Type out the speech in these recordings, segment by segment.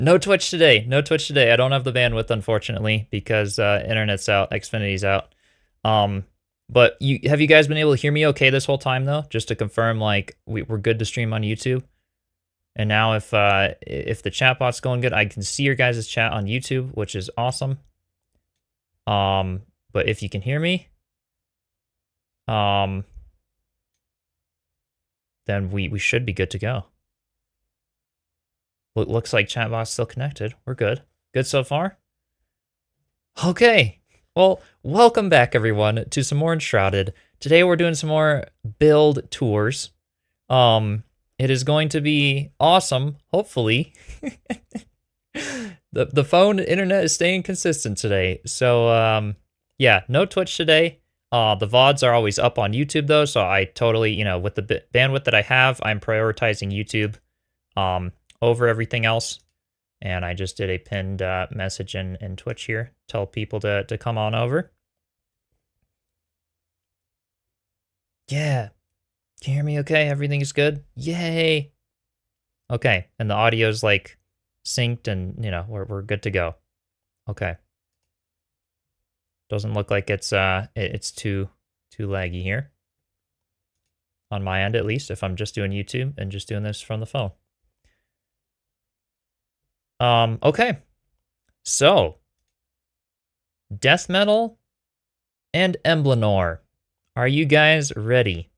No Twitch today. No Twitch today. I don't have the bandwidth, unfortunately, because internet's out, Xfinity's out. But have you guys been able to hear me okay this whole time though? Just to confirm, like we're good to stream on YouTube. And now if the chatbot's going good, I can see your guys' chat on YouTube, which is awesome. But if you can hear me, then we should be good to go. Looks like chatbot's still connected. We're good. Good so far? Okay. Well, welcome back everyone to some more Enshrouded. Today we're doing some more build tours. It is going to be awesome, hopefully. The phone internet is staying consistent today. So yeah, no Twitch today. The VODs are always up on YouTube though, so I totally, you know, with the bandwidth that I have, I'm prioritizing YouTube over everything else. And I just did a pinned message in Twitch here. Tell people to come on over. Yeah. Can you hear me okay? Everything is good? Yay! Okay, and the audio's like synced and, you know, we're good to go. Okay. Doesn't look like it's too laggy here. On my end at least, if I'm just doing YouTube and just doing this from the phone. Okay. So DthMtl and Emblanor. Are you guys ready?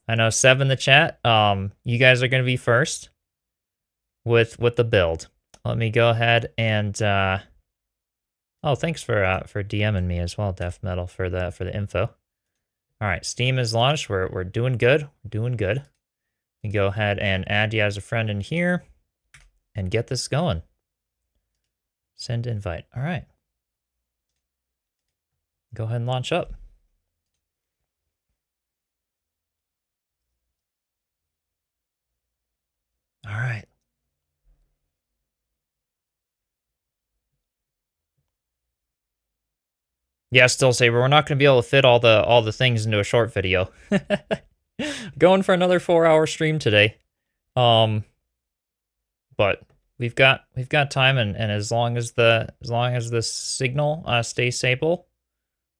I know Seb in the chat. You guys are gonna be first with the build. Let me go ahead and oh, thanks for DMing me as well, DthMtl, for the info. All right, Steam is launched. We're doing good. We're doing good. Let me go ahead and add you as a friend in here and get this going. Send invite. All right. Go ahead and launch up. All right. Yeah, still Saber, we're not going to be able to fit all the things into a short video. Going for another 4-hour stream today. But we've got time, and as long as the signal stays stable,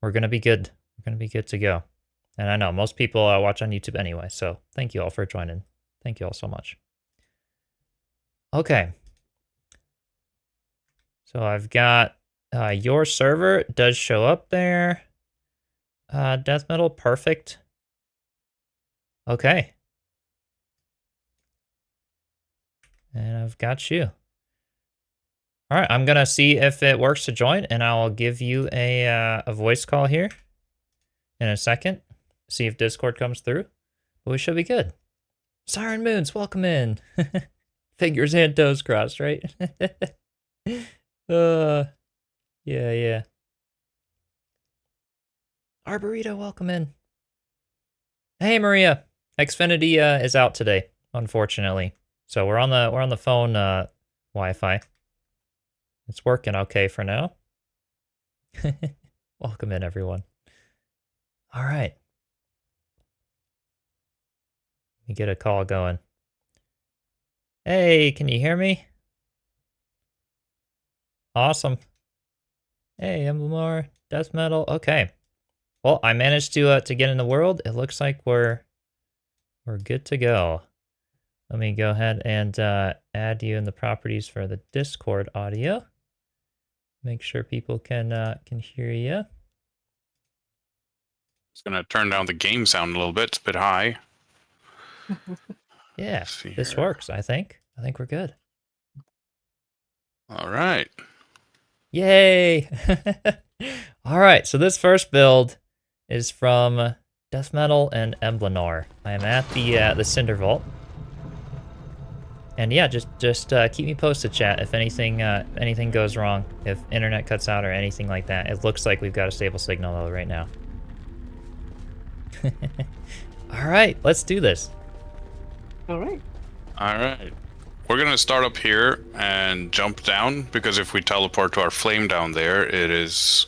we're going to be good. We're going to be good to go. And I know most people watch on YouTube anyway, so thank you all for joining. Thank you all so much. Okay. So I've got your server does show up there. DthMtl, perfect. Okay. And I've got you. All right, I'm gonna see if it works to join, and I'll give you a voice call here in a second. See if Discord comes through. But we should be good. Siren Moons, welcome in. Fingers and toes crossed, right? Yeah. Arborito, welcome in. Hey Maria, Xfinity is out today, unfortunately. So we're on the phone Wi-Fi. It's working okay for now. Welcome in everyone. All right. Let me get a call going. Hey, can you hear me? Awesome. Hey, Emblanor, DthMtl. Okay. Well, I managed to get in the world. It looks like we're good to go. Let me go ahead and add you in the properties for the Discord audio. Make sure people can hear you. It's gonna turn down the game sound a little bit. It's a bit high. Yeah, this works. I think we're good. All right. Yay! All right, so this first build is from DthMtl and Emblanor. I am at the Cinder Vault, and yeah, just keep me posted, chat, if anything goes wrong, if internet cuts out or anything like that. It looks like we've got a stable signal though right now. All right, let's do this. All right. All right. We're gonna start up here and jump down, because if we teleport to our flame down there, it is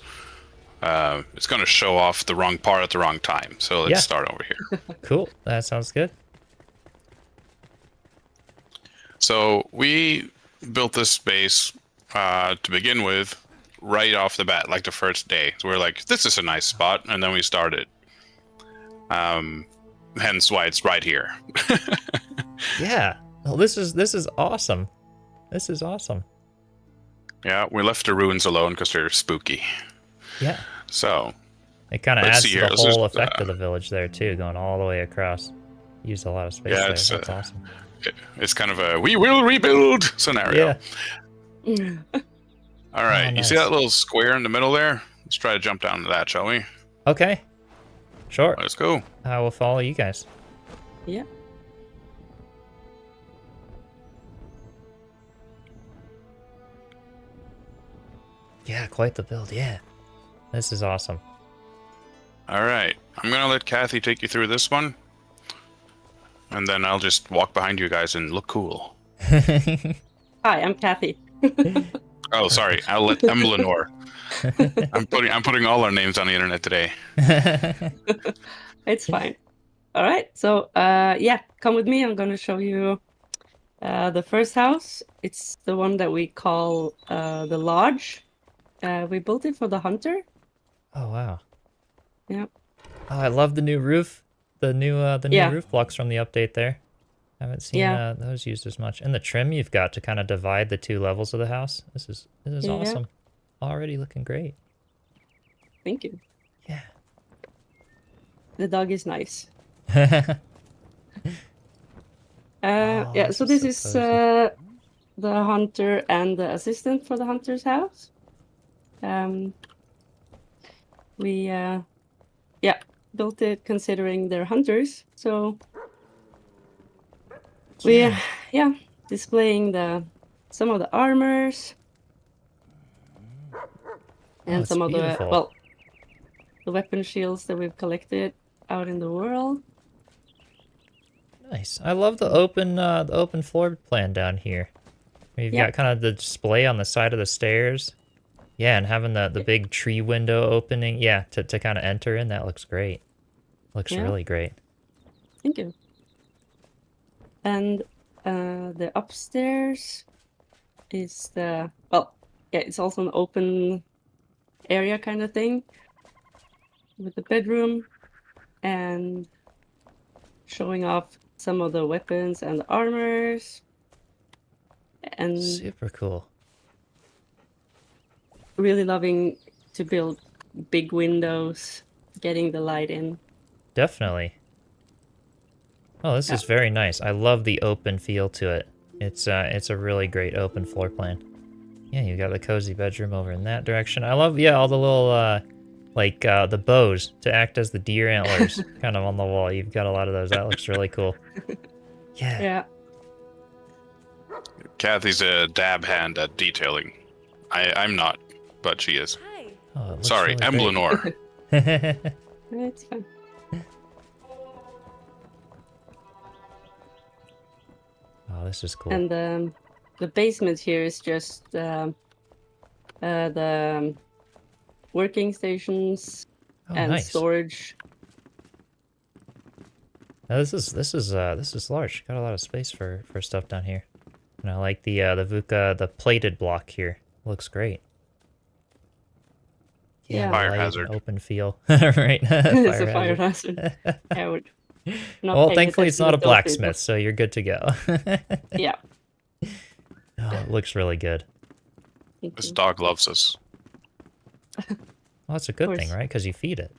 it's gonna show off the wrong part at the wrong time. So let's start over here. Cool. That sounds good. So we built this base to begin with, right off the bat, like the first day. So we're like, this is a nice spot, and then we started. Hence why it's right here. Yeah. Well, this is awesome. This is awesome. Yeah, we left the ruins alone because they're spooky. Yeah. So It kind of let's adds see to here. the This is, whole effect of the village there too, going all the way across. Used a lot of space Yeah, there. it's, That's awesome. it's kind of a we will rebuild scenario. Yeah. All right, Oh, you see nice. that little square in the middle there? Let's try to jump down to that, shall we? Okay. Sure. Let's go. I will follow you guys. Yeah. Yeah, quite the build. Yeah. This is awesome. All right, I'm gonna let Kathy take you through this one, and then I'll just walk behind you guys and look cool. Hi, I'm Kathy. Oh, sorry, I'll let Emblanor. I'm putting all our names on the internet today. It's fine. All right. So, yeah, come with me. I'm going to show you the first house. It's the one that we call the lodge. We built it for the hunter. Oh wow. Yeah. Oh, I love the new roof. The new Yeah. roof blocks from the update there. Haven't seen Yeah. those used as much. And the trim you've got to kind of divide the two levels of the house. This is Yeah. awesome. Already looking great. Thank you. Yeah. The dog is nice. Oh, Yeah. this So is this so is cozy. the hunter and the assistant for the hunter's house. We built it considering they're hunters. So we displaying some of the armors and it's some of beautiful. the weapon shields that we've collected out in the world. Nice. I love the open floor plan down here. You've Yeah. got kind of the display on the side of the stairs. Yeah, and having the big tree window opening. Yeah, to kind of enter in. That looks great. Looks Yeah. really great. Thank you. And the upstairs is it's also an open area kind of thing with the bedroom and showing off some of the weapons and the armors and Super cool. really loving to build big windows, getting the light in. Definitely. Oh, this is very nice. I love the open feel to it. It's a really great open floor plan. Yeah, you got the cozy bedroom over in that direction. I love, all the little the bows to act as the deer antlers kind of on the wall. You've got a lot of those. That looks really cool. Yeah. Yeah. Kathy's a dab hand at detailing. I'm not, but she is. Oh, it looks Sorry, really great. Emblanor. It's fun. Oh, this is cool. And the basement here is just the working stations Oh, and nice. storage. Now, this is large. Got a lot of space for stuff down here. And I like the VUCA, the plated block here. Looks great. Yeah. Fire light, hazard. Open feel. Right. It's a fire hazard. I would not Well, pay thankfully it's attention not a to those people. blacksmith, so you're good to go. Yeah. Oh, it looks really good. Thank This you. dog loves us. Well, that's a good thing, course. right? Because you feed it.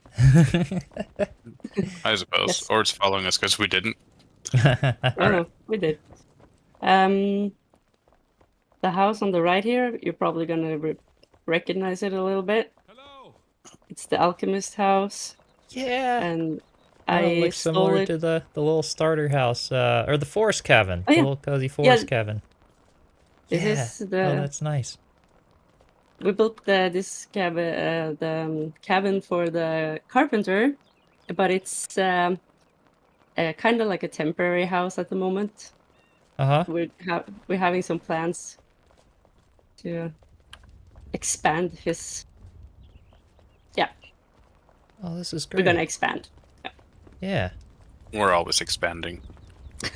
I suppose. Yes. Or it's following us because we didn't. No, we did. The house on the right here, you're probably gonna recognize it a little bit. Hello. It's the alchemist house, Yeah. and Oh, it I looks stole similar it. to the little starter house, or the forest cabin. Oh, The yeah. little cozy forest cabin. This Yeah. is the Oh, that's nice. we built this cabin, the cabin for the carpenter, but it's kind of like a temporary house at the moment. Uh-huh. We're having some plans to expand his. Yeah, Oh, this is we're great. gonna expand. Yeah. We're always expanding.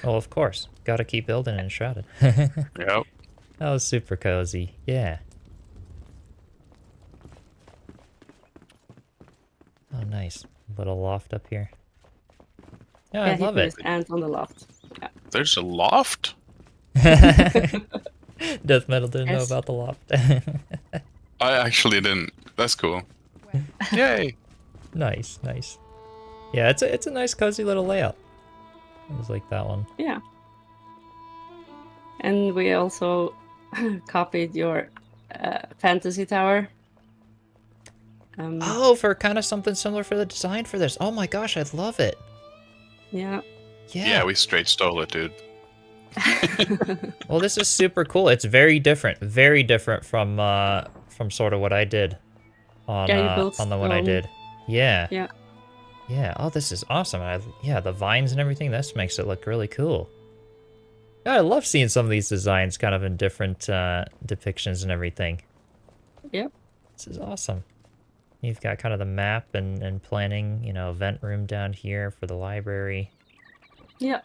Oh, of course. Got to keep building Enshrouded. Yep. That was super cozy. Yeah. Oh, nice. Little loft up here. Yeah, I he love put it. his ant on the loft. Yeah. There's a loft? DthMtl didn't know Yes. about the loft. I actually didn't. That's cool. Yay! Nice, nice. Yeah, it's a nice cozy little layout. I just like that one. Yeah. And we also copied your fantasy tower. Oh, for kind of something similar for the design for this. Oh my gosh, I love it. Yeah. Yeah, we straight stole it, dude. Well, this is super cool. It's very different from sort of what I did on Yeah, you built on the one I stone. did. Yeah. Yeah. Yeah. Oh, this is awesome. Yeah, the vines and everything. This makes it look really cool. Yeah, I love seeing some of these designs kind of in different depictions and everything. Yep. This is awesome. You've got kind of the map and planning, you know, vent room down here for the library. Yeah.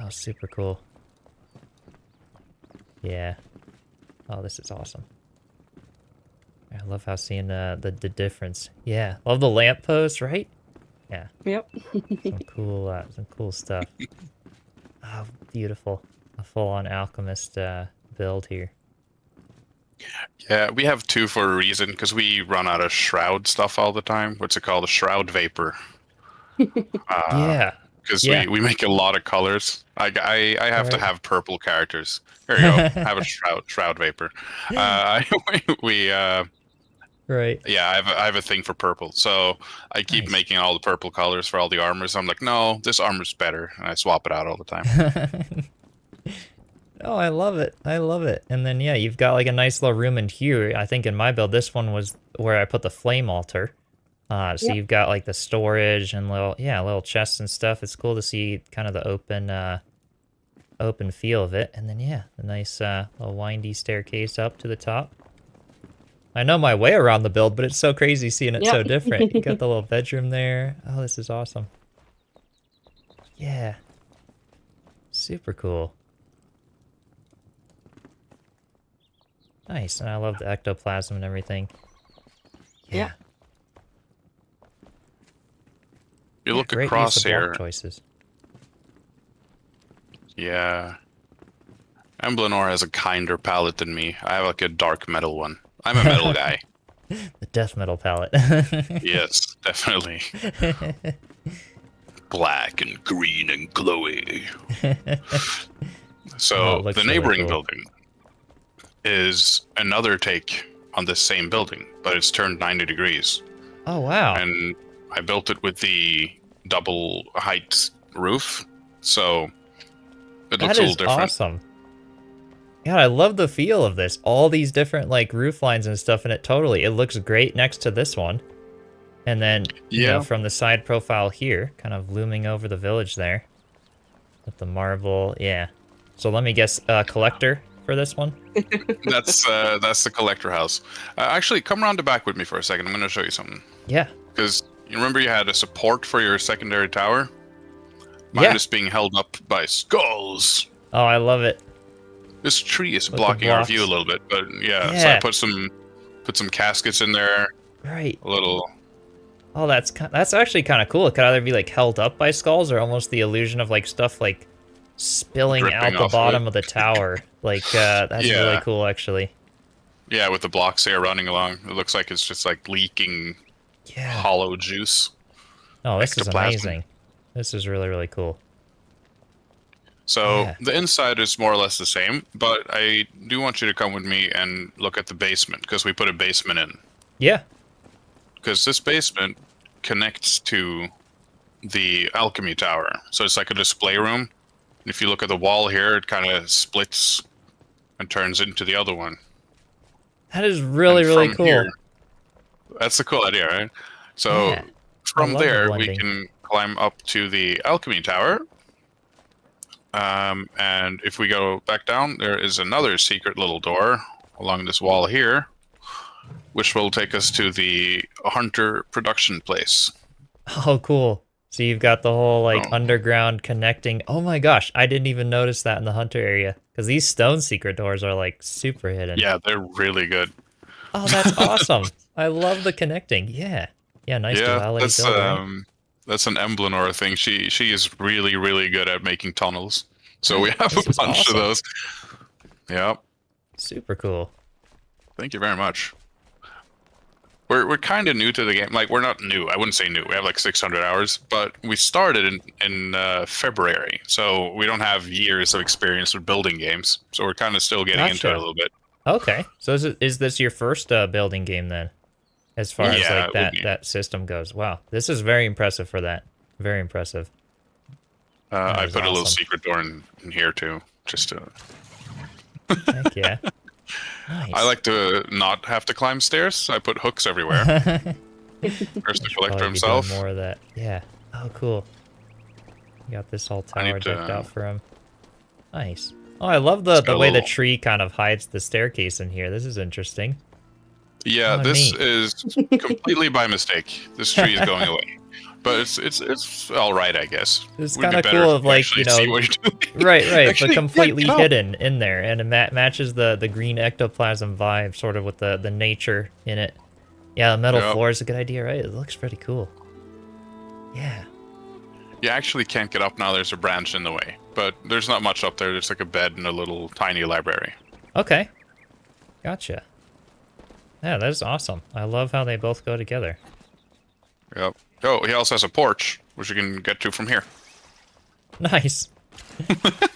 Oh, super cool. Yeah. Oh, this is awesome. I love how seeing the difference. Yeah. Love the lamppost, right? Yeah. Yep. Some cool stuff. Oh, beautiful. A full-on alchemist build here. Yeah, we have two for a reason, because we run out of shroud stuff all the time. What's it called? A shroud vapor. Yeah. Because Yeah. we make a lot of colors. I have to Right. have purple characters. There you go. Have a shroud vapor. Right. Yeah, I have a thing for purple. So I keep Nice. making all the purple colors for all the armors. I'm like, no, this armor's better, and I swap it out all the time. Oh, I love it. I love it. And then, yeah, you've got like a nice little room in here. I think in my build, this one was where I put the flame altar. So Yep. you've got like the storage and little chests and stuff. It's cool to see kind of the open feel of it. And then, yeah, the nice little windy staircase up to the top. I know my way around the build, but it's so crazy seeing it so Yep. different. You got the little bedroom there. Oh, this is awesome. Yeah. Super cool. Nice, and I love the ectoplasm and everything. Yeah. You look Great across use of block here. choices. Yeah. Emblanor has a kinder palette than me. I have like a dark metal one. I'm a metal guy. The DthMtl palette. Yes, definitely. Black and green and glowy. Oh, So it looks the really neighboring cool. building is another take on this same building, but it's turned 90 degrees. Oh, wow. And I built it with the double height roof, so it looks That a little is different. awesome. God, I love the feel of this. All these different like roof lines and stuff in it. Totally, it looks great next to this one. And then, you know, Yeah. from the side profile here, kind of looming over the village there, with the marble. Yeah. So let me guess, collector for this one. That's the collector house. Actually, come around the back with me for a second. I'm going to show you something. Yeah. Because you remember you had a support for your secondary tower? Mine Yeah. is being held up by skulls. Oh, I love it. This tree is With the blocking our blocks. view a little bit, but yeah. So Yeah. I put some caskets in there. Right. A little. Oh, that's actually kind of cool. It could either be like held up by skulls or almost the illusion of like stuff like spilling Dripping out the off of bottom it. of the tower. Like that's Yeah. really cool, actually. Yeah, with the blocks there running along, it looks like it's just like leaking Yeah. hollow juice. Oh, this is ectoplasm. amazing. This is really, really cool. So Yeah. the inside is more or less the same, but I do want you to come with me and look at the basement, because we put a basement in. Yeah. Because this basement connects to the alchemy tower. So it's like a display room. If you look at the wall here, it kind of splits and turns into the other one. That is really, And really from cool. here- that's a cool idea, right? So Yeah. from love the there, we blending. can climb up to the alchemy tower. And if we go back down, there is another secret little door along this wall here, which will take us to the hunter production place. Oh, cool. So you've got the whole like Oh. underground connecting. Oh my gosh, I didn't even notice that in the hunter area because these stone secret doors are like super hidden. Yeah, they're really good. Oh, that's awesome. I love the connecting. Yeah. Yeah, nice Yeah, duality build, right? that's an Emblanor thing. She is really, really good at making tunnels. So we have This a is bunch awesome. of those. Yep. Super cool. Thank you very much. We're kind of new to the game. Like, we're not new. I wouldn't say new. We have like 600 hours, but we started in February, so we don't have years of experience with building games. So we're kind of still getting into it Gotcha. a little bit. Okay. So is this your first building game then? As far as Yeah, like it would be. that system goes. Wow. This is very impressive for that. Very impressive. That I is put a little awesome. secret door in here too, just to. Heck yeah. Nice. I like to not have to climb stairs. I put hooks everywhere. There's the Should collector probably be doing himself. more of that. Yeah. Oh, cool. You got this whole I need tower decked to- out for him. Nice. Oh, I love It's the got a way the little- tree kind of hides the staircase in here. This is interesting. Yeah, Oh, this neat. is completely by mistake. This tree is going away, but it's all right, I guess. It's Would be kind of better cool if of you like, actually you know, see what you're doing. right, Actually, but yeah, completely get up. hidden in there, and it matches the green ectoplasm vibe, sort of with the nature in it. Yeah, the metal Yep. floor is a good idea, right? It looks pretty cool. Yeah. You actually can't get up now. There's a branch in the way, but there's not much up there. There's like a bed and a little tiny library. Okay. Gotcha. Yeah, that is awesome. I love how they both go together. Yep. Oh, he also has a porch, which you can get to from here. Nice. The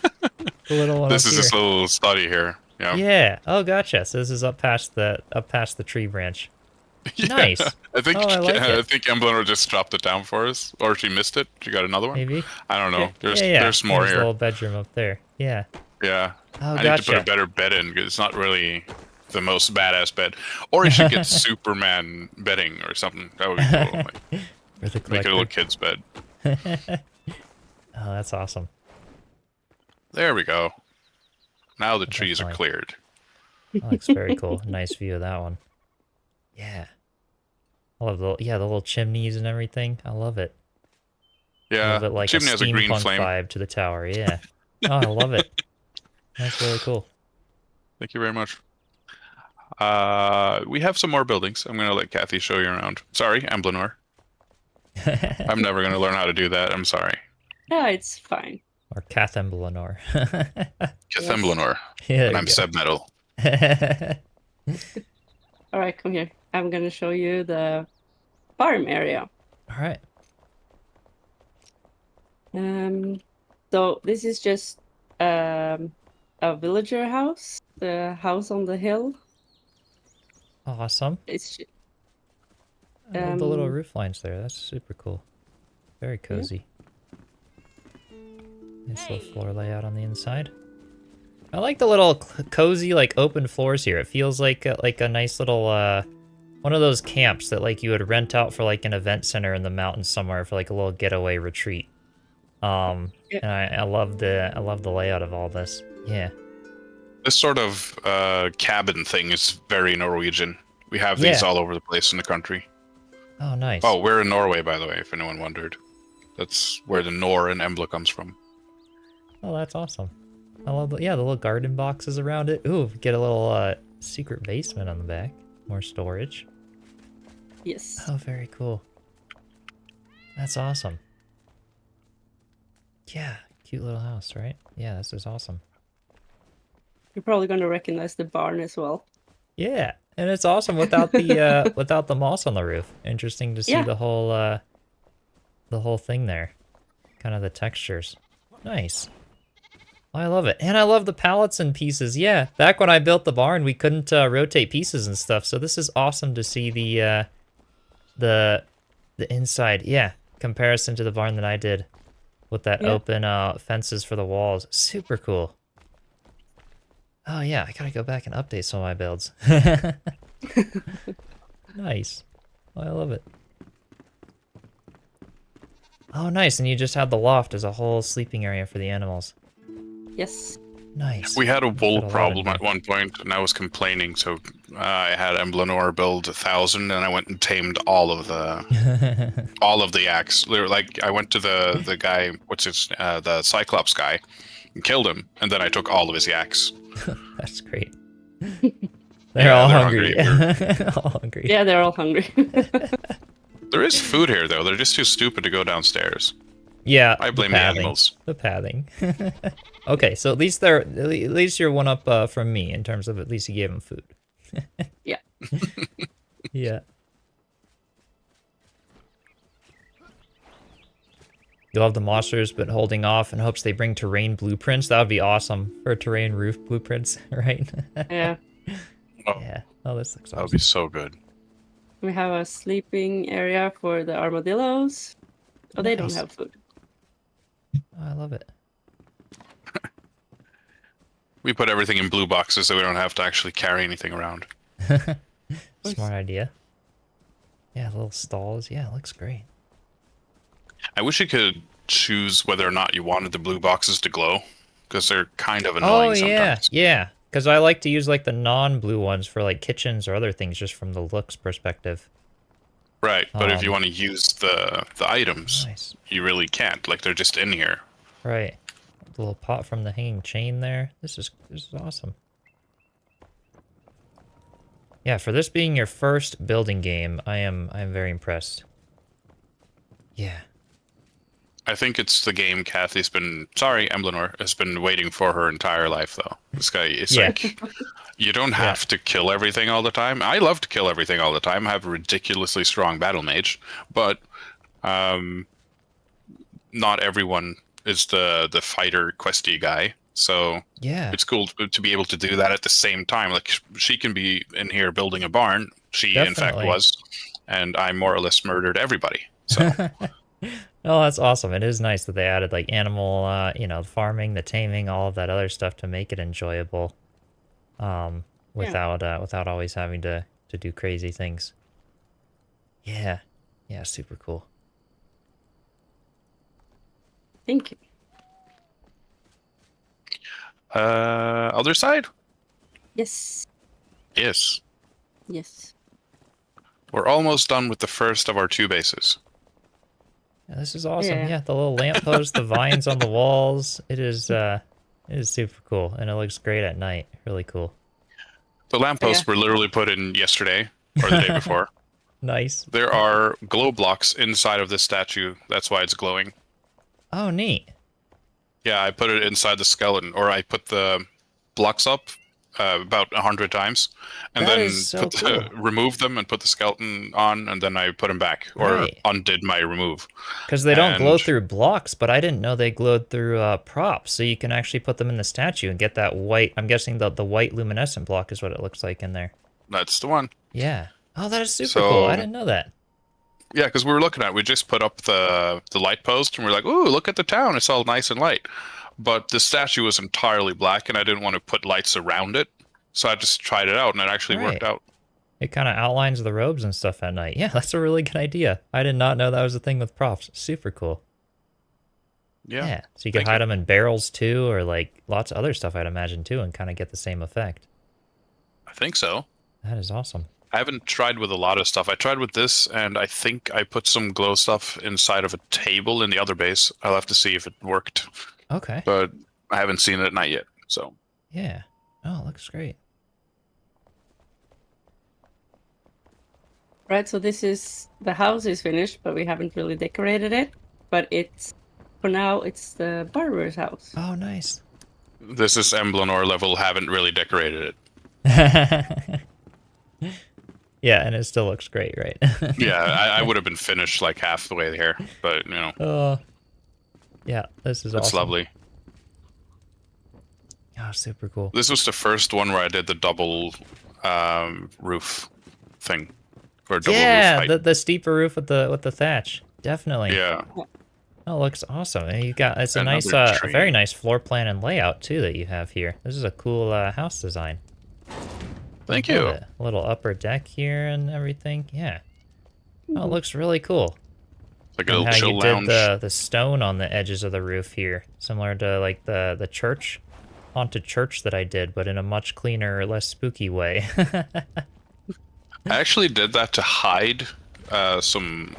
little one This up is here. this little study here. Yeah. Yeah. Oh, gotcha. So this is up past the tree branch. Yeah. Nice. I think Oh, I like I it. think Emblanor just dropped it down for us, or she missed it. She got another one. Maybe. I don't know. There's yeah. there's more There's a here. little bedroom up there. Yeah. Yeah. Oh, I need to put a gotcha. better bed in because it's not really the most badass bed. Or you should get Superman bedding or something. That would be cool. Like, With the make it a little collector. kid's bed. Oh, that's awesome. There we go. Now the trees are Definitely. cleared. That looks very cool. Nice view of that one. Yeah. I love the little chimneys and everything. I love it. I Yeah. love it like Chimney a has a green steampunk flame. vibe to the tower. Yeah. Oh, I love it. That's really cool. Thank you very much. We have some more buildings. I'm gonna let Kathy show you around. Sorry, Emblanor. I'm never gonna learn how to do that. I'm sorry. Yeah, it's fine. Or Emblanor. Emblanor. Yeah. And I'm Sebmetal. All right, come here. I'm gonna show you the farm area. All right. So this is just a villager house, the house on the hill. Awesome. It's I love the little Um, roof lines there. That's super cool. Very cozy. Nice little floor layout on the inside. I like the little cozy, like open floors here. It feels like a nice little one of those camps that like you would rent out for like an event center in the mountains somewhere for like a little getaway retreat. Yeah. And I love the layout of all this. Yeah. This sort of cabin thing is very Norwegian. We have these Yeah. all over the place in the country. Oh, nice. Oh, we're in Norway, by the way, if anyone wondered. That's where the Nor in Embla comes from. Oh, that's awesome. I love the little garden boxes around it. Ooh, get a little secret basement on the back. More storage. yes. Oh, very cool. That's awesome. Yeah, cute little house, right? Yeah, this is awesome. You're probably gonna recognize the barn as well. Yeah, and it's awesome without the without the moss on the roof. Interesting to see Yeah. the whole thing there. Kind of the textures. Nice. I love it. And I love the pallets and pieces. Yeah, back when I built the barn, we couldn't rotate pieces and stuff. So this is awesome to see the inside. Yeah, comparison to the barn that I did with that Yeah. open fences for the walls. Super cool. Oh yeah, I gotta go back and update some of my builds. Nice. Oh, I love it. Oh, nice. And you just had the loft as a whole sleeping area for the animals. Yes. Nice. We had a Fit wool a lot in problem there. at one point, and I was complaining, so I had Emblanor build 1,000, and I went and tamed all of the yaks. Like, I went to the guy, the Cyclops guy, and killed him, and then I took all of his yaks. That's great. They're all they're hungry. hungry. All hungry. Yeah, they're all hungry. There is food here, though. They're just too stupid to go downstairs. Yeah, I blame the animals. The pathing. Okay, so at least you're one up from me in terms of at least you gave them food. Yeah. Yeah. You love the monsters, but holding off in hopes they bring terrain blueprints. That would be awesome for terrain roof blueprints, right? Yeah. Oh, Yeah. Oh, this looks that would awesome. be so good. We have a sleeping area for the armadillos. Oh, they don't Nice. have food. Oh, I love it. We put everything in blue boxes so we don't have to actually carry anything around. Smart idea. Yeah, little stalls. Yeah, it looks great. I wish you could choose whether or not you wanted the blue boxes to glow, because they're kind of annoying Oh, yeah. sometimes. Yeah. Because I like to use like the non-blue ones for like kitchens or other things just from the looks perspective. Right, but if you want to use the items, Nice. you really can't. Like, they're just in here. Right. The little pot from the hanging chain there. This is awesome. Yeah, for this being your first building game, I'm very impressed. Yeah. I think it's the game Emblanor has been waiting for her entire life, though. This guy is Yeah. like, you don't have to kill everything all the time. I love to kill everything all the time. I have a ridiculously strong battle mage, but not everyone is the fighter questy guy. So Yeah. it's cool to be able to do that at the same time. Like, she can be in here building a barn. She, in fact, Definitely. was. And I more or less murdered everybody. So Oh, that's awesome. It is nice that they added like animal, farming, the taming, all of that other stuff to make it enjoyable. Without always having to do crazy things. Yeah. Yeah, super cool. Thank you. other side? Yes. Yes. Yes. We're almost done with the first of our 2 bases. Yeah, this is awesome. Yeah. Yeah, the little lamppost, the vines on the walls. It is super cool, and it looks great at night. Really cool. The lampposts were literally put in yesterday, or the day before. Nice. There are glow blocks inside of this statue. That's why it's glowing. Oh, neat. Yeah, I put it inside the skeleton, or I put the blocks up about 100 times, and That then is so cool. remove them and put the skeleton on, and then I put them back, or Right. undid my remove. Because they don't glow And- through blocks, but I didn't know they glowed through props. So you can actually put them in the statue and get that white. I'm guessing the white luminescent block is what it looks like in there. That's the one. Yeah. Oh, that is super So- cool. I didn't know that. Yeah, because we were looking at it. We just put up the light post, and we're like, ooh, look at the town. It's all nice and light. But the statue was entirely black, and I didn't want to put lights around it. So I just tried it out, and it actually worked Right. out. It kind of outlines the robes and stuff at night. Yeah, that's a really good idea. I did not know that was a thing with props. Super cool. Yeah. So you can Thank hide you. them in barrels too, or like lots of other stuff I'd imagine too, and kind of get the same effect. I think so. That is awesome. I haven't tried with a lot of stuff. I tried with this, and I think I put some glow stuff inside of a table in the other base. I'll have to see if it worked, Okay. but I haven't seen it at night yet. So Yeah. Oh, it looks great. Right, so the house is finished, but we haven't really decorated it. But for now, it's the barber's house. Oh, nice. this is Emblanor level. Haven't really decorated it. Yeah, and it still looks great, right? Yeah, I would have been finished like half the way there, but Oh. Yeah, this is it's awesome. lovely. Oh, super cool. This was the first one where I did the double roof thing, or double roof Yeah, height. the steeper roof with the thatch. Definitely. Yeah, Oh, it looks awesome. And you got it's a Another nice, tree. very nice floor plan and layout too that you have here. This is a cool house design. thank Love you. it. A little upper deck here and everything. Yeah. Oh, it looks really cool. Like a And little how chill you lounge. did the stone on the edges of the roof here, similar to like the church haunted church that I did, but in a much cleaner, less spooky way. I actually did that to hide some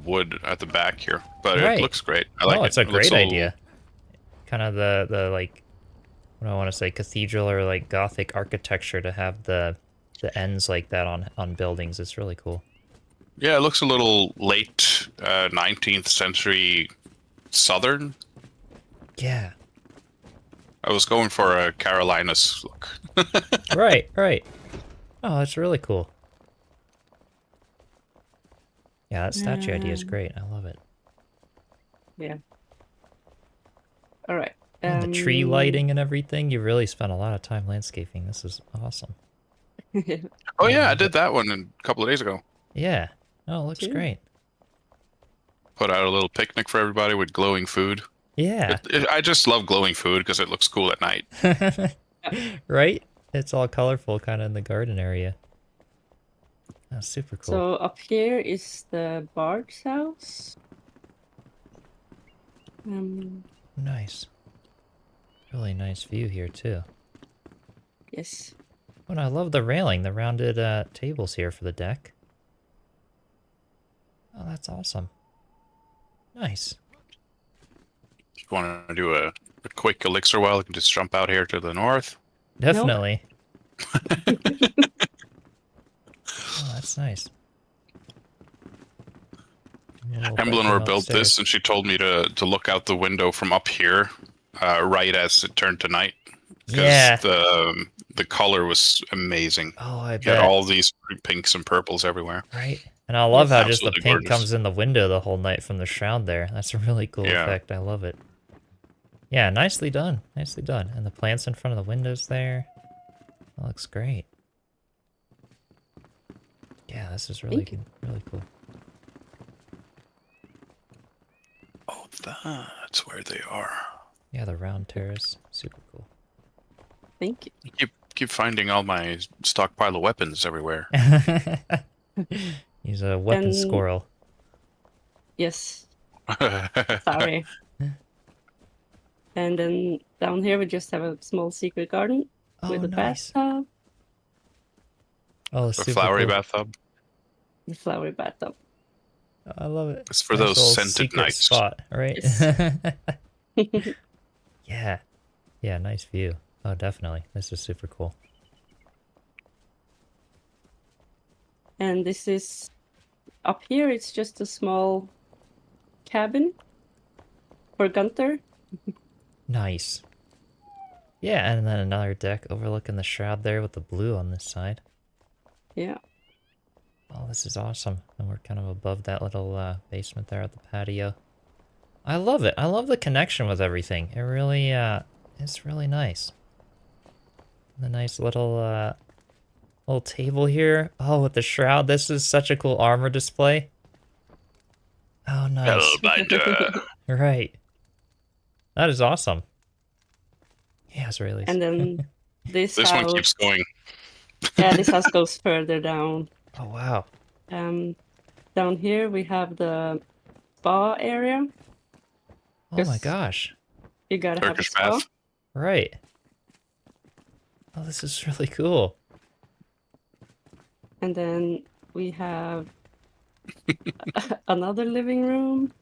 wood at the back here, but Right. it looks great. I like it. It's a It looks great a little- idea. Kind of the like, what do I want to say, cathedral or like Gothic architecture to have the ends like that on buildings. It's really cool. Yeah, it looks a little late 19th century Southern. Yeah. I was going for a Carolinas look. Right. Oh, that's really cool. Yeah, that statue idea is great. I love it. Yeah. All right. And the tree lighting and everything. You really spent a lot of time landscaping. This is awesome. Oh yeah, I did that one a couple of days ago. Yeah. Oh, it looks Cute. great. Put out a little picnic for everybody with glowing food. Yeah. I just love glowing food because it looks cool at night. Right? It's all colorful kind of in the garden area. That's super cool. So up here is the bard's house. Nice. Really nice view here too. Yes. Oh, and I love the railing, the rounded tables here for the deck. Oh, that's awesome. Nice. If you want to do a quick elixir well, you can just jump out here to the north. Definitely. Oh, that's nice. Emblanor built this, and she told me to look out the window from up here, right as it turned to night. Yeah. The color was amazing. Oh, I You bet. had all these pinks and purples everywhere. Right. And I love how just the Absolutely pink gorgeous. comes in the window the whole night from the shroud there. That's a really cool Yeah. effect. I love it. Yeah, nicely done. Nicely done. And the plants in front of the windows there. That looks great. Yeah, this is really Thank you. really cool. Oh, that's where they are. Yeah, the round terrace. Super cool. Thank you. I keep finding all my stockpile of weapons everywhere. He's a weapon And- squirrel. Yes. Sorry. And then down here we just have a small secret garden Oh, with a nice. bathtub, Oh, The super flowery cool. bathtub. the flowery bathtub. I love it. It's for Nice those little scented secret nights. spot, right? Yes. Yeah. Yeah, nice view. Oh, definitely. This is super cool. And this is up here. It's just a small cabin for Gunther. Nice. Yeah, and then another deck overlooking the shroud there with the blue on this side. Yeah. Oh, this is awesome. And we're kind of above that little basement there at the patio. I love it. I love the connection with everything. It really, it's really nice. The nice little table here. Oh, with the shroud. This is such a cool armor display. Oh, nice. Hellbiter. Right. That is awesome. Yeah, it's really. And then this This house. one keeps going. Yeah, this house goes further down. Oh, wow. Down here we have the spa area. Oh my Yes. gosh. You gotta Turkish have a spa. bath. Right. Oh, this is really cool. And then we have another living room.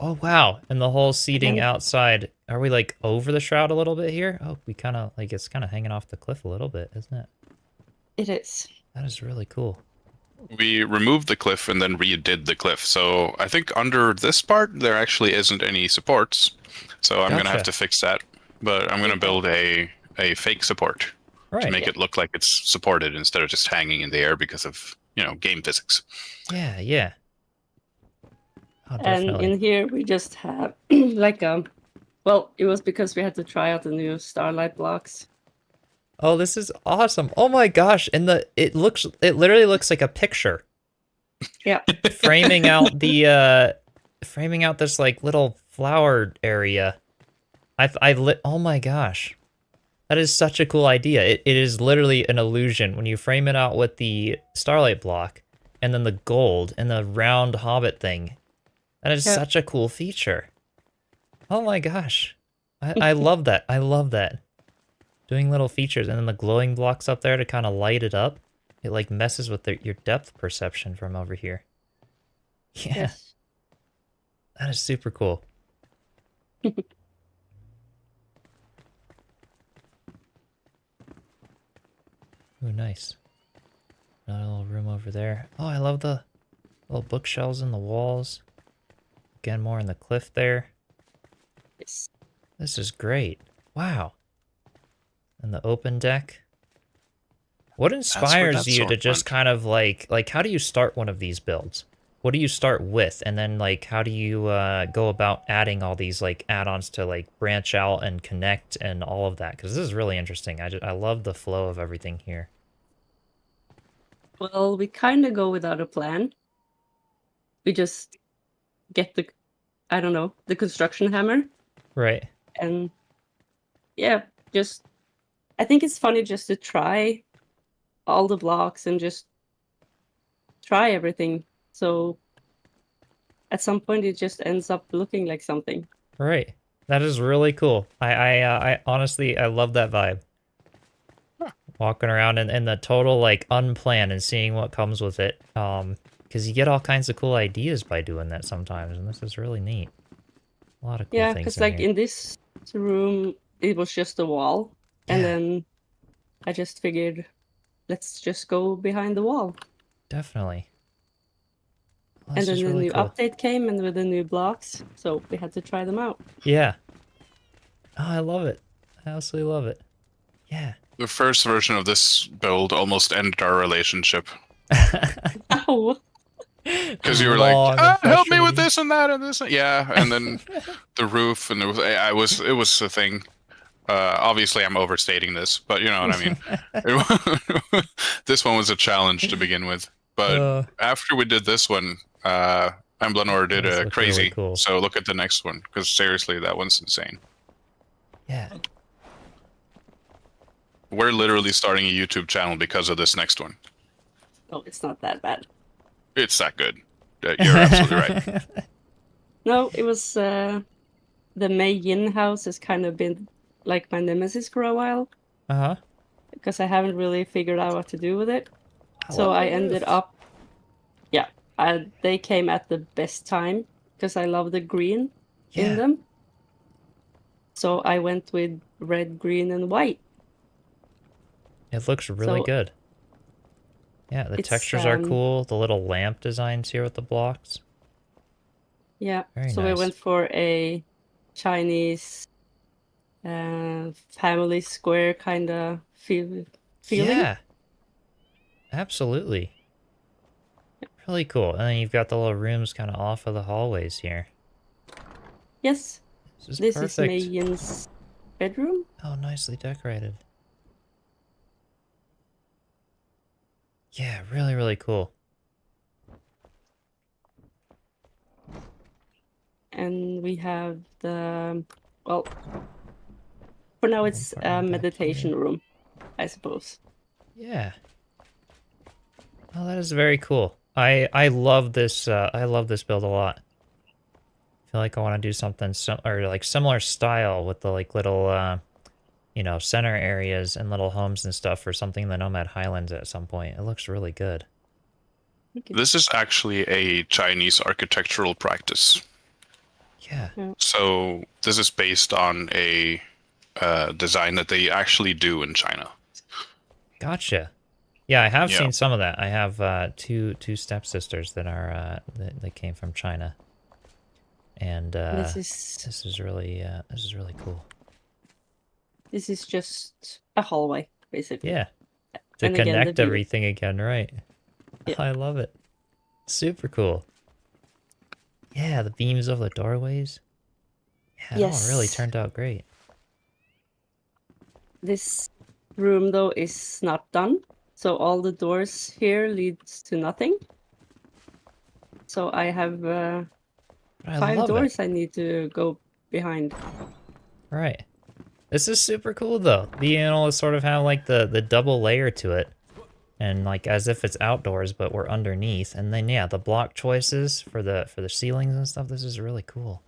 Oh, wow. And the whole seating And- outside. Are we like over the shroud a little bit here? Oh, we kind of like it's kind of hanging off the cliff a little bit, isn't it? It is. That is really cool. We removed the cliff and then redid the cliff. So I think under this part, there actually isn't any supports. So I'm going to have Gotcha. to fix that. But I'm going to build a fake support Right. to make it look like it's supported instead of just hanging in the air because of, game physics. Yeah, yeah. Oh, And definitely. in here we just have like well, it was because we had to try out the new Starlight blocks. Oh, this is awesome. Oh my gosh. And it literally looks like a picture Yeah. framing out framing out this like little flower area. Oh my gosh. That is such a cool idea. It is literally an illusion when you frame it out with the Starlight block and then the gold and the round Hobbit thing. That is Yeah. such a cool feature. Oh my gosh. I love that. I love that. Doing little features and then the glowing blocks up there to kind of light it up. It like messes with your depth perception from over here. Yeah, Yes. that is super cool. Ooh, nice. Another little room over there. Oh, I love the little bookshelves in the walls. Again, more in the cliff there. Yes. This is great. Wow. And the open deck. What inspires you to just kind of like how do you start one of these builds? What do you start with? And then like how do you go about adding all these like add-ons to like branch out and connect and all of that? Because this is really interesting. I love the flow of everything here. Well, we kind of go without a plan. We just get the, I don't know, the construction hammer. Right. And yeah, just, I think it's funny just to try all the blocks and just try everything. So at some point it just ends up looking like something. Right. That is really cool. I honestly, I love that vibe. Walking around in the total like unplanned and seeing what comes with it. Because you get all kinds of cool ideas by doing that sometimes, and this is really neat. A lot of cool Yeah, things because in like here. in this room it was just a wall, and Yeah. then I just figured, let's just go behind the wall. Definitely. Well, And this then is the really new cool. update came and with the new blocks, so we had to try them out. Yeah. Oh, I love it. I absolutely love it. Yeah. The first version of this build almost ended our relationship Ow! because you were Long like, and "Help me with frustrating. this and that and this." Yeah, and then the roof and it was a thing. Obviously, I'm overstating this, but you know what I mean. This one was a challenge to begin with, but after we did this one, Emblanor did Those a look really crazy. cool. So look at the next one, because seriously, that one's insane. Yeah. We're literally starting a YouTube channel because of this next one. Oh, it's not that bad. It's that good. You're absolutely right. No, it was the Mei Yin house has kind of been like my nemesis for a while Uh-huh. because I haven't really figured out what to do with it. So love I the ended roofs. up, yeah, they came at the best time because I love the green in Yeah. them. So I went with red, green, and white. It looks really So good. Yeah, the it's, textures are cool. The little lamp designs here with the blocks. yeah, Very so nice. we went for a Chinese family square kind of feeling. Yeah. Absolutely. Really cool. And then you've got the little rooms kind of off of the hallways here. Yes, This this perfect. is Mei Yin's bedroom. Oh, nicely decorated. Yeah, really, really cool. And we have the, well, for now it's a Apartment back meditation here. room, I suppose. Yeah. Oh, that is very cool. I love this build a lot. I feel like I want to do something similar style with the like little you know, center areas and little homes and stuff for something in the Nomad Highlands at some point. It looks really good. This is actually a Chinese architectural practice. Yeah. So this is based on a design that they actually do in China. Gotcha. Yeah, I have Yeah. seen some of that. I have two stepsisters that are that came from China, and This this is really cool. is just a hallway, basically. Yeah, to And again, the connect view. everything again, right? Yeah. I love it. Super cool. Yeah, the beams of the doorways. Yeah, that one really Yes. turned out great. This room, though, is not done. So all the doors here leads to nothing. So I have But I 5 love doors it. I need to go behind. Right. This is super cool though. Being able to sort of have like the double layer to it. And like as if it's outdoors, but we're underneath. And then yeah, the block choices for the ceilings and stuff. This is really cool.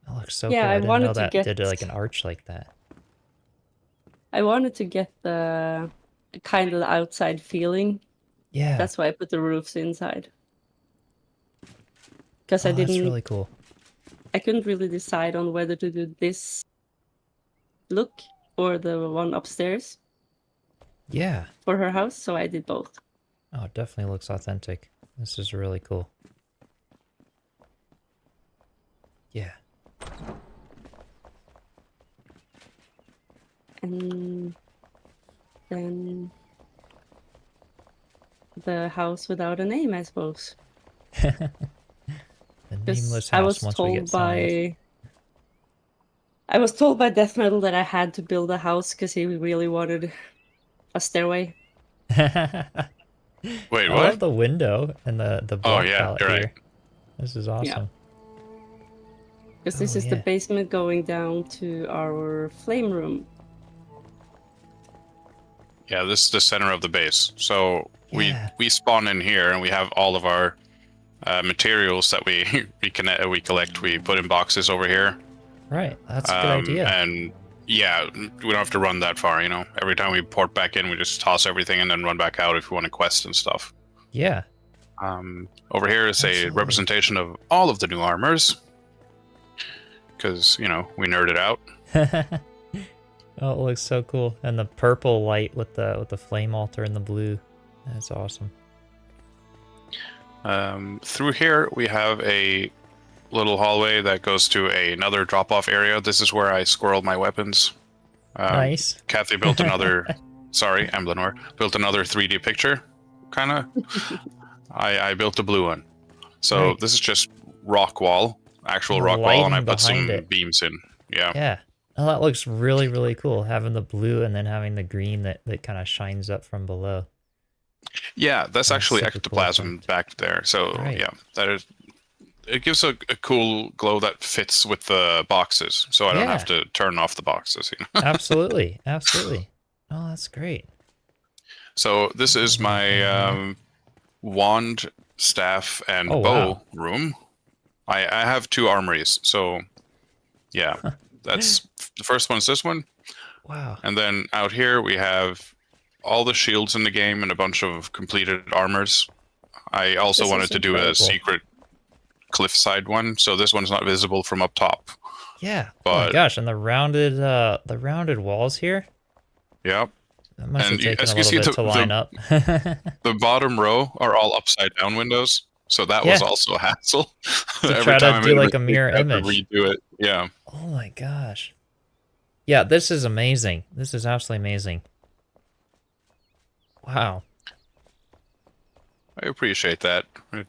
That looks so Yeah, cool. I I didn't wanted know to that get- did like an arch like that. I wanted to get the kind of the outside feeling. Yeah. That's why I put the roofs inside. Because Oh, I that's didn't, really cool. I couldn't really decide on whether to do this look or the one upstairs Yeah. for her house, so I did both. Oh, it definitely looks authentic. This is really cool. Yeah. And then the house without a name, I suppose. The nameless house I was once we told get signed. I was told by DthMtl that I had to build a house because he really wanted a stairway. Wait, I what? love the window and the block yeah, palette you're right. here. This is awesome. Because this Oh, is the yeah. basement going down to our flame room. Yeah, this is the center of the base. So Yeah. we spawn in here, and we have all of our materials that we collect. We put in boxes over here. Right. That's a good idea. And yeah, we don't have to run that far. You know, every time we port back in, we just toss everything and then run back out if we want to quest and stuff. Yeah. Over here is Absolutely. a representation of all of the new armors, because you know we nerded out. Oh, it looks so cool. And the purple light with the flame altar and the blue. That's awesome. Through here, we have a little hallway that goes to another drop-off area. This is where I squirreled my weapons. Nice. Kathy built another. Sorry, Emblanor built another 3D picture, kind of. I built a blue one. So Right. this is just rock wall, actual The rock wall, and I lighting put some behind it. beams in. Yeah. Yeah. Oh, that looks really, really cool. Having the blue and then having the green that kind of shines up from below. Yeah, that's That's actually super cool ectoplasm effect. back there. So Right. yeah, that is. It gives a cool glow that fits with the boxes, so I don't Yeah. have to turn off the boxes. You know? Absolutely. Absolutely. Oh, that's great. So this is my wand, staff, and Oh, bow wow. room. I have 2 armories, so yeah, that's the first one's this one, Wow. and then out here we have all the shields in the game and a bunch of completed armors. I also This wanted is to do a incredible. secret cliffside one, so this one's not visible from up top. Yeah. Oh my But- gosh, and the rounded walls here. Yep. That must have And taken as a you little see, bit to the- line up. The bottom row are all upside down windows, so that was Yeah. also a hassle. To try to do like a mirror I had to image. redo it. Yeah. Oh my gosh. Yeah, this is amazing. This is absolutely amazing. Wow. I appreciate that. It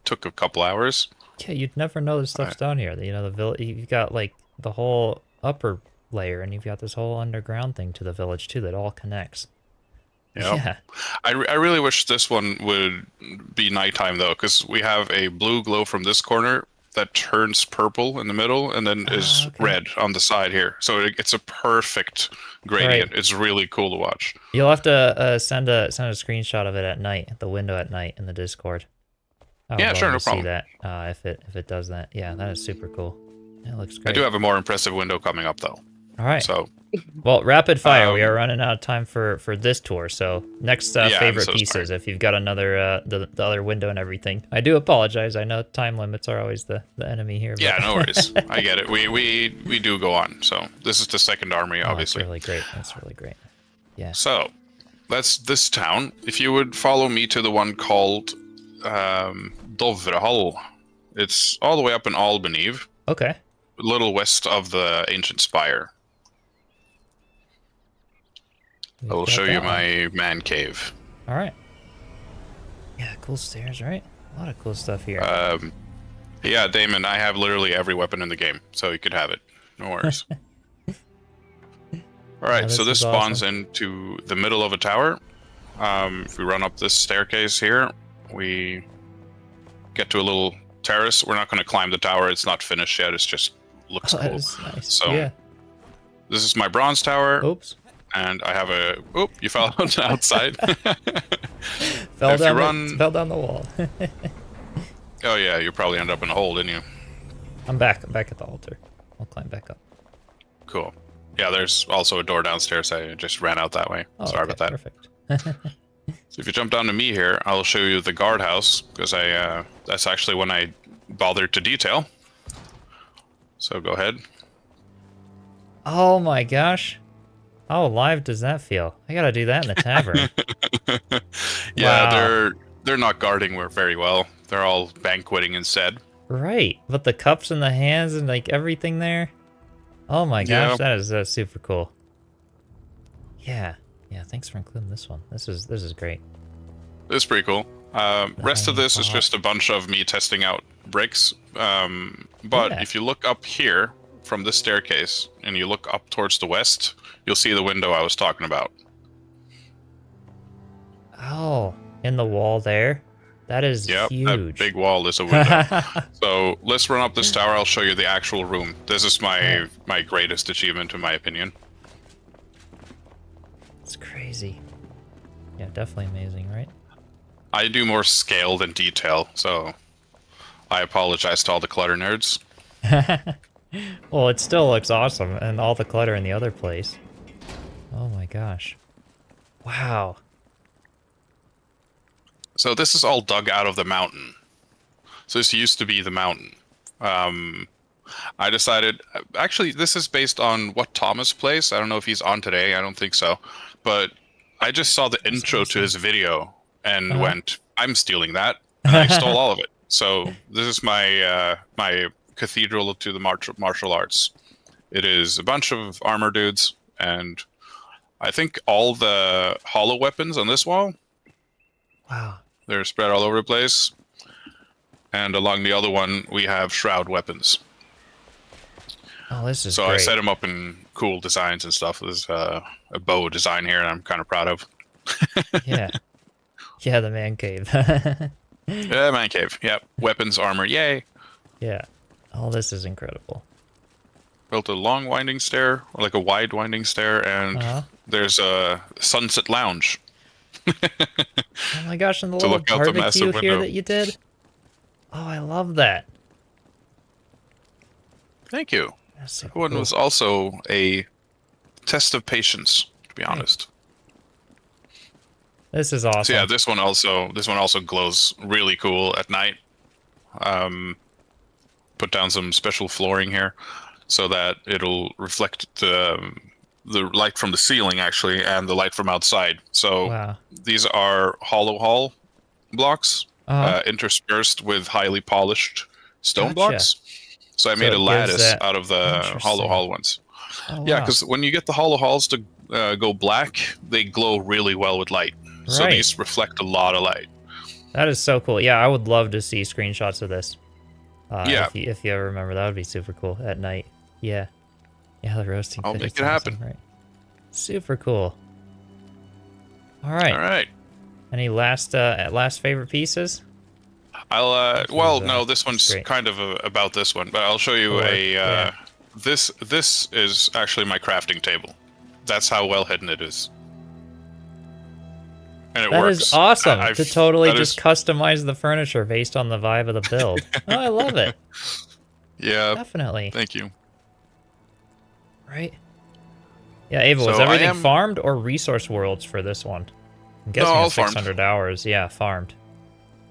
took a couple hours. Yeah, you'd never know this stuff's down here. You know, the village. You've got like the whole upper layer, and you've got this whole underground thing to the village too that all connects. Yep. Yeah. I really wish this one would be nighttime though, because we have a blue glow from this corner that turns purple in the middle and then is okay. red on the side here. So it's a perfect gradient. Right. It's really cool to watch. You'll have to send a screenshot of it at night, the window at night in the Discord. I would Yeah, love sure, to no see problem. that if it does that. Yeah, that is super cool. It looks I great. do have a more impressive window coming up though. All right. So Well, rapid fire. We are running out of time for this tour. So next Yeah, I'm favorite so pieces. sorry. If you've got another the other window and everything, I do apologize. I know time limits are always the enemy here. But yeah, no worries. I get it. We do go on. So this is the second armory, Oh, that's obviously. really great. That's really great. Yeah. So that's this town. If you would follow me to the one called DthMtl, it's all the way up in Albany, a Okay. little west of the ancient spire. We've I will got show you that one. my man cave. All right. Yeah, cool stairs, right? A lot of cool stuff here. Yeah, Damon, I have literally every weapon in the game, so you could have it. No worries. All right, so this this is spawns awesome. into the middle of a tower. If we run up this staircase here, we get to a little terrace. We're not going to climb the tower. It's not finished yet. It's just looks Oh, that cool. is nice. So, yeah. This is my bronze tower, Oops. and I have a... Oop, you fell outside. Fell If you down. run- Fell down the wall. Oh yeah, you probably end up in a hole, didn't you? I'm back. I'm back at the altar. I'll climb back up. Cool. Yeah, there's also a door downstairs. I just ran out that way. Oh, Sorry okay, about that. Perfect. So if you jump down to me here, I'll show you the guardhouse, because that's actually when I bothered to detail. So go ahead. Oh my gosh. How alive does that feel? I gotta do that in the tavern. Yeah, Wow. they're not guarding very well. They're all banqueting instead. Right, but the cups in the hands and like everything there. Oh my gosh, Yeah. that is super cool. Yeah, yeah. Thanks for including this one. This is great. It's pretty cool. Rest of hanging this is pot. just a bunch of me testing out bricks. But Yeah. if you look up here from this staircase and you look up towards the west, you'll see the window I was talking about. Oh, in the wall there. That is Yep, huge. that big wall is a window. So let's run up this tower. I'll show you the actual room. This is my greatest achievement, in my opinion. It's crazy. Yeah, definitely amazing, right? I do more scale than detail, so I apologize to all the clutter nerds. Well, it still looks awesome, and all the clutter in the other place. Oh my gosh. Wow. So this is all dug out of the mountain. So this used to be the mountain. I decided, actually, this is based on what Thomas plays. I don't know if he's on today. I don't think so. But I just saw the intro to his video and went, I'm stealing that. And I stole all of it. So this is my my cathedral to the martial arts. It is a bunch of armor dudes, and I think all the hollow weapons on this wall, Wow. they're spread all over the place. And along the other one, we have shroud weapons. Oh, this is So great. I set them up in cool designs and stuff. There's a bow design here, and I'm kind of proud of. Yeah. Yeah, the man cave. Yeah, man cave. Yep. Weapons, armor, yay. Yeah. Oh, this is incredible. Built a long winding stair, or like a wide winding stair, and there's a sunset lounge. Oh my gosh, and the To little look out the barbecue massive here window. that you did. Oh, I love that. Thank you. That's so That one cool. was also a test of patience, to be honest. This is awesome. So yeah, this one also glows really cool at night. Put down some special flooring here so that it'll reflect the light from the ceiling actually and the light from outside. So Wow. these are hollow hall blocks interspersed with highly polished stone Gotcha. blocks. So I made it a gives lattice that- out of the hollow Interesting. hall ones. Oh, Yeah, wow. because when you get the hollow halls to go black, they glow really well with light. So Right. these reflect a lot of light. That is so cool. Yeah, I would love to see screenshots of this. Yeah. If you ever remember, that would be super cool at night. Yeah. Yeah, the roasting I'll pit make is it happen. awesome, right? Super cool. All right. All right. Any last favorite pieces? I'll well, no, this that's one's great. kind of about this one, but I'll show you Cool. a Yeah. this is actually my crafting table. That's how well hidden it is. And it That works. is awesome I've- to totally that just is- customize the furniture based on the vibe of the build. Oh, I love it. Yeah, Definitely. thank you. Right? Yeah, Ava, was So I everything am- farmed or resource worlds for this one? I'm guessing all it's farmed. 600 hours. Yeah, farmed.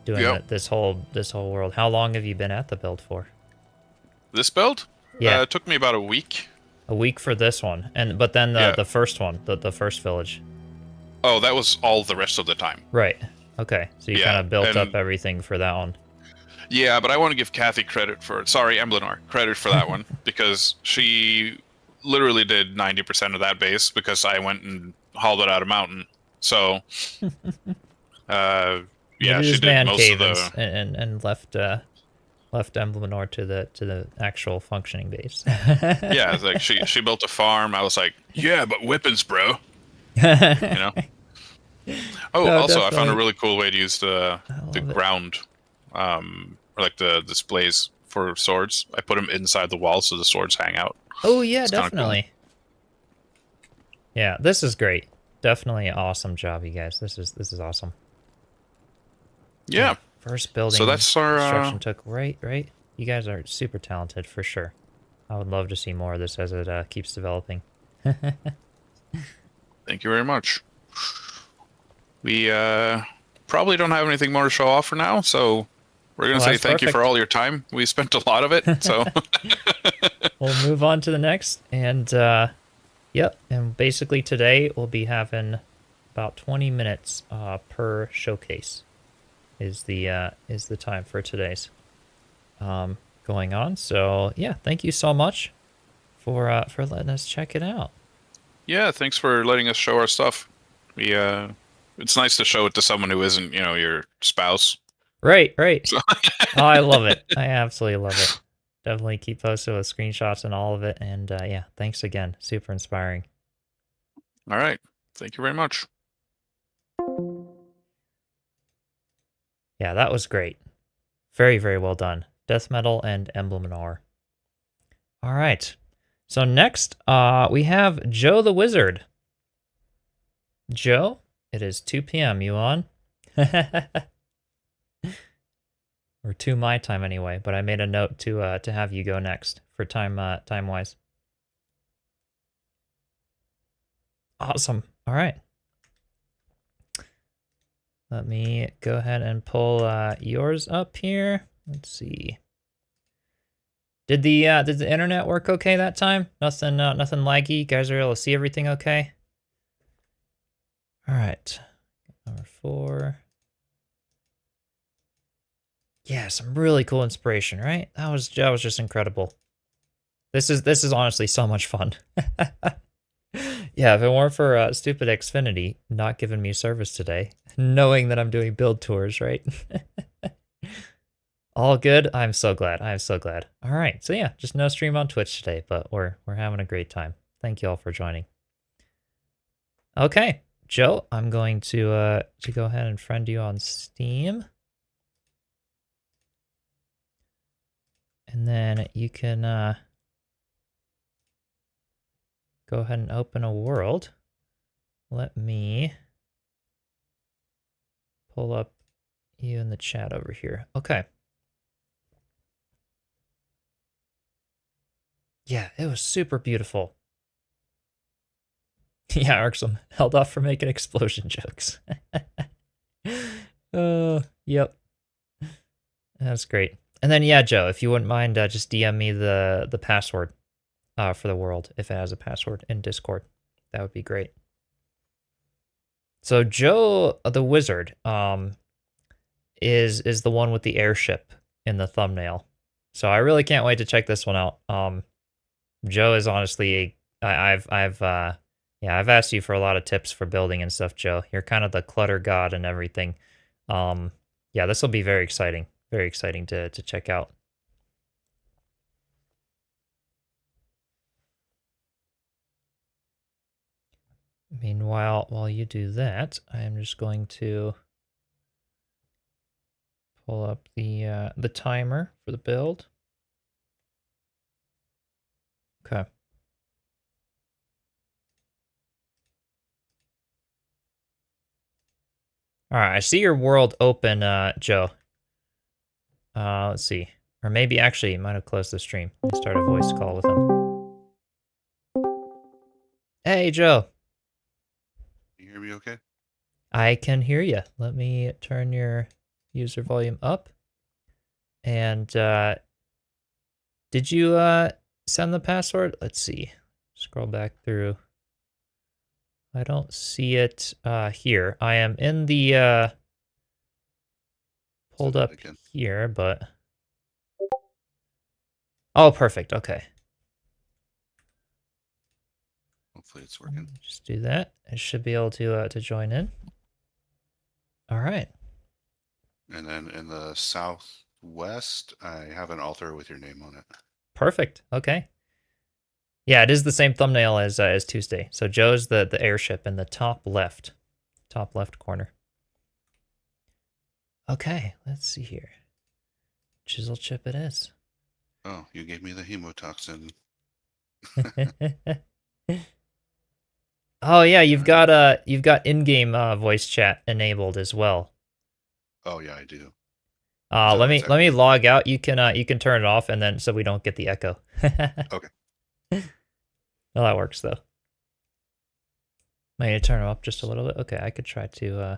Doing Yep. this whole world. How long have you been at the build for? This build? Yeah. It took me about a week. A week for this one, but then Yeah. the first one, the first village. Oh, that was all the rest of the time. Right. Okay. So you Yeah, kind of built and- up everything for that one. Yeah, but I want to give Kathy credit for Emblanor credit for that one because she literally did 90% of that base because I went and hauled it out of mountain. So, yeah, Maybe she this did man most cave of the. and left Emblanor to the actual functioning base. Yeah, it's like she built a farm. I was like, yeah, but weapons, bro. You know. Oh, No, also, I found definitely. a really cool way to use the love it. ground, or like the displays for swords. I put them inside the wall so the swords hang out. Oh yeah, It's kinda cool. definitely. Yeah, this is great. Definitely an awesome job, you guys. This is awesome. Yeah. First building So that's our. construction took right. You guys are super talented for sure. I would love to see more of this as it keeps developing. Thank you very much. We probably don't have anything more to show off for now, so we're going to say that's thank you for perfect. all your time. We spent a lot of it, so... We'll move on to the next, and yep, and basically today we'll be having about 20 minutes per showcase is the time for today's going on. So yeah, thank you so much for letting us check it out. Yeah, thanks for letting us show our stuff. We it's nice to show it to someone who isn't, your spouse. Right. Oh, I love it. I absolutely love it. Definitely keep posted with screenshots and all of it. And yeah, thanks again. Super inspiring. All right. Thank you very much. Yeah, that was great. Very, very well done. DthMtl and Emblanor. All right. So next, we have JotheWizard. Joe, it is 2 p.m. You on? Or 2 my time anyway, but I made a note to have you go next for time-wise. Awesome. All right. Let me go ahead and pull yours up here. Let's see. Did the internet work okay that time? Nothing laggy. You guys are able to see everything okay? All right. Number 4. Yeah, some really cool inspiration, right? That was just incredible. This is honestly so much fun. Yeah, if it weren't for stupid Xfinity not giving me service today, knowing that I'm doing build tours, right? All good. I'm so glad. All right, so yeah, just no stream on Twitch today, but we're having a great time. Thank you all for joining. Okay, Joe, I'm going to go ahead and friend you on Steam. And then you can go ahead and open a world. Let me pull up you in the chat over here. Okay. Yeah, it was super beautiful. Yeah, Arksum held off from making explosion jokes. Yep. That's great. And then, yeah, Joe, if you wouldn't mind, just DM me the password for the world, if it has a password in Discord. That would be great. So Joe the Wizard is the one with the airship in the thumbnail. So I really can't wait to check this one out. Joe is honestly, I've asked you for a lot of tips for building and stuff, Joe. You're kind of the clutter god and everything. Yeah, this will be very exciting. Very exciting to check out. Meanwhile, while you do that, I am just going to pull up the timer for the build. Okay. All right, I see your world open, Joe. Let's see. Or maybe actually, you might have closed the stream. Let me start a voice call with him. Hey, Joe. Can you hear me okay? I can hear you. Let me turn your user volume up. And did you send the password? Let's see. Scroll back through. I don't see it here. I am in the pulled up here, but oh, perfect. Okay. Hopefully it's working. Just do that. I should be able to join in. All right. And then in the southwest, I have an altar with your name on it. Perfect. Okay. Yeah, it is the same thumbnail as Tuesday. So Joe's the airship in the top left corner. Okay, let's see here. Chiselchip it is. Oh, you gave me the hemotoxin. Oh yeah, you've got in-game voice chat enabled as well. Oh yeah, I do. Let me exactly. let me log out. You can turn it off, and then so we don't get the echo. Okay. Well, that works though. I need to turn it up just a little bit. Okay, I could try to.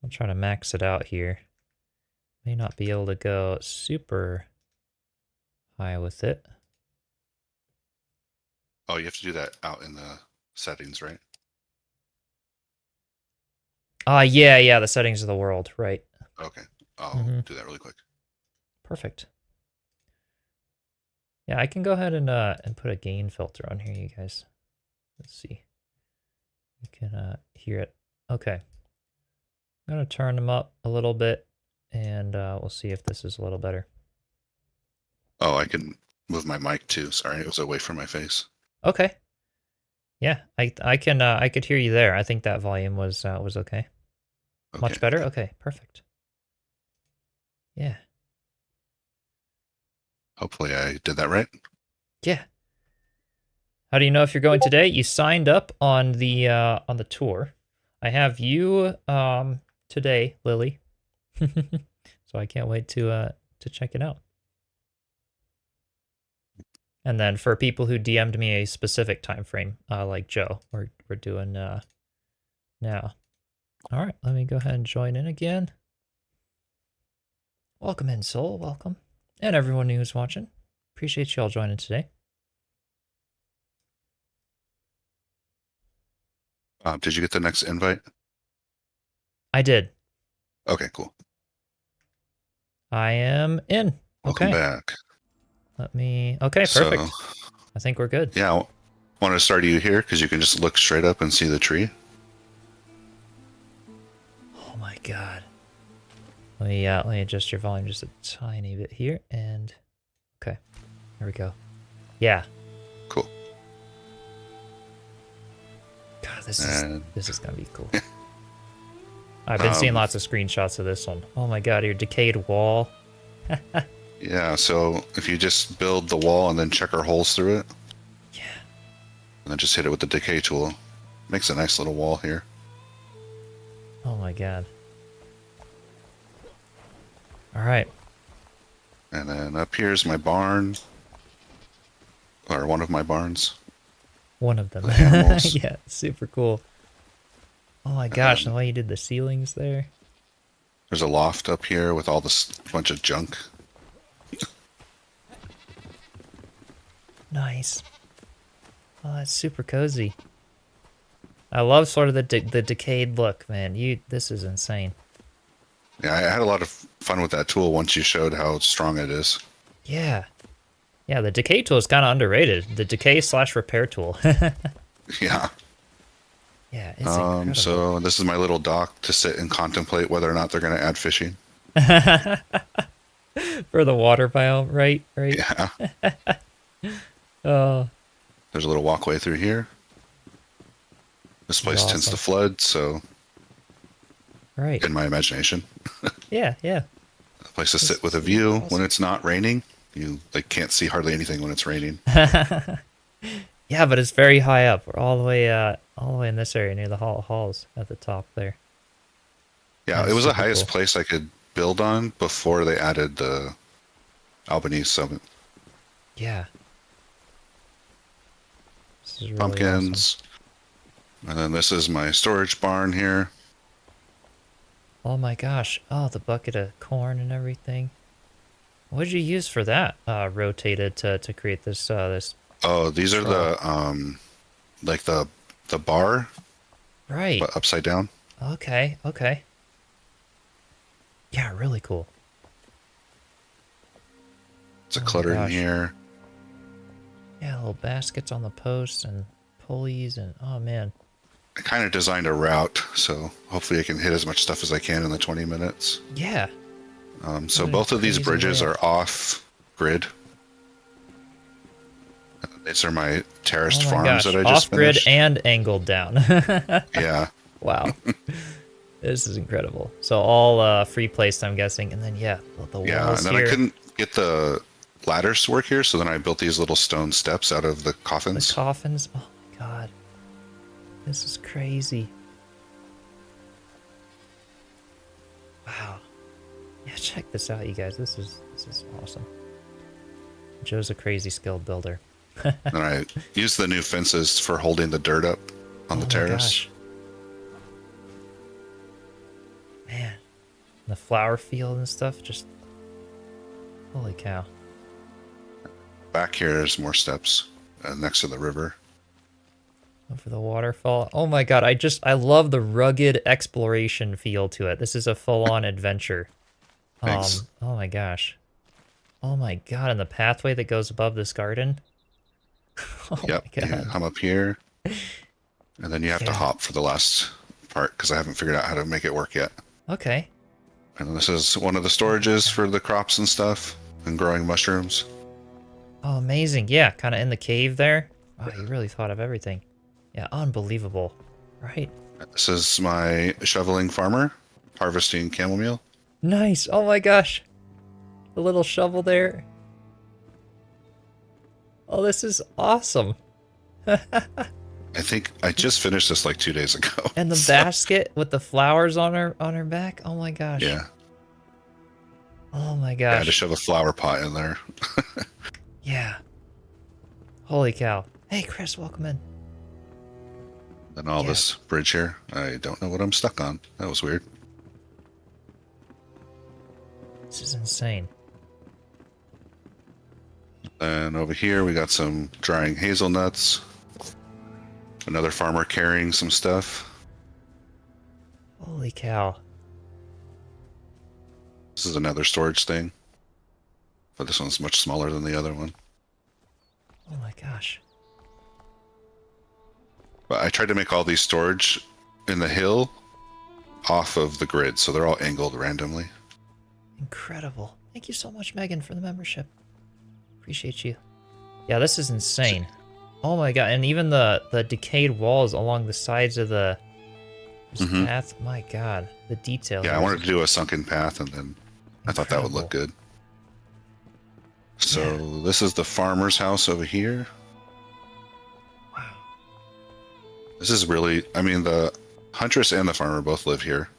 I'll try to max it out here. May not be able to go super high with it. Oh, you have to do that out in the settings, right? Yeah, the settings of the world, right. Okay. I'll Mhm. do that really quick. Perfect. Yeah, I can go ahead and put a gain filter on here, you guys. Let's see. You can hear it. Okay. I'm gonna turn them up a little bit, and we'll see if this is a little better. Oh, I can move my mic too. Sorry, it was away from my face. Okay. Yeah, I could hear you there. I think that volume was okay. Okay. Much better? Okay, perfect. Yeah. Hopefully I did that right. Yeah. How do you know if you're going today? You signed up on the tour. I have you today, Lily. So I can't wait to check it out. And then for people who DM'd me a specific time frame, like Joe, we're doing now. All right, let me go ahead and join in again. Welcome in, Soul. Welcome, and everyone who's watching. Appreciate you all joining today. Did you get the next invite? I did. Okay, cool. I am in. Welcome Okay. back. Let me. Okay, perfect. So, I think we're good. yeah, I want to start you here because you can just look straight up and see the tree. Oh my god. Let me adjust your volume just a tiny bit here, and okay, there we go. Yeah. Cool. God, this is gonna be cool. Yeah. I've been seeing lots of screenshots of this one. Oh my god, your decayed wall. Yeah, so if you just build the wall and then check our holes through it. Yeah. And then just hit it with the decay tool. Makes a nice little wall here. Oh my god. All right. And then up here's my barn. Or one of my barns. One of them. The animals. Yeah, super cool. Oh my gosh, the way you did the ceilings there. There's a loft up here with all this bunch of junk. Nice. Oh, that's super cozy. I love sort of the decayed look, man. This is insane. Yeah, I had a lot of fun with that tool once you showed how strong it is. Yeah. Yeah, the decay tool is kind of underrated. The decay/repair tool. Yeah. Yeah, it's incredible. So this is my little dock to sit and contemplate whether or not they're going to add fishing. For the water biome, right? Yeah. Oh. There's a little walkway through here. This place tends to flood, so Right. in my imagination. Yeah. A place to sit with a view when it's not raining. You can't see hardly anything when it's raining. Yeah, but it's very high up. We're all the way in this area near the halls at the top there. Yeah, That's it was the super highest cool. place I could build on before they added the Albanese summit. Yeah. This is really Pumpkins. awesome. And then this is my storage barn here. Oh my gosh. Oh, the bucket of corn and everything. What did you use for that? Rotated to create this this. Oh, these are the the bar, Right. but upside down. Okay. Yeah, really cool. It's a Oh my clutter in gosh. here. Yeah, little baskets on the posts and pulleys and oh man. I kind of designed a route, so hopefully I can hit as much stuff as I can in the 20 minutes. Yeah. So What a both of these crazy bridges layout. are off grid. These are my terraced Oh my farms gosh. that I just Off grid finished. and angled down. Yeah. Wow. This is incredible. So all free placed, I'm guessing, and then the Yeah, walls and then here. I couldn't get the ladders to work here, so then I built these little stone steps out of the The coffins. coffins. Oh my god. This is crazy. Wow. Yeah, Check this out, you guys. This is awesome. Joe's a crazy skilled builder. And I use the new fences for holding the dirt up on the my terrace. gosh. Man, the flower field and stuff, just holy cow. Back here, there's more steps next to the river. Over the waterfall. Oh my god, I love the rugged exploration feel to it. This is a full-on adventure. Thanks. Oh my gosh. Oh my god, and the pathway that goes above this garden. Oh Yep, my god. you come up here, and then you have to hop for the last part because I haven't figured out how to make it work yet. Okay. And this is one of the storages for the crops and stuff, and growing mushrooms. Oh, amazing. Yeah, kind of in the cave there. Wow, you really thought of everything. Yeah, unbelievable. Right? This is my shoveling farmer, harvesting chamomile. Nice. Oh my gosh. The little shovel there. Oh, this is awesome. I think I just finished this like 2 days ago. And the so- basket with the flowers on her back. Oh my gosh. Yeah. Oh my I gosh. had to shove a flower pot in there. Yeah. Holy cow. Hey, Chris, welcome in. And all this bridge here, I don't know what I'm stuck on. That was weird. This is insane. And over here, we got some drying hazelnuts. Another farmer carrying some stuff. Holy cow. This is another storage thing. But this one's much smaller than the other one. Oh my gosh. But I tried to make all these storage in the hill off of the grid, so they're all angled randomly. Incredible. Thank you so much, Megan, for the membership. Appreciate you. Yeah, this is insane. Oh my god, and even the decayed walls along the sides of the path. My god, the detail. Yeah, I wanted to do a sunken path, and then I thought that would look good. So this is the farmer's house over here. Wow. This is really, I mean, the huntress and the farmer both live here.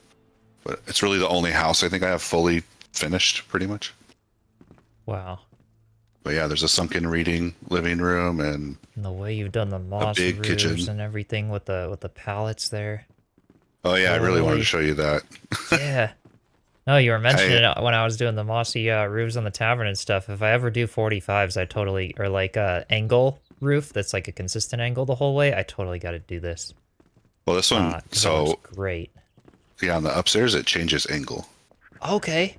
But it's really the only house I think I have fully finished, pretty much. Wow. But yeah, there's a sunken reading living room and And the way you've done the moss big roofs kitchen. and everything with the pallets there. oh yeah, I really wanted Holy- to show you that. Yeah. No, you were mentioning it when I was doing the mossy roofs on the tavern and stuff. If I ever do 45s, I totally, or like a angle roof that's like a consistent angle the whole way, I totally got to do this. Well, this one, 'Cause that so looks great. yeah, on the upstairs it changes angle. Okay.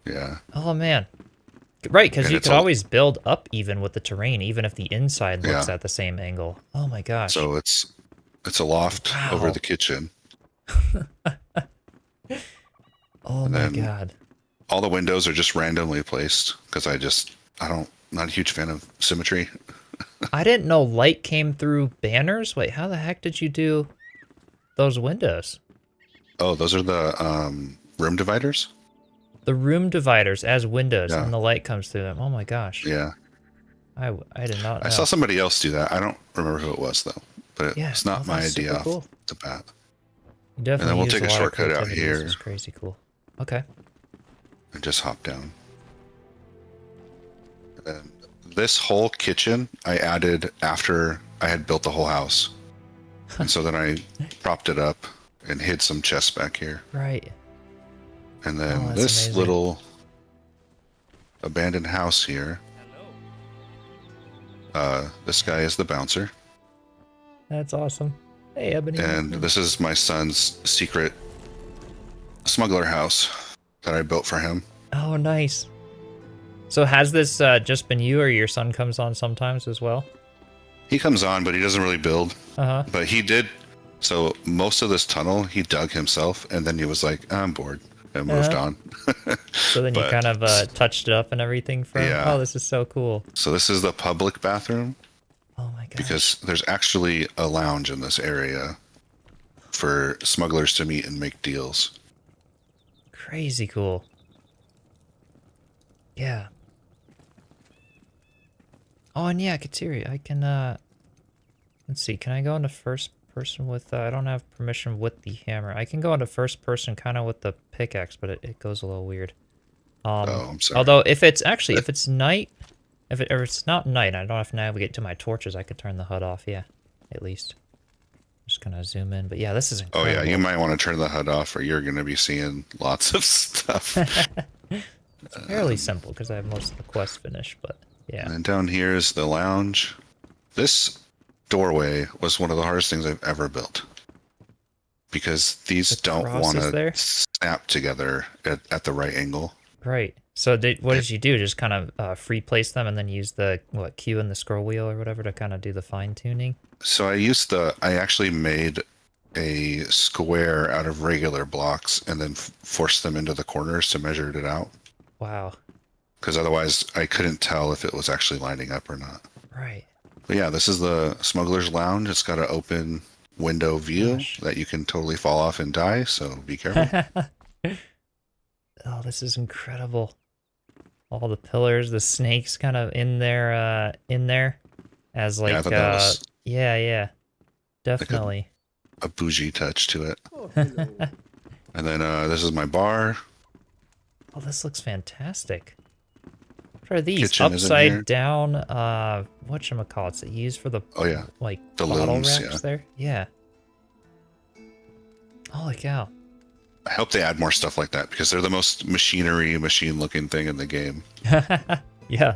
Yeah. Oh man. Right, because And you it's could all- always build up even with the terrain, even if the inside looks Yeah. at the same angle. Oh my gosh. So it's a loft over Wow. the kitchen. Oh and my then- god. All the windows are just randomly placed because not a huge fan of symmetry. I didn't know light came through banners. Wait, how the heck did you do those windows? Oh, those are the room dividers? The room dividers as windows, Yeah. and the light comes through them. Oh my gosh. Yeah. I did not know. I saw somebody else do that. I don't remember who it was though. But Yeah, it's not well, my that's idea super off cool. the bat. You definitely then we'll use take a lot of shortcut out creativity. here. This is crazy cool. Okay. And just hop down. And this whole kitchen I added after I had built the whole house. And so then I propped it up and hid some chests back here. Right. And then Oh, that's this amazing. little abandoned house here. This guy is the bouncer. That's awesome. Hey, Ebony. And this is my son's secret smuggler house that I built for him. Oh, nice. So has this just been you, or your son comes on sometimes as well? He comes on, but he doesn't really build. Uh-huh. But he did. So most of this tunnel, he dug himself, and then he was like, I'm bored, and moved on. So then you But- kind of touched it up and everything for him? Yeah. Oh, this is so cool. So this is the public bathroom, Oh my gosh. because there's actually a lounge in this area for smugglers to meet and make deals. Crazy cool. Yeah. Oh, and yeah, Katiri, I can, let's see, can I go into first person with, I don't have permission with the hammer. I can go into first person kind of with the pickaxe, but it goes a little weird. Oh, I'm sorry. Although if it's night, if it's not night, I don't have to navigate to my torches. I could turn the HUD off. Yeah, at least. Just gonna zoom in, but yeah, this is Oh incredible. yeah, you might want to turn the HUD off, or you're gonna be seeing lots of stuff. It's fairly simple because I have most of the quests finished, but yeah. And down here is the lounge. This doorway was one of the hardest things I've ever built. Because these The don't cross want is there? to snap together at the right angle. Right. So what did you do? Just kind of free place them and then use the Q and the scroll wheel or whatever to kind of do the fine tuning? So I actually made a square out of regular blocks and then forced them into the corners to measure it out. Wow. Because otherwise I couldn't tell if it was actually lining up or not. Right. But yeah, this is the Smuggler's Lounge. It's got an open window view Gosh. that you can totally fall off and die, so be careful. Oh, this is incredible. All the pillars, the snakes kind of in there as like Yeah, I thought that was yeah. Definitely. a bougie touch to it. Oh, hello. And then this is my bar. Oh, this looks fantastic. What are these? Kitchen is in here. Upside down whatchamacallits that you use for the Oh yeah, like the bottle looms, racks yeah. there? Yeah. Holy cow. I hope they add more stuff like that because they're the most machine-looking thing in the game. Yeah.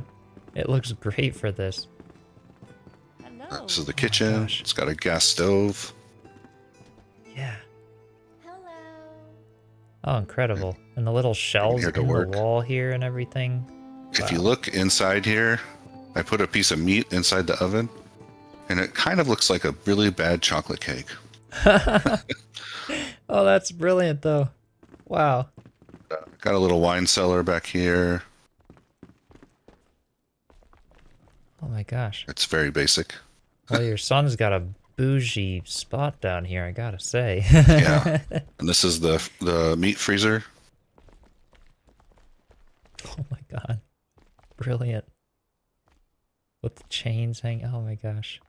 It looks great for this. Hello. This is the kitchen. gosh. It's got a gas stove. Yeah. Hello. Oh, incredible. And the little shells here in to the work. wall here and everything. If you look inside here, I put a piece of meat inside the oven, and it kind of looks like a really bad chocolate cake. Oh, that's brilliant though. Wow. Got a little wine cellar back here. Oh my gosh. It's very basic. Well, your son's got a bougie spot down here, I gotta say. Yeah. And this is the meat freezer. Oh my god. Brilliant. With the chains hanging. Oh my gosh.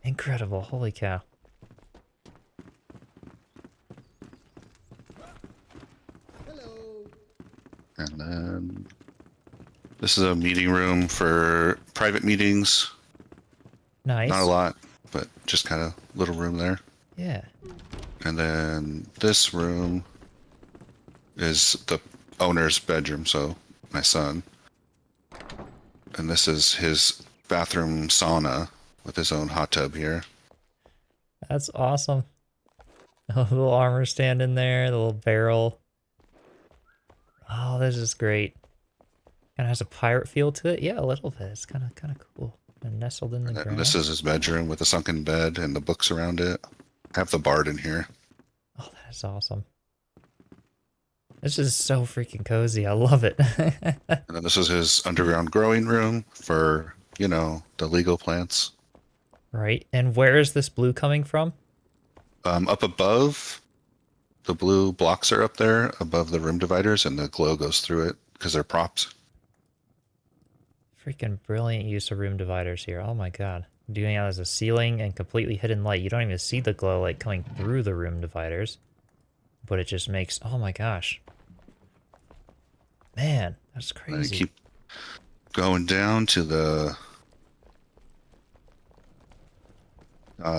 Incredible. Holy cow. Hello. And then this is a meeting room for private meetings. Nice. Not a lot, but just kind of little room there. Yeah. And then this room is the owner's bedroom, so my son. And this is his bathroom sauna with his own hot tub here. That's awesome. A little armor stand in there, the little barrel. Oh, this is great. Kind of has a pirate feel to it. Yeah, a little bit. It's kind of cool. And nestled in the And ground. then this is his bedroom with a sunken bed and the books around it. I have the bard in here. Oh, that is awesome. This is so freaking cozy. I love it. And then this is his underground growing room for, you know, the legal plants. Right. And where is this blue coming from? Up above, the blue blocks are up there above the room dividers, and the glow goes through it because they're propped. Freaking brilliant use of room dividers here. Oh my god. Doing it as a ceiling and completely hidden light. You don't even see the glow light coming through the room dividers. But it just makes... Oh my gosh. Man, that's And I crazy. keep going down to the...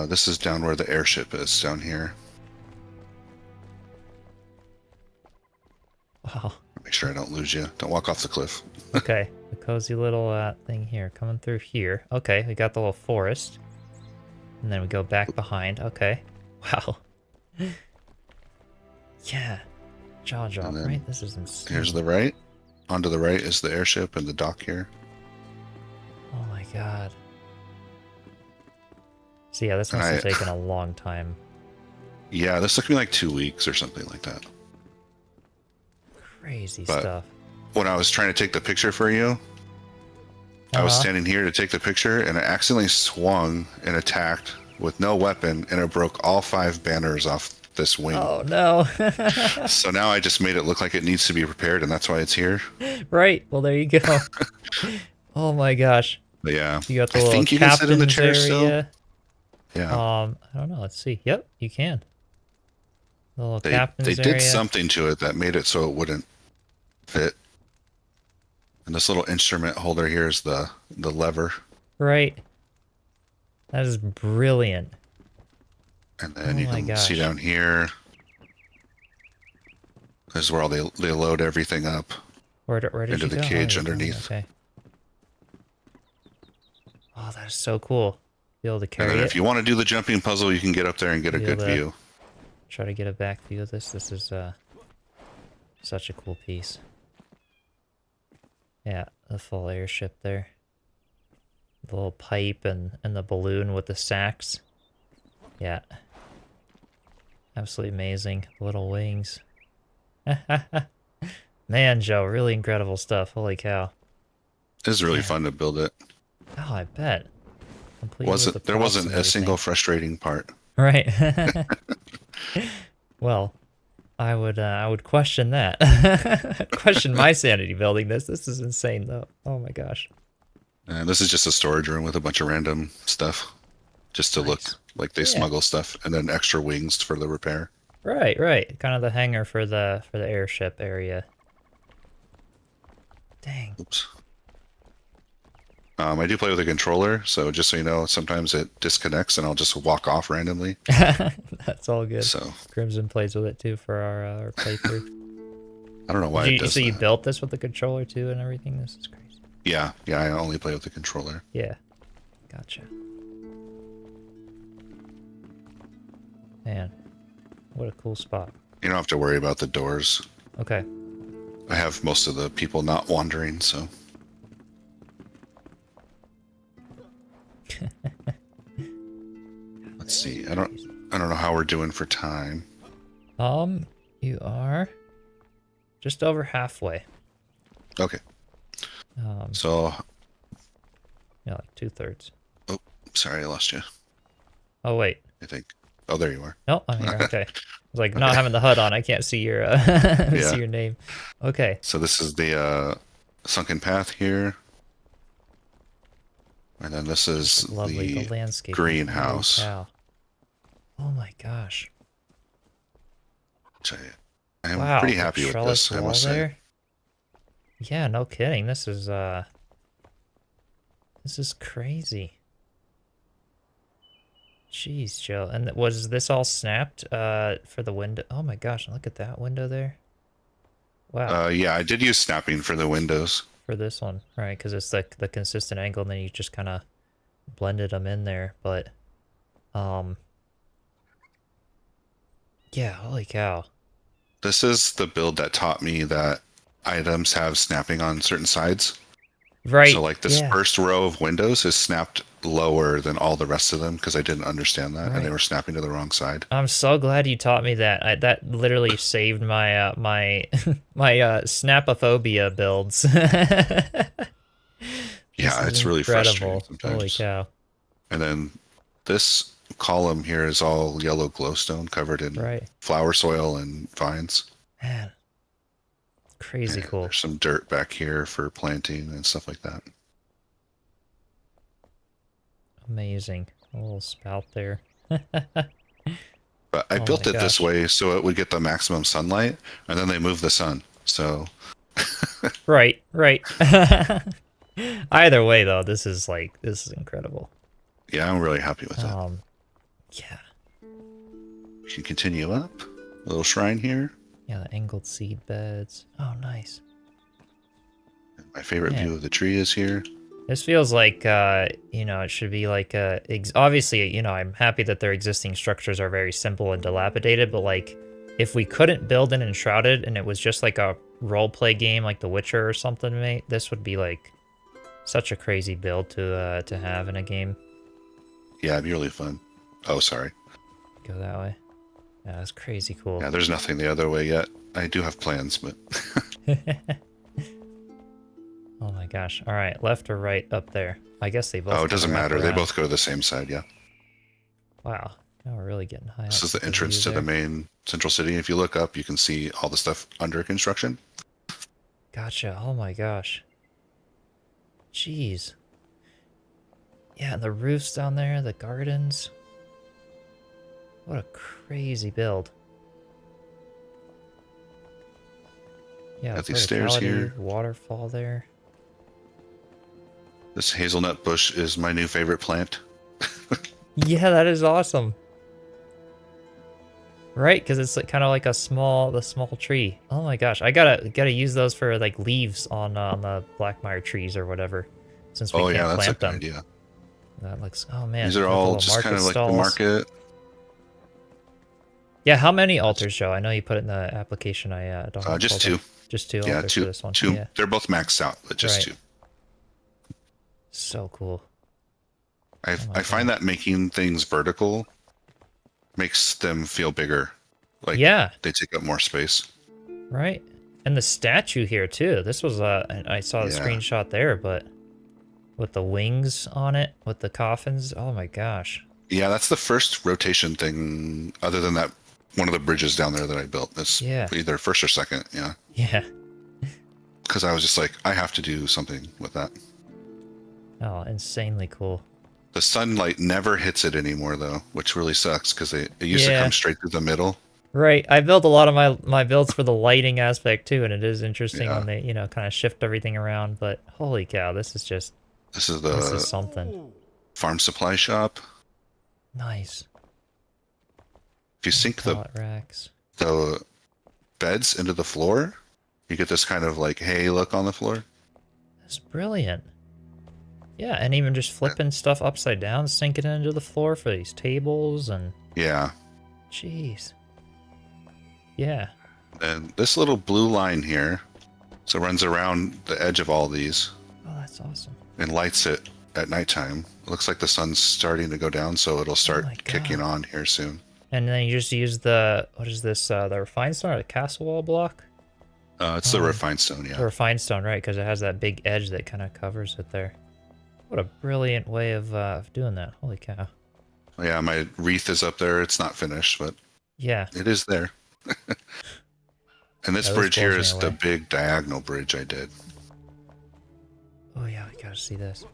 this is down where the airship is, down here. Wow. Make sure I don't lose you. Don't walk off the cliff. Okay. The cozy little thing here. Coming through here. Okay, we got the little forest. And then we go back behind. Okay. Wow. Yeah. Jaw drop, And then right? This is insane. Here's the right. Onto the right is the airship and the dock here. Oh my god. So yeah, this And must have I- taken a long time. Yeah, this took me like 2 weeks or something like that. Crazy But- stuff. When I was trying to take the picture for you, I was Uh-huh. standing here to take the picture, and I accidentally swung and attacked with no weapon, and it broke all 5 banners off this wing. Oh no. So now I just made it look like it needs to be repaired, and that's why it's here. Right. Well, there you go. Oh my gosh. But yeah, You got the I little think you can sit in the captain's chair area. still. Yeah, I don't know. Let's see. Yep, you can. The little they captain's did area. something to it that made it so it wouldn't fit. And this little instrument holder here is the lever. Right. That is brilliant. And then Oh you my can see gosh. down here. This is where all they load everything up. Where did Into you the go? cage you're down there, underneath. Okay. Oh, that is so cool. Be able to And carry then it. if you want to do the jumping puzzle, you can get up there and get a Be good able to- view. Try to get a back view of this. This is such a cool piece. Yeah, the full airship there. The little pipe and the balloon with the sacks. Yeah. Absolutely amazing. Little wings. Man, Joe, really incredible stuff. Holy cow. It was really Yeah. fun to build it. Oh, I bet. Complete with the There props wasn't and a single everything. frustrating part. Right. Well, I would question that. Question my sanity building this. This is insane though. Oh my gosh. And this is just a storage room with a bunch of random stuff. Just to look Nice. like they Yeah. smuggle stuff. And then extra wings for the repair. Right, right. Kind of the hangar for the airship area. Dang. Oops. I do play with a controller, so just so you know, sometimes it disconnects and I'll just walk off randomly. That's all good. So Crimson plays with it too for our playthrough. I don't know why it does So you that. built this with the controller too and everything? This is crazy. Yeah, I only play with the controller. Yeah. Gotcha. Man, what a cool spot. You don't have to worry about the doors. Okay. I have most of the people not wandering, so let's see. I don't know how we're doing for time. You are just over halfway. Okay, so Yeah, like 2/3. sorry I lost you. Oh wait. I think. Oh, there you are. No, I'm here. Okay. I was like not having the HUD on. I can't see your see your name. Okay. So this is the sunken path here, and then this is Lovely. The the landscape. greenhouse. Holy cow. Oh my gosh. which I am Wow. pretty the happy with trellis this. I wall must say. there? Yeah, no kidding. This is crazy. Jeez, Joe. And was this all snapped for the window? Oh my gosh, look at that window there. Wow. Yeah, I did use snapping for the windows. For this one, right? Because it's like the consistent angle, and then you just kind of blended them in there. But, yeah, holy cow! This is the build that taught me that items have snapping on certain sides. Right. So like this yeah. first row of windows is snapped lower than all the rest of them because I didn't understand that and they Right. were snapping to the wrong side. I'm so glad you taught me that. That literally saved my my my snapophobia builds. Yeah, This is it's really frustrating incredible. sometimes. Holy cow! And then this column here is all yellow glowstone covered in Right, flower soil and vines. man, crazy And cool. There's some dirt back here for planting and stuff like that. Amazing. A little spout there. But I Oh built my it this gosh. way so it would get the maximum sunlight, and then they moved the sun. So Right, right. Either way, though, this is incredible. yeah, I'm really happy with it. Yeah, You can continue up. A little shrine here. yeah, the angled seed beds. Oh, nice. My favorite Yeah. view of the tree is here. This feels like, it should be like, obviously, I'm happy that their existing structures are very simple and dilapidated, but like, if we couldn't build an Enshrouded and it was just like a roleplay game like The Witcher or something, mate, this would be like such a crazy build to have in a game. Yeah, it'd be really fun. Oh, sorry. Go that way. Yeah, that's crazy cool. Yeah, there's nothing the other way yet. I do have plans, but Oh my gosh. All right, left or right up there? I guess they both. oh, it doesn't kinda wrap matter. They around. both go to the same side. Yeah. Wow. Now we're really getting high. This up is the with entrance view to the there. main central city. If you look up, you can see all the stuff under construction. Gotcha. Oh my gosh. Jeez. Yeah, and the roofs down there, the gardens. What a crazy build. Yeah, Got these stairs verticality, here. waterfall there. This hazelnut bush is my new favorite plant. Yeah, that is awesome. Right, because it's like, kind of like the small tree. Oh my gosh, I gotta use those for like leaves on the blackmire trees or whatever, since we Oh can't yeah, that's a plant good them. idea. That looks. Oh man, These are with the all little just kind of like the stalls. market. Yeah, how many altars show? I know you put it in the application. I don't. have Just pulled up. two. Just two Yeah, altars for this one. two. Yeah, They're both maxed out, but just Right. two. so cool. I Oh my I find God. that making things vertical makes them feel bigger. Like Yeah, they take up more space. right. And the statue here too. This was I saw the Yeah. screenshot there, but with the wings on it, with the coffins. Oh my gosh. Yeah, that's the first rotation thing other than that one of the bridges down there that I built. That's Yeah. either first or second, yeah. Yeah. Because I was just like, I have to do something with that. Oh, insanely cool. The sunlight never hits it anymore though, which really sucks because it used to Yeah. come straight through the middle. Right. I built a lot of my builds for the lighting aspect too, and it is interesting Yeah. when they, kind of shift everything around, but holy cow, this is This is this is the something. farm supply shop. Nice. If you sink Pallet racks. the beds into the floor, you get this kind of like hay look on the floor. That's brilliant. Yeah, and even just flipping stuff upside down, sinking it into the floor for these tables and Yeah. jeez. Yeah. And this little blue line here, so it runs around the edge of all these Oh, that's awesome. and lights it at nighttime. It looks like the sun's starting to go down, so it'll start my kicking God. on here soon. And then you just use the what is this? The refined stone or the castle wall block? It's the Oh. refined stone, yeah. The refined stone, right? Because it has that big edge that kind of covers it there. What a brilliant way of doing that. Holy cow. Yeah, my wreath is up there. It's not finished, but Yeah. it is there. And this Yeah, this bridge here blows me is the away. big diagonal bridge I did. Oh yeah, we gotta see this.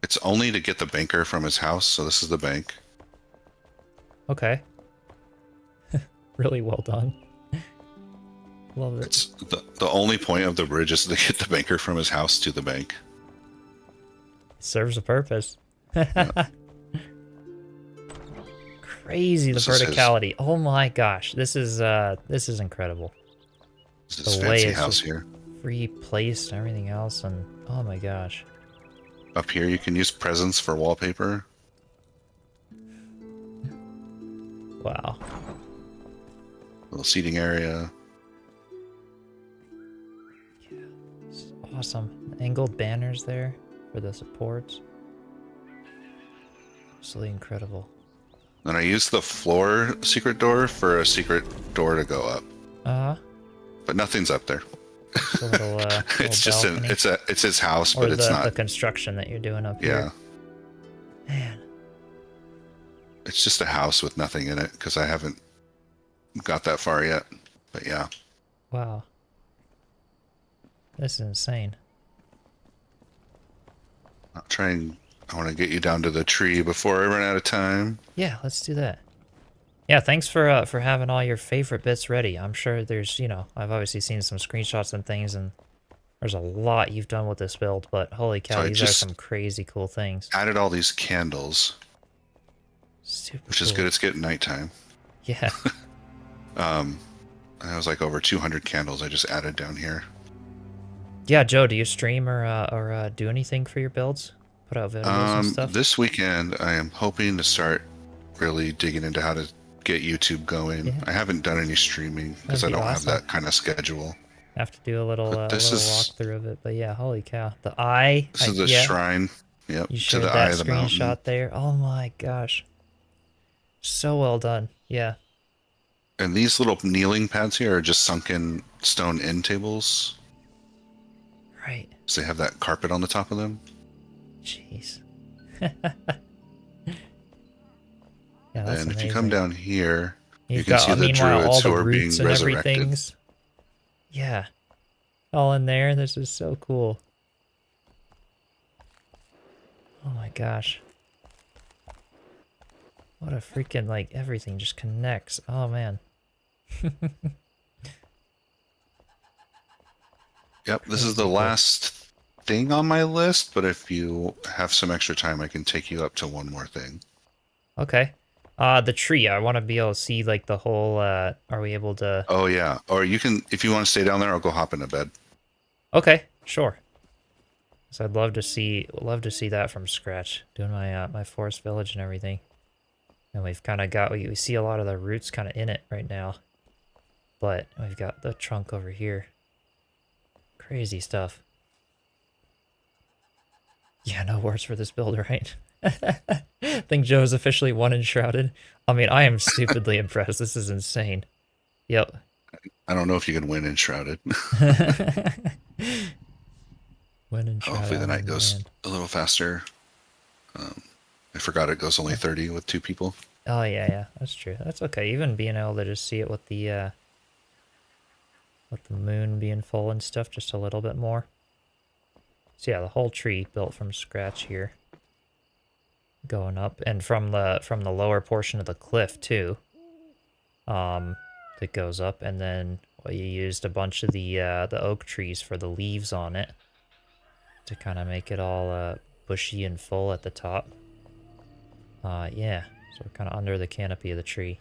It's only to get the banker from his house, so this is the bank. Okay. Really well done. Love it. It's the only point of the bridge is to get the banker from his house to the bank. Serves a purpose. Crazy the This is his- verticality. Oh my gosh, this is incredible. This is his The way fancy it's house just- here. Free place and everything else, and oh my gosh. Up here, you can use presents for wallpaper. Wow. Little seating area. It's awesome. Angled banners there for the supports. Absolutely incredible. And I used the floor secret door for a secret door to go up, Uh-huh. but nothing's up there. A little, It's just balcony. it's his house, or but it's the not. construction that you're doing up Yeah, here. Man. it's just a house with nothing in it because I haven't got that far yet. But yeah, Wow. This is insane. I'll try and I want to get you down to the tree before I run out of time. Yeah, let's do that. Yeah, thanks for having all your favorite bits ready. I'm sure there's, I've obviously seen some screenshots and things, and there's a lot you've done with this build, but holy cow, So I these are just- some crazy cool things. Added all these candles, Super which is cool. good. It's getting nighttime. Yeah. I was like over 200 candles I just added down here. Yeah, Joe, do you stream or do anything for your builds? Put out videos and stuff? This weekend I am hoping to start really digging into how to get YouTube going. Yeah. I haven't done any streaming because I That'd be don't have awesome. that kind of schedule. Have to do a little But this little is- walkthrough of it, but yeah, holy cow. The eye. This is the yeah, shrine. Yep, you to showed the that eye of the screenshot mountain. there. Oh my gosh. So well done. Yeah. And these little kneeling pads here are just sunken stone end tables. Right. So they have that carpet on the top of them. Jeez. Yeah, that's And if amazing. you come down here, You've can got, see the meanwhile, all druids the who are being roots and resurrected. everything's. Yeah. All in there. This is so cool. Oh my gosh. What a freaking, everything just connects. Oh man. Yep, this is the Cool. last thing on my list, but if you have some extra time, I can take you up to one more thing. Okay. The tree. I want to be able to see like the whole. Are we able to? Oh yeah, or you can, if you want to stay down there, I'll go hop into bed. Okay, sure. So I'd love to see that from scratch, doing my my forest village and everything. And we've kind of got we see a lot of the roots kind of in it right now, but we've got the trunk over here. Crazy stuff. Yeah, no words for this build, right? I think Joe's officially won Enshrouded. I mean, I am stupidly impressed. This is insane. Yep. I don't know if you can win Enshrouded. Win Enshrouded. Hopefully the night goes man. a little faster. I forgot it goes only 30 with 2 people. Oh yeah, that's true. That's okay. Even being able to just see it with the moon being full and stuff, just a little bit more. So yeah, the whole tree built from scratch here, going up, and from the lower portion of the cliff too. That goes up, and then you used a bunch of the oak trees for the leaves on it to kind of make it all bushy and full at the top. Yeah, so we're kind of under the canopy of the tree.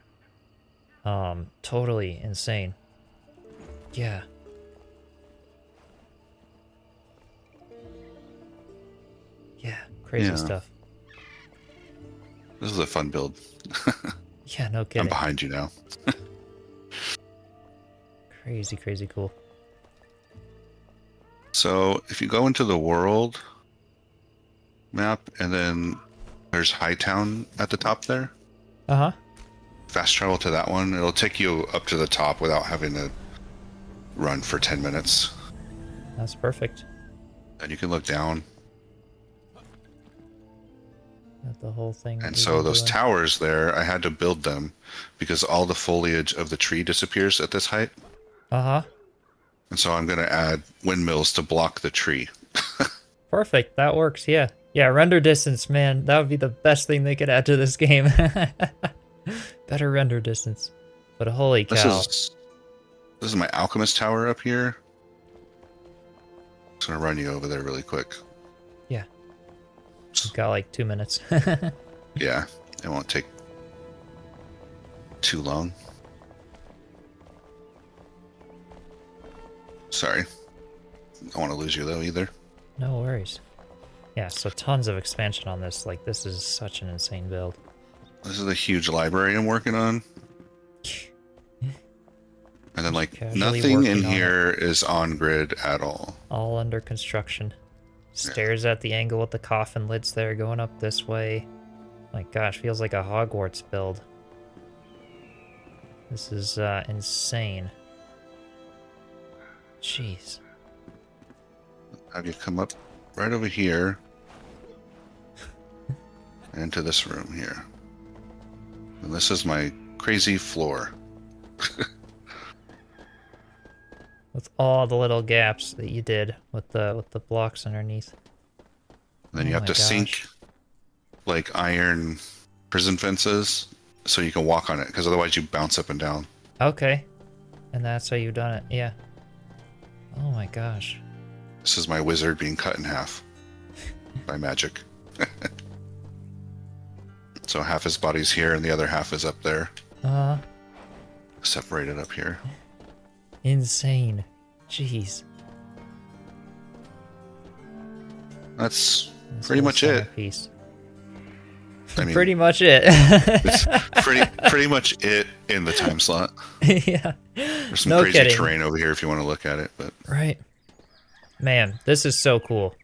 Totally insane. Yeah. Yeah, crazy Yeah. stuff. This is a fun build. Yeah, no I'm kidding. behind you now. Crazy, crazy cool. So if you go into the world map, and then there's Hightown at the top there. Uh-huh. Fast travel to that one. It'll take you up to the top without having to run for 10 minutes. That's perfect. And you can look down. At the whole thing. And we've so been those doing. towers there, I had to build them because all the foliage of the tree disappears at this height. Uh-huh. And so I'm going to add windmills to block the tree. Perfect. That works, yeah. Yeah, render distance, man. That would be the best thing they could add to this game. Better render distance. But holy cow. This is my alchemist tower up here. Just going to run you over there really quick. Yeah. We've got like 2 minutes. Yeah, it won't take too long. Sorry. Don't want to lose you though either. No worries. Yeah, so tons of expansion on this. Like, this is such an insane build. This is a huge library I'm working on. And then like Casually nothing in working on here is on grid at all. All under construction. Stairs at the angle with the coffin lids there going up this way. My gosh, feels like a Hogwarts build. This is insane. Jeez. Have you come up right over here and into this room here. And this is my crazy floor. With all the little gaps that you did with the blocks underneath. And then Oh you have my to gosh. sink like iron prison fences so you can walk on it, because otherwise you bounce up and down. Okay. And that's how you've done it, yeah. Oh my gosh. This is my wizard being cut in half by magic. So half his body's here and the other half is up there, separated up here. Insane. Jeez. That's This pretty little much it. centerpiece. I mean, Pretty much it. it's pretty much it in the time slot. Yeah. There's some No crazy kidding. terrain over here if you want to look at it, but Right. Man, this is so cool.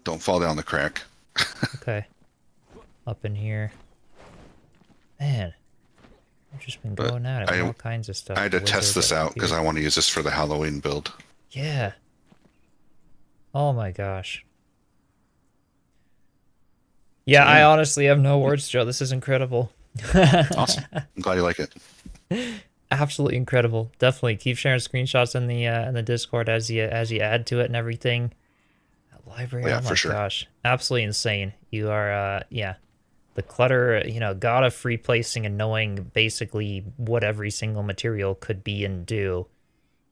don't fall down the crack. Okay. Up in here. Man. I've just been But going at it with I- all kinds of stuff. I had to test Wizard this up out because here. I want to use this for the Halloween build. Yeah. Oh my gosh. Yeah, I honestly have no words, Joe. This is incredible. Awesome. I'm glad you like it. Absolutely incredible. Definitely keep sharing screenshots in the Discord as you add to it and everything. That library, Yeah, oh my for sure. gosh, absolutely insane. You are yeah, the clutter, you know, god of free placing and knowing basically what every single material could be and do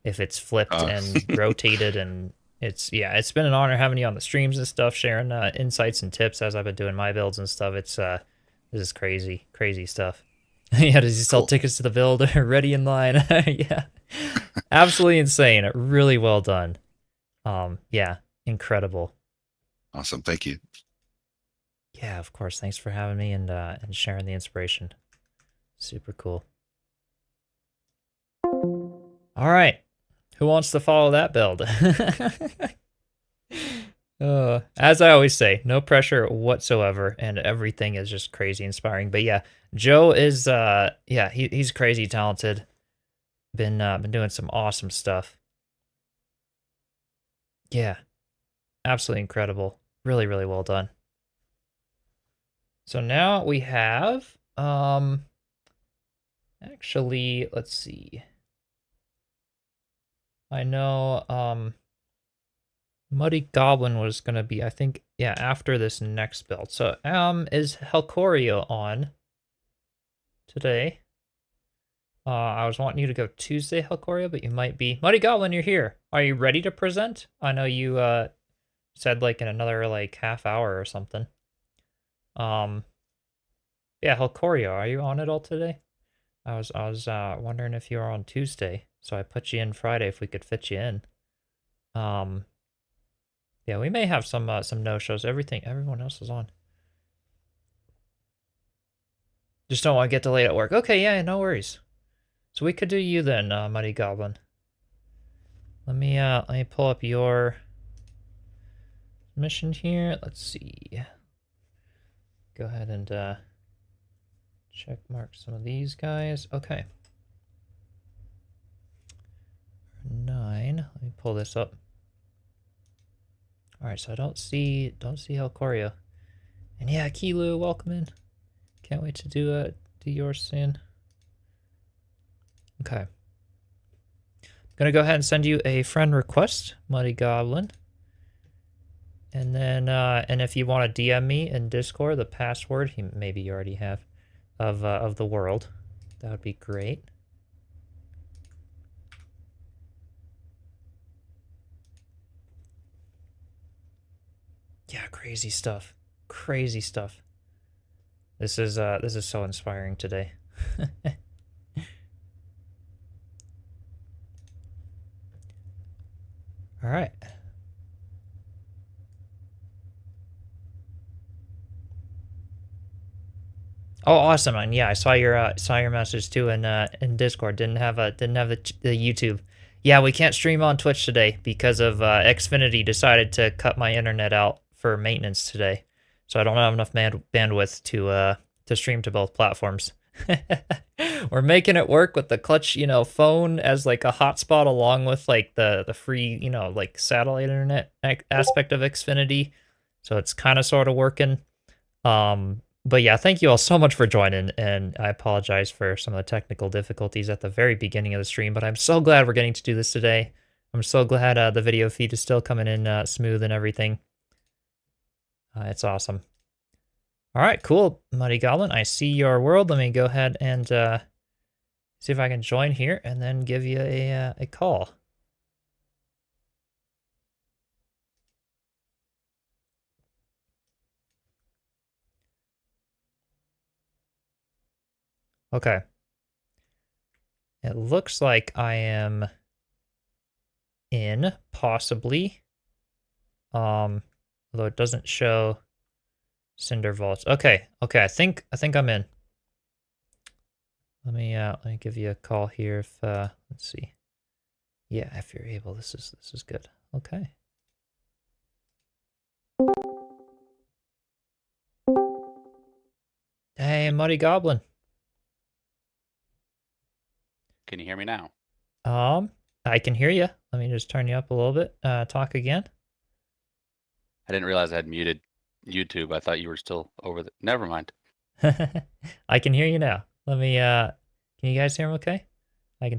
if it's flipped and rotated. And it's been an honor having you on the streams and stuff, sharing insights and tips as I've been doing my builds and stuff. It's this is crazy stuff. Yeah, does he sell tickets to the build? Ready in line. Yeah, absolutely insane. Really well done. Yeah, incredible. Awesome, thank you. Yeah, of course. Thanks for having me and sharing the inspiration. Super cool. All right, who wants to follow that build? As I always say, no pressure whatsoever, and everything is just crazy inspiring. But yeah, Joe is he's crazy talented. Been doing some awesome stuff. Yeah, absolutely incredible. Really, really well done. So now we have actually, let's see. I know Muddy Goblin was gonna be, I think, yeah, after this next build. So is Helcorio on today? I was wanting you to go Tuesday, Helcorio, but you might be. Muddy Goblin, you're here. Are you ready to present? I know you said like in another like half hour or something. Yeah, Helcorio, are you on at all today? I was wondering if you were on Tuesday, so I put you in Friday if we could fit you in. Yeah, we may have some no-shows. Everyone else is on. Just don't want to get delayed at work. Okay, yeah, no worries. So we could do you then, Muddy Goblin. Let me pull up your mission here. Let's see. Go ahead and check mark some of these guys. Okay. 9. Let me pull this up. All right, so I don't see Helcorio. And yeah, Keeloo, welcome in. Can't wait to do yours soon. Okay. I'm gonna go ahead and send you a friend request, Muddy Goblin. And then and if you want to DM me in Discord, the password, maybe you already have, of the world, that would be great. Yeah, crazy stuff. Crazy stuff. This is so inspiring today. All right. Oh, awesome! And yeah, I saw your message too in Discord. Didn't have the YouTube. Yeah, we can't stream on Twitch today because of Xfinity decided to cut my internet out for maintenance today, so I don't have enough bandwidth to stream to both platforms. We're making it work with the clutch, phone as like a hotspot, along with like the free, like satellite internet aspect of Xfinity. So it's kind of sort of working. But yeah, thank you all so much for joining, and I apologize for some of the technical difficulties at the very beginning of the stream, but I'm so glad we're getting to do this today. I'm so glad the video feed is still coming in smooth and everything. It's awesome. All right, cool, Muddy Goblin. I see your world. Let me go ahead and see if I can join here and then give you a call. Okay. It looks like I am in, possibly. Although it doesn't show Cinder Vaults. Okay, I think I'm in. Let me give you a call here if let's see. Yeah, if you're able, this is good. Okay. Hey, Muddy Goblin. Can you hear me now? I can hear you. Let me just turn you up a little bit. Talk again. I didn't realize I had muted YouTube. I thought you were still over the... Never mind. I can hear you now. Let me, can you guys hear me okay? I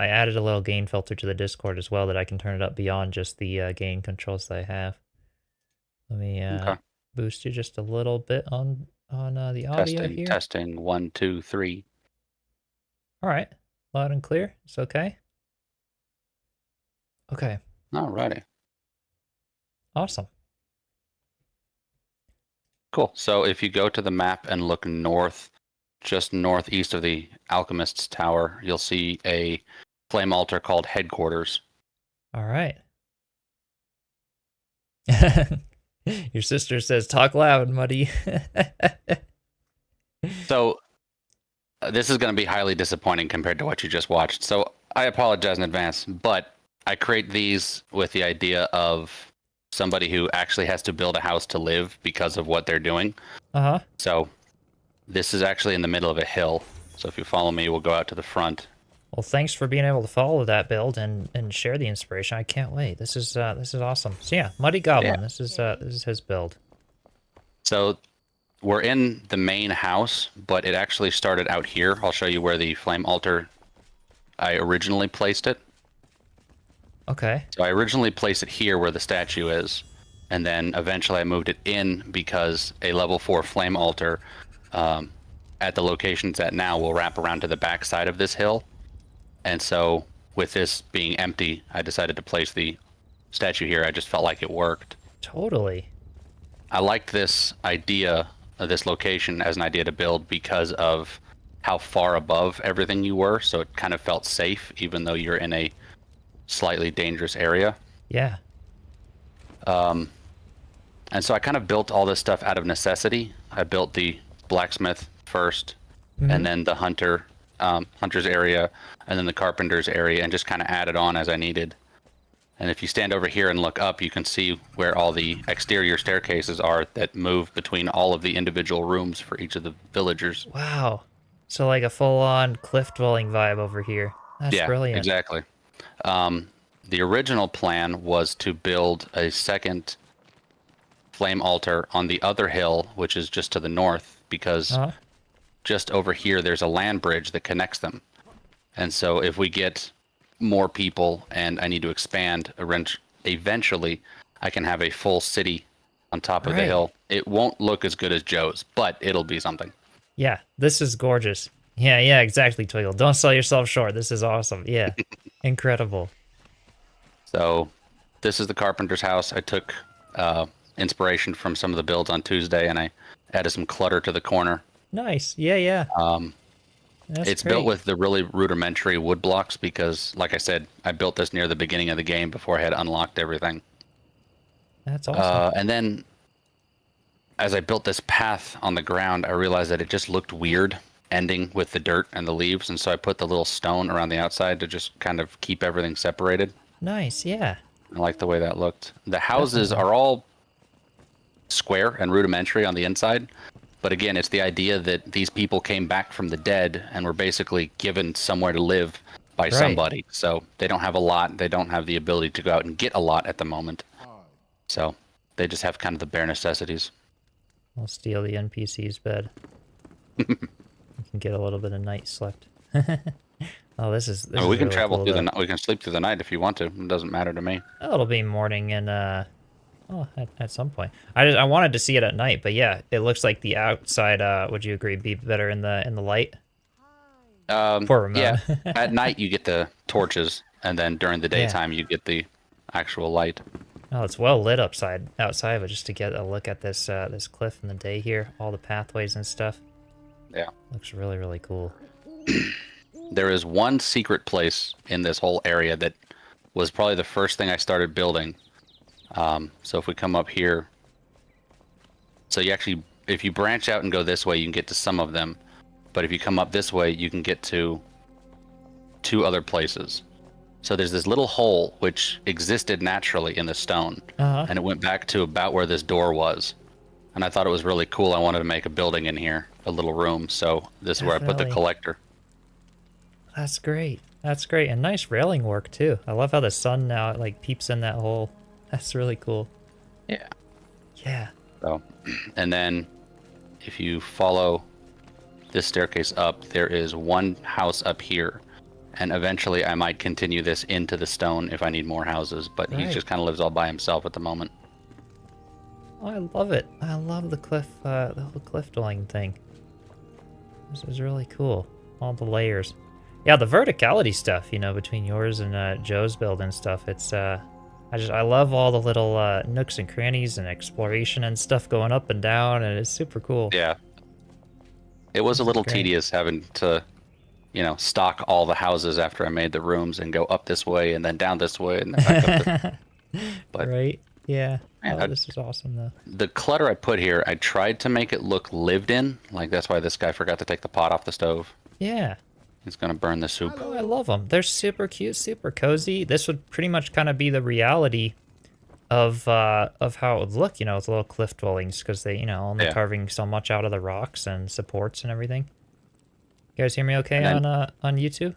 added a little gain filter to the Discord as well that I can turn it up beyond just the gain controls that I have. Let me Okay. boost you just a little bit on on the audio Testing, here? testing. 1, 2, 3. All right. Loud and clear. It's okay. Okay. Alrighty. Awesome. Cool. So if you go to the map and look north, just northeast of the Alchemist's Tower, you'll see a flame altar called Headquarters. All right. Your sister says, talk loud, Muddy. So this is going to be highly disappointing compared to what you just watched. So I apologize in advance, but I create these with the idea of somebody who actually has to build a house to live because of what they're doing. Uh-huh. So this is actually in the middle of a hill. So if you follow me, we'll go out to the front. Well, thanks for being able to follow that build and share the inspiration. I can't wait. This is awesome. So yeah, Muddy Goblin. Yeah. This is his build. So we're in the main house, but it actually started out here. I'll show you where the flame altar, I originally placed it. Okay. So I originally placed it here where the statue is, and then eventually I moved it in because a level 4 flame altar at the location it's at now will wrap around to the back side of this hill. And so with this being empty, I decided to place the statue here. I just felt like it worked. Totally. I liked this idea of this location as an idea to build because of how far above everything you were. So it kind of felt safe, even though you're in a slightly dangerous area. Yeah. And so I kind of built all this stuff out of necessity. I built the blacksmith first, and then the hunter's area, and then the carpenter's area, and just kind of added on as I needed. And if you stand over here and look up, you can see where all the exterior staircases are that move between all of the individual rooms for each of the villagers. Wow. So like a full-on cliff dwelling vibe over here. That's Yeah, brilliant. exactly. The original plan was to build a second flame altar on the other hill, which is just to the north, because just over here there's a land bridge that connects them. And so if we get more people and I need to expand, eventually I can have a full city on top of the hill. It won't look as good as Joe's, but it'll be something. Yeah, this is gorgeous. Yeah, exactly, Twiggle. Don't sell yourself short. This is awesome. Yeah, incredible. So this is the carpenter's house. I took inspiration from some of the builds on Tuesday, and I added some clutter to the corner. Nice. Yeah. It's built with the really rudimentary wood blocks because, like I said, I built this near the beginning of the game before I had unlocked everything. That's awesome. And then as I built this path on the ground, I realized that it just looked weird ending with the dirt and the leaves, and so I put the little stone around the outside to just kind of keep everything separated. Nice, yeah. I like the way that looked. The houses are all square and rudimentary on the inside, but again, it's the idea that these people came back from the dead and were basically given somewhere to live by somebody. So they don't have a lot. They don't have the ability to go out and get a lot at the moment. So they just have kind of the bare necessities. I'll steal the NPC's bed. You can get a little bit of night slept. Oh, this is I mean, we can really travel cool, through though. the night. We can sleep through the night if you want to. It doesn't matter to me. Oh, it'll be morning and at some point. I wanted to see it at night, but yeah, it looks like the outside. Would you agree? Be better in the light. Poor Ramon. Yeah. At night you get the torches, and then during the daytime you get the actual light. Oh, it's well lit outside of it, just to get a look at this this cliff in the day here, all the pathways and stuff. Yeah. Looks really, really cool. There is one secret place in this whole area that was probably the first thing I started building. So if we come up here, so you actually, if you branch out and go this way, you can get to some of them. But if you come up this way, you can get to 2 other places. So there's this little hole which existed naturally in the stone, and it went back to about where this door was. And I thought it was really cool. I wanted to make a building in here, a little room. So this is where I put the Definitely. collector. That's great. That's great, and nice railing work too. I love how the sun now like peeps in that hole. That's really cool. Yeah. Yeah. So, and then if you follow this staircase up, there is one house up here. And eventually I might continue this into the stone if I need more houses, but he Right. just kind of lives all by himself at the moment. Oh, I love it. I love the cliff, the whole cliff dwelling thing. This is really cool. All the layers. Yeah, the verticality stuff, you know, between yours and Joe's build and stuff. It's I love all the little nooks and crannies and exploration and stuff going up and down, and it's super cool. Yeah. It was a little Great. tedious having to, you know, stock all the houses after I made the rooms and go up this way and then down this way and then back up But- right? Yeah. Man, Oh, I- this is awesome though. The clutter I put here, I tried to make it look lived in. Like, that's why this guy forgot to take the pot off the stove. Yeah. He's gonna burn the soup. Oh, I love them. They're super cute, super cozy. This would pretty much kind of be the reality of how it would look, you know, with little cliff dwellings, because they, you know, only Yeah. carving so much out of the rocks and supports and everything. You guys hear me okay And on YouTube?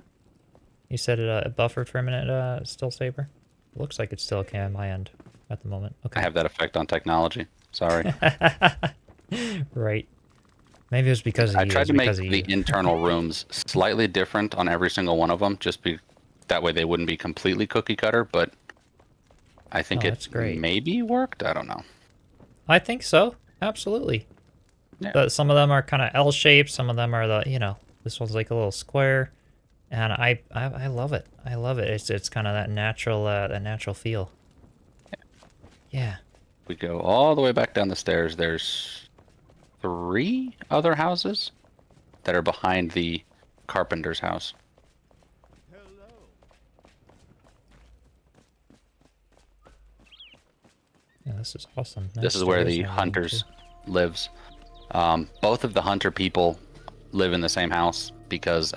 You said it buffered for a minute, Still Saber. Looks like it's still okay on my end at the moment. Okay. I have that effect on technology. Sorry. Right. Maybe it was because of I you. tried It to was make because of the you. internal rooms slightly different on every single one of them, that way they wouldn't be completely cookie cutter, but I think Oh, that's great. maybe worked. I don't know. I think so. Absolutely. Yeah. But some of them are kind of L-shaped. Some of them are the, you know, this one's like a little square, and I love it. I love it. It's kind of that natural feel. Yeah. We go all the way back down the stairs. There's 3 other houses that are behind the carpenter's house. Yeah, this is awesome. This Nice is where stairs the and everything, hunters too. lives. Both of the hunter people live in the same house because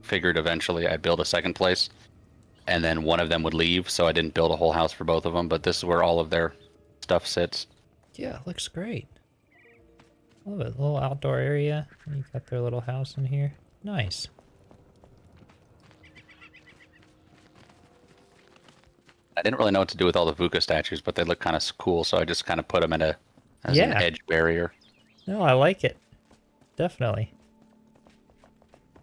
figured eventually I'd build a second place, and then one of them would leave, so I didn't build a whole house for both of them. But this is where all of their stuff sits. Yeah, it looks great. Love it. Little outdoor area. You got their little house in here. Nice. I didn't really know what to do with all the Vuka statues, but they look kind of cool, so I just kind of put them as an Yeah. edge barrier. No, I like it. Definitely.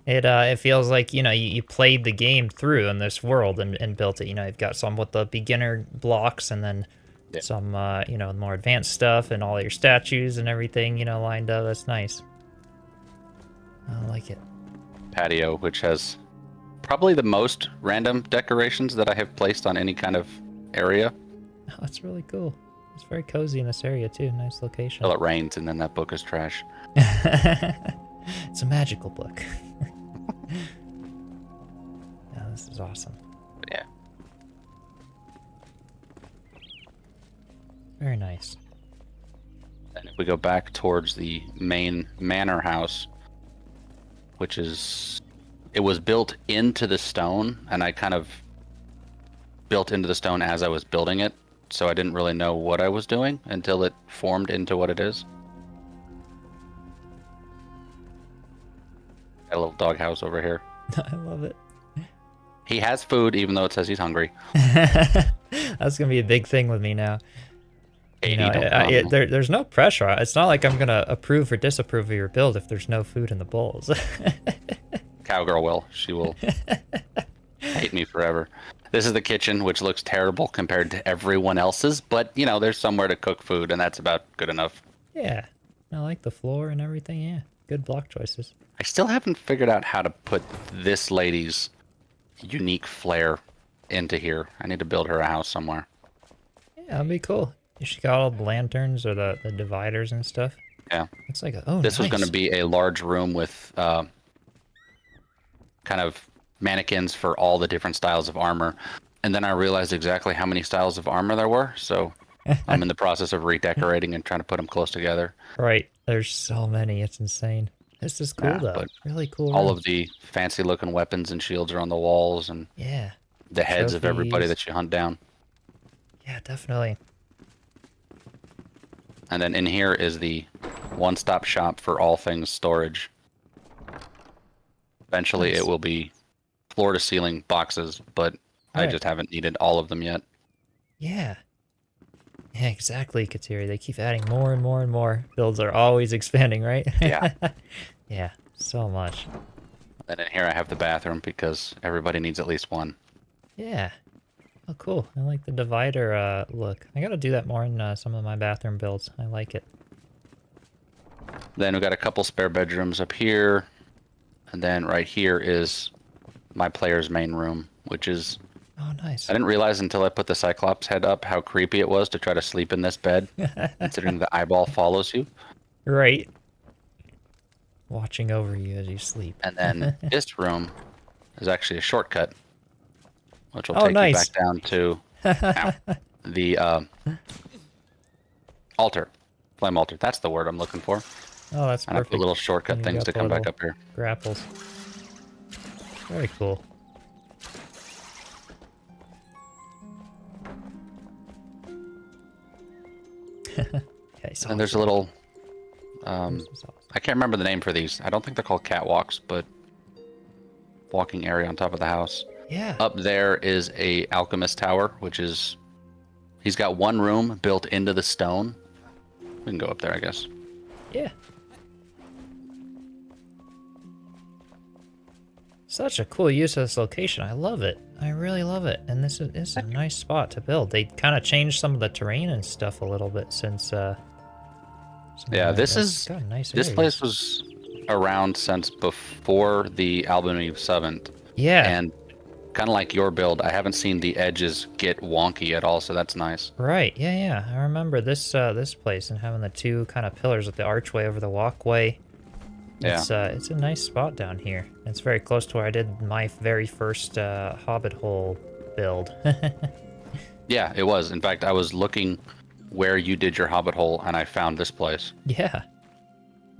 It feels like, you know, you played the game through in this world and built it. You know, you've got some with the beginner blocks and then Yeah. some, you know, more advanced stuff and all your statues and everything, you know, lined up. That's nice. I like it. Patio, which has probably the most random decorations that I have placed on any kind of area. Oh, that's really cool. It's very cozy in this area, too. Nice location. Till it rains, and then that book is trash. It's a magical book. Yeah, this is awesome. But yeah. Very nice. And if we go back towards the main manor house, which it was built into the stone, and I kind of built into the stone as I was building it, so I didn't really know what I was doing until it formed into what it is. Got a little doghouse over here. I love it. He has food, even though it says he's hungry. That's gonna be a big thing with me now. You know, there's no pressure. It's not like I'm gonna approve or disapprove of your build if there's no food in the bowls. Cowgirl will. She will hate me forever. This is the kitchen, which looks terrible compared to everyone else's, but, you know, there's somewhere to cook food, and that's about good enough. Yeah, I like the floor and everything. Yeah, good block choices. I still haven't figured out how to put this lady's unique flair into here. I need to build her a house somewhere. Yeah, that'd be cool. She got all the lanterns or the dividers and stuff. Yeah. It's like This was nice. going to be a large room with kind of mannequins for all the different styles of armor. And then I realized exactly how many styles of armor there were. So I'm in the process of redecorating and trying to put them close together. Right. There's so many. It's insane. This is cool Yeah, though. but Really cool. All room. of the fancy looking weapons and shields are on the walls, and Yeah. the heads of everybody Trophies. that you hunt down. Yeah, definitely. And then in here is the one-stop shop for all things storage. Eventually Nice. it will be floor-to-ceiling boxes, but I Right. just haven't needed all of them yet. Yeah. Yeah, exactly, Kitiri. They keep adding more and more and more. Builds are always expanding, right? Yeah. Yeah, so much. And in here I have the bathroom because everybody needs at least one. Yeah. Oh, cool. I like the divider look. I gotta do that more in some of my bathroom builds. I like it. Then we've got a couple spare bedrooms up here. And then right here is my player's main room, which is... Oh, nice. I didn't realize until I put the Cyclops head up how creepy it was to try to sleep in this bed, considering the eyeball follows you. Right. Watching over you as you sleep. And then this room is actually a shortcut, which will Oh, take nice. you back down to the altar. Flame altar. That's the word I'm looking for. Oh, that's And I perfect. put little shortcut You things got to the come back little up here. Grapples. Very cool. Okay, so And there's a little... this is awesome. I can't remember the name for these. I don't think they're called catwalks, but walking area on top of the house. Yeah. Up there is a alchemist tower, which is... He's got one room built into the stone. We can go up there, I guess. Yeah. Such a cool use of this location. I love it. I really love it. And this is a nice spot to build. They kind of changed some of the terrain and stuff a little bit since Yeah, this got nice this areas. place was around since before the Album Eve 7th. Yeah. And kind of like your build, I haven't seen the edges get wonky at all, so that's nice. Right. Yeah, yeah. I remember this this place and having the two kind of pillars with the archway over the walkway. Yeah. It's a nice spot down here. It's very close to where I did my very first Hobbit hole build. Yeah, it was. In fact, I was looking where you did your Hobbit hole, and I found this place. Yeah.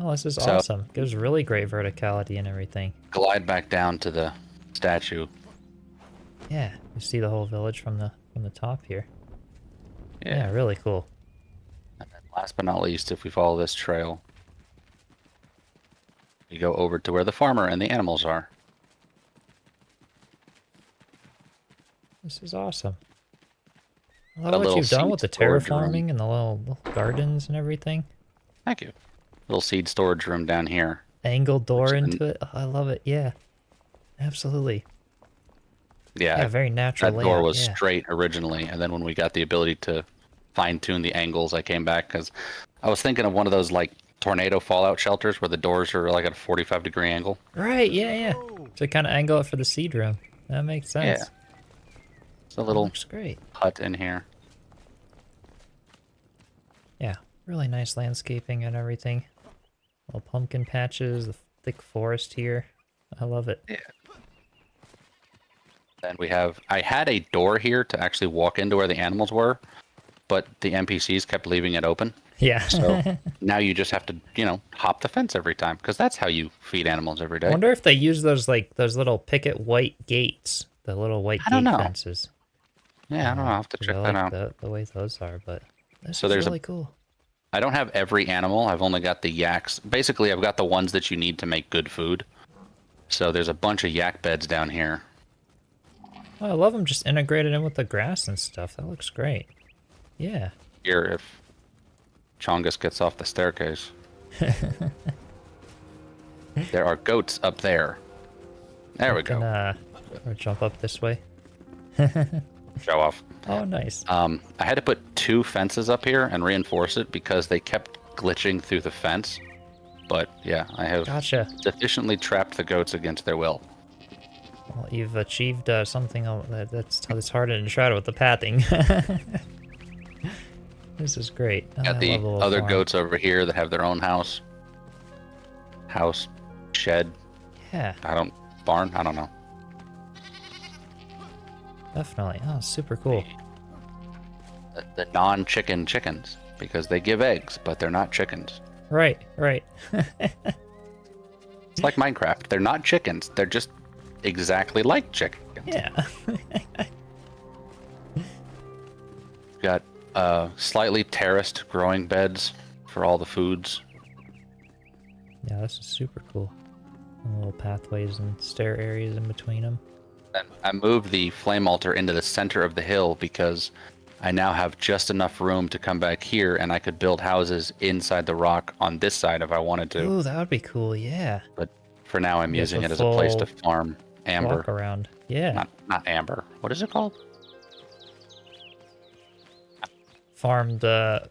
Oh, this is So- awesome. Gives really great verticality and everything. Glide back down to the statue. Yeah, you see the whole village from the top here. Yeah. Yeah, really cool. And then last but not least, if we follow this trail, we go over to where the farmer and the animals are. This is awesome. I A love what little you've done seed with the storage room. terraforming and the little gardens and everything. Thank you. Little seed storage room down here. Angled door Which is into it. Oh, I love it. Yeah. Absolutely. Yeah, Yeah, very natural that door layout, was yeah. straight originally, and then when we got the ability to fine-tune the angles, I came back because I was thinking of one of those like tornado fallout shelters where the doors are like at a 45-degree angle. Right, yeah, yeah. To kind of angle it for the seed room. That makes sense. Yeah. It's a That little looks great. hut in here. Yeah, really nice landscaping and everything. Little pumpkin patches, the thick forest here. I love it. Then we have, I had a door here to actually walk into where the animals were, but the NPCs kept leaving it open. Yeah. So now you just have to, hop the fence every time, because that's how you feed animals every I day. wonder if they use those those little picket white gates, the little white I don't gate know. fences. Yeah, I don't know. I'll have to 'Cause check I that like out. the way those are, but this So is there's a- really cool. I don't have every animal. I've only got the yaks. Basically, I've got the ones that you need to make good food. So there's a bunch of yak beds down here. Oh, I love them just integrated in with the grass and stuff. That looks great. Yeah. Here, if Chongus gets off the staircase. There are goats up there. There we Can, go. or jump up this way. Show off. Oh, nice. I had to put 2 fences up here and reinforce it because they kept glitching through the fence. But yeah, I have Gotcha. sufficiently trapped the goats against their will. Well, you've achieved something that's hard and Enshrouded with the pathing. This is great. I Got the love little other farm. goats over here that have their own house, shed, Yeah, barn, I don't know. definitely. Oh, super cool. The non-chicken chickens, because they give eggs, but they're not chickens. Right, right. It's like Minecraft. They're not chickens. They're just exactly like chickens. Yeah. Got slightly terraced growing beds for all the foods. Yeah, this is super cool. And little pathways and stair areas in between them. And I moved the flame altar into the center of the hill because I now have just enough room to come back here and I could build houses inside the rock on this side if I wanted to. Ooh, that would be cool. Yeah. But for now I'm Get using the it as a place to full farm amber. Walk around. Yeah. Not amber. What is it called? farm the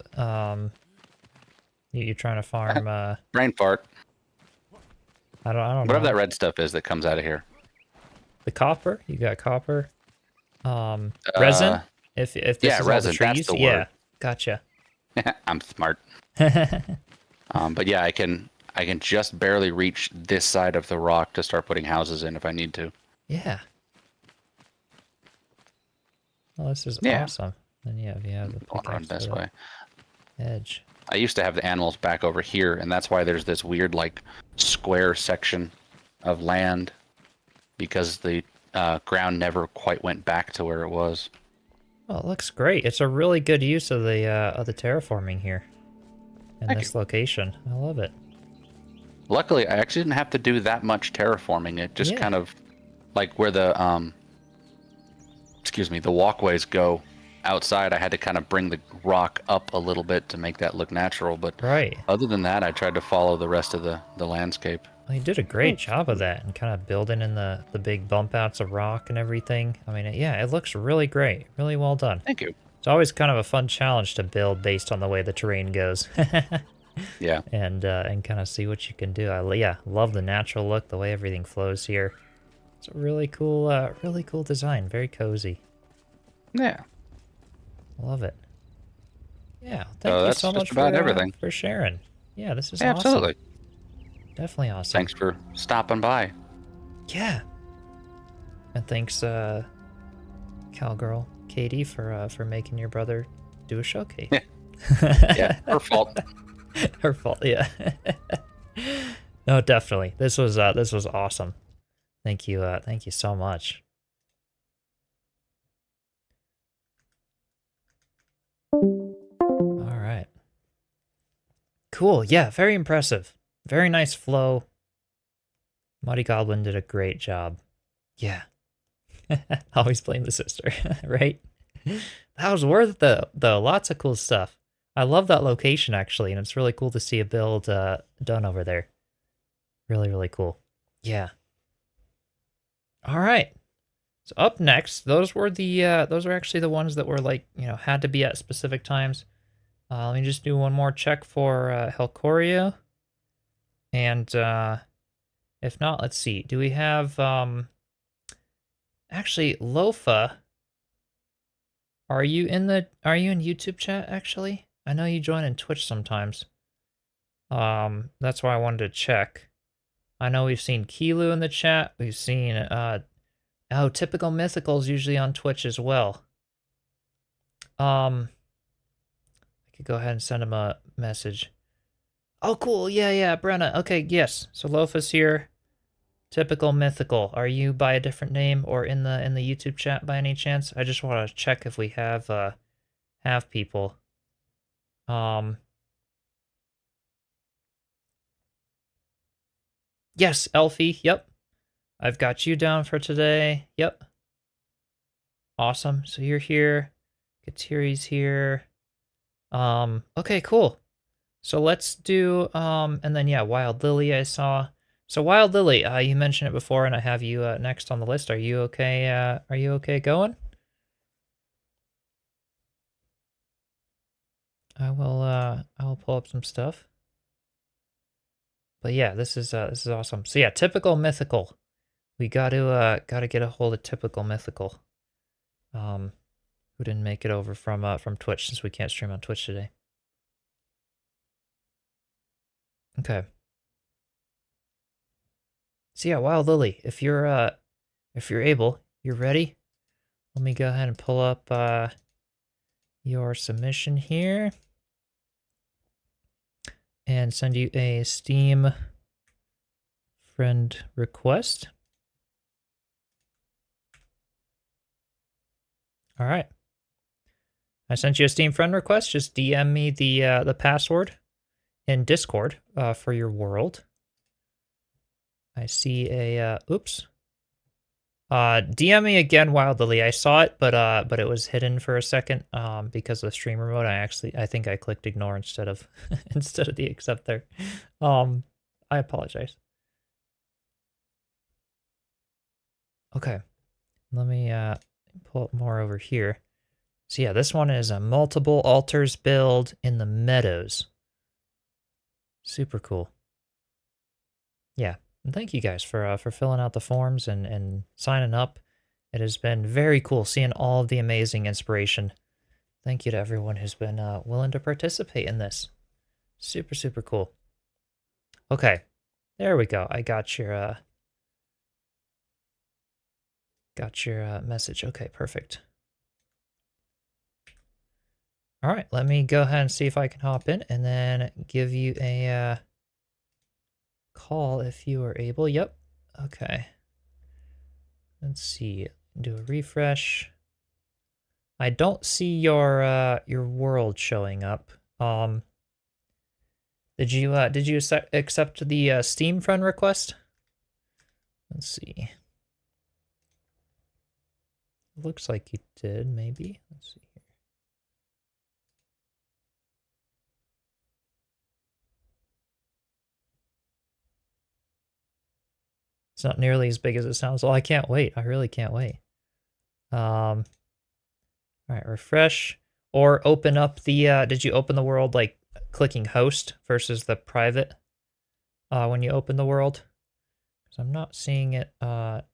you're trying to farm Brain fart. I don't know. Whatever that red stuff is that comes out of here. The copper? You got copper? Resin? If this yeah, is resin, all the trees? that's the yeah. word. Gotcha. I'm smart. But yeah, I can just barely reach this side of the rock to start putting houses in if I need to. Yeah. Well, this is Yeah. awesome. And yeah, if you have the Going around pickaxe this to way. the edge. I used to have the animals back over here, and that's why there's this weird, like, square section of land, because the ground never quite went back to where it was. Oh, it looks great. It's a really good use of the terraforming here in Thank this location. I love it. Luckily, I actually didn't have to do that much terraforming. It just Yeah. kind of, like, where the the walkways go outside, I had to kind of bring the rock up a little bit to make that look natural. But Right. other than that, I tried to follow the rest of the landscape. Well, you did a great job of that and kind of building in the big bump outs of rock and everything. I mean, yeah, it looks really great. Really well done. Thank you. It's always kind of a fun challenge to build based on the way the terrain goes. Yeah. and kind of see what you can do. Yeah, love the natural look, the way everything flows here. It's a really cool design. Very cozy. Yeah. Love it. Yeah, So thank you that's so just much about everything. for sharing. Yeah, this is Yeah, awesome. absolutely. Definitely awesome. Thanks for stopping by. Yeah. And thanks, cowgirl Katie, for making your brother do a showcase. Yeah. Yeah, her fault. Her fault. Yeah. No, definitely. This was awesome. Thank you so much. All right. Cool. Yeah, very impressive. Very nice flow. Muddy Goblin did a great job. Yeah. Always blame the sister, right? That was worth it, though. Lots of cool stuff. I love that location, actually, and it's really cool to see a build done over there. Really, really cool. Yeah. All right. So up next, those were actually the ones that were like, had to be at specific times. Let me just do one more check for Helcorio. And if not, let's see. Do we have actually Lofa? Are you in YouTube chat actually? I know you join in Twitch sometimes. That's why I wanted to check. I know we've seen Keeloo in the chat. We've seen Typical Mythical's usually on Twitch as well. I could go ahead and send him a message. Oh, cool. Yeah, Brenna. Okay, yes. So Lofa's here. Typical Mythical. Are you by a different name or in the YouTube chat by any chance? I just want to check if we have people. Yes, Elfie. Yep. I've got you down for today. Yep. Awesome. So you're here. Kitiri's here. Okay, cool. So let's do, and then yeah, Wild Lily I saw. So Wild Lily, you mentioned it before and I have you next on the list. Are you okay? Are you okay going? I will pull up some stuff. But yeah, this is awesome. So yeah, Typical Mythical. We gotta get a hold of Typical Mythical. Who didn't make it over from Twitch since we can't stream on Twitch today. Okay. So yeah, Wild Lily, if you're able, you're ready. Let me go ahead and pull up your submission here and send you a Steam friend request. All right. I sent you a Steam friend request. Just DM me the password in Discord for your world. I see a oops. DM me again, Wild Lily. I saw it, but it was hidden for a second because of the streamer mode. I think I clicked ignore instead of the accept there. I apologize. Okay, let me pull up more over here. So yeah, this one is a multiple altars build in the meadows. Super cool. Yeah, and thank you guys for filling out the forms and signing up. It has been very cool seeing all of the amazing inspiration. Thank you to everyone who's been willing to participate in this. Super, super cool. Okay, there we go. I got your message. Okay, perfect. All right, let me go ahead and see if I can hop in and then give you a call if you are able. Yep. Okay. Let's see. Do a refresh. I don't see your world showing up. Did you accept the Steam friend request? Let's see. Looks like you did, maybe. Let's see here. It's not nearly as big as it sounds. Oh, I can't wait. I really can't wait. All right, refresh or open up the. Did you open the world like clicking host versus the private when you open the world? Because I'm not seeing it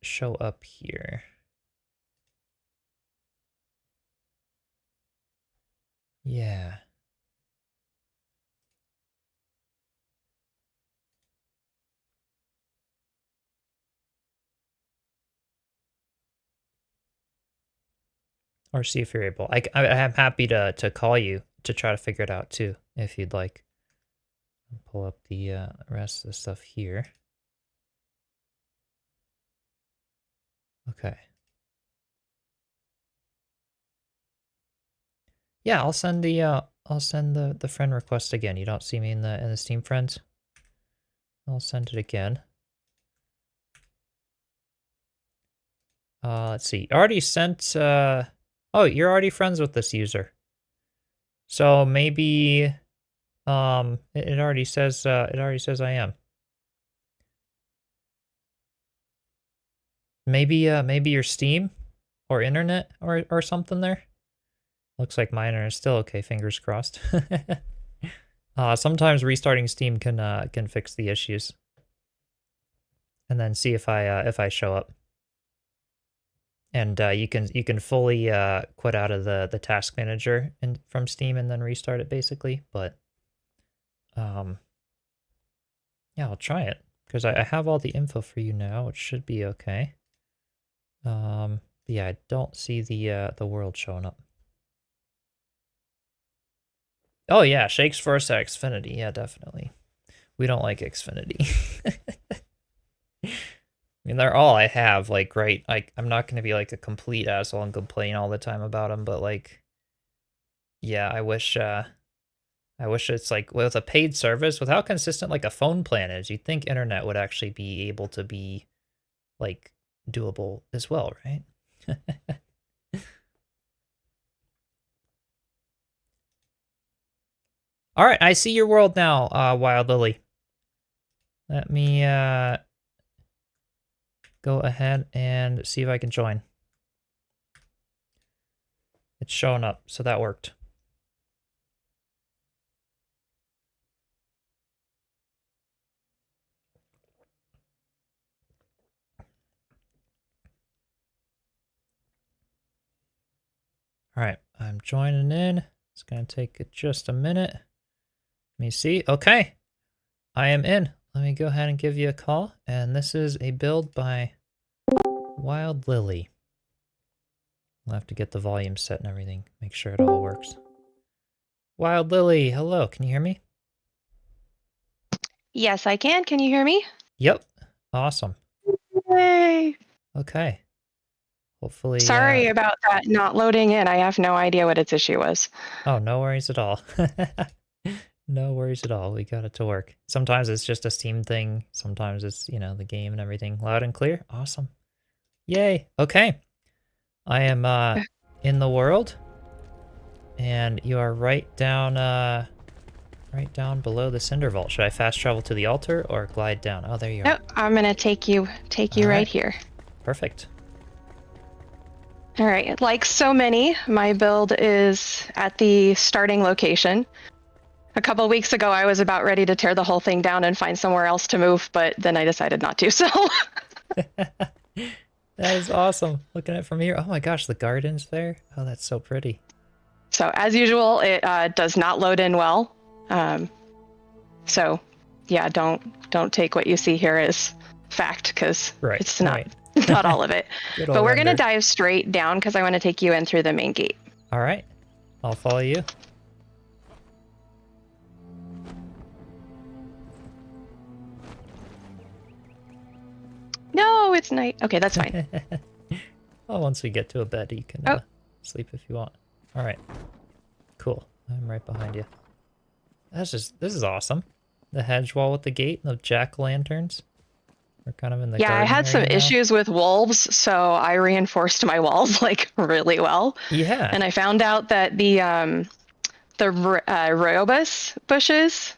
show up here. Yeah. Or see if you're able. I'm happy to call you to try to figure it out too, if you'd like. Pull up the rest of the stuff here. Okay. Yeah, I'll send the friend request again. You don't see me in the Steam friends? I'll send it again. Let's see. Already sent oh, you're already friends with this user. So maybe it already says I am. Maybe your Steam or internet or something there. Looks like my internet is still okay, fingers crossed. Sometimes restarting Steam can fix the issues. And then see if I show up. And you can fully quit out of the task manager from Steam and then restart it basically. But yeah, I'll try it because I have all the info for you now. It should be okay. Yeah, I don't see the world showing up. Oh yeah, shakes first at Xfinity. Yeah, definitely. We don't like Xfinity. I mean, they're all I have, like, right? Like, I'm not going to be, like, a complete asshole and complain all the time about them, but, like, yeah, I wish it's, like, with a paid service, with how consistent, like, a phone plan is, you'd think internet would actually be able to be, like, doable as well, right? All right, I see your world now, Wild Lily. Let me, go ahead and see if I can join. It's showing up, so that worked. All right, I'm joining in. It's going to take just a minute. Let me see. Okay, I am in. Let me go ahead and give you a call. And this is a build by Wild Lily. I'll have to get the volume set and everything. Make sure it all works. Wild Lily, hello. Can you hear me? Yes, I can. Can you hear me? Yep. Awesome. Yay! Okay. Hopefully. Sorry about that not loading in. I have no idea what its issue was. Oh, no worries at all. No worries at all. We got it to work. Sometimes it's just a Steam thing. Sometimes it's, you know, the game and everything. Loud and clear. Awesome. Yay. Okay. I am in the world. And you are right down below the Cinder Vault. Should I fast travel to the altar or glide down? Oh, there you are. Nope, I'm gonna take you right here. Perfect. All right, like so many, my build is at the starting location. A couple weeks ago, I was about ready to tear the whole thing down and find somewhere else to move, but then I decided not to, so. That is awesome. Looking at it from here. Oh my gosh, the garden's there. Oh, that's so pretty. So as usual, it does not load in well. So yeah, don't take what you see here as fact, because Right, it's not, right. not all of it. Good But old we're going to render. dive straight down because I want to take you in through the main gate. All right. I'll follow you. No, it's night. Okay, that's fine. Well, once we get to a bed, you can Oh. sleep if you want. All right. Cool. I'm right behind you. This is awesome. The hedge wall with the gate and the jack-o'-lanterns. We're kind of in the Yeah, I garden had some area now. issues with wolves, so I reinforced my walls like really well. Yeah. And I found out that the rhombus bushes,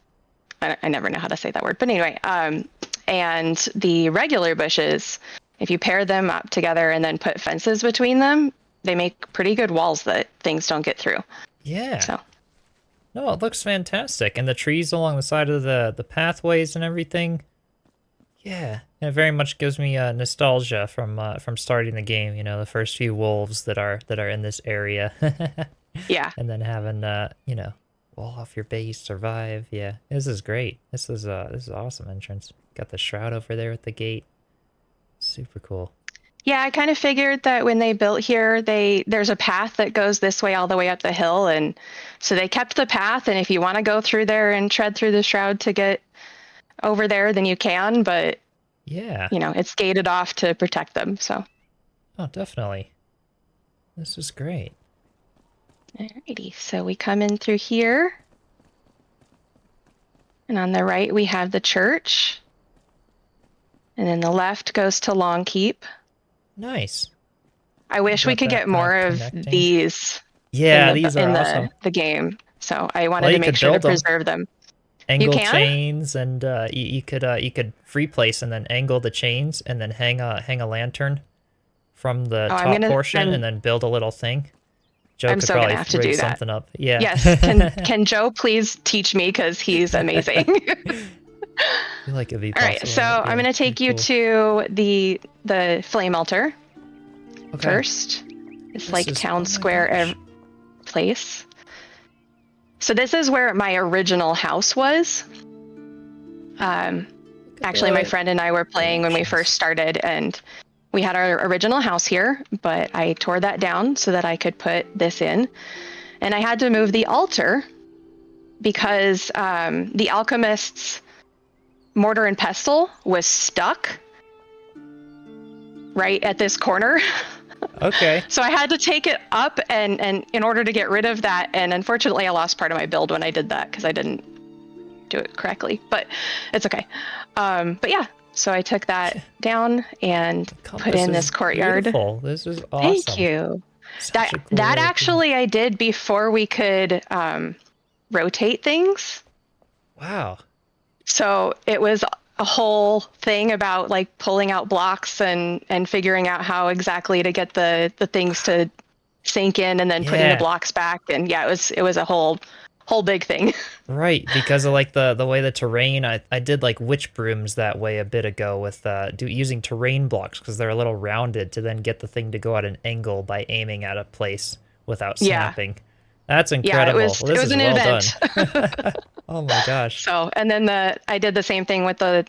I never know how to say that word, but anyway, and the regular bushes, if you pair them up together and then put fences between them, they make pretty good walls that things don't get through. Yeah. So No, it looks fantastic. And the trees along the side of the pathways and everything. Yeah. And it very much gives me nostalgia from starting the game, you know, the first few wolves that are in this area. yeah, And then having you know, wall off your base, survive. Yeah. This is great. This is awesome entrance. Got the shroud over there at the gate. Super cool. yeah, I kind of figured that when they built here, there's a path that goes this way all the way up the hill, and so they kept the path. And if you want to go through there and tread through the shroud to get over there, then you can. But Yeah. you know, it's gated off to protect them. So Oh, definitely. This is great. alrighty, so we come in through here, and on the right we have the church, and then the left goes to Long Keep. Nice. I wish we Got could that get more of connecting. these Yeah, in the, these are in awesome. the game. So I wanted Well, to you make could sure to build 'em. preserve them. Angle can? chains, and you could free place and then angle the chains and then hang a lantern from the Oh, top portion and then build a little thing. Joe I'm could so gonna probably have to rig do that. something up. Yeah. Yes, can Joe please teach me, because he's amazing. I feel like it'd be All right, possible. so Yeah, I'm gonna take pretty you to the flame altar cool. Okay. first. It's This like is- town oh my square gosh. place. So this is where my original house was. Look at Actually, my that. friend and I were playing when we directions. first started, and we had our original house here, but I tore that down so that I could put this in. And I had to move the altar because the alchemist's mortar and pestle was stuck right at this corner. Okay. So I had to take it up and in order to get rid of that. And unfortunately, I lost part of my build when I did that because I didn't do it correctly, but it's okay. But yeah, so I took that down and put Compass in is this courtyard. Beautiful. This is awesome. Thank you. Such That a cool that little actually I did before we could rotate things. thing. Wow. So it was a whole thing about like pulling out blocks and figuring out how exactly to get the things to sink in and then putting Yeah. the blocks back. And yeah, it was a whole big thing. Right, because of like the way the terrain, I did like witch brooms that way a bit ago with using terrain blocks because they're a little rounded to then get the thing to go at an angle by aiming at a place without Yeah. snapping. That's Yeah, incredible. it was Well, this an is well event. done. Oh my gosh. So, and then I did the same thing with the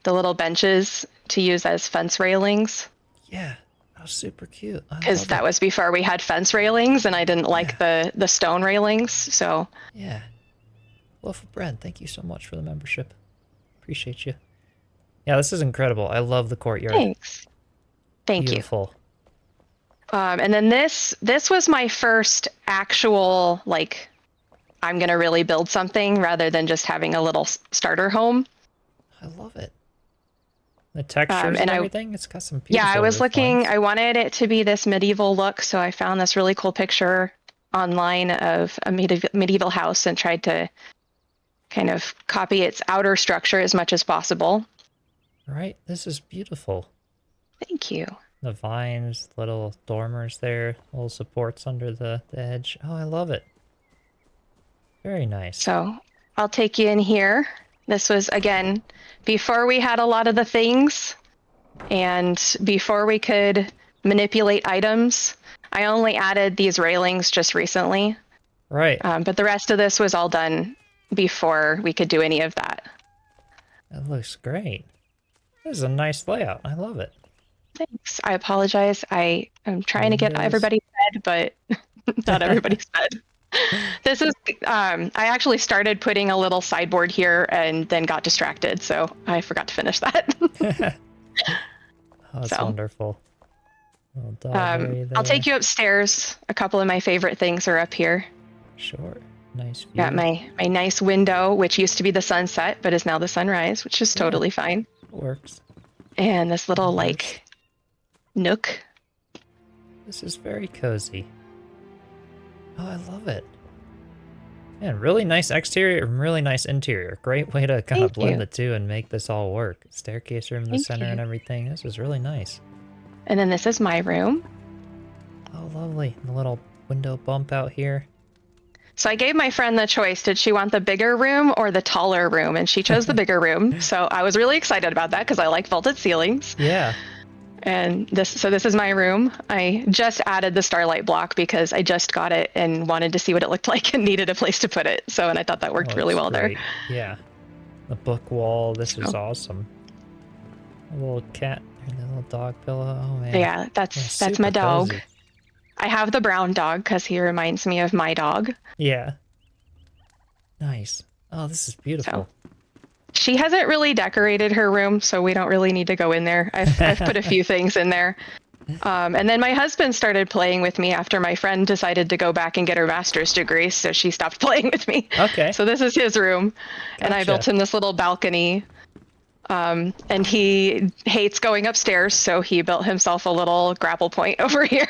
little benches to use as fence railings, Yeah, that was super cute. I because love that it. was before we had fence railings, and I didn't like the stone railings. So Yeah. Loafofbrenn, thank you so much for the membership. Appreciate you. Yeah, this is incredible. I love the courtyard. thanks. Thank you. Beautiful. And then this was my first actual, like, I'm gonna really build something rather than just having a little starter home. I love it. The textures and and everything. It's got some beautiful Yeah, I was roof looking, lines. I wanted it to be this medieval look, so I found this really cool picture online of a medieval house and tried to kind of copy its outer structure as much as possible. Right? This is beautiful. Thank you. The vines, little dormers there, little supports under the edge. Oh, I love it. Very nice. So I'll take you in here. This was, again, before we had a lot of the things and before we could manipulate items. I only added these railings just recently. Right. But the rest of this was all done before we could do any of that. That looks great. This is a nice layout. I love it. Thanks. I apologize. I am trying to get Windows. everybody fed, but not everybody's fed. This is, I actually started putting a little sideboard here and then got distracted, so I forgot to finish that. Oh, that's So. wonderful. Little dog area I'll there. take you upstairs. A couple of my favorite things are up here. Sure. Nice view. Got my nice window, which used to be the sunset, but is now the sunrise, which is totally fine. Works. And this little, Nice. like, nook. This is very cozy. Oh, I love it. Man, really nice exterior and really nice interior. Great way to kind of Thank blend you. the two and make this all work. Staircase room in the Thank center you. and everything. This is really nice. And then this is my room. Oh, lovely. The little window bump out here. So I gave my friend the choice. Did she want the bigger room or the taller room? And she chose the bigger room. So I was really excited about that because I like vaulted ceilings. Yeah. And this is my room. I just added the starlight block because I just got it and wanted to see what it looked like and needed a place to put it. So, and I thought that worked Oh, really it's well great. there. Yeah. The book wall. This is Oh. awesome. A little cat and a little dog pillow. Oh, man. Yeah, Yeah, that's my super dog. cozy. I have the brown dog because he reminds me of my dog. Yeah. Nice. Oh, this is beautiful. She hasn't really decorated her room, so we don't really need to go in there. I've put a few things in there. And then my husband started playing with me after my friend decided to go back and get her master's degree, so she stopped playing with me. Okay. So this is his room, and I Gotcha. built him this little balcony. And he hates going upstairs, so he built himself a little grapple point over here.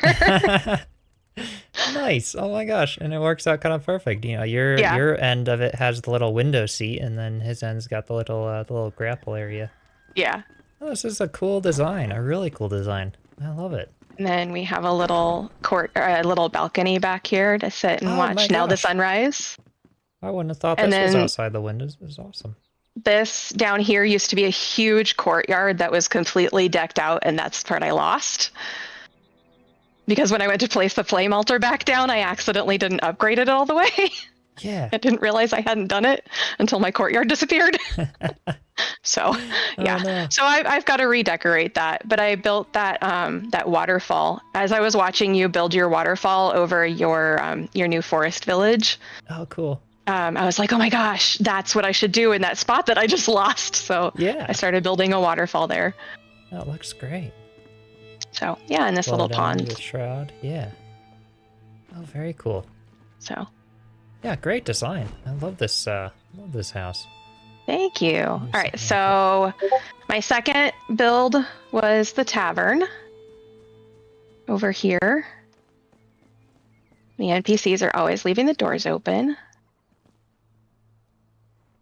Nice. Oh my gosh. And it works out kind of perfect. You know, your Yeah. your end of it has the little window seat and then his end's got the little grapple area. Yeah. Oh, this is a cool design. A really cool design. I love it. And then we have a little a little balcony back here to sit and Oh my watch now the gosh. sunrise. I wouldn't have thought And this was then- outside the windows. It was awesome. This down here used to be a huge courtyard that was completely decked out, and that's the part I lost. Because when I went to place the flame altar back down, I accidentally didn't upgrade it all the way. Yeah. I didn't realize I hadn't done it until my courtyard disappeared. So, yeah. Oh, no. So I've got to redecorate that. But I built that that waterfall as I was watching you build your waterfall over your new forest village. Oh, cool. I was like, oh my gosh, that's what I should do in that spot that I just lost. So Yeah. I started building a waterfall there. That looks great. So yeah, and this Flow little down to pond. the shroud. Yeah. Oh, very cool. So Yeah, great design. I love this house. thank you. All Nice right, looking. so my second build was the tavern over here. The NPCs are always leaving the doors open.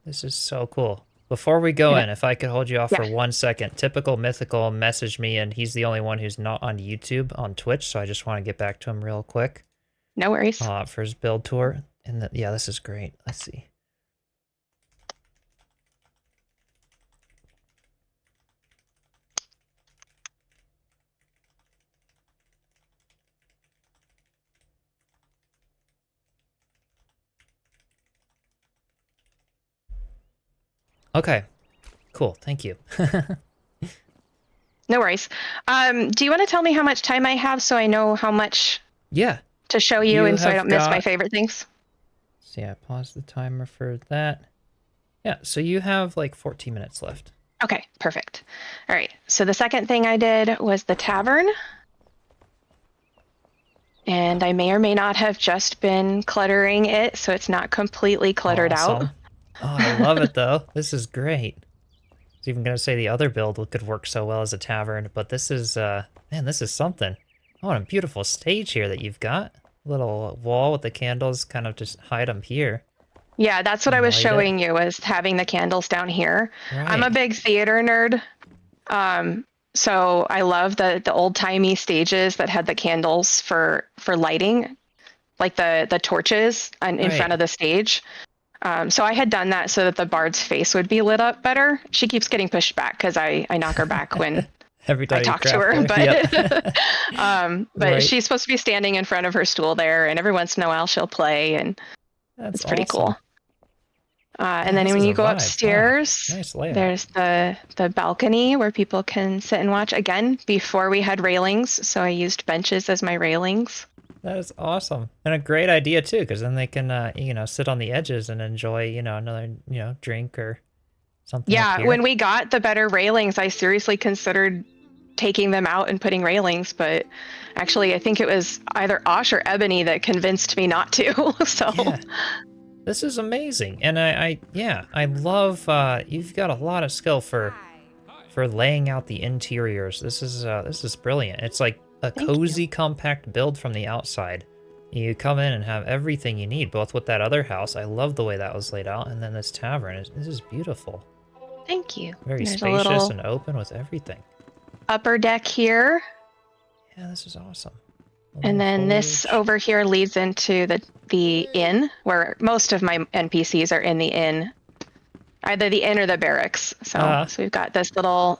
This is so cool. Before we go Yeah. in, if I could hold you off for Yeah. 1 second, Typical Mythical messaged me, and he's the only one who's not on YouTube, on Twitch, so I just want to get back to him real quick No worries. for his build tour. And yeah, this is great. Let's see. Okay, cool. Thank you. No worries. Do you want to tell me how much time I have so I know how much Yeah. to show you, You and so I have don't miss my got- favorite things? So yeah, pause the timer for that. Yeah, so you have like 14 minutes left. Okay, perfect. All right, so the second thing I did was the tavern. And I may or may not have just been cluttering it, so it's not completely cluttered out. Awesome. Oh, I love it though. This is great. I was even gonna say the other build could work so well as a tavern, but this is man, this is something. Oh, and a beautiful stage here that you've got. Little wall with the candles, kind of just hide them here. Yeah, that's what I was Light it. showing you, was having the candles down here. I'm a Right. big theater nerd. So I love the old timey stages that had the candles for lighting, like the torches in front of the stage. So I had done that so that the bard's face would be lit up better. She keeps getting pushed back because I knock her back when Every time I you talk to craft her. it. But but Right. she's supposed to be standing in front of her stool there, and every once in a while she'll play, and That's it's pretty awesome. cool. And then this when is you a go vibe. Wow. upstairs, Nice layout. there's the balcony where people can sit and watch. Again, before we had railings, so I used benches as my railings. That is awesome. And a great idea too, because then they can, sit on the edges and enjoy, another, drink or something. up Yeah, here. when we got the better railings, I seriously considered taking them out and putting railings, but actually I think it was either Osh or Ebony that convinced me not to. So Yeah. This is amazing. And I love, you've got a lot of skill for laying out the interiors. This is brilliant. It's like a cozy, compact build from the outside. You come in and have everything you need, both with that other house. I love the way that was laid out, and then this tavern. This is beautiful. thank you. Very There's a spacious little and open with everything. upper deck here, Yeah, this is awesome. A and little then this foliage. over here leads into the inn, where most of my NPCs are in the inn. Either the inn or the barracks. So we've got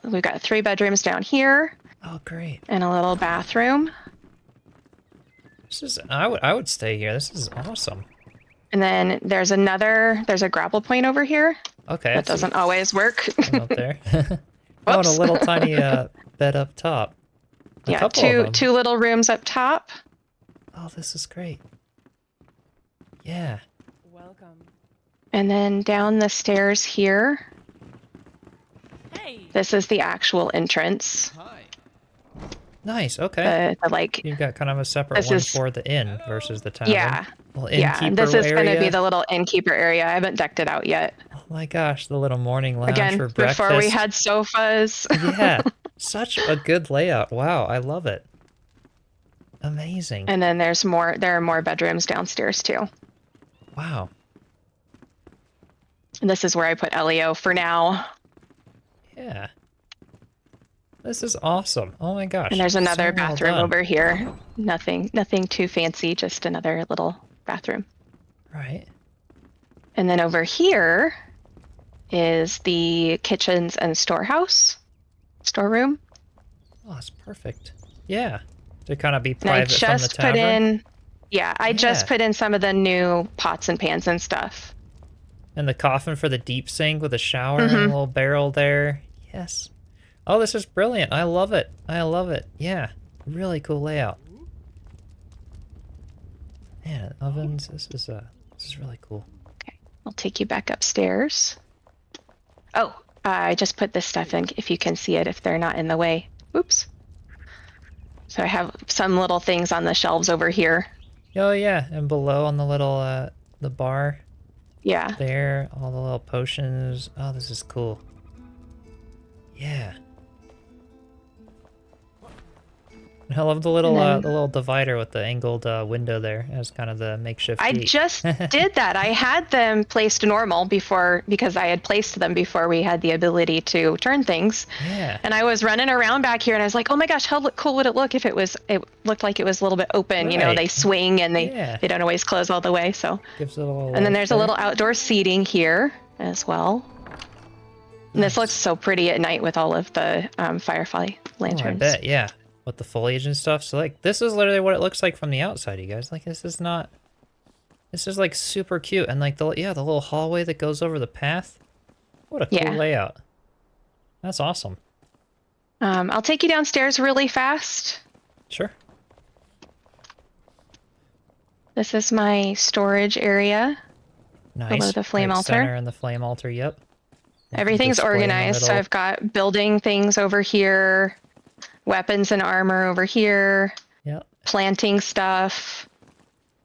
we've got 3 bedrooms down here Oh, great. and a little bathroom. This is. I would stay here. This is awesome. And then there's a grapple point over here. Okay. That doesn't always work. One up there. Oh, and a Whoops. little tiny bed up top. A Yeah, couple of them. two little rooms up top. Oh, this is great. Yeah. Welcome. And then down the stairs here. Hey. This is the actual entrance. Nice. Okay. The like, You've got kind of a separate this one is- for the inn versus the tavern. yeah, Well, yeah. And this is going to be the little innkeeper area. I haven't decked it out yet. Oh my gosh, the little morning lounge Again, for breakfast. before we had sofas. Yeah, such a good layout. Wow, I love it. Amazing. And then there are more bedrooms downstairs too. Wow. And this is where I put Elio for now. Yeah. This is awesome. Oh my gosh. And there's another so well bathroom done. over here. Nothing too fancy, just another little bathroom. Right. And then over here is the kitchens and storeroom. Oh, that's perfect. Yeah. To kind of be And I private from the just tavern. put in, I just Yeah. put in some of the new pots and pans and stuff. And the coffin for the deep sink with a shower and a Mhm. little barrel there. Yes. Oh, this is brilliant. I love it. I love it. Yeah. Really cool layout. Man, ovens. This is really cool. I'll take you back upstairs. Oh, I just put this stuff in if you can see it, if they're not in the way. Oops. So I have some little things on the shelves over here. Oh yeah, and below on the little the bar Yeah. there, all the little potions. Oh, this is cool. Yeah. I love the little divider with the angled window there as kind of the makeshift I gate. just did that. I had them placed normal because I had placed them before we had the ability to turn things. Yeah. And I was running around back here and I was like, oh my gosh, how cool would it look if it looked like it was a little bit open, Right. they swing and Yeah. they don't always close all the way. So, Gives it a little and then life there's a there. little outdoor seating here as well. And this Nice. looks so pretty at night with all of the firefly Oh, I lanterns. bet, yeah. With the foliage and stuff. So like this is literally what it looks like from the outside, you guys. Like this is like super cute. And like the little hallway that goes over the path. What a cool Yeah. layout. That's awesome. I'll take you downstairs really fast. Sure. This is my storage area. Nice. Below the flame Right altar. Center and the flame altar, yep. Everything's Display in the organized. So middle. I've got building things over here, weapons and armor over here, Yep. planting stuff,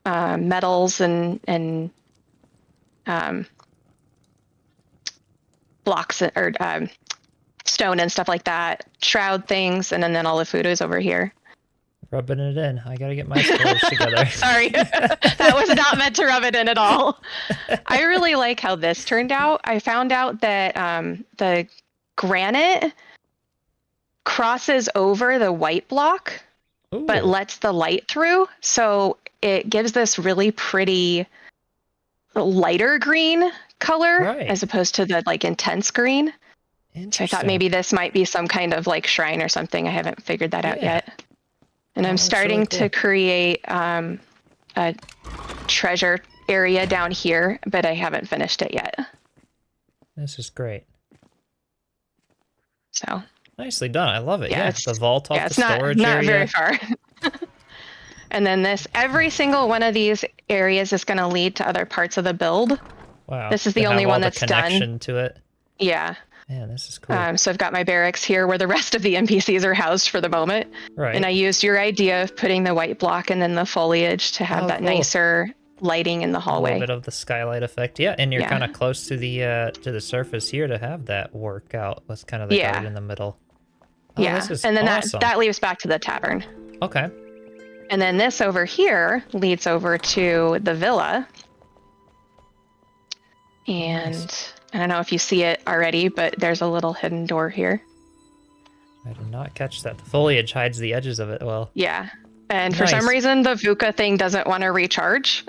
metals and blocks or stone and stuff like that, shroud things, and then all the food is over here. Rubbing it in. I gotta get my storage together. Sorry, that was not meant to rub it in at all. I really like how this turned out. I found out that the granite crosses over the white block, but Ooh. lets the light through. So it gives this really pretty lighter green color Right. as opposed to the like intense green. So I Interesting. thought maybe this might be some kind of like shrine or something. I haven't figured that out Yeah. yet. And Oh, I'm that's starting really to cool. create a treasure area down here, but I haven't finished it yet. This is great. So Nicely done. I love it. Yeah, Yeah, it's- the vault off yeah, the it's not storage area. very far. And then every single one of these areas is going to lead to other parts of the build. Wow. This is They the only have all one the that's done. connection to it. Yeah. Man, this is cool. So I've got my barracks here where the rest of the NPCs are housed for the moment. Right. And I used your idea of putting the white block and then the foliage to have Oh, that cool. nicer lighting in the A hallway. little bit of the skylight effect. Yeah, and you're Yeah. kind of close to the surface here to have that work out with kind of the Yeah. garden in the middle. Oh, Yeah. This is And then awesome. that leads back to the tavern. Okay. And then this over here leads over to the villa. And Nice. I don't know if you see it already, but there's a little hidden door here. I did not catch that. The foliage hides the edges of it well. Yeah. And for some Nice. reason, the VUCA thing doesn't want to recharge.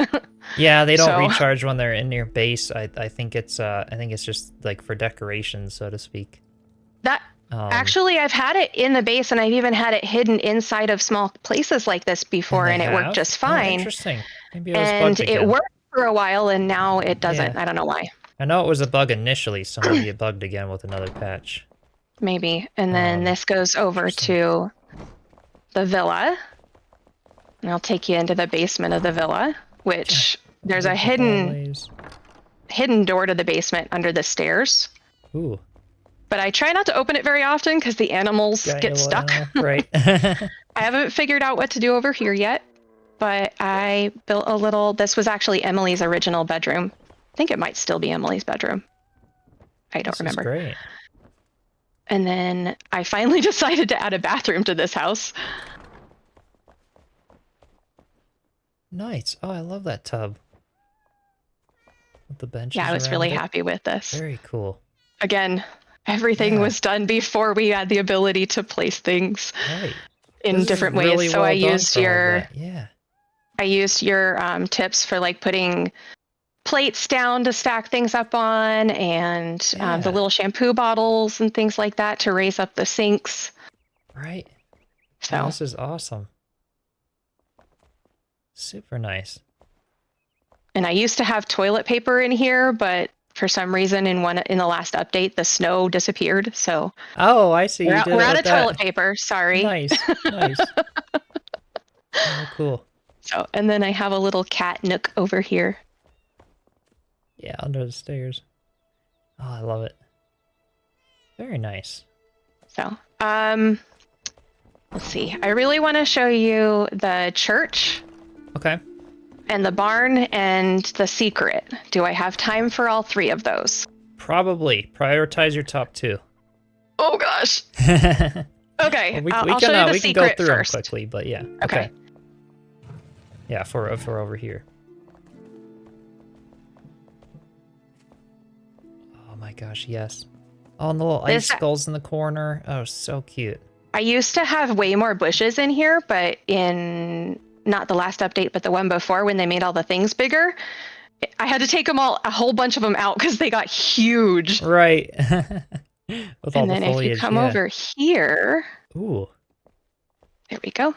Yeah, they don't So- recharge when they're in your base. I think it's just like for decoration, so to speak. That Um, actually, I've had it in the base, and I've even had it hidden inside of small places like this before, and they it worked have? just Oh, fine. interesting. Maybe it was And bugged it again. worked for a while, and now it doesn't. Yeah. I don't know why. I know it was a bug initially, so maybe it bugged again with another patch. Maybe. And then this goes over interesting. to the villa. And I'll take you into the basement of the villa, which there's a Look at hidden always- door to the basement under the stairs. Ooh. But I try not to open it very often because the animals got get your stuck. little- Right. I haven't figured out what to do over here yet, but I built a little. This was actually Emily's original bedroom. I think it might still be Emily's bedroom. I don't This is remember. great. And then I finally decided to add a bathroom to this house. Nice. Oh, I love that tub. With the benches Yeah, I was around really it. happy with this. Very cool. Again, everything Yeah. was done before we had the ability to place things Right. in This is different really ways. So well I done used for all of your that. Yeah. tips for like putting plates down to stack things up on, and the Yeah. little shampoo bottles and things like that to raise up the sinks. Right. So Oh, this is awesome. Super nice. and I used to have toilet paper in here, but for some reason in the last update the snow disappeared. So Oh, I see. we're You out, did we're it out with of that. toilet paper. Sorry. Nice. Nice. Oh, cool. So and then I have a little cat nook over here. Yeah, under the stairs. Oh, I love it. Very nice. So let's see. I really want to show you the church Okay. and the barn and the secret. Do I have time for all three of those? Probably. Prioritize your top two. Oh gosh. Okay, we I'll can, show you the we can go secret through first. them quickly, but yeah. Okay. Yeah, for over here. Oh my gosh, yes. Oh, and the little This- icicles in the corner. Oh, so cute. I used to have way more bushes in here, but in not the last update, but the one before when they made all the things bigger, I had to take a whole bunch of them out because they got huge. Right. With all And the then foliage. if you come yeah. over here, Ooh, there we go.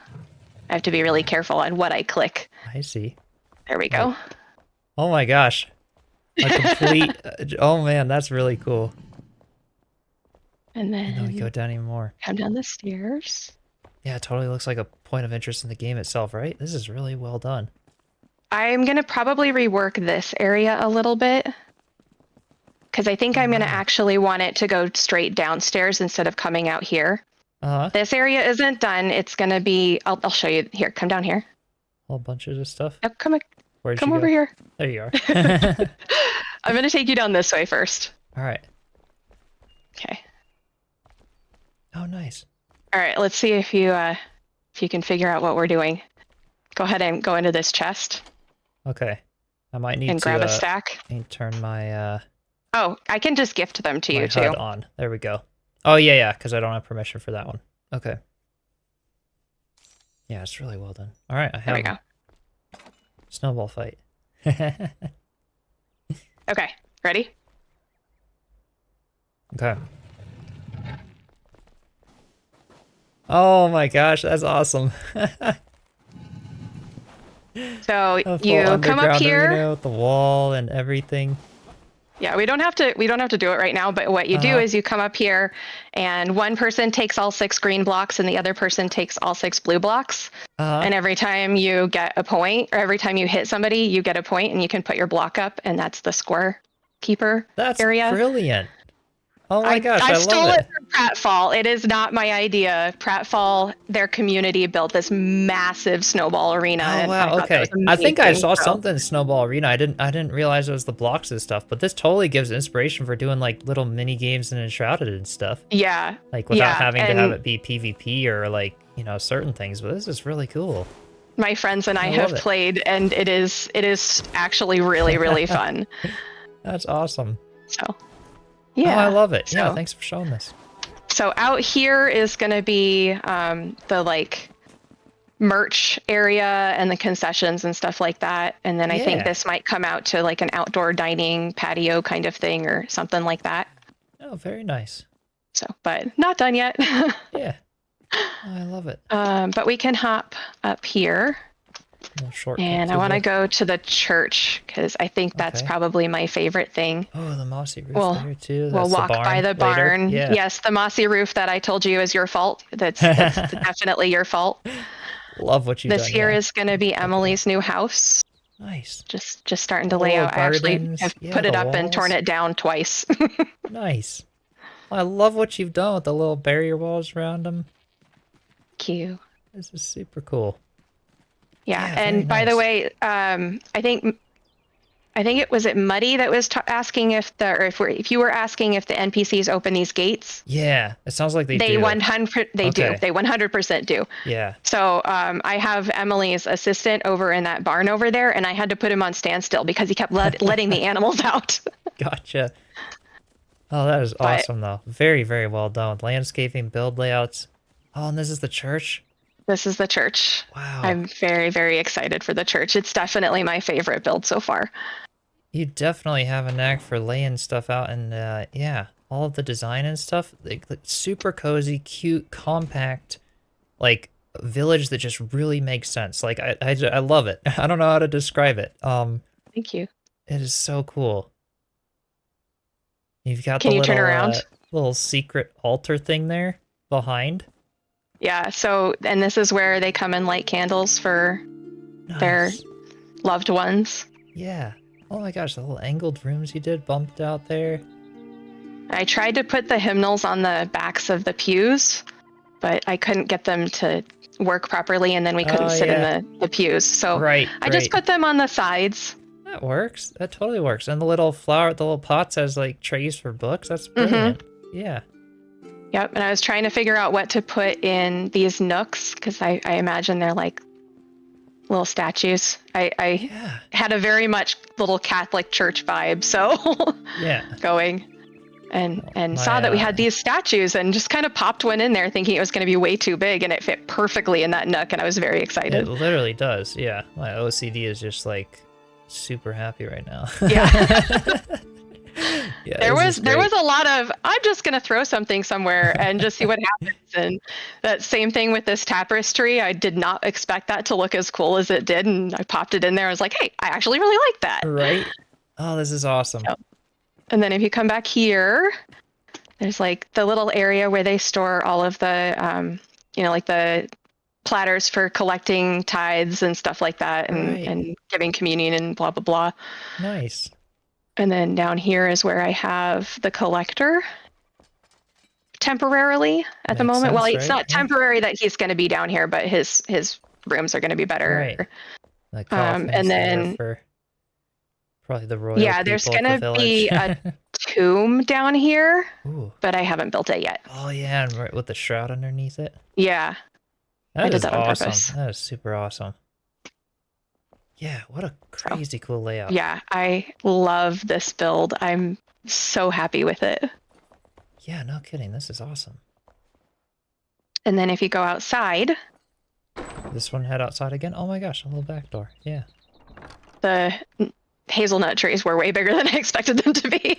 I have to be really careful on what I click. I see. There we go. Oh my gosh. A complete. Oh man, that's really cool. And And then we then go down even more. come down the stairs. Yeah, it totally looks like a point of interest in the game itself, right? This is really well done. I'm going to probably rework this area a little bit because I think I'm going to actually want it to go straight downstairs instead of coming out here. Uh-huh. This area isn't done. It's going to be, I'll show you here. Come down here. Whole bunch of this stuff. Yep, come Where'd come you over go? here. There you are. I'm going to take you down this way first. All right. Okay. Oh, nice. All right, let's see if you can figure out what we're doing. Go ahead and go into this chest Okay. I might need and to grab a stack. need to turn my Oh, I can just gift them to my you too. HUD on. There we go. Oh yeah, yeah, because I don't have permission for that one. Okay. Yeah, it's really well done. All right, I There we have go. snowball fight. Okay, ready? Okay. Oh my gosh, that's awesome. So A full you come up underground here. arena with the wall and everything. Yeah, we don't have to do it right now, but what you do is you come up here and one person takes all 6 green blocks and the other person takes all 6 blue blocks. And every time you get a point, or every time you hit somebody, you get a point and you can put your block up, and that's the score keeper That's area. brilliant. Oh my gosh, I stole love it it. from Pratfall. It is not my idea. Pratfall, their community built this massive snowball arena. Oh and wow, thought that okay. was I think I amazing, saw so- something in Snowball Arena. I didn't realize it was the blocks and stuff, but this totally gives inspiration for doing like little mini games in Enshrouded and stuff. Yeah. Like without yeah, having to have and it be PvP or like, you know, certain things, but this is really cool. my friends and I I have love it. played, and it is actually really, really fun. That's awesome. So, yeah. Oh, I love it. Yeah, So- thanks for showing this. So out here is going to be the like merch area and the concessions and stuff like that. And then I think Yeah. this might come out to like an outdoor dining patio kind of thing or something like that. Oh, very nice. So, but not done yet. Yeah. Oh, I love it. But we can hop up here, Little shortcut and I to want to the- go to the church because I think that's Okay. probably my favorite thing. Oh, the mossy roof We'll- there too. We'll That's walk by the later. barn. Yeah. Yes, the mossy roof that I told you is your fault. That's definitely your fault. Love what you've This done. here yeah. is going to be Emily's new house. Nice. Just starting to lay Little out. I actually gardens. have Yeah, put it the up and torn walls. it down twice. Nice. I love what you've done with the little barrier walls around them. Cute. This is super cool. Yeah, Yeah, very and by the nice. way, I think it was Muddy that was asking if you were asking if the NPCs open these gates. Yeah, it sounds like they They do. 100 they do. Okay. They 100% do. Yeah. So I have Emily's assistant over in that barn over there, and I had to put him on standstill because he kept letting the animals out. Gotcha. Oh, that is But- awesome, though. Very, very well done. Landscaping, build layouts. Oh, and this is the church? This is the church. Wow. I'm very, very excited for the church. It's definitely my favorite build so far. You definitely have a knack for laying stuff out, and yeah, all of the design and stuff. Like super cozy, cute, compact, like village that just really makes sense. Like I love it. I don't know how to describe it. Thank you. It is so cool. You've got Can the you little, turn around? little secret altar thing there behind. Yeah, so, and this is where they come and light candles for their Nice. loved ones. Yeah. Oh my gosh, the little angled rooms you did bumped out there. I tried to put the hymnals on the backs of the pews, but I couldn't get them to work properly, and then we couldn't Oh, sit yeah. in the pews. So Right. I just put them on the sides. That works. That totally works. And the little pots has like trays for books. That's Mm-hmm. brilliant. Yeah. Yep, and I was trying to figure out what to put in these nooks, because I imagine they're like little statues. I Yeah. had a very much little Catholic church vibe, so Yeah. going and My, saw that we had these statues and just kind of popped one in there thinking it was going to be way too big, and it fit perfectly in that nook, and I was very It excited. literally does. Yeah. My OCD is just like super happy right now. Yeah. Yeah, There this is was great. a lot of I'm just gonna throw something somewhere and just see what happens. And that same thing with this tapestry. I did not expect that to look as cool as it did, and I popped it in there. I was like, hey, I actually really like that. Right? Oh, this is awesome. Yep. And then if you come back here, there's like the little area where they store all of the like the platters for collecting tithes and stuff like that, and, Right. and giving communion and blah blah blah. Nice. And then down here is where I have the collector temporarily at the Makes moment. Well, sense, it's right? not Yeah. temporary that he's going to be down here, but his rooms are going to be better. Right. The coffins and there then- for probably the royal Yeah, there's people of the gonna be village. Tomb down here, Ooh. but I haven't built it yet. Oh yeah, and right with the shroud underneath it. Yeah, That did is that on awesome. purpose. That is super awesome. Yeah, what a crazy cool layout. yeah, I love this build. I'm so happy with it. Yeah, no kidding. This is awesome. And then if you go outside, This one head outside again? Oh my gosh, a little back door. Yeah. the hazelnut trees were way bigger than I expected them to be.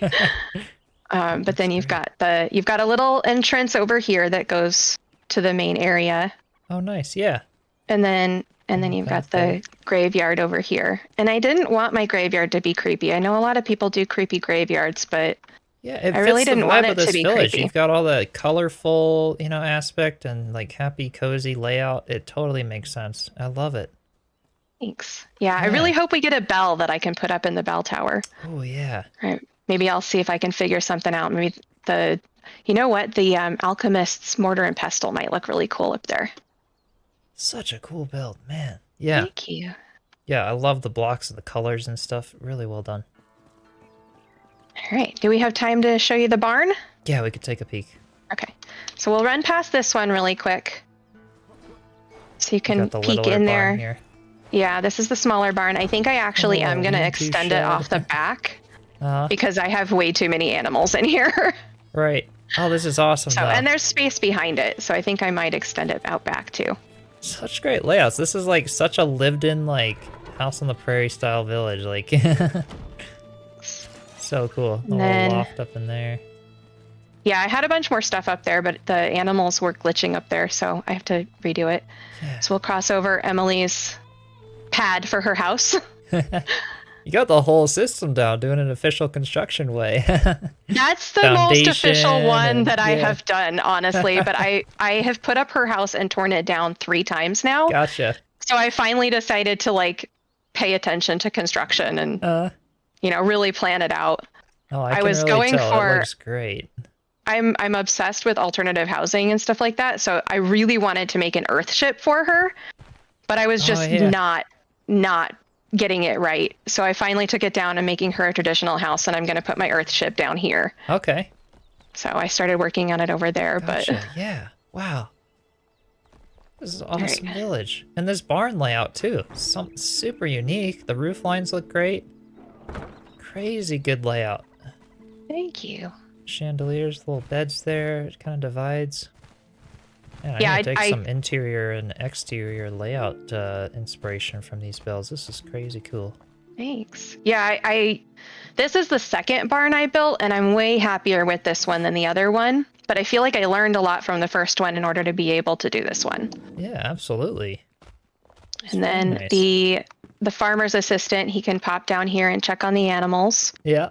But then you've got a little entrance over here that goes to the main area. Oh, nice. Yeah. And then you've got the graveyard over here. And I didn't want my graveyard to be creepy. I know a lot of people do creepy graveyards, but Yeah, it I really fits the didn't want vibe it of this to be village. creepy. You've got all the colorful, aspect and like happy, cozy layout. It totally makes sense. I love it. thanks. Yeah, I Yeah. really hope we get a bell that I can put up in the bell tower. Oh yeah. Right. Maybe I'll see if I can figure something out. Maybe the alchemist's mortar and pestle might look really cool up there. Such a cool build, man. Yeah. Thank you. Yeah, I love the blocks and the colors and stuff. Really well done. All right. Do we have time to show you the barn? Yeah, we could take a peek. Okay. So we'll run past this one really quick. So you We can got the peek littler in barn there. here. Yeah, this is the smaller barn. I think I actually am going to lean-to extend it shed. off the back Uh-huh. because I have way too many animals in here. Right. Oh, this is awesome. So, though. and there's space behind it. So I think I might extend it out back too. Such great layouts. This is like such a lived-in like house on the prairie style village. Like, so cool. The little then- loft up in there. Yeah, I had a bunch more stuff up there, but the animals were glitching up there, so I have to redo it. Yeah. So we'll cross over Emily's pad for her house. You got the whole system down, doing an official construction way. That's the most official Foundation one and- that I yeah. have done, honestly. But I have put up her house and torn it down 3 times now. Gotcha. So I finally decided to like pay attention to construction and really plan it out. Oh, I can was really going tell. for- It looks great. I'm obsessed with alternative housing and stuff like that. So I really wanted to make an earth ship for her, but I was just yeah. not getting it right. So I finally took it down and making her a traditional house, and I'm going to put my earth ship down here. Okay. So I started working on it over there, Gotcha. Yeah. Wow. This is an awesome Right. village. And this barn layout too. Something super unique. The roof lines look great. Crazy good layout. Thank you. Chandeliers, little beds there. It kind of divides. Man, I Yeah, need to take I- some interior and exterior layout inspiration from these builds. This is crazy cool. Thanks. Yeah, I this is the second barn I built, and I'm way happier with this one than the other one. But I feel like I learned a lot from the first one in order to be able to do this one. Yeah, absolutely. And then nice. the farmer's assistant, he can pop down here and check on the animals. Yeah.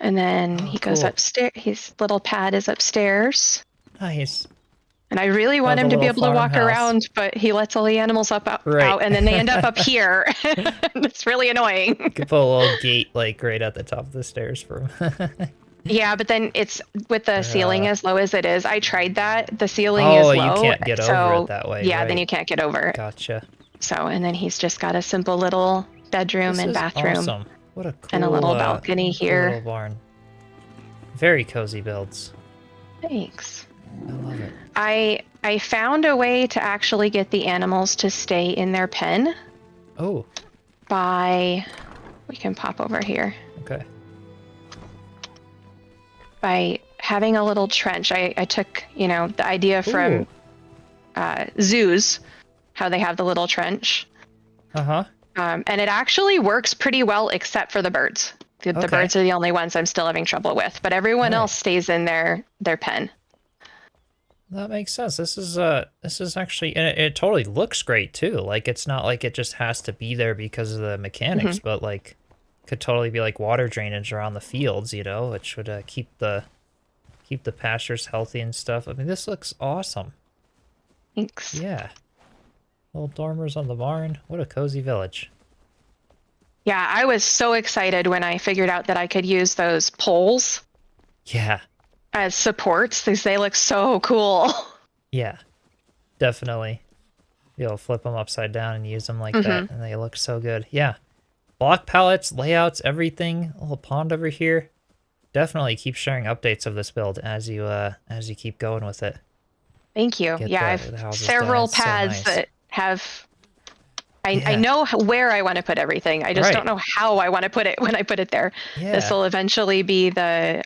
And then Oh, he goes cool. upstairs. His little pad is upstairs. Nice. And I really want the him to be little able to walk farmhouse. around, but he lets all the animals out, Right. and then they end up up here. It's really annoying. Could put a little gate like right at the top of the stairs for him. Yeah, but then it's with the ceiling as low as it is. I tried that. The ceiling Oh, is you low. can't get over it that way, Yeah, then right. you can't get over it. Gotcha. So, and then he's just got a simple little bedroom This and is bathroom. Awesome. What a cool and a little balcony cool here. little barn. Very cozy builds. Thanks. I love it. I found a way to actually get the animals to stay in their pen Oh, we can pop over here, okay. by having a little trench. I took, the idea from zoos, how they have the little trench. Uh-huh. And it actually works pretty well, except for the birds. The Okay. birds are the only ones I'm still having trouble with, but everyone Right. else stays in their pen. That makes sense. This is actually, and it totally looks great too. Like it's not like it just has to be there because of the mechanics, but like could totally be like water drainage around the fields, which would keep the pastures healthy and stuff. I mean, this looks awesome. Thanks. Yeah. Little dormers on the barn. What a cozy village. Yeah, I was so excited when I figured out that I could use those poles Yeah. as supports because they look so cool. Yeah. Definitely. You'll flip them upside down and use them like that, and they look so good. Yeah. Block palettes, layouts, everything. A little pond over here. Definitely keep sharing updates of this build as you keep going with it. Thank you. Get Yeah, the I have houses several done. It's so pads nice. that have. I Yeah. know where I want to put everything. I just Right. don't know how I want to put it when I put it there. Yeah. This will eventually be the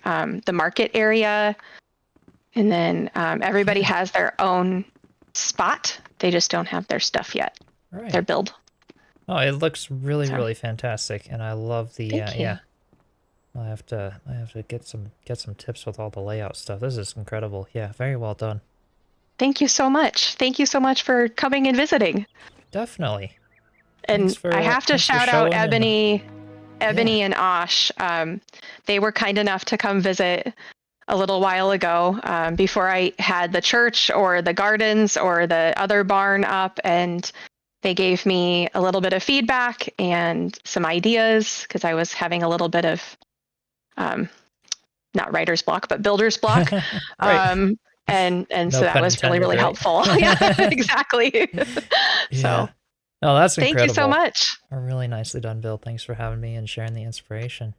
market area, and then everybody has their own spot. They just don't have their stuff yet. All right. Their build. Oh, it looks really, So- really fantastic, and I love the Thank you. yeah. I have to get some tips with all the layout stuff. This is incredible. Yeah, very well done. Thank you so much. Thank you so much for coming and visiting. Definitely. And Thanks for- I have to thanks for shout out showing Ebony and Osh. They were kind enough to come visit a little while ago, before I had the church or the gardens or the other barn up, and they gave me a little bit of feedback and some ideas because I was having a little bit of not writer's block but builder's block. Right. And No so that pun was really, intended, really right? helpful. Yeah, exactly. Yeah. So Oh, that's thank incredible. you so much. A really nicely done build. Thanks for having me and sharing the inspiration.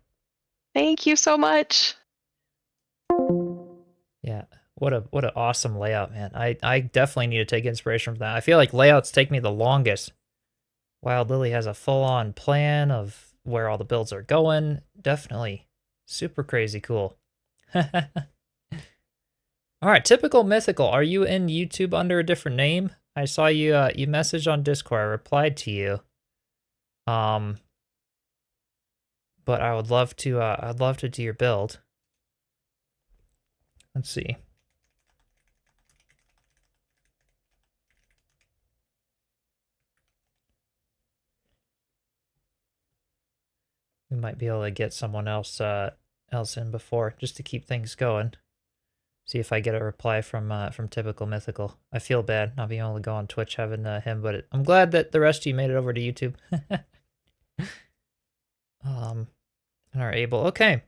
Thank you so much. Yeah. What an awesome layout, man. I definitely need to take inspiration from that. I feel like layouts take me the longest. Wild Lily has a full-on plan of where all the builds are going. Definitely super crazy cool. All right, typical mythical. Are you in YouTube under a different name? I saw you you messaged on Discord. I replied to you. But I would love to I'd love to do your build. Let's see. We might be able to get someone else in before, just to keep things going. See if I get a reply from Typical Mythical. I feel bad not being able to go on Twitch having him, but I'm glad that the rest of you made it over to YouTube. And are able. Okay.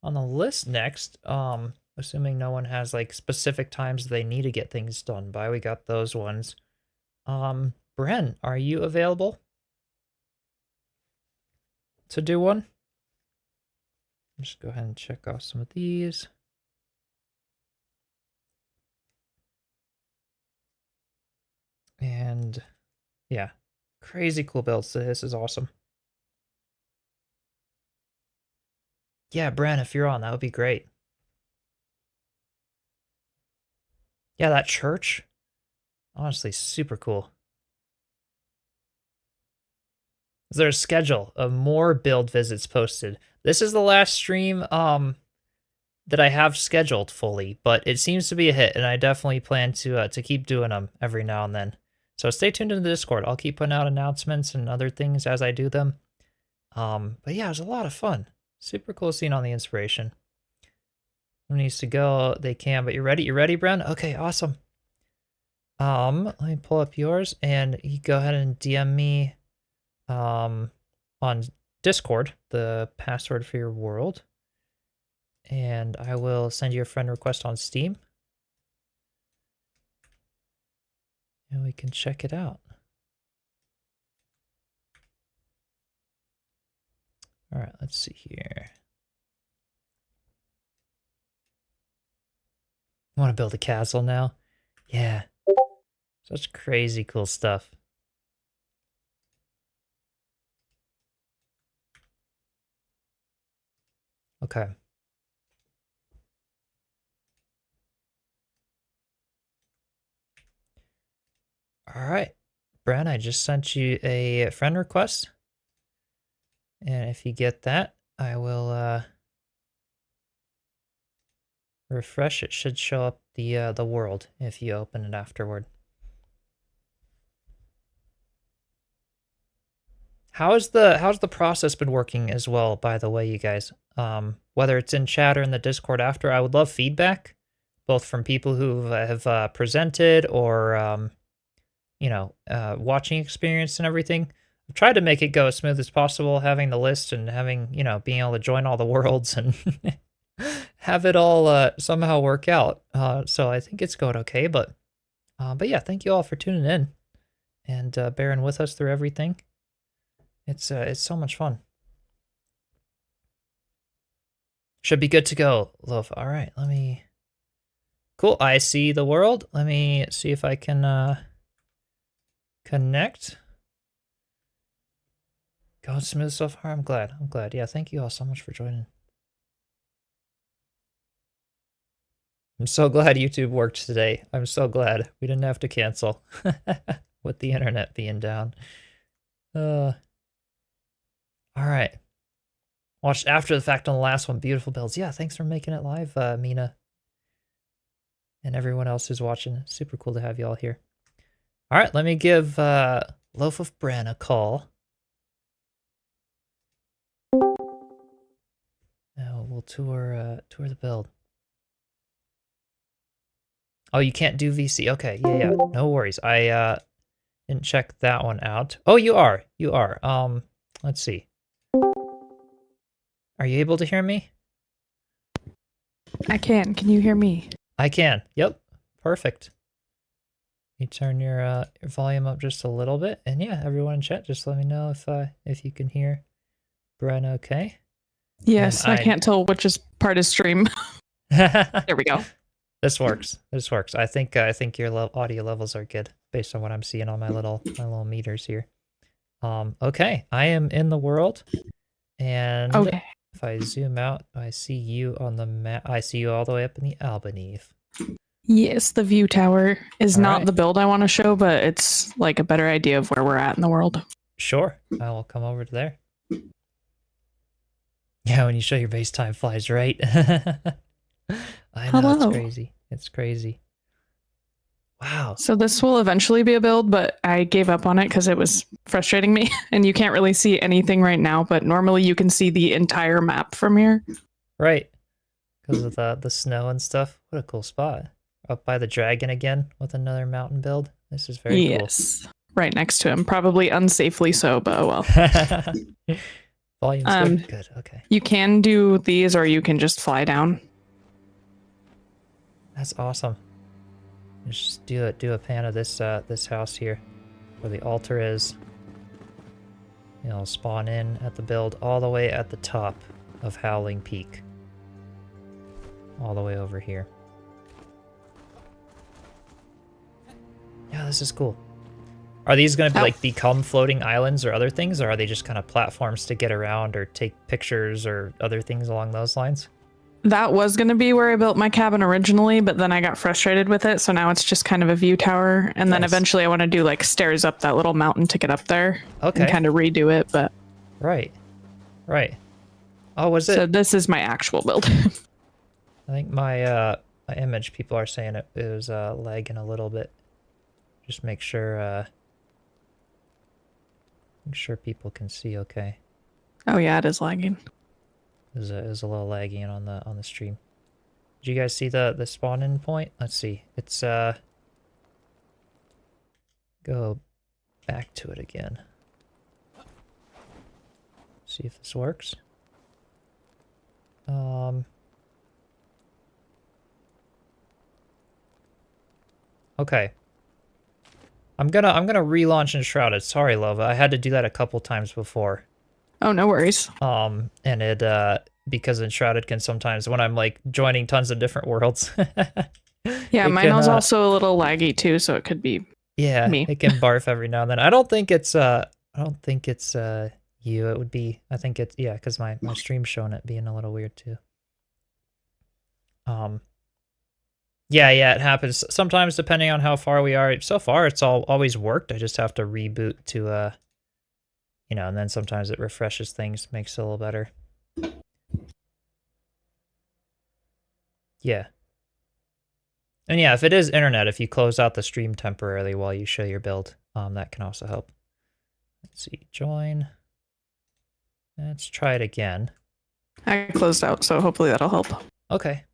On the list next, assuming no one has like specific times they need to get things done by, we got those ones. Bren, are you available to do one? Just go ahead and check off some of these. And yeah, crazy cool builds. This is awesome. Yeah, Bren, if you're on, that would be great. Yeah, that church, honestly, super cool. Is there a schedule of more build visits posted? This is the last stream that I have scheduled fully, but it seems to be a hit, and I definitely plan to keep doing them every now and then. So stay tuned in the Discord. I'll keep putting out announcements and other things as I do them. But yeah, it was a lot of fun. Super cool scene on the inspiration. Who needs to go? They can, but you're ready? You ready, Bren? Okay, awesome. Let me pull up yours, and you go ahead and DM me on Discord the password for your world, and I will send you a friend request on Steam, and we can check it out. All right, let's see here. Want to build a castle now? Yeah. Such crazy cool stuff. Okay. All right. Bren, I just sent you a friend request. And if you get that, I will refresh. It should show up the world if you open it afterward. How's the process been working as well, by the way, you guys? Whether it's in chat or in the Discord after, I would love feedback, both from people who have presented or watching experience and everything. I've tried to make it go as smooth as possible, having the list and having, being able to join all the worlds and have it all somehow work out. So I think it's going okay, but yeah, thank you all for tuning in and bearing with us through everything. It's so much fun. Should be good to go, Loaf. All right, let me... Cool, I see the world. Let me see if I can connect. Going smooth so far. I'm glad. Yeah, thank you all so much for joining. I'm so glad YouTube worked today. I'm so glad we didn't have to cancel with the internet being down. All right. Watched after the fact on the last one. Beautiful builds. Yeah, thanks for making it live, Mina. And everyone else who's watching. Super cool to have you all here. All right, let me give Loafofbrenn a call. Now we'll tour the build. Oh, you can't do VC. Okay, yeah. No worries. I didn't check that one out. Oh, you are. You are. Let's see. Are you able to hear me? I can. Can you hear me? I can. Yep. Perfect. You turn your volume up just a little bit, and yeah, everyone in chat, just let me know if you can hear Bren okay. Yes, I can't tell which is part of stream. There we go. This works. This works. I think your audio levels are good based on what I'm seeing on my little meters here. Okay, I am in the world, and Okay. if I zoom out, I see you on the map. I see you all the way up in the Albanese. Yes, the view tower is All not right. the build I want to show, but it's like a better idea of where we're at in the world. Sure, I will come over to there. Yeah, when you show your base time flies, right? I know, Hello. it's crazy. It's crazy. Wow. So this will eventually be a build, but I gave up on it because it was frustrating me. And you can't really see anything right now, but normally you can see the entire map from here. Right. Because of the snow and stuff. What a cool spot. Up by the dragon again with another mountain build. This is very Yes. Right next to him. Probably unsafely so, but oh well. cool. Volume's good. Good, okay. You can do these or you can just fly down. That's awesome. Just do a pan of this this house here, where the altar is. You know, spawn in at the build all the way at the top of Howling Peak. All the way over here. Yeah, this is cool. Are these going to be like become floating islands or other things, or are they just kind of platforms to get around or take pictures or other things along those lines? That was going to be where I built my cabin originally, but then I got frustrated with it, so now it's just kind of a view tower, and then Nice. eventually I want to do like stairs up that little mountain to get up there. Okay. And kind of redo it, but Right. Right. Oh, was it? so this is my actual build. I think my my image, people are saying it was lagging a little bit. Just make sure people can see okay. Oh yeah, it is lagging. It was a little laggy on the stream. Did you guys see the spawn in point? Let's see. It's go back to it again. See if this works. Okay. I'm gonna relaunch Enshrouded. Sorry, Lova. I had to do that a couple times before. Oh, no worries. And it because Enshrouded can sometimes, when I'm like joining tons of different worlds. Yeah, it mine can, was also a little laggy too, so it could be yeah, me. it can barf every now and then. I don't think it's you. It would be, I think it's, yeah, because my stream's showing it being a little weird too. Yeah, it happens sometimes depending on how far we are. So far, it's always worked. I just have to reboot to, you know, and then sometimes it refreshes things, makes it a little better. Yeah. And yeah, if it is internet, if you close out the stream temporarily while you show your build, that can also help. Let's see, join. Let's try it again. I closed out, so hopefully that'll help. Okay.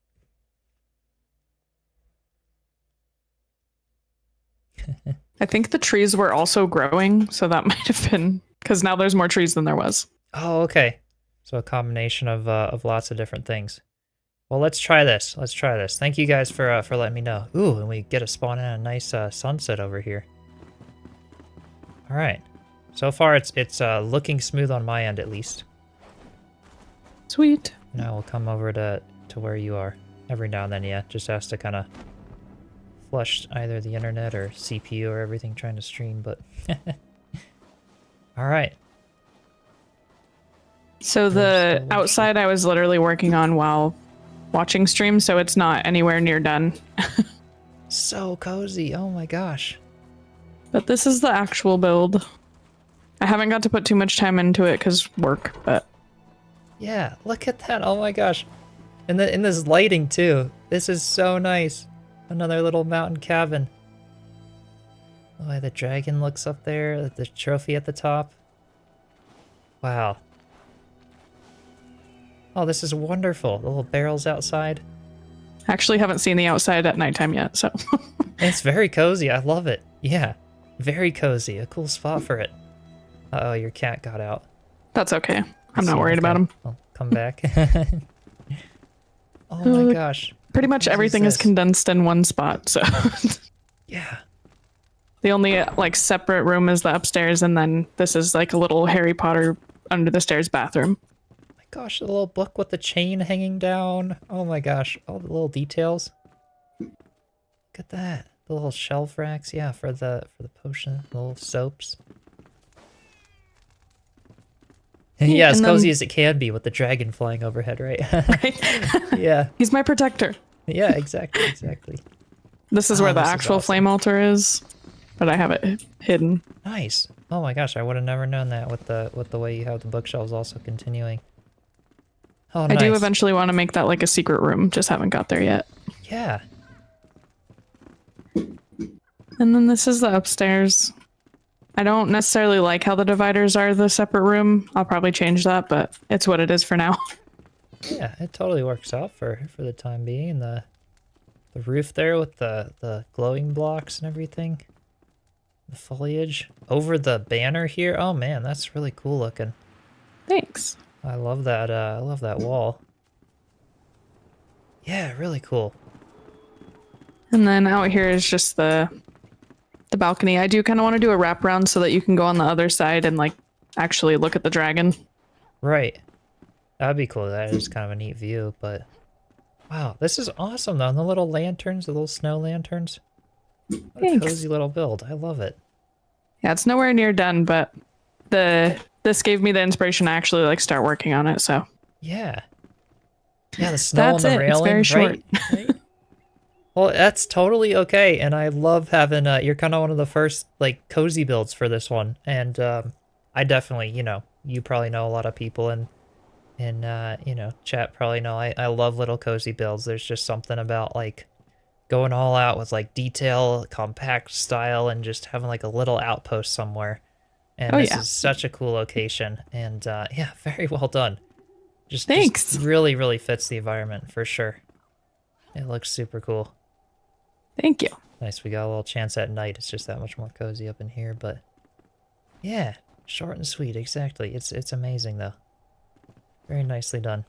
I think the trees were also growing, so that might have been because now there's more trees than there was. Oh, okay. So a combination of lots of different things. Well, let's try this. Let's try this. Thank you guys for letting me know. Ooh, and we get a spawn in a nice sunset over here. All right. So far, it's looking smooth on my end at least. Sweet. Now we'll come over to where you are. Every now and then, yeah. Just has to kind of flush either the internet or CPU or everything trying to stream, but... All right. So the outside I was literally working on while watching streams, so it's not anywhere near done. So cozy. Oh my gosh. But this is the actual build. I haven't got to put too much time into it because work, but Yeah, look at that. Oh my gosh. And in this lighting too. This is so nice. Another little mountain cabin. Oh, the dragon looks up there, the trophy at the top. Wow. Oh, this is wonderful. The little barrels outside. actually haven't seen the outside at nighttime yet, so. It's very cozy. I love it. Yeah, very cozy. A cool spot for it. Uh-oh, your cat got out. That's okay. I'm not See, worried about him. I'll come back. Oh my gosh. Pretty much What everything is this? condensed in one spot, so. Yeah. The only like separate room is the upstairs, and then this is like a little Harry Potter under the stairs bathroom. My gosh, the little book with the chain hanging down. Oh my gosh, all the little details. Look at that. The little shelf racks, yeah, for the potion, the little soaps. Yeah, as and cozy then- as it can be with the dragon flying overhead, right? Right? Yeah. He's my protector. Yeah, exactly, exactly. This is Oh, where the this is actual awesome. flame altar is, but I have it hidden. Nice. Oh my gosh, I would have never known that with the way you have the bookshelves also continuing. Oh, I nice. do eventually want to make that like a secret room, just haven't got there yet. Yeah. And then this is the upstairs. I don't necessarily like how the dividers are the separate room. I'll probably change that, but it's what it is for now. Yeah, it totally works out for the time being. The roof there with the glowing blocks and everything. The foliage over the banner here. Oh man, that's really cool looking. Thanks. I love that. I love that wall. Yeah, really cool. And then out here is just the balcony. I do kind of want to do a wraparound so that you can go on the other side and like actually look at the dragon. Right. That'd be cool. That is kind of a neat view, but wow, this is awesome though. And the little lanterns, the little snow lanterns. What a Thanks. cozy little build. I love it. Yeah, it's nowhere near done, but this gave me the inspiration to actually like start working on it. So Yeah. Yeah, the snow That's on the it. It's railing, very short. right? Well, that's totally okay, and I love having you're kind of one of the first like cozy builds for this one, and I definitely, you probably know a lot of people in chat probably know I love little cozy builds. There's just something about like going all out with like detail, compact style, and just having like a little outpost somewhere. And Oh, this yeah. is such a cool location, and yeah, very well done. Just Thanks. really, really fits the environment for sure. It looks super cool. Thank you. Nice, we got a little chance at night. It's just that much more cozy up in here, but yeah, short and sweet, exactly. It's amazing though. Very nicely done.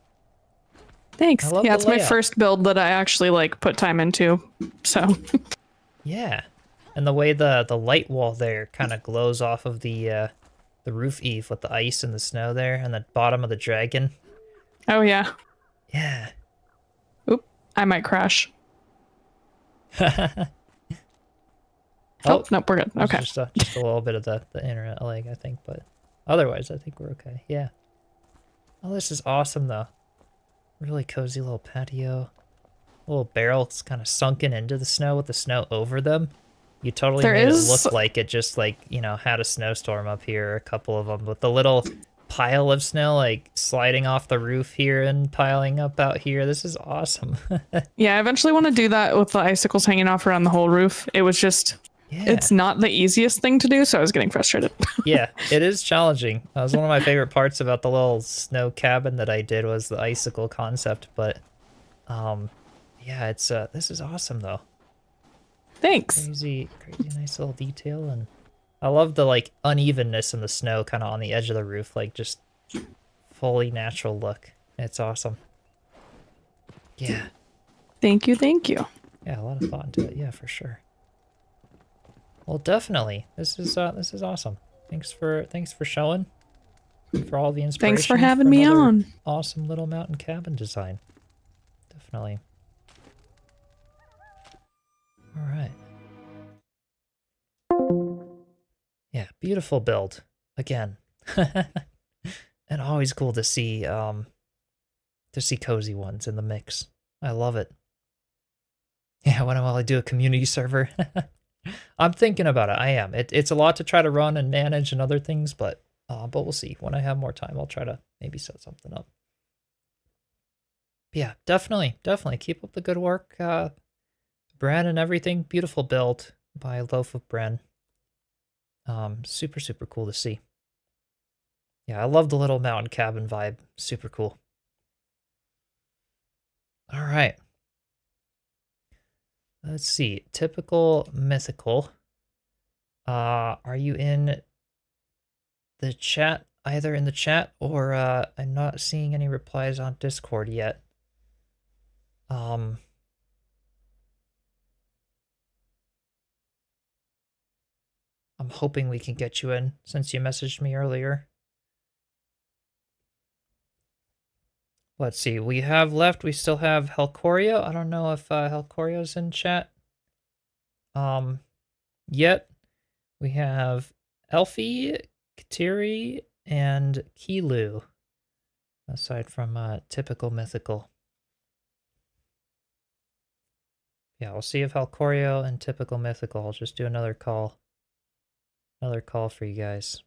Thanks. I love Yeah, the it's my layout. first build that I actually like put time into. So Yeah, and the way the light wall there kind of glows off of the roof eave with the ice and the snow there, and the bottom of the dragon. oh yeah. Yeah. Oop, I might crash. Oh, Oh, nope, we're good. There's Okay. just a little bit of the internet lag, I think, but otherwise, I think we're okay. Yeah. Oh, this is awesome, though. Really cozy little patio. Little barrels kind of sunken into the snow with the snow over them. You totally There made is- it look like it just, like, had a snowstorm up here, a couple of them, with the little pile of snow, like, sliding off the roof here and piling up out here. This is awesome. Yeah, I eventually want to do that with the icicles hanging off around the whole roof. It was just, Yeah. it's not the easiest thing to do, so I was getting frustrated. Yeah, it is challenging. That was one of my favorite parts about the little snow cabin that I did was the icicle concept, but yeah, it's this is awesome though. Thanks. Crazy nice little detail, and I love the like unevenness in the snow kind of on the edge of the roof, like just fully natural look. It's awesome. Yeah. Thank you, thank you. Yeah, a lot of thought into it. Yeah, for sure. Well, definitely. This is awesome. Thanks for showing. And for all the inspiration. Thanks for having me another on. Awesome little mountain cabin design. Definitely. All right. Yeah, beautiful build again. And always cool to see cozy ones in the mix. I love it. Yeah, when will I do a community server? I'm thinking about it. I am. It's a lot to try to run and manage and other things, but we'll see. When I have more time, I'll try to maybe set something up. But yeah, definitely keep up the good work, Bren and everything. Beautiful build by Loafofbrenn. Super cool to see. Yeah, I love the little mountain cabin vibe. Super cool. All right. Let's see. Typical mythical. Are you in the chat? Either in the chat or I'm not seeing any replies on Discord yet. I'm hoping we can get you in since you messaged me earlier. Let's see. We have left. We still have Helcorio. I don't know if Helcorio's in chat. Yet we have Elfie, Kitiri, and Keeloo. Aside from typical mythical. Yeah, we'll see if Helcorio and typical mythical. I'll just do another call. Another call for you guys.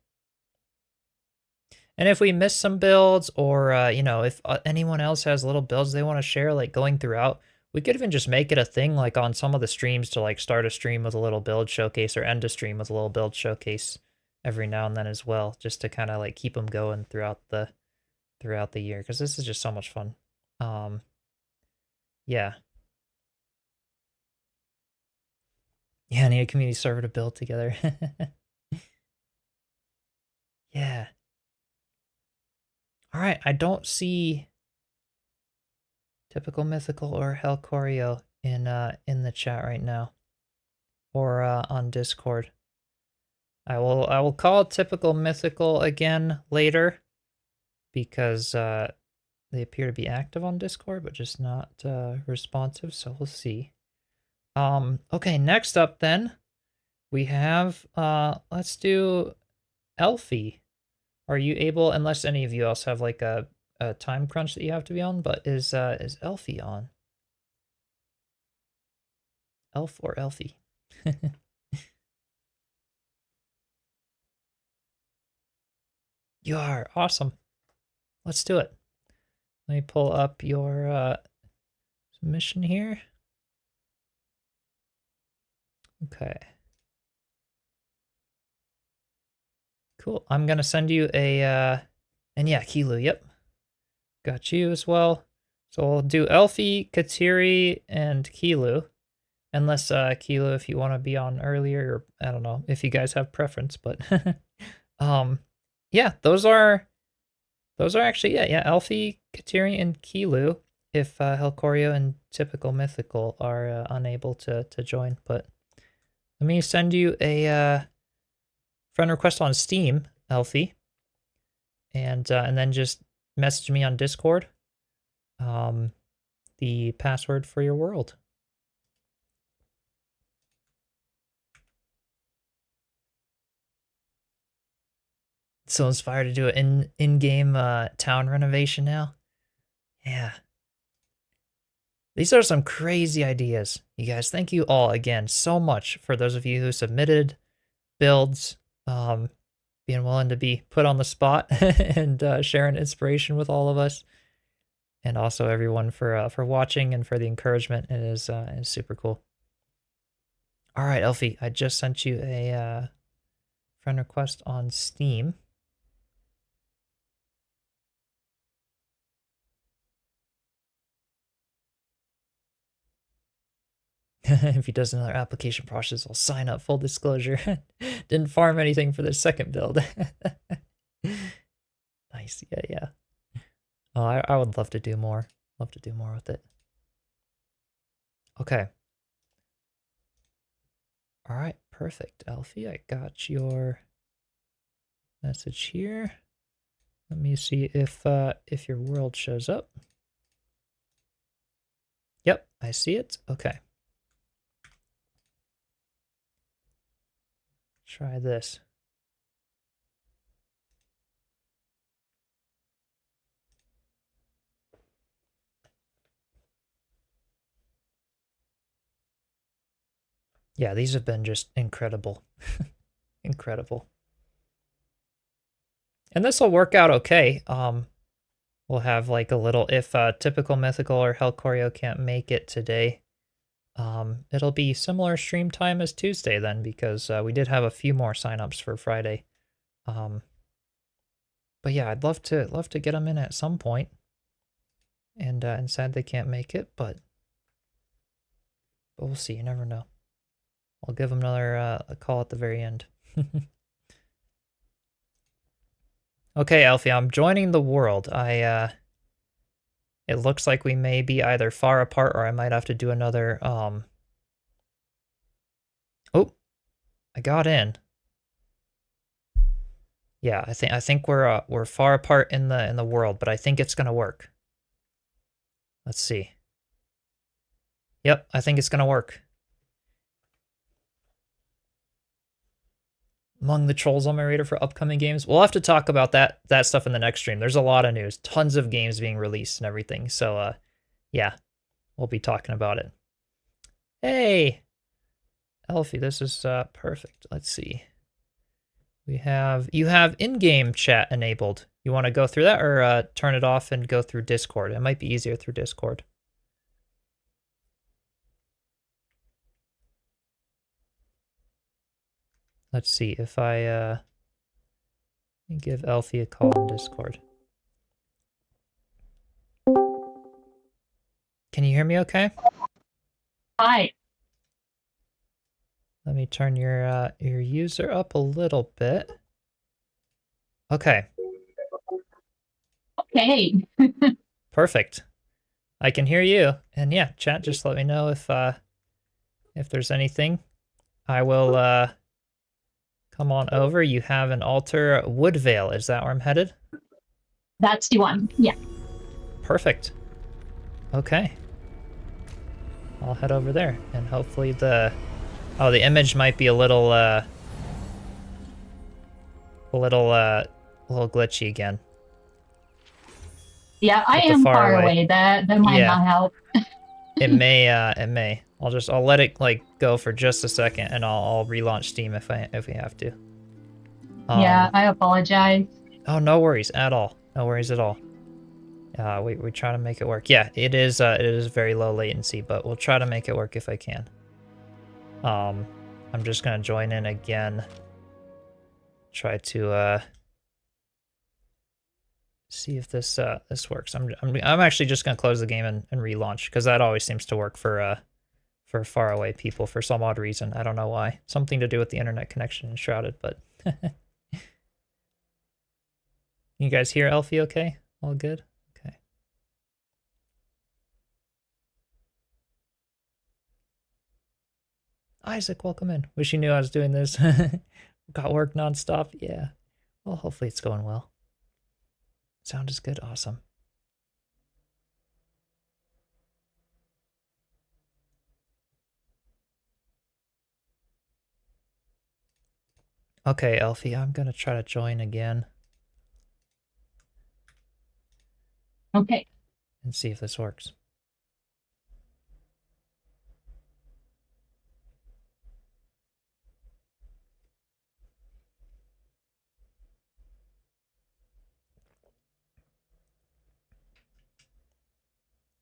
And if we miss some builds, or you know, if anyone else has little builds they want to share, like going throughout, we could even just make it a thing, like on some of the streams, to like start a stream with a little build showcase, or end a stream with a little build showcase every now and then as well, just to kind of like keep them going throughout the year, because this is just so much fun. Yeah. Yeah, I need a community server to build together. Yeah. All right, I don't see typical mythical or Helcorio in the chat right now, or on Discord. I will call typical mythical again later, because they appear to be active on Discord, but just not responsive. So we'll see. Okay, next up then we have let's do Elfie. Are you able, unless any of you else have like a time crunch that you have to be on, but is Elfie on? Elf or Elfie? You are awesome. Let's do it. Let me pull up your submission here. Okay. Cool. I'm gonna send you a and yeah, Keeloo, yep. Got you as well. So we'll do Elfie, Kitiri, and Keeloo. Unless Keeloo, if you want to be on earlier, or I don't know if you guys have preference, but yeah, those are actually yeah, Elfie, Kitiri, and Keeloo. If Helcorio and typical mythical are unable to join, but let me send you a friend request on Steam, Elfie, and then just message me on Discord the password for your world. So inspired to do an in-game town renovation now. Yeah. These are some crazy ideas. You guys, thank you all again so much for those of you who submitted builds, being willing to be put on the spot and sharing inspiration with all of us. And also everyone for watching and for the encouragement. It is super cool. All right, Elfie, I just sent you a friend request on Steam. If he does another application process, I'll sign up. Full disclosure. Didn't farm anything for the second build. Nice. Yeah. Oh, I would love to do more. Love to do more with it. Okay. All right. Perfect, Elfie. I got your message here. Let me see if your world shows up. Yep, I see it. Okay. Try this. Yeah, these have been just incredible. Incredible. And this will work out okay. We'll have like a little, if typical mythical or Helcorio can't make it today, it'll be similar stream time as Tuesday then, because we did have a few more signups for Friday. But yeah, I'd love to get them in at some point. And sad they can't make it, but we'll see. You never know. I'll give them another a call at the very end. Okay, Elfie, I'm joining the world. It looks like we may be either far apart or I might have to do another, Oh, I got in. Yeah, I think we're far apart in the world, but I think it's gonna work. Let's see. Yep, I think it's gonna work. Among the trolls on my radar for upcoming games. We'll have to talk about that stuff in the next stream. There's a lot of news, tons of games being released and everything. So yeah, we'll be talking about it. Hey, Elfie, this is perfect. Let's see. You have in-game chat enabled. You want to go through that or turn it off and go through Discord? It might be easier through Discord. Let's see if I give Elfie a call in Discord. Can you hear me okay? Hi. Let me turn your user up a little bit. Okay. Okay. Perfect. I can hear you. And yeah, chat, just let me know if there's anything. I will come on over. You have an altar, Woodvale. Is that where I'm headed? That's the one. Yeah. Perfect. Okay. I'll head over there, and hopefully the image might be a little glitchy again. Yeah, I am far away. That might not help. It may. I'll let it like go for just a second, and I'll relaunch Steam if we have to. Yeah, I apologize. Oh, no worries at all. No worries at all. We try to make it work. Yeah, it is very low latency, but we'll try to make it work if I can. I'm just gonna join in again. Try to see if this works. I'm actually just gonna close the game and relaunch, because that always seems to work for faraway people for some odd reason. I don't know why. Something to do with the internet connection in Enshrouded, but you guys hear Elfie okay? All good? Okay. Isaac, welcome in. Wish you knew I was doing this. Got work nonstop. Yeah. Well, hopefully it's going well. Sound is good. Awesome. Okay, Elfie, I'm gonna try to join again. Okay. And see if this works.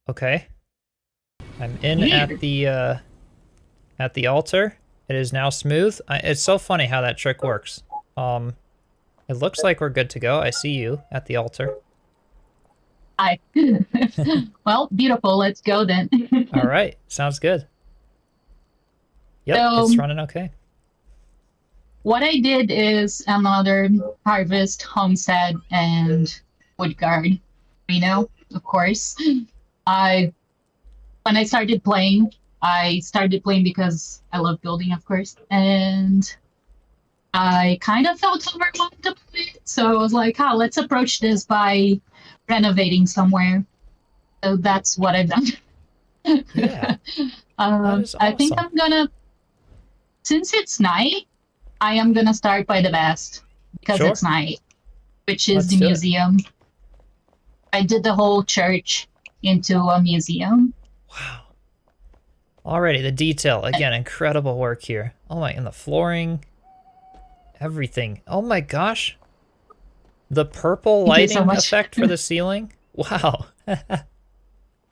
Okay. I'm in at the altar. It is now smooth. It's so funny how that trick works. It looks like we're good to go. I see you at the altar. Hi. Well, beautiful. Let's go then. All right. Sounds good. Yep, So, it's running okay. what I did is another harvest, homestead, and wood guard. Of course. When I started playing because I love building, of course, and I kind of felt overwhelmed to play it, so I was like, let's approach this by renovating somewhere. So that's what I've done. Yeah. That is I think awesome. I'm gonna, since it's night, I am gonna start by the best, because Sure. it's night, which is Let's the do it. museum. I did the whole church into a museum. Wow. Alrighty, the detail. Again, incredible work here. Oh my, and the flooring. Everything. Oh my gosh. The purple Thank you so lighting much. effect for the ceiling. Wow.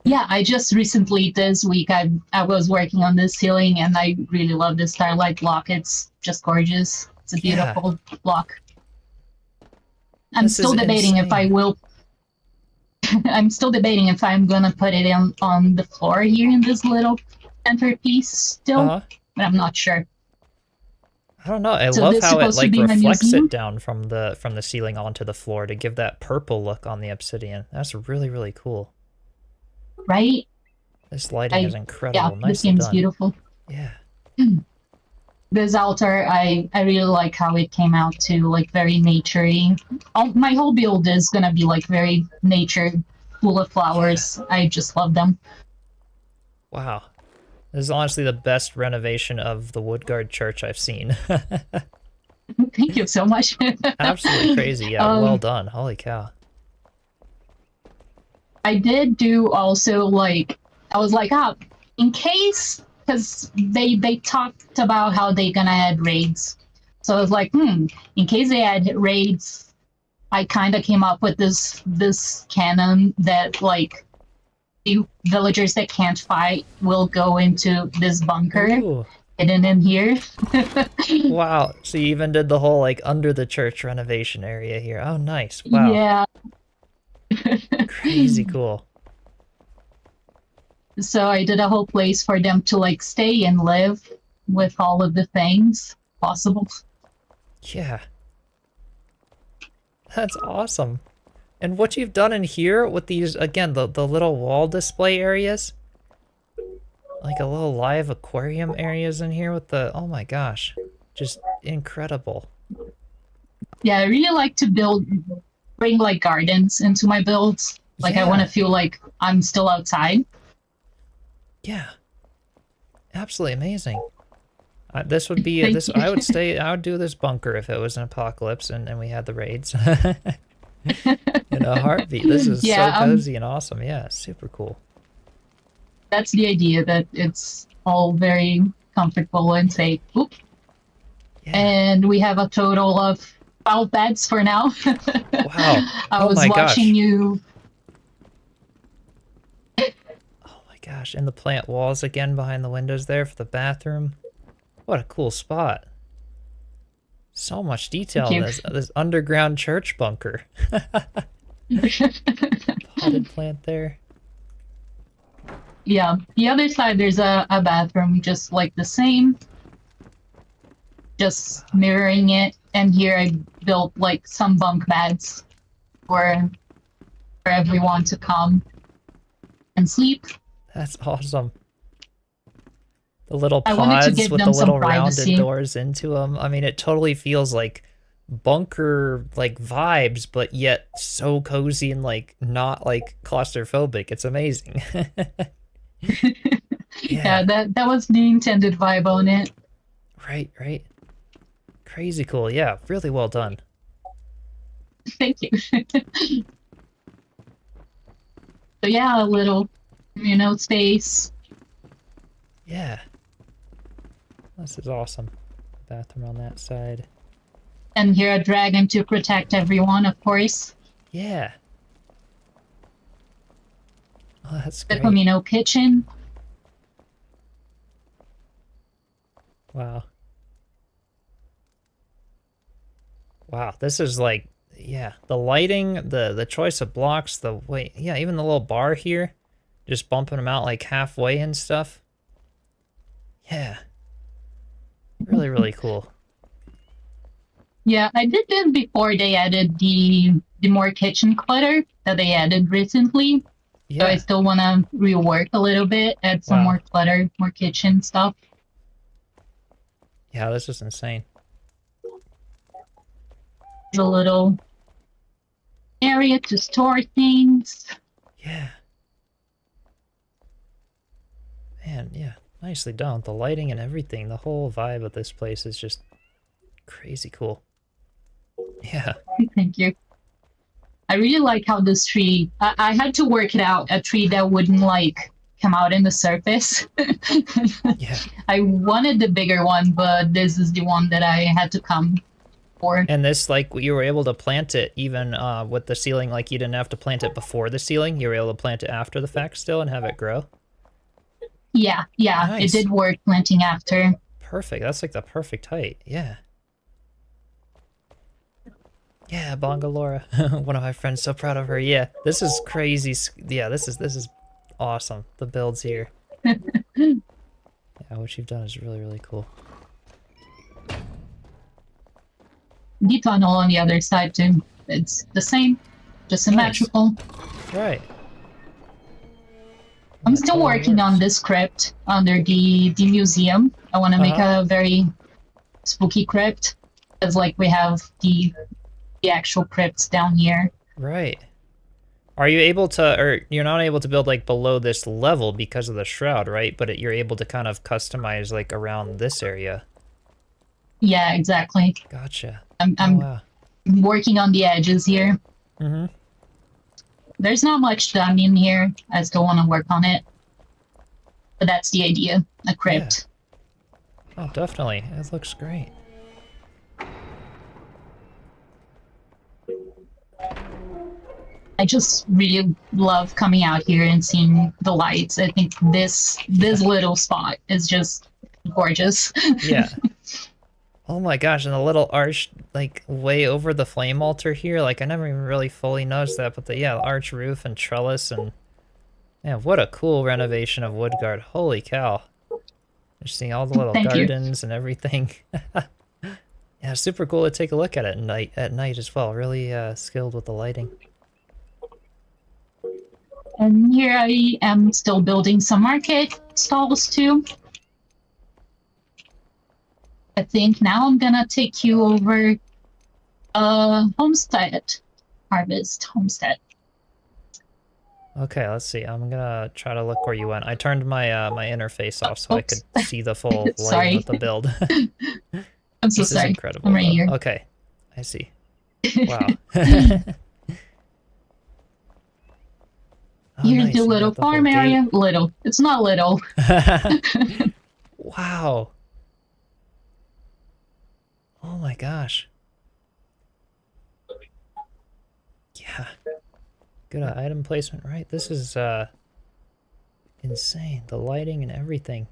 Yeah, I just recently this week I was working on this ceiling and I really love this Starlight block. It's just gorgeous. It's a Yeah. beautiful block. I'm This is still debating if I insane. will. I'm still debating if I'm gonna put it on the floor here in this little centerpiece still, Uh-huh. but I'm not sure. I don't know. I So love this how it supposed to like be my reflects museum? it down from the ceiling onto the floor to give that purple look on the obsidian. That's really, really cool. Right? This lighting is Yeah, incredible. this Nicely game's done. beautiful. Yeah. This altar, I really like how it came out too, like very naturey. My whole build is gonna be like very nature, full of flowers. I just love them. Wow. This is honestly the best renovation of the Woodguard Church I've seen. Thank you so much. Absolutely crazy. Yeah, well done. Holy cow. I did do also like I was like, in case because they talked about how they gonna add raids. So I was like, in case they add raids, I kind of came up with this canon that like the villagers that can't fight will go into this bunker Ooh. hidden in here. Wow. So you even did the whole like under the church renovation area here. Oh, nice. Wow. Yeah. Crazy cool. So I did a whole place for them to like stay and live with all of the things possible. Yeah. That's awesome. And what you've done in here with these, again, the little wall display areas, like a little live aquarium areas in here with the, oh my gosh, just incredible. Yeah, I really like to bring like gardens into my builds. Like I want to feel like I'm still outside. Yeah. Absolutely amazing. This would be, Thank this. you. I would do this bunker if it was an apocalypse and we had the raids. In a heartbeat. This is so cozy and awesome. Yeah, super cool. That's the idea, that it's all very comfortable and safe. Oop. Yeah. And we have a total of 12 beds for now. Wow. I was watching you. Oh my gosh. And the plant walls again behind the windows there for the bathroom. What a cool spot. So much detail in this underground church bunker. Potted plant there. Yeah, the other side there's a bathroom just like the same. Just mirroring it. And here I built like some bunk beds for everyone to come and sleep. That's awesome. The little I wanted to pods give with them the little some rounded privacy. doors into them. I mean, it totally feels like bunker like vibes, but yet so cozy and like not like claustrophobic. It's amazing. Yeah, that was the intended vibe on it. Right. Crazy cool. Yeah, really well done. Thank you. So yeah, a little, space. Yeah. This is awesome. Bathroom on that side. And here a dragon to protect everyone, of course. Yeah. Oh, that's The great. kitchen. Wow. Wow, this is like, yeah, the lighting, the choice of blocks, the way, yeah, even the little bar here, just bumping them out like halfway and stuff. Yeah. Really, really cool. Yeah, I did this before they added the more kitchen clutter that they added recently. So I Yeah. still want to rework a little bit, add some Wow. more clutter, more kitchen stuff. Yeah, this is insane. A little area to store things. Yeah. Man, yeah, nicely done. The lighting and everything, the whole vibe of this place is just crazy cool. Yeah. Thank you. I really like how this tree, I had to work it out, a tree that wouldn't like come out in the surface. Yeah. I wanted the bigger one, but this is the one that I had to come for. And this, like, you were able to plant it even with the ceiling, like you didn't have to plant it before the ceiling. You were able to plant it after the fact still and have it grow. Yeah, Nice. it did work planting after. Perfect. That's like the perfect height. Yeah. Yeah, Bongalora. One of my friends, so proud of her. Yeah, this is crazy. Yeah, this is awesome. The builds here. Yeah, what you've done is really, really cool. The tunnel on the other side too. It's the same, just symmetrical. Right. I'm That still totally working on works. this crypt under the museum. I want to make a very spooky crypt, as like we have the actual crypts down here. Right. Are you able to, or you're not able to build like below this level because of the shroud, right? But you're able to kind of customize like around this area. Yeah, exactly. Gotcha. I'm Wow. working on the edges here. Mm-hmm. There's not much done in here. I still want to work on it. But that's the idea, a crypt. Oh, definitely. It looks great. I just really love coming out here and seeing the lights. I think this little spot is just gorgeous. Yeah. Oh my gosh, and the little arch, like, way over the flame altar here, like, I never even really fully noticed that, but the arch roof and trellis, and, yeah, what a cool renovation of Woodguard. Holy cow. Just seeing all the little Thank you. gardens and everything. Yeah, super cool to take a look at it at night as well. Really skilled with the lighting. And here I am still building some market stalls too. I think now I'm gonna take you over homestead. Harvest homestead. Okay, let's see. I'm gonna try to look where you went. I turned my my interface off so I could see the full Sorry. lighting of the build. I'm so This is sorry. incredible. I'm right though. here. Okay, I see. Wow. Oh, Here's nice, the you little got the whole farm gate. area. Little. It's not little. Wow. Oh my gosh. Yeah. Good item placement, right? This is insane. The lighting and everything.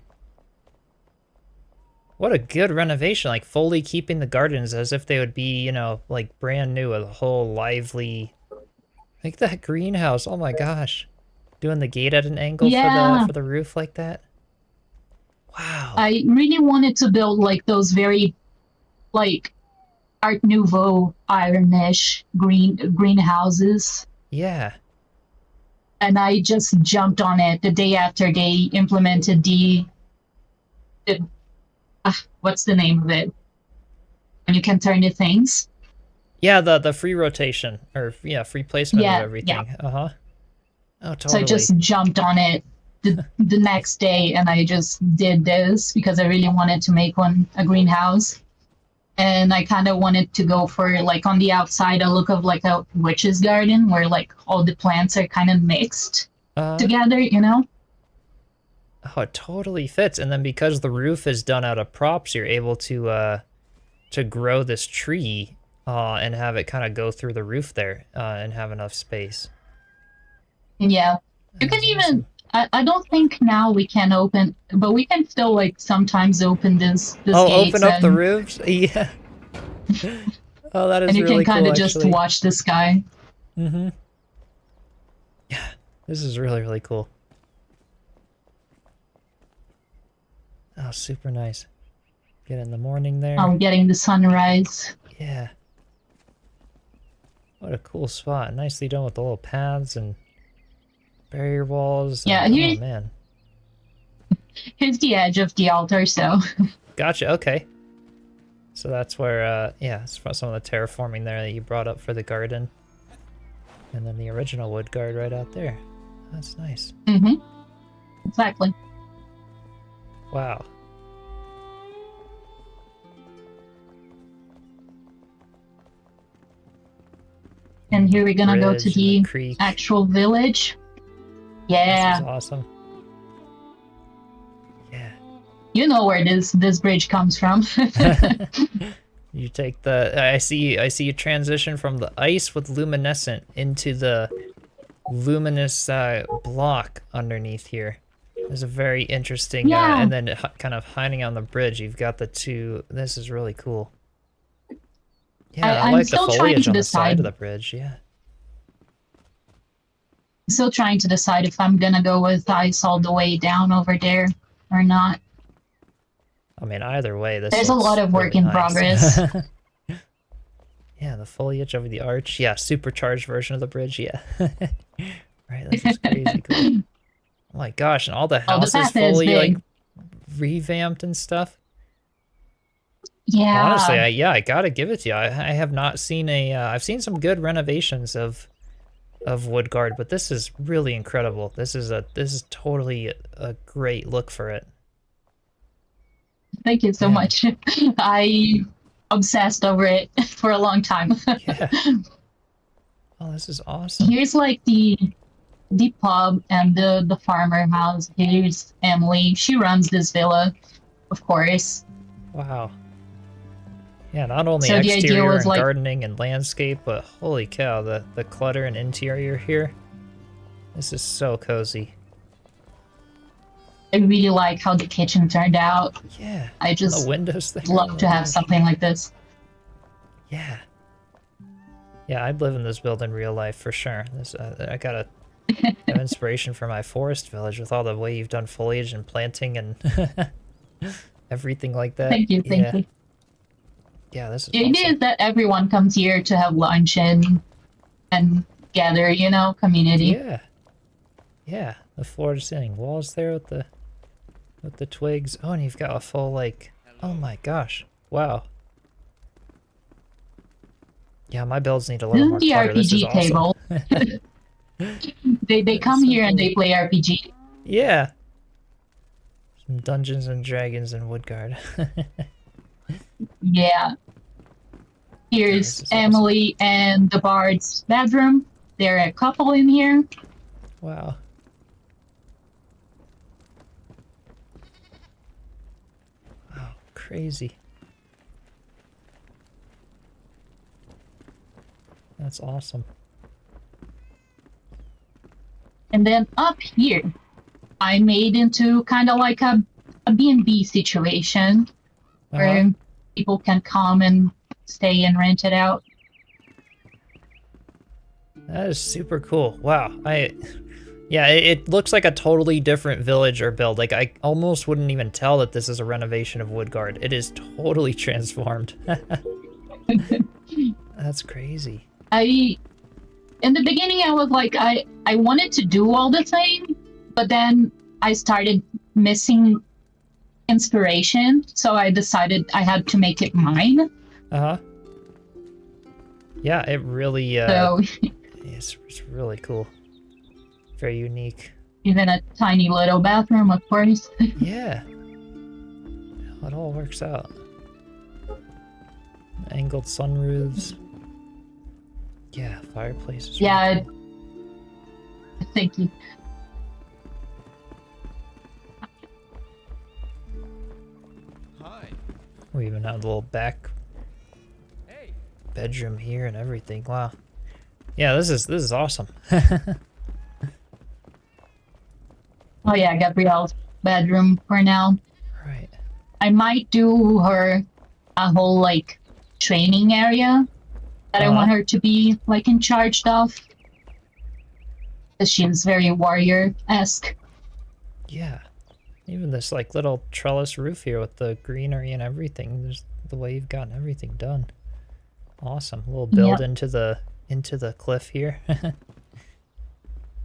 What a good renovation, like fully keeping the gardens as if they would be, you know, like brand new with a whole lively, like that greenhouse. Oh my gosh. Doing the gate at an angle for the roof like that. Wow. I really wanted to build like those very like Art Nouveau ironish greenhouses. Yeah. And I just jumped on it the day after they implemented the what's the name of it? When you can turn the things. Yeah, the free rotation or free placement Yeah, of everything. yeah. Uh-huh. Oh, totally. So I just jumped on it the next day and I just did this because I really wanted to make a greenhouse. And I kind of wanted to go for like on the outside a look of like a witch's garden where like all the plants are kind of mixed together, you know? Oh, it totally fits. And then because the roof is done out of props, you're able to grow this tree and have it kind of go through the roof there and have enough space. Yeah. You can even I don't think now we can open, but we can still like sometimes open this gates open up the roofs? Yeah. Oh, that is and you really can kind cool, of just actually. watch the sky. Mm-hmm. Yeah, this is really, really cool. Oh, super nice. Get in the morning there. I'm getting the sunrise. Yeah. What a cool spot. Nicely done with the little paths and barrier walls. Yeah, and, here- oh man. Here's the edge of the altar, so Gotcha, okay. So that's where, it's from some of the terraforming there that you brought up for the garden. And then the original wood guard right out there. That's nice. exactly. Wow. And here we're gonna go to Bridge and the creek. actual village. This Yeah. is awesome. You know where this bridge comes from. You take the. I see you transition from the ice with luminescent into the luminous block underneath here. There's a very interesting. Yeah. And then kind of hiding on the bridge, you've got the two. This is really cool. Yeah, I I'm like the still trying foliage to on the side decide. of the bridge. Yeah. Still trying to decide if I'm gonna go with ice all the way down over there or not. I mean, either way, this. There's a looks lot of work really in nice. progress. Yeah, the foliage over the arch. Yeah, supercharged version of the bridge. Yeah. Right, this is crazy cool. Oh my gosh, and all the Oh, the houses path is fully like big. revamped and stuff. Yeah. Honestly, I gotta give it to you. I have not seen a. I've seen some good renovations of Woodguard, but this is really incredible. This is totally a great look for it. Thank you so Yeah. much. I obsessed over it for a long time. Yeah. Oh, this is awesome. Here's like the pub and the farmer house. Here's Emily. She runs this villa, of course. Wow. Yeah, not only So the idea exterior was and like- gardening and landscape, but holy cow, the clutter and interior here. This is so cozy. I really like how the kitchen turned out. Yeah. I The just windows there. love to have something like this. Yeah. Yeah, I'd live in this build in real life for sure. This I got a have inspiration for my forest village with all the way you've done foliage and planting and everything like that. Thank you, thank yeah. you. Yeah, this is The idea awesome. is that everyone comes here to have lunch and gather, you know, community. Yeah. Yeah, the floor sitting walls there with the twigs. Oh, and you've got a full like. Oh my gosh! Wow. Yeah, my builds need a This little is more the clutter. This is RPG awesome. table. They That's come so here and cool. they play RPG. Yeah. Some Dungeons and Dragons and Woodguard. Yeah. this Here's is awesome. Emily and the Bard's bedroom. They're a couple in here. Wow. Wow, crazy. That's awesome. And then up here, I made into kind of like a B&B situation where people can come and stay and rent it out. That is super cool. Wow. Yeah, it looks like a totally different village or build. Like, I almost wouldn't even tell that this is a renovation of Woodguard. It is totally transformed. That's crazy. In the beginning, I was like, I wanted to do all the same, but then I started missing inspiration, so I decided I had to make it mine. Uh-huh. Yeah, it really, So it's really cool. Very unique. even a tiny little bathroom, of course. Yeah. It all works out. Angled sunroofs. Yeah, fireplace is really Yeah. cool. Thank you. We even have a little back bedroom here and everything. Wow. Yeah, this is awesome. Oh yeah, Gabrielle's bedroom for now. Right. I might do her a whole like training area that I want her to be like in charge of. Because she's very warrior-esque. Yeah. Even this like little trellis roof here with the greenery and everything. There's the way you've gotten everything done. Awesome. A little build Yep. into the cliff here.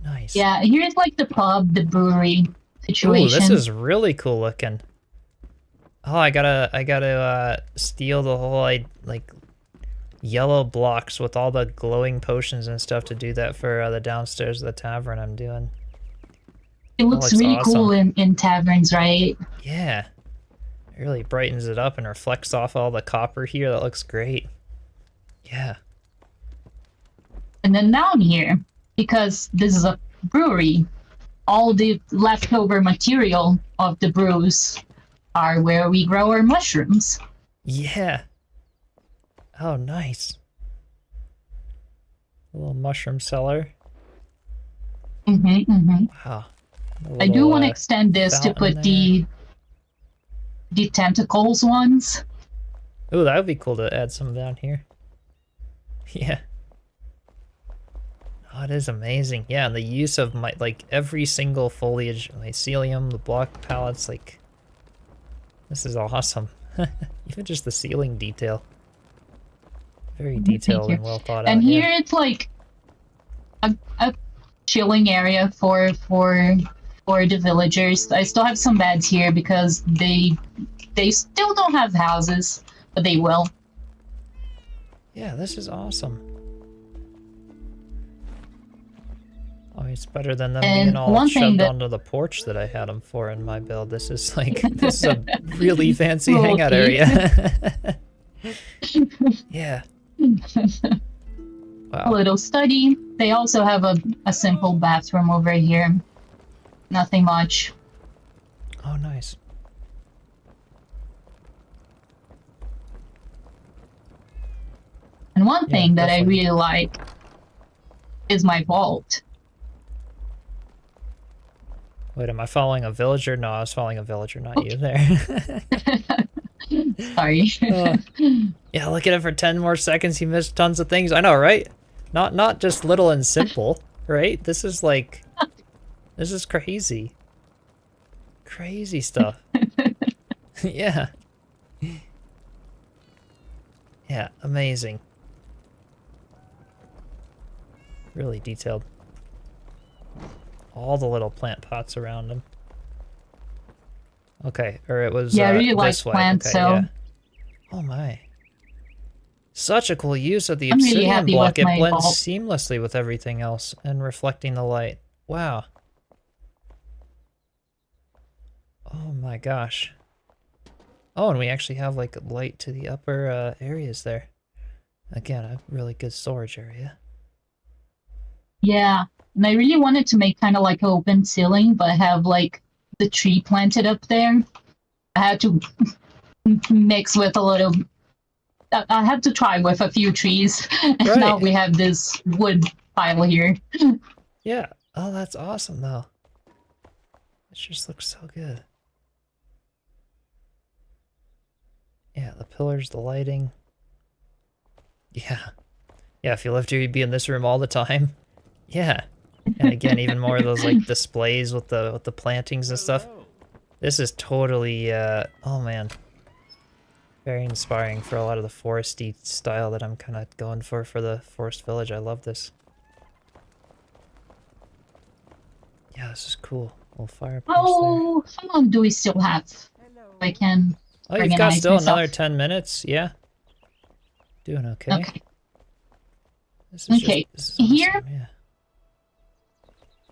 Nice. Yeah, here's like the pub, the brewery Ooh, situation. this is really cool looking. Oh, I gotta steal the whole like yellow blocks with all the glowing potions and stuff to do that for the downstairs of the tavern I'm doing. It looks looks really cool awesome. in taverns, right? Yeah. It really brightens it up and reflects off all the copper here. That looks great. Yeah. And then down here, because this is a brewery, all the leftover material of the brews are where we grow our mushrooms. Yeah. Oh, nice. A little mushroom cellar. Wow. I do want to extend this to put the tentacles ones. Ooh, that would be cool to add some down here. Yeah. Oh, it is amazing. Yeah, and the use of like every single foliage, mycelium, the block palettes, like this is awesome. Even just the ceiling detail. Very detailed and well thought out. And here it's like a chilling area for the villagers. I still have some beds here because they still don't have houses, but they will. Yeah, this is awesome. Oh, it's better than them And being all one thing shoved that- onto the porch that I had them for in my build. This is like, this is a really fancy Little hangout key. area. Yeah. A Wow. little study. They also have a simple bathroom over here. Nothing much. Oh, nice. And one Yeah, thing that I definitely. really like is my vault. Wait, am I following a villager? No, I was following a villager, not you there. Sorry. Yeah, look at it for 10 more seconds. He missed tons of things. I know, right? Not just little and simple, right? This is like, this is crazy. Crazy stuff. Yeah. Yeah, amazing. Really detailed. All the little plant pots around him. Okay, or it was Yeah, I really like this way. plants, Okay, so- yeah. Oh my. Such a cool use of the I'm really obsidian happy block. with It my blends vault. seamlessly with everything else and reflecting the light. Wow. Oh my gosh. Oh, and we actually have like light to the upper areas there. Again, a really good storage area. Yeah, and I really wanted to make kind of like an open ceiling, but have like the tree planted up there. I had to mix with a little. I had to try with a few trees, and now Right. we have this wood pile here. Yeah. Oh, that's awesome though. It just looks so good. Yeah, the pillars, the lighting. Yeah. Yeah, if you lived here, you'd be in this room all the time. Yeah. And again, even more of those like displays with the plantings and stuff. This is totally oh man. Very inspiring for a lot of the foresty style that I'm kind of going for the forest village. I love this. Yeah, this is cool. Little fireplace Oh, how long do we still have? I can. there. Oh, you've got organize still myself. another 10 minutes. Yeah. Doing okay. Okay. This is Okay, this is here- awesome, yeah.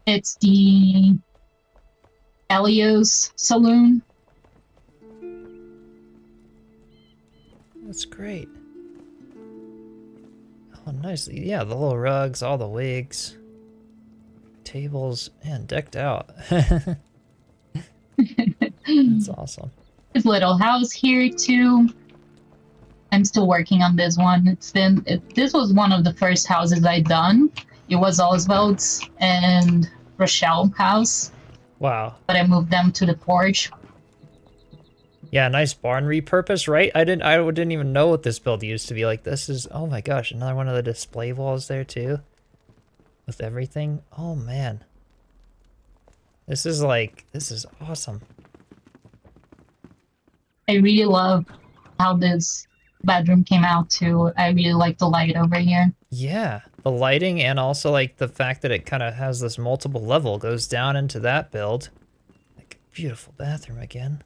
It's the Elio's saloon. That's great. Oh, nice. Yeah, the little rugs, all the wigs, tables, man, decked out. That's awesome. His little house here too. I'm still working on this one. This was one of the first houses I done. It was Oswald's and Rochelle house, Wow. but I moved them to the porch. Yeah, nice barn repurpose, right? I didn't even know what this build used to be like. This is, oh my gosh, another one of the display walls there too. With everything. Oh man. This is awesome. I really love how this bedroom came out too. I really like the light over here. Yeah, the lighting and also like the fact that it kind of has this multiple level goes down into that build. Like beautiful bathroom again.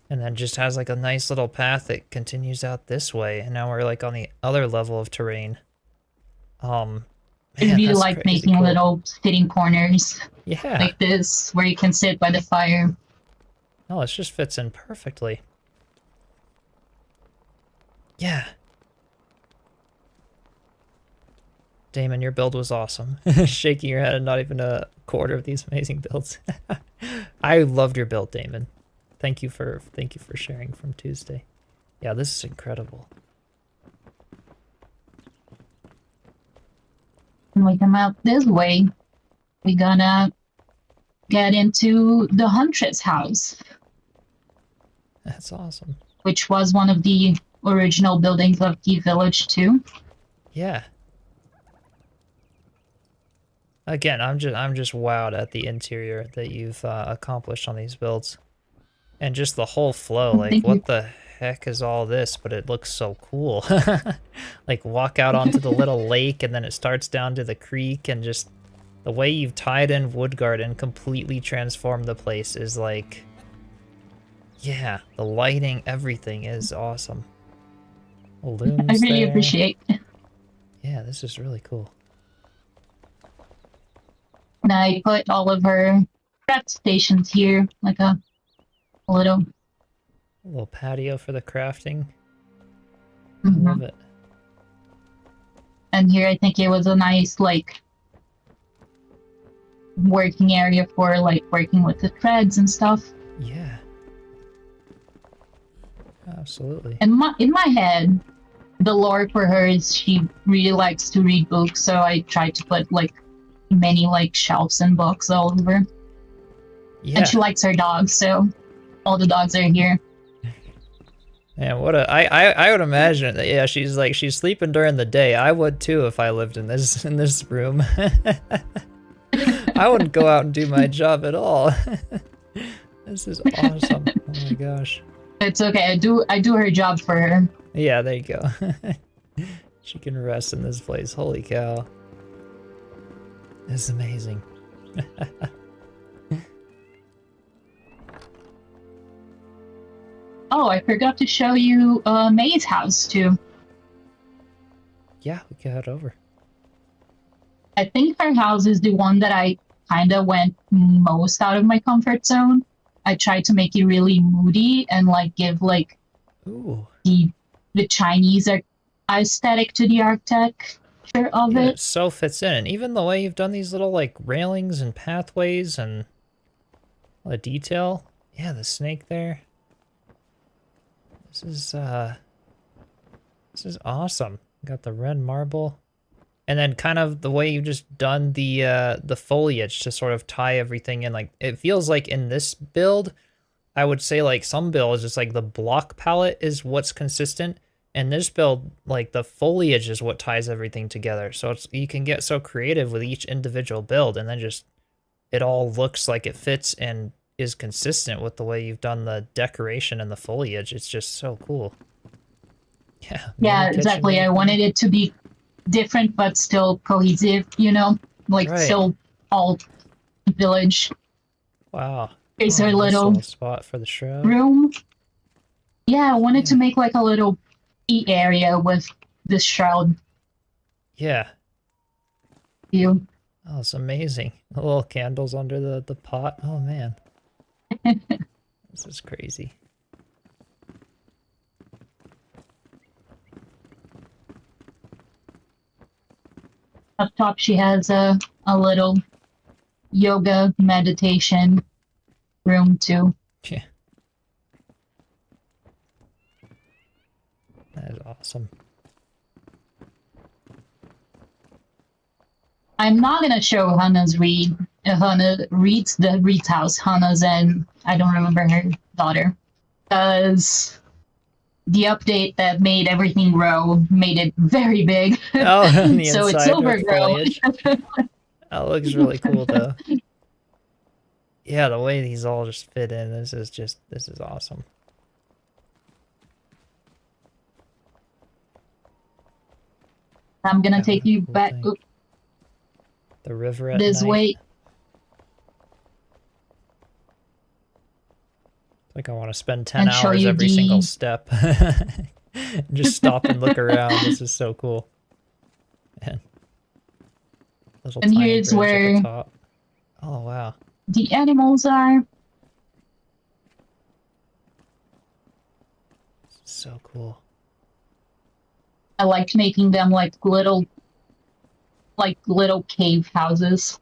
And then just has like a nice little path that continues out this way. And now we're like on the other level of terrain. I Man, really that's like crazy making cool. little sitting corners Yeah. like this where you can sit by the fire. No, this just fits in perfectly. Yeah. Damon, your build was awesome. Shaking your head and not even a quarter of these amazing builds. I loved your build, Damon. Thank you for sharing from Tuesday. Yeah, this is incredible. When we come out this way, we're gonna get into the Huntress house, That's awesome. which was one of the original buildings of the village too. Yeah. Again, I'm just wowed at the interior that you've accomplished on these builds, and just the whole flow. Like, Thank you. what the heck is all this? But it looks so cool. Like, walk out onto the little lake, and then it starts down to the creek, and just the way you've tied in Woodguard and completely transformed the place is like, yeah, the lighting, everything is awesome. Looms I really there. appreciate. Yeah, this is really cool. And I put all of her craft stations here, like a little. A little patio for the crafting. Mhm. Love it. And here I think it was a nice like working area for like working with the threads and stuff. Yeah. Absolutely. In my head, the lore for her is she really likes to read books, so I tried to put like many like shelves and books all over. Yeah. And she likes her dogs, so all the dogs are here. Man, what a I would imagine that, yeah, she's sleeping during the day. I would too if I lived in this room. I wouldn't go out and do my job at all. This is awesome. Oh my gosh. It's okay. I do her job for her. Yeah, there you go. She can rest in this place. Holy cow. This is amazing. Oh, I forgot to show you May's house too. Yeah, we can head over. I think her house is the one that I kind of went most out of my comfort zone. I tried to make it really moody and like give like Ooh. the Chinese aesthetic to the architecture of Yeah, it. it so fits in. And even the way you've done these little like railings and pathways and all the detail. Yeah, the snake there. This is awesome. Got the red marble. And then kind of the way you've just done the foliage to sort of tie everything in. Like, it feels like in this build, I would say like some builds, just like the block palette is what's consistent. And this build, like the foliage is what ties everything together. So you can get so creative with each individual build, and then just it all looks like it fits and is consistent with the way you've done the decoration and the foliage. It's just so cool. Yeah. Yeah, kitchen exactly. I making. wanted it to be different but still cohesive, you know? Like Right. still all village. Wow. Here's Oh, her nice little spot for the shroud. room. Yeah, I wanted to Yeah. make like a little tea area with the shroud Yeah. view. Oh, it's amazing. The little candles under the pot. Oh man. This is crazy. Up top she has a little yoga meditation room too. Yeah. That is awesome. I'm not gonna show Hannah's read. Hannah reads the Reed's house. Hannah's and I don't remember her daughter, because the update that made everything grow made it very big. Oh, on the So it's inside with overgrown. foliage. That looks really cool though. Yeah, the way these all just fit in, this is awesome. I'm gonna Yeah, take what a you cool back thing. The river at this night. way. It's like I want to spend 10 And show hours you every the- single step. Just stop and look around. This is so cool. Man. Little And tiny here's bridge at the where- top. Oh wow. The animals are. So cool. I liked making them like little cave houses.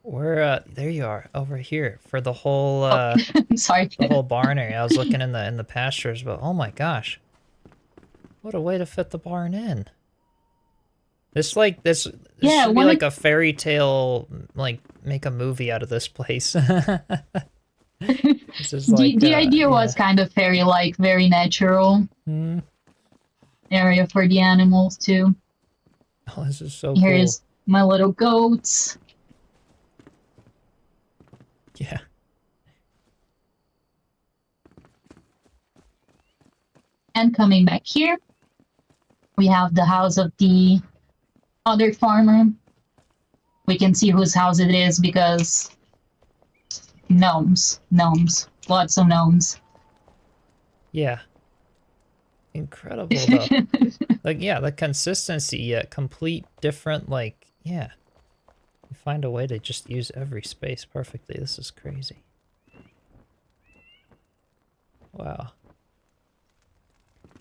Where there you are over here for the whole I'm sorry. the whole barn area. I was looking in the pastures, but oh my gosh. What a way to fit the barn in. This should be like a fairy tale, like make a movie out of this place. This is like, the idea was kind of fairy-like, very natural area for the animals too. Oh, this is so cool. Here's my little goats. Yeah. And coming back here, we have the house of the other farmer. We can see whose house it is because gnomes, lots of gnomes. Yeah. Incredible though. Like, yeah, the consistency, yet complete different, like, yeah. You find a way to just use every space perfectly. This is crazy. Wow.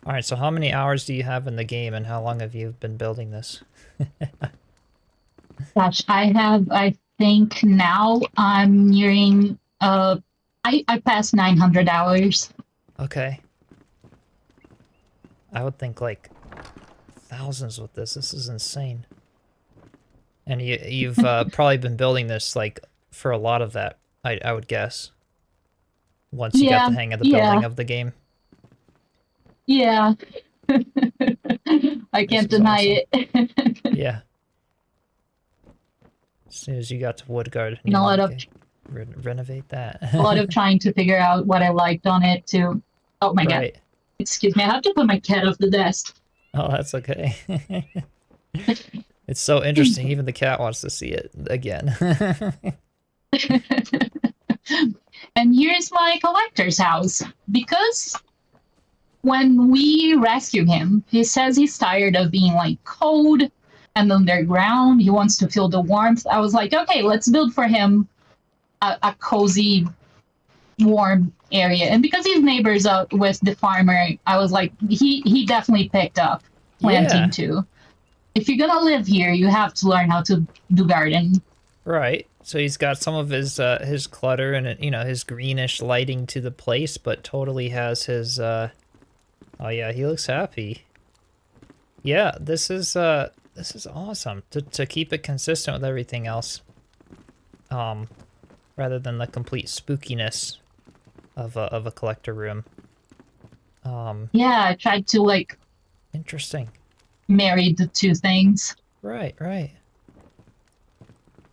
Alright, so how many hours do you have in the game and how long have you been building this? Gosh, I think now I'm nearing, I passed 900 hours. Okay. I would think like thousands with this. This is insane. And you've probably been building this like for a lot of that, I would guess. Once you got the hang of the building of the game. Yeah. I can't deny it. Yeah. As soon as you got to Woodguard, And a lot of renovate that. a lot of trying to figure out what I liked on it too. Oh my god. Excuse me, I have to put my cat off the desk. Oh, that's okay. It's so interesting. Even the cat wants to see it again. And here's my collector's house. Because when we rescue him, he says he's tired of being like cold and underground. He wants to feel the warmth. I was like, okay, let's build for him a cozy, warm area. And because he's neighbors with the farmer, I was like, he definitely picked up planting too. If you're gonna live here, you have to learn how to do garden. Right. So he's got some of his clutter and his greenish lighting to the place, but totally has his oh yeah, he looks happy. Yeah, this is awesome to keep it consistent with everything else. Rather than the complete spookiness of a collector room. Yeah, I tried to like interesting. Marry the two things. Right.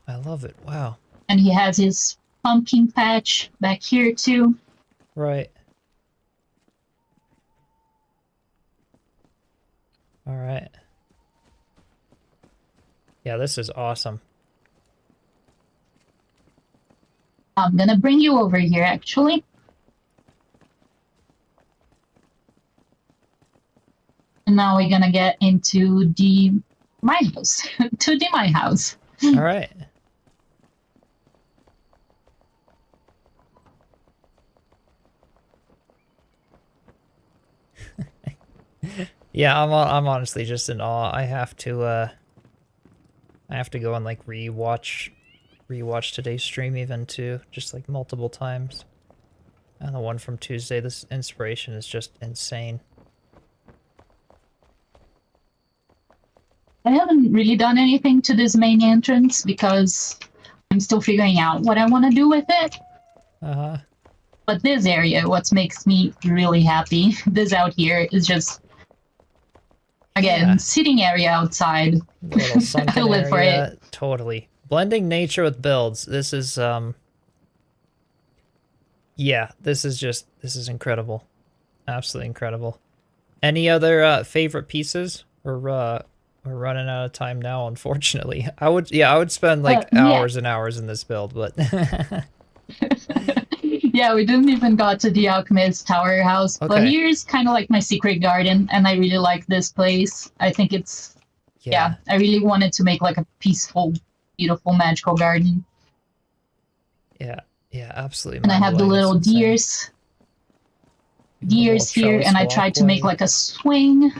I love it. Wow. And he has his pumpkin patch back here too. Right. All right. Yeah, this is awesome. I'm gonna bring you over here actually. And now we're gonna get into my house. To my house. All right. Yeah, I'm honestly just in awe. I have to go and like rewatch today's stream even too, just like multiple times. And the one from Tuesday, this inspiration is just insane. I haven't really done anything to this main entrance because I'm still figuring out what I want to do with it. Uh-huh. But this area, what makes me really happy, this out here is just, again, sitting area outside. Little sunken I live for it. Totally. Blending nature with builds. This is, yeah, this is incredible. Absolutely incredible. Any other favorite pieces? We're running out of time now, unfortunately. I would spend like hours and hours in this build, but yeah, we didn't even got to the Alchemist Tower house. Okay. But here's kind of like my secret garden, and I really like this place. I think it's I really wanted to make like a peaceful, beautiful, magical garden. Yeah, absolutely. And I have the little deers here, and I tried to make like a swing.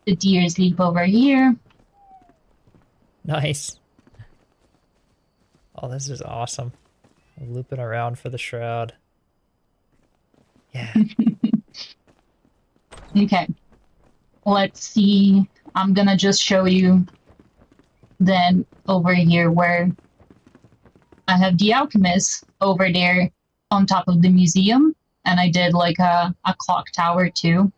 The deers leap over here. Nice. Oh, this is awesome. Looping around for the shroud. Yeah. Okay. Let's see. I'm gonna just show you then over here where I have the alchemist over there on top of the museum, and I did like a clock tower too.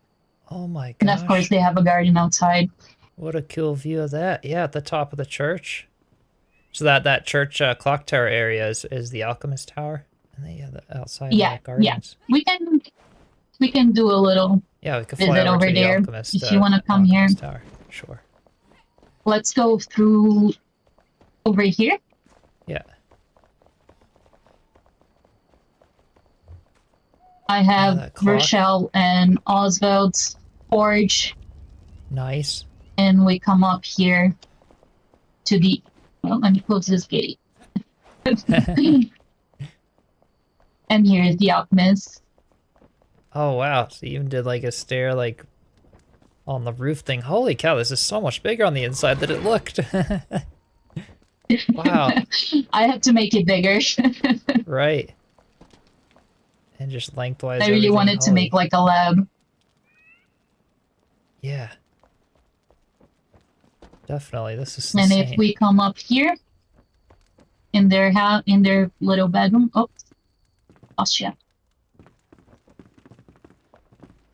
Oh my gosh. And of course they have a garden outside. What a cool view of that. Yeah, at the top of the church. So that church clock tower area is the alchemist tower, and then the outside gardens. We can do a little Yeah, we could fly visit over over to the there alchemist. if you want to come here. Alchemist tower. Sure. Let's go through over here. Yeah. I have that clock. Rochelle and Oswald's forge, Nice. and we come up here to the. Well, let me close this gate. And here's the alchemist. Oh wow, so you even did like a stair like on the roof thing. Holy cow, this is so much bigger on the inside than it looked. Wow. I had to make it bigger. Right. And just lengthwise. I really everything. wanted to make like a lab. Yeah. Definitely, this is And insane. if we come up here in their little bedroom, oops, lost you.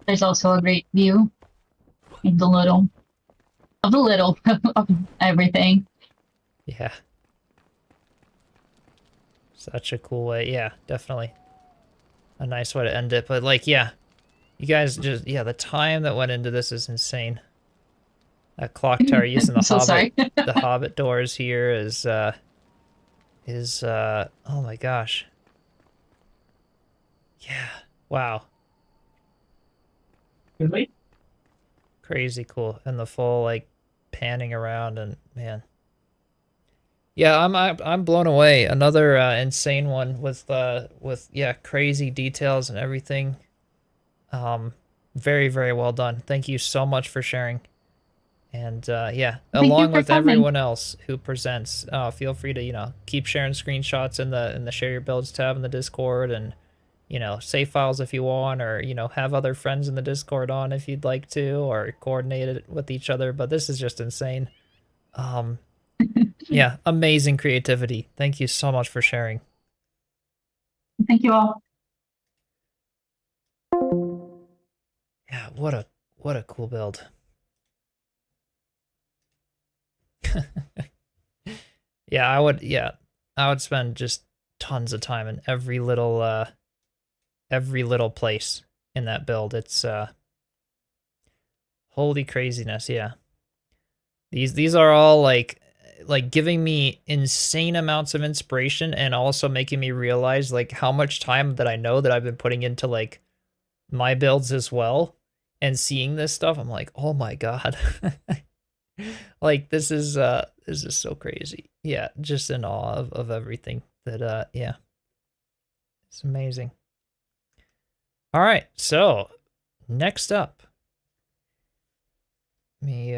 There's also a great view of the little of everything. Yeah. Such a cool way. Yeah, definitely. A nice way to end it. But like, yeah. You guys just, yeah, the time that went into this is insane. That clock tower using the So Hobbit, sorry. the Hobbit doors here is oh my gosh. Yeah. Wow. Really? Crazy cool. And the full like panning around and man. Yeah, I'm blown away. Another insane one with yeah, crazy details and everything. Very, very well done. Thank you so much for sharing. And yeah, Thank you along for with coming. everyone else who presents, feel free to, keep sharing screenshots in the share your builds tab in the Discord, and save files if you want, or have other friends in the Discord on if you'd like to, or coordinate it with each other. But this is just insane. Yeah, amazing creativity. Thank you so much for sharing. Thank you all. Yeah, what a cool build. Yeah, I would spend just tons of time in every little place in that build. It's holy craziness, yeah. These are all like giving me insane amounts of inspiration, and also making me realize like how much time that I know that I've been putting into like my builds as well, and seeing this stuff, I'm like, oh my god. Like this is so crazy. Yeah, just in awe of everything that yeah. It's amazing. All right, so next up, let me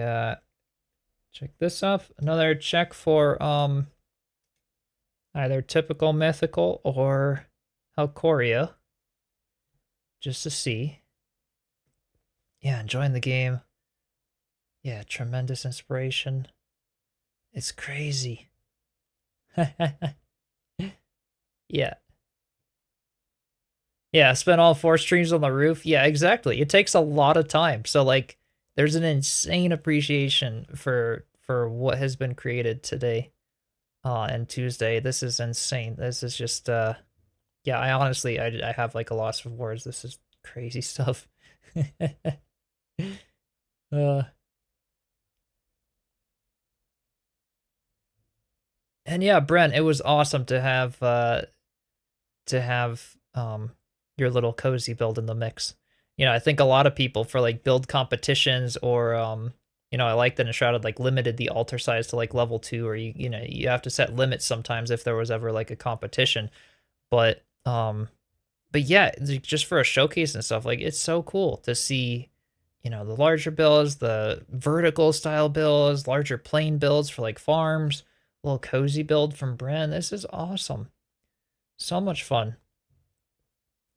check this up. Another check for either typical mythical or Halcoria, just to see. Yeah, enjoying the game. Yeah, tremendous inspiration. It's crazy. Yeah. Yeah, spent all 4 streams on the roof. Yeah, exactly. It takes a lot of time. So like there's an insane appreciation for what has been created today and Tuesday. This is insane. This is just yeah, I honestly I have like a loss of words. This is crazy stuff. And yeah, Brent, it was awesome to have your little cozy build in the mix. I think a lot of people for like build competitions or I like that Enshrouded like limited the altar size to like level 2, or you have to set limits sometimes if there was ever like a competition. But yeah, just for a showcase and stuff, like it's so cool to see, you know, the larger builds, the vertical style builds, larger plain builds for like farms, a little cozy build from Bren. This is awesome. So much fun.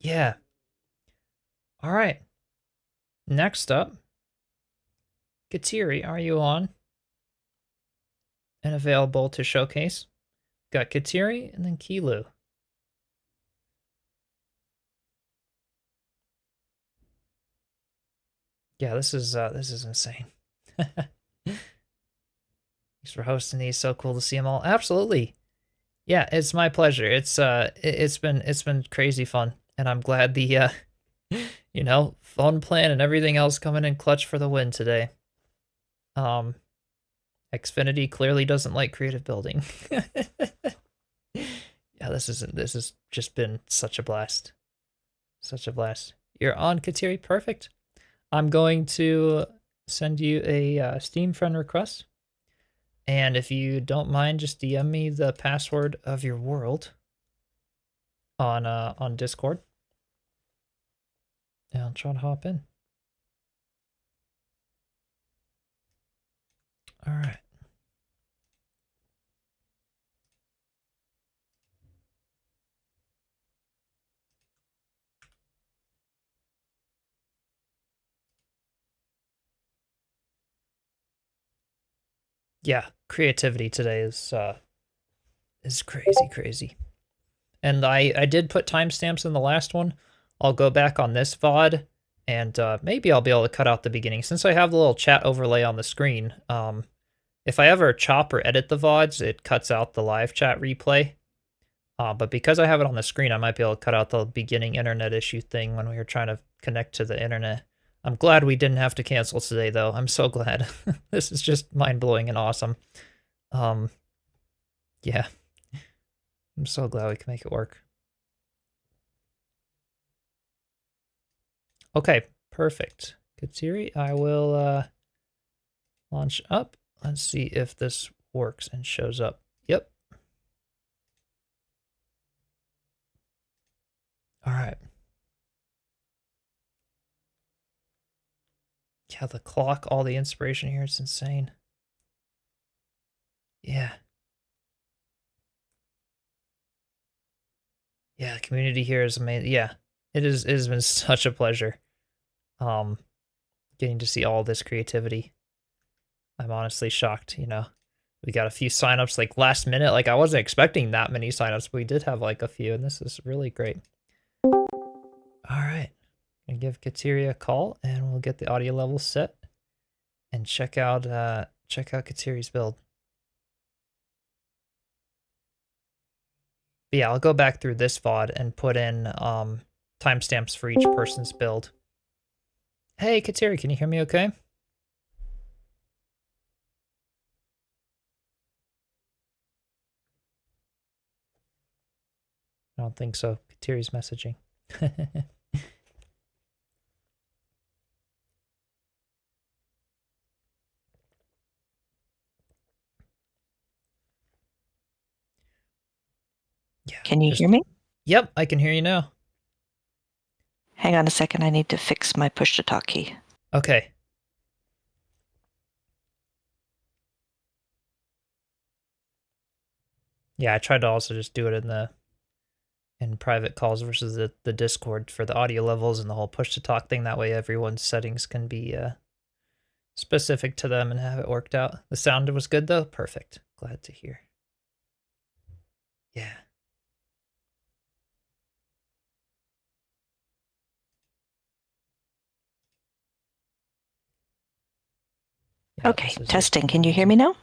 Yeah. All right. Next up, Kitiri, are you on and available to showcase? Got Kitiri and then Keeloo. Yeah, this is insane. Thanks for hosting these. So cool to see them all. Absolutely. Yeah, it's my pleasure. It's been crazy fun, and I'm glad the you know, phone plan and everything else coming in clutch for the win today. Xfinity clearly doesn't like creative building. Yeah, this has just been such a blast. Such a blast. You're on, Kitiri. Perfect. I'm going to send you a Steam friend request. And if you don't mind, just DM me the password of your world on Discord. And I'll try to hop in. All right. Yeah, creativity today is crazy. And I did put timestamps in the last one. I'll go back on this VOD, and maybe I'll be able to cut out the beginning. Since I have the little chat overlay on the screen, if I ever chop or edit the VODs, it cuts out the live chat replay. But because I have it on the screen, I might be able to cut out the beginning internet issue thing when we were trying to connect to the internet. I'm glad we didn't have to cancel today, though. I'm so glad. This is just mind-blowing and awesome. Yeah. I'm so glad we can make it work. Okay, perfect. Kitiri, I will launch up. Let's see if this works and shows up. Yep. All right. Yeah, the clock, all the inspiration here, it's insane. Yeah. Yeah, the community here is amazing. Yeah, it has been such a pleasure getting to see all this creativity. I'm honestly shocked, you know. We got a few signups like last minute. Like I wasn't expecting that many signups, but we did have like a few, and this is really great. All right. And give Kitiri a call, and we'll get the audio level set and check out Kitiri's build. But yeah, I'll go back through this VOD and put in timestamps for each person's build. Hey, Kitiri, can you hear me okay? I don't think so. Kitiri's messaging. Yeah, Can you hear me? Yep, I can hear you now. Hang on a second. I need to fix my push-to-talk key. Okay. Yeah, I tried to also just do it in private calls versus the Discord for the audio levels and the whole push-to-talk thing. That way everyone's settings can be specific to them and have it worked out. The sound was good, though? Perfect. Glad to hear. Yeah. Yeah, Okay, testing. Can you hear me now?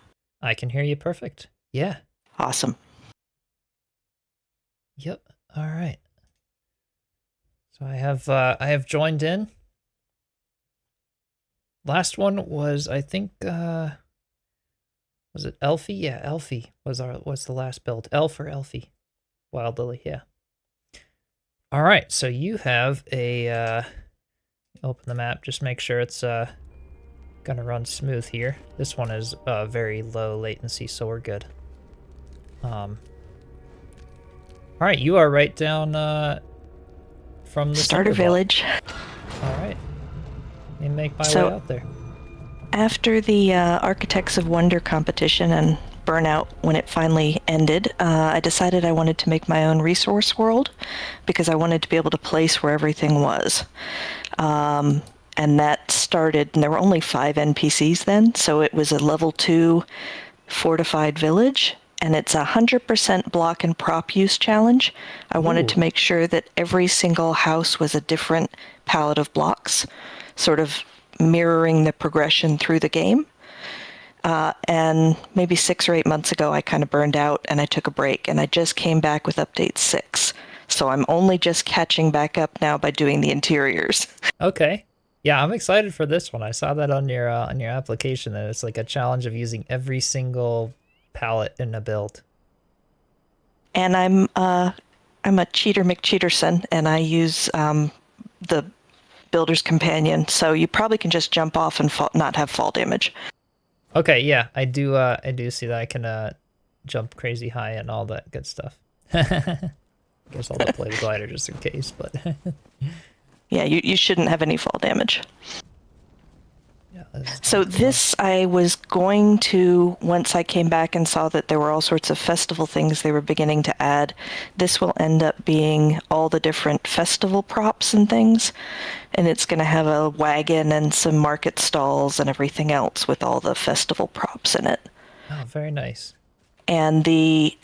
I can hear you perfect. Yeah. Awesome. Yep. All right. So I have joined in. Last one was, I think, was it Elfie? Yeah, Elfie was the last build. Elf or Elfie? Wild Lily, yeah. All right, so you have a open the map, just make sure it's gonna run smooth here. This one is very low latency, so we're good. All right, you are right down from the Starter center vault. village. All right. me make my So- way out there. After the Architects of Wonder competition and Burnout, when it finally ended, I decided I wanted to make my own resource world because I wanted to be able to place where everything was. And that started, and there were only 5 NPCs then, so it was a level 2 fortified village, and it's a 100% block and prop use challenge. I wanted to make sure that every single house was a different palette of blocks, sort of mirroring the progression through the game. And maybe 6 or 8 months ago, I kind of burned out and I took a break, and I just came back with update 6. So I'm only just catching back up now by doing the interiors. Okay. Yeah, I'm excited for this one. I saw that on your application that it's like a challenge of using every single palette in a build. And I'm a cheater McCheaterson, and I use the Builder's Companion, so you probably can just jump off and not have fall damage. Okay, yeah, I do see that I can jump crazy high and all that good stuff. Guess I'll play the glider just in case, but Yeah, you shouldn't have any fall damage. yeah. So this, I was going to, once I came back and saw that there were all sorts of festival things they were beginning to add, this will end up being all the different festival props and things. And it's going to have a wagon and some market stalls and everything else with all the festival props in it. Oh, very nice. And the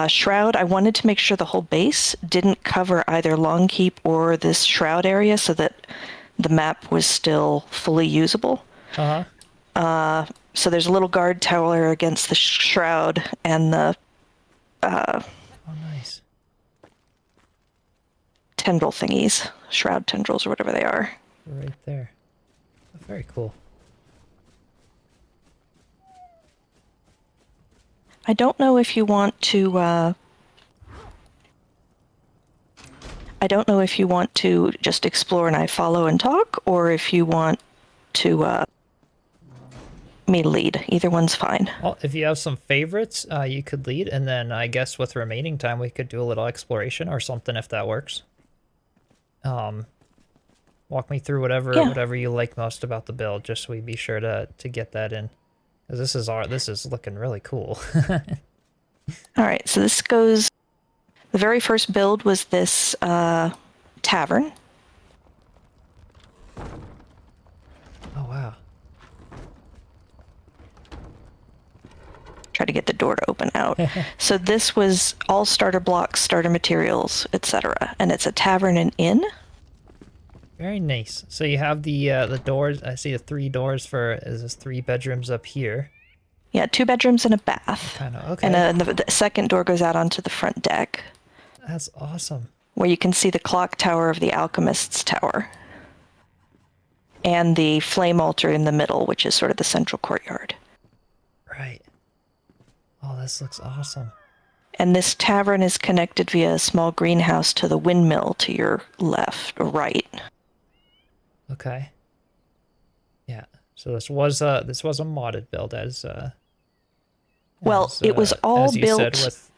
shroud, I wanted to make sure the whole base didn't cover either Longkeep or this shroud area so that the map was still fully usable. So there's a little guard tower against the shroud and the Oh, nice. tendril thingies, shroud tendrils or whatever they are. Right there. Oh, very cool. I don't know if you want to. I don't know if you want to just explore and I follow and talk, or if you want to me to lead. Either one's fine. Well, if you have some favorites, you could lead, and then I guess with remaining time, we could do a little exploration or something if that works. Walk me through whatever you like most about the build, just so we be sure to get that in. Because this is looking really cool. All right, so this goes. The very first build was this tavern. Oh wow. Try to get the door to open out. So this was all starter blocks, starter materials, etc. And it's a tavern and inn. Very nice. So you have the doors. I see the 3 doors for is this 3 bedrooms up here. Yeah, 2 bedrooms and a bath. Kind of okay. And the second door goes out onto the front deck, That's awesome. where you can see the clock tower of the alchemist's tower. And the flame altar in the middle, which is sort of the central courtyard. Right. Oh, this looks awesome. And this tavern is connected via a small greenhouse to the windmill to your left or right. Okay. Yeah. So this was a modded build Well, it was all as you said, built. with,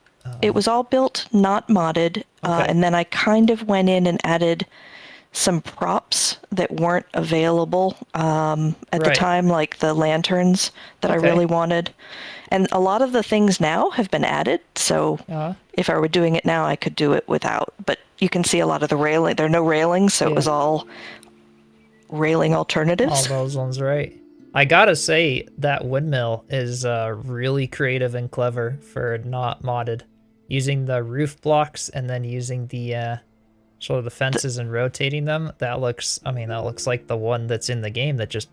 It was all built, not modded, Okay. and then I kind of went in and added some props that weren't available at the Right. time, like the lanterns that I Okay. really wanted. And a lot of the things now have been added, so if I were doing it now, I could do it without. But you can see a lot of the railing. There are no railings, so it was all railing all alternatives. those ones, right? I gotta say that windmill is really creative and clever for not modded. Using the roof blocks and then using the sort of the fences and rotating them. That looks like the one that's in the game that just,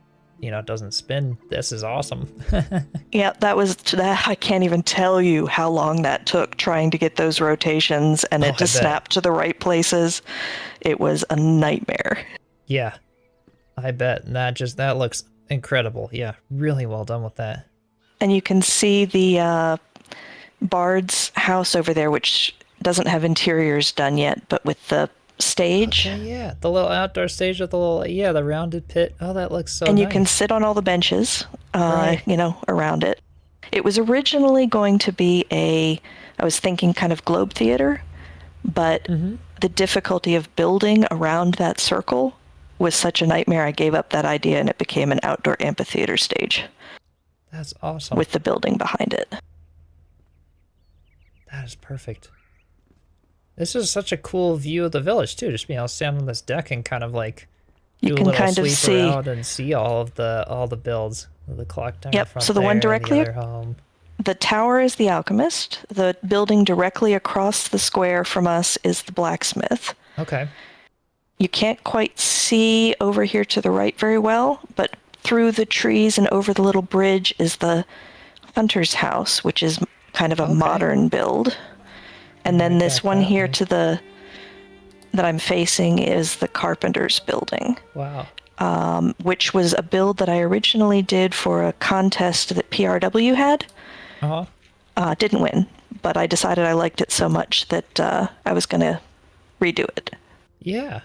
doesn't spin. This is awesome. Yeah, that. I can't even tell you how long that took trying to get those rotations and Oh, it to I bet. snap to the right places. It was a nightmare. Yeah, I bet. And that looks incredible. Yeah, really well done with that. And you can see the Bard's house over there, which doesn't have interiors done yet, but with the stage. Okay, yeah, the little outdoor stage with the rounded pit. Oh, that looks so and you nice. can sit on all the benches, Right. around it. It was originally going to be I was thinking kind of globe theater, but Mm-hmm. the difficulty of building around that circle was such a nightmare, I gave up that idea and it became an outdoor amphitheater stage That's awesome. with the building behind it. That is perfect. This is such a cool view of the village too. Just being able to stand on this deck and kind of like You do a can little kind of sweep see. around and see all the builds. The clock tower Yep, front so the one there, directly the other home. The tower is the alchemist. The building directly across the square from us is the blacksmith. Okay. You can't quite see over here to the right very well, but through the trees and over the little bridge is the hunter's house, which is kind of a Okay. modern build. And then Right this back one that here way. to the that I'm facing is the carpenter's building, Wow. which was a build that I originally did for a contest that PRW had. Uh-huh. Didn't win, but I decided I liked it so much that I was going to redo it. Yeah.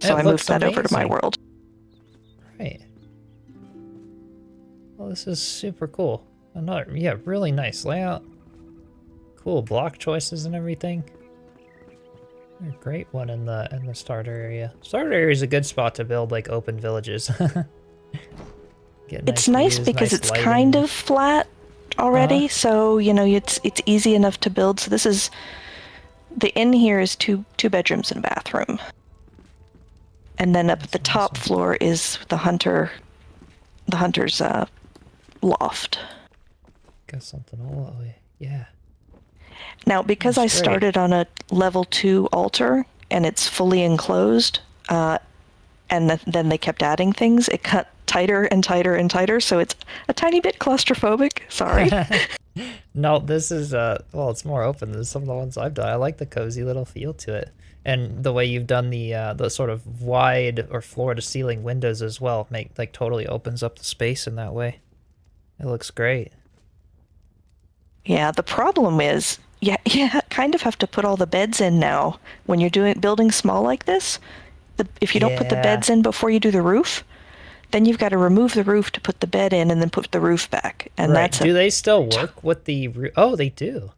So It I looks moved that over to my amazing. world. Right. Well, this is super cool. Another, yeah, really nice layout. Cool block choices and everything. A great one in the starter area. Starter area is a good spot to build like open villages. Get It's nice views, because nice it's lighting. kind of flat already, Uh-huh. so it's easy enough to build. So this is the inn here is two bedrooms and a bathroom, and then up at the That's top awesome. floor is the hunter's loft. Got something all the way. Yeah. Now, because That's I great. started on a level 2 altar and it's fully enclosed, then they kept adding things, it cut tighter and tighter and tighter, so it's a tiny bit claustrophobic. Sorry. No, this is well, it's more open than some of the ones I've done. I like the cozy little feel to it, and the way you've done the sort of wide or floor to ceiling windows as well, totally opens up the space in that way. It looks great. Yeah, the problem is, you kind of have to put all the beds in now when you're building small like this. If you don't put the Yeah. beds in before you do the roof, then you've got to remove the roof to put the bed in and then put the roof back. And Right. that's Do they still work with the roof? Oh, they do.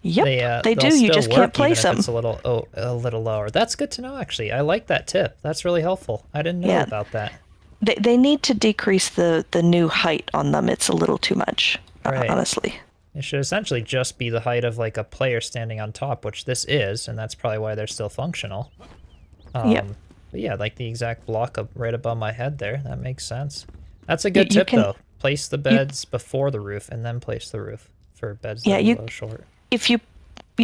Yep, they they'll do. You still just work can't place even if them. it's a little lower. That's good to know, actually. I like that tip. That's really helpful. I didn't know Yeah. about that. They need to decrease the new height on them. It's a little too much, Right. honestly. It should essentially just be the height of like a player standing on top, which this is, and that's probably why they're still functional. Yep. But yeah, like the exact block up right above my head there. That makes sense. That's a good You tip can- though. Place the beds before the roof and then place the roof for beds that Yeah, are low short. If you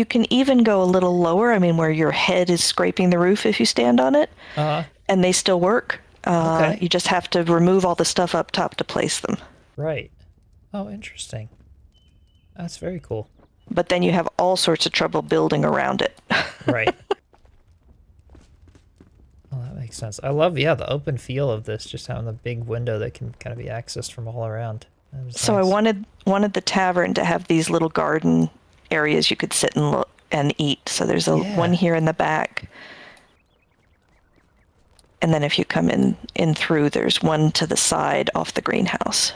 can even go a little lower, I mean, where your head is scraping the roof if you stand on it, and they still work. Okay. You just have to remove all the stuff up top to place them. Right. Oh, interesting. That's very cool. But then you have all sorts of trouble building around it. Right. Oh, that makes sense. I love, the open feel of this, just having the big window that can kind of be accessed from all around. That was So nice. I wanted the tavern to have these little garden areas you could sit and look and eat. So there's one here in the back. And then if you come in through, there's one to the side off the greenhouse.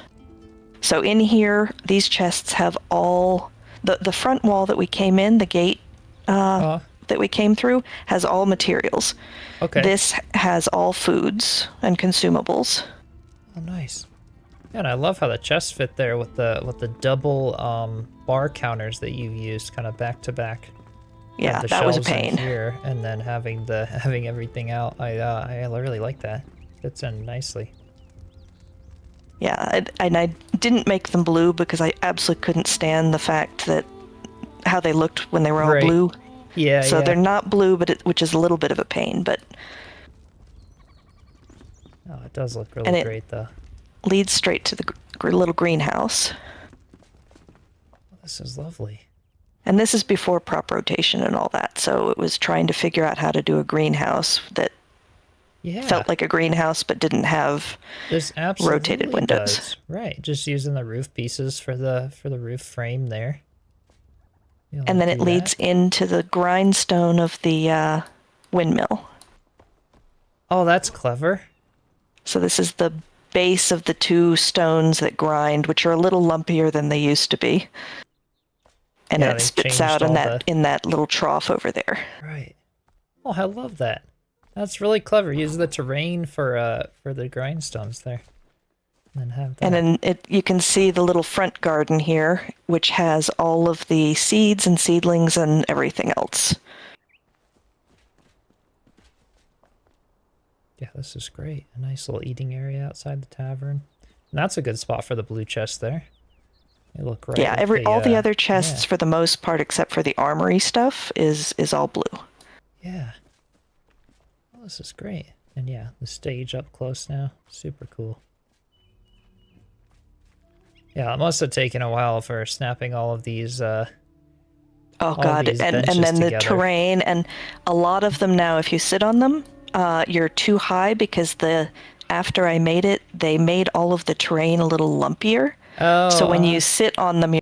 So in here, these chests have all the front wall that we came in, the gate that we came through, has all materials. Okay. This has all foods and consumables. Oh, nice. Yeah, and I love how the chests fit there with the double bar counters that you used, kind of back to back. Yeah, The that was a shelves in pain. Here, and then having everything out. I really like that. Fits in nicely. Yeah, and I didn't make them blue because I absolutely couldn't stand the fact that how they looked when they were all Right. blue. Yeah. So yeah. they're not blue, which is a little bit of a pain, but Oh, it does look And really it- great though. leads straight to the little greenhouse. This is lovely. And this is before prop rotation and all that, so it was trying to figure out how to do a greenhouse that Yeah. felt like a greenhouse but didn't have This absolutely rotated windows. does. Right. Just using the roof pieces for the roof frame there. Be able and to then it do leads that. into the grindstone of the windmill. Oh, that's clever. So this is the base of the two stones that grind, which are a little lumpier than they used to be. And Yeah, it they spits changed out all in that little trough over there. Right. Oh, I love that. That's really clever. Use the terrain for the grindstones there. And then have that. And then you can see the little front garden here, which has all of the seeds and seedlings and everything else. Yeah, this is great. A nice little eating area outside the tavern. And that's a good spot for the blue chest there. They look right. Yeah, with all the other chests, yeah. for the most part, except for the armory stuff, is all blue. Yeah. Oh, this is great. And yeah, the stage up close now. Super cool. Yeah, it must have taken a while for snapping all of these. Oh god, and then the terrain, and a lot of them now, if you sit on them, you're too high because after I made it, they made all of the terrain a little lumpier. Oh. So when you sit on them,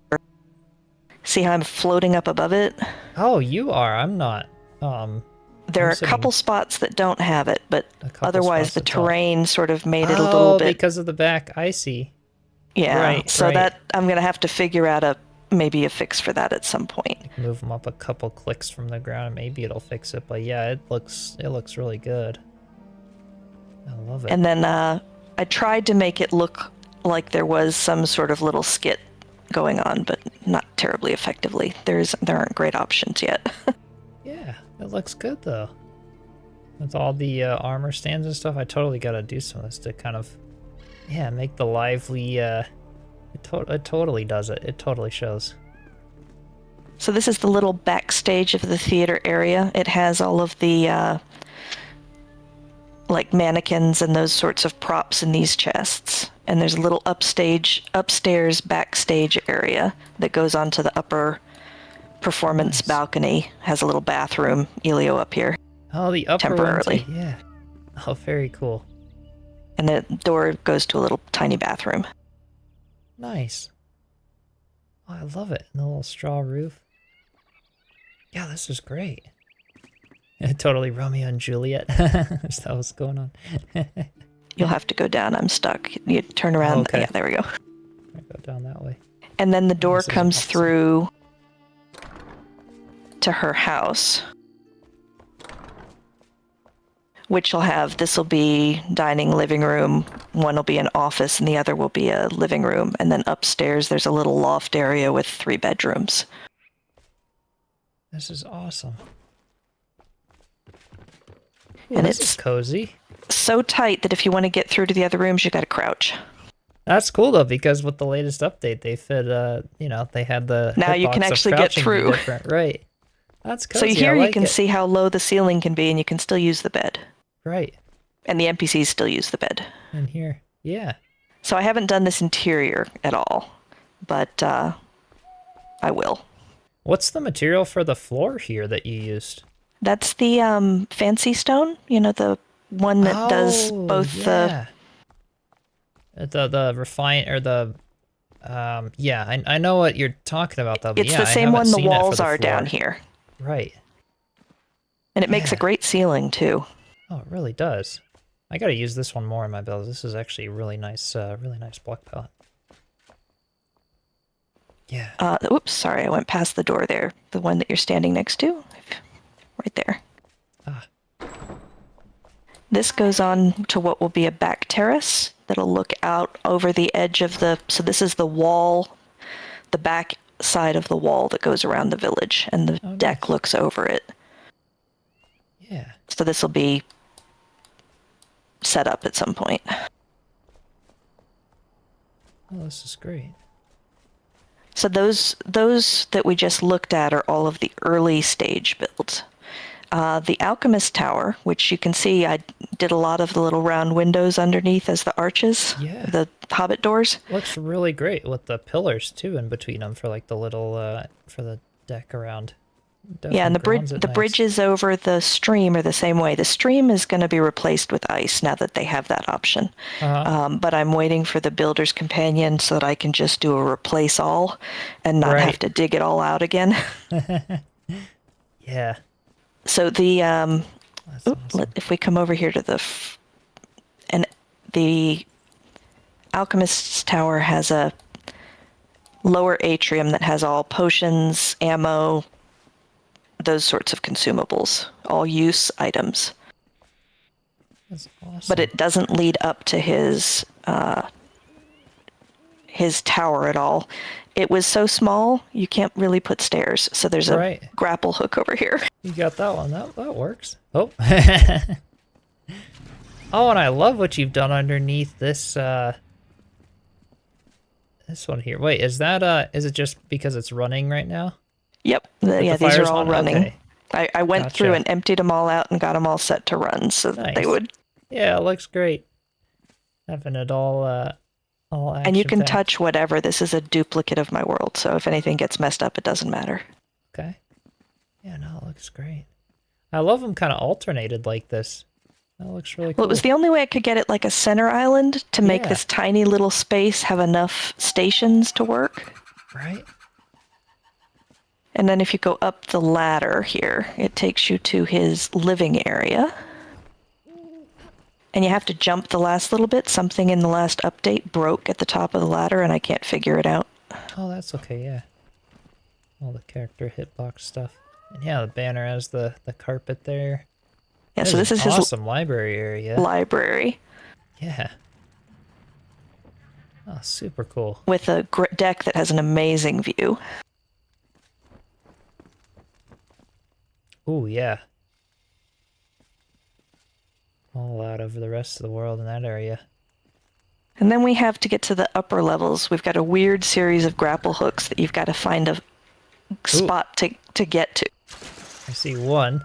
see how I'm floating up above it? Oh, you are. I'm not. There are a couple spots that don't have it, but otherwise the terrain sort of made it a little bit. Because of the back. I see. Yeah. Right, so that I'm gonna have to figure out maybe a fix for that at some point. Move them up a couple clicks from the ground, and maybe it'll fix it. But yeah, it looks really good. I love it. And then I tried to make it look like there was some sort of little skit going on, but not terribly effectively. There aren't great options yet. Yeah, it looks good though. With all the armor stands and stuff, I totally gotta do some of this to kind of, make the lively. It totally does it. It totally shows. So this is the little backstage of the theater area. It has all of the like mannequins and those sorts of props in these chests. And there's a little upstairs backstage area that goes onto the upper performance balcony. Has a little bathroom, Elio up here. Oh, the upper temporarily. One, yeah. Oh, very cool. And the door goes to a little tiny bathroom. Nice. Oh, I love it. And the little straw roof. Yeah, this is great. Totally Romeo and Juliet. That's what's going on. You'll have to go down. I'm stuck. You turn around. Oh, okay. Yeah, there we go. I go down that way. And then the door comes through to her house, which this will be dining, living room. One will be an office and the other will be a living room. And then upstairs, there's a little loft area with 3 bedrooms. This is awesome. Ooh, and it's cozy. So tight that if you want to get through to the other rooms, you got to crouch. That's cool though, because with the latest update, they fit. They had the. Now you can actually get through. Right. That's cozy. So here you can see how low the ceiling can be, and you can still use the bed. Right. And the NPCs still use the bed. In here, yeah. So I haven't done this interior at all, but I will. What's the material for the floor here that you used? That's the fancy stone, the one that does both the refine or the I know what you're talking about though. But it's the same one the walls are down here. Right. And it makes a great ceiling too. Oh, it really does. I gotta use this one more in my build. This is actually a really nice block palette. Yeah. Oops, sorry, I went past the door there. The one that you're standing next to. Right there. Ah. This goes on to what will be a back terrace that'll look out over the edge of so this is the wall, the back side of the wall that goes around the village, and the deck looks over it. Yeah. So this will be set up at some point. Oh, this is great. So those that we just looked at are all of the early stage builds. The Alchemist Tower, which you can see, I did a lot of the little round windows underneath as the arches, the Hobbit doors. Looks really great with the pillars too in between them for like the little for the deck around. Definitely and the bridges over the stream are the same way. The stream is going to be replaced with ice now that they have that option. But I'm waiting for the Builder's Companion so that I can just do a replace all and not have to dig it all out again. Yeah. So awesome. If we come over here to the Alchemist's Tower has a lower atrium that has all potions, ammo, those sorts of consumables, all use items. That's awesome. but it doesn't lead up to his tower at all. It was so small, you can't really put stairs. So there's a Right. grapple hook over here. You got that one. That works. Oh. Oh, and I love what you've done underneath this this one here. Wait, is that is it just because it's running right now? Yep. With Yeah, the these are fires all on? running. Okay. I went through Gotcha. and emptied them all out and got them all set to run so that they Nice. would. Yeah, it looks great. Having it all action And you can packed. touch whatever. This is a duplicate of my world, so if anything gets messed up, it doesn't matter. Okay. Yeah, no, it looks great. I love them kind of alternated like this. That looks really cool. Well, it was the only way I could get it like a center island to make Yeah. this tiny little space have enough stations to work. Right? And then if you go up the ladder here, it takes you to his living area. And you have to jump the last little bit. Something in the last update broke at the top of the ladder, and I can't figure it out. Oh, that's okay, yeah. All the character hitbox stuff. And yeah, the banner has the carpet there. Yeah, That so this an is his awesome library area. library Yeah. Oh, super cool. with a deck that has an amazing view. Ooh, yeah. All out over the rest of the world in that area. And then we have to get to the upper levels. We've got a weird series of grapple hooks that you've got to find a spot to get to. I see one.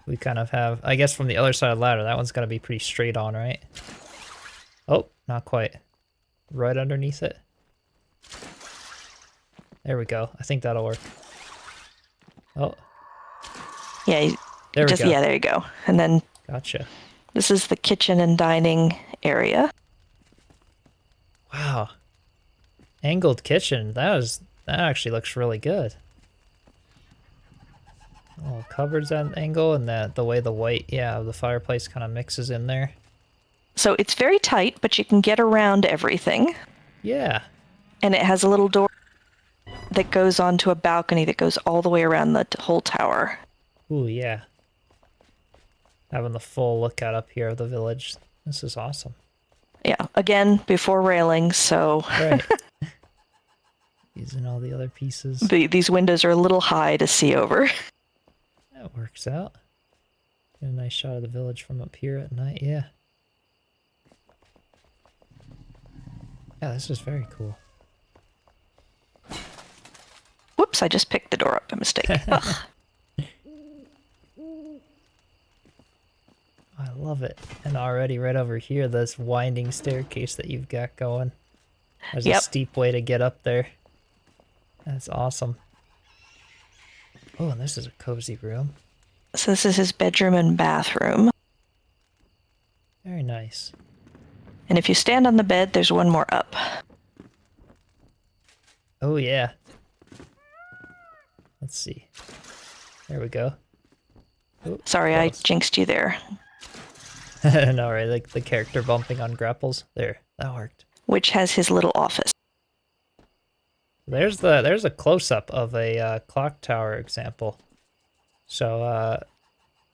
We kind of have, I guess from the other side of the ladder, that one's got to be pretty straight on, right? Oh, not quite. Right underneath it. There we go. I think that'll work. Oh, Yeah, there we go. yeah, there you go. And then Gotcha. this is the kitchen and dining area. Wow. Angled kitchen. That actually looks really good. Oh, cupboards at an angle, and the way the white, the fireplace kind of mixes in there. So it's very tight, but you can get around everything. Yeah. And it has a little door that goes onto a balcony that goes all the way around the whole tower. Ooh, yeah. Having the full lookout up here of the village. This is awesome. Yeah, again, before railings, so Right. Using all the other pieces. these windows are a little high to see over. That works out. Get a nice shot of the village from up here at night, yeah. Yeah, this is very cool. Whoops, I just picked the door up by mistake. Ugh. I love it. And already right over here, this winding staircase that you've got going. There's a Yep. steep way to get up there. That's awesome. Oh, and this is a cozy room. So this is his bedroom and bathroom. Very nice. And if you stand on the bed, there's one more up. Oh, yeah. Let's see. There we go. Oh, Sorry, I close. jinxed you there. No, right, like the character bumping on grapples. There, that worked. Which has his little office. There's a close-up of a clock tower example. So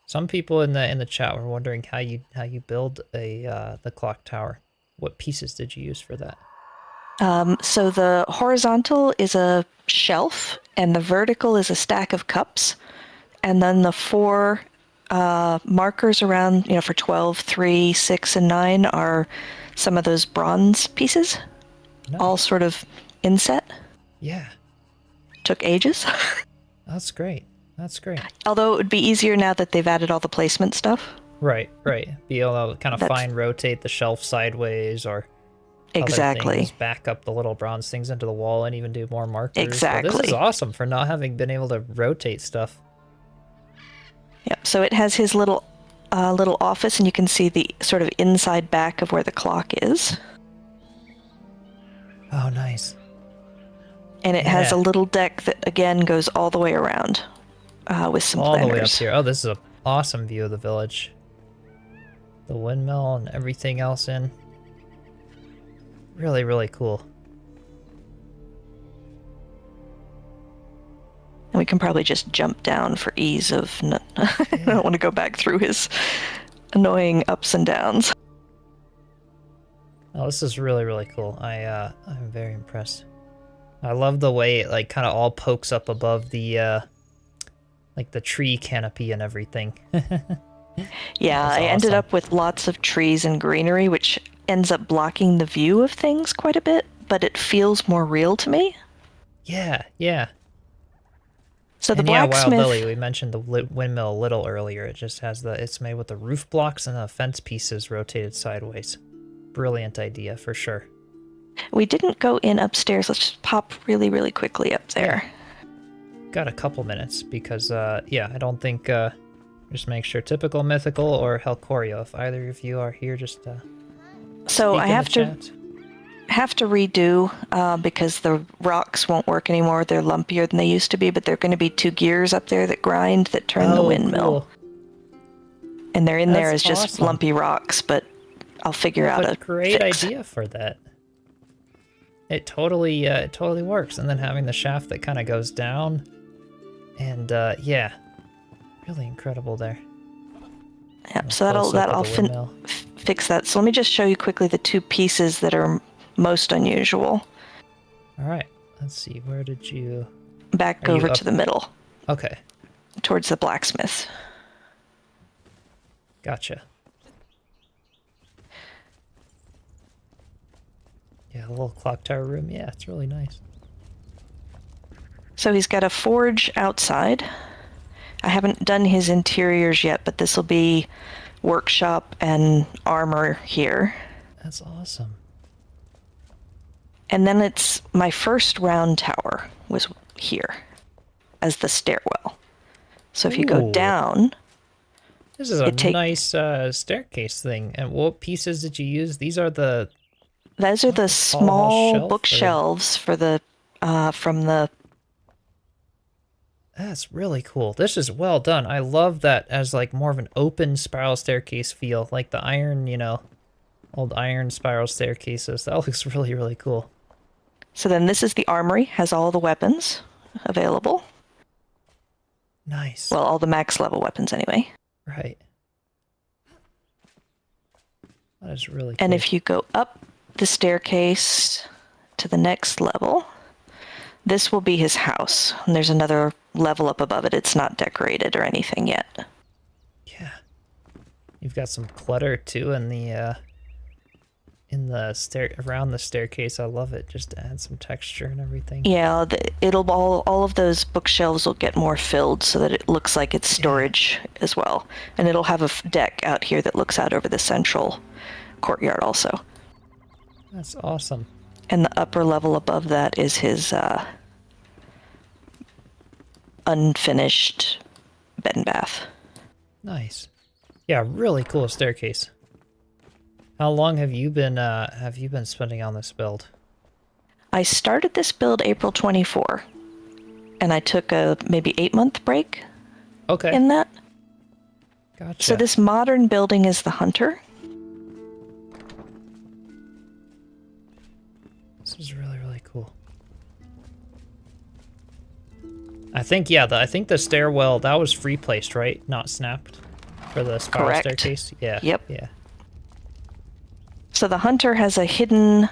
some people in the chat were wondering how you build the clock tower. What pieces did you use for that? So the horizontal is a shelf, and the vertical is a stack of cups. And then the four markers around, for 12, 3, 6, and 9 are some of those bronze pieces, Nice. all sort of inset. Yeah, Took ages. that's great. That's great. Although it would be easier now that they've added all the placement stuff. Right. Be able to kind of That's- fine rotate the shelf sideways or other Exactly. things, back up the little bronze things into the wall and even do more markers. So this Exactly. is awesome for not having been able to rotate stuff. Yep. So it has his little office, and you can see the sort of inside back of where the clock is. Oh, nice. And it has a Yeah. little deck that again goes all the way around with some All the way up planters. here. Oh, this is an awesome view of the village. The windmill and everything else in. Really, really cool. We can probably just jump down for ease of... I don't want to go back through his annoying ups and downs. Oh, this is really, really cool. I'm very impressed. I love the way it like kind of all pokes up above the like the tree canopy and everything. Yeah, I ended up with lots of trees and greenery, which ends up blocking the view of things quite a bit, but it feels more real to me. Yeah, yeah. So the and yeah, blacksmith... Wild Lily, we mentioned the windmill a little earlier. It just has it's made with the roof blocks and the fence pieces rotated sideways. Brilliant idea for sure. We didn't go in upstairs. Let's just pop really, really quickly up there. Got a couple minutes because, yeah, I don't think, just make sure typical mythical or Helcorio. If either of you are here, just, so I have to redo because the rocks won't work anymore. They're lumpier than they used to be, but they're going to be 2 gears up there that grind that turn the windmill. Cool. And they're in there as That's just awesome. lumpy rocks, but I'll figure out a great fix. idea for that. It totally works. And then having the shaft that kind of goes down, and yeah, really incredible there. Yep. So that'll fix that. So let me just show you quickly the 2 pieces that are most unusual. All right. Let's see. Where did you? Back over to the middle. Okay. Towards the blacksmith. Gotcha. Yeah, a little clock tower room. Yeah, it's really nice. So he's got a forge outside. I haven't done his interiors yet, but this will be workshop and armor here. That's awesome. And then it's my first round tower was here as the stairwell. So if you go Ooh. down... This is a nice staircase thing. And what pieces did you use? These are the... Those are the small shelf, bookshelves for the from the... That's really cool. This is well done. I love that as like more of an open spiral staircase feel, like the iron, you know, old iron spiral staircases. That looks really, really cool. So then this is the armory, has all the weapons available. Nice. Well, all the max level weapons anyway. Right. That is really cool. And if you go up the staircase to the next level, this will be his house. And there's another level up above it. It's not decorated or anything yet. Yeah. You've got some clutter too in the around the staircase. I love it. Just to add some texture and everything. Yeah, it'll all of those bookshelves will get more filled so that it looks like it's storage as well. And it'll have a deck out here that looks out over the central courtyard also. That's awesome. And the upper level above that is his unfinished bed and bath. Nice. Yeah, really cool staircase. How long have you been spending on this build? I started this build April 24, and I took a maybe 8-month break. Okay. In that. Gotcha. So this modern building is the hunter. This is really, really cool. I think, yeah, I think the stairwell, that was free placed, right? Not snapped for the spiral Correct. staircase? Yeah. Yep. Yeah. So the hunter has a hidden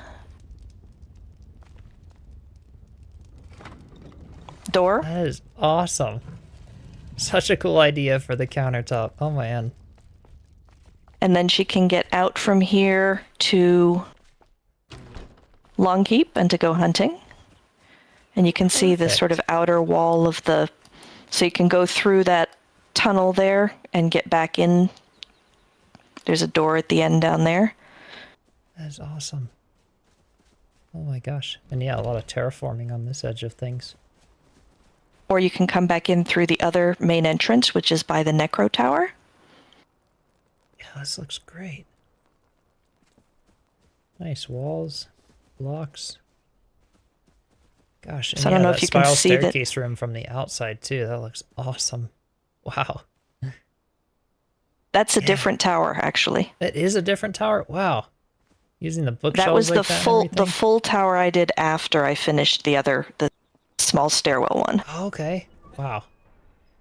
door. That is awesome. Such a cool idea for the countertop. Oh, man. And then she can get out from here to Longkeep and to go hunting. And you can see the sort of outer wall of the... So you can go through that tunnel there and get back in. There's a door at the end down there. That is awesome. Oh my gosh. And yeah, a lot of terraforming on this edge of things. Or you can come back in through the other main entrance, which is by the Necro Tower. Yeah, this looks great. Nice walls, blocks. Gosh, and So I don't know that if you can spiral see that. staircase room from the outside too. That looks awesome. Wow. That's a different tower, actually. That is a different tower. Wow. Using the bookshelves That was like the that and full everything? full tower I did after I finished the small stairwell one. Oh, okay. Wow.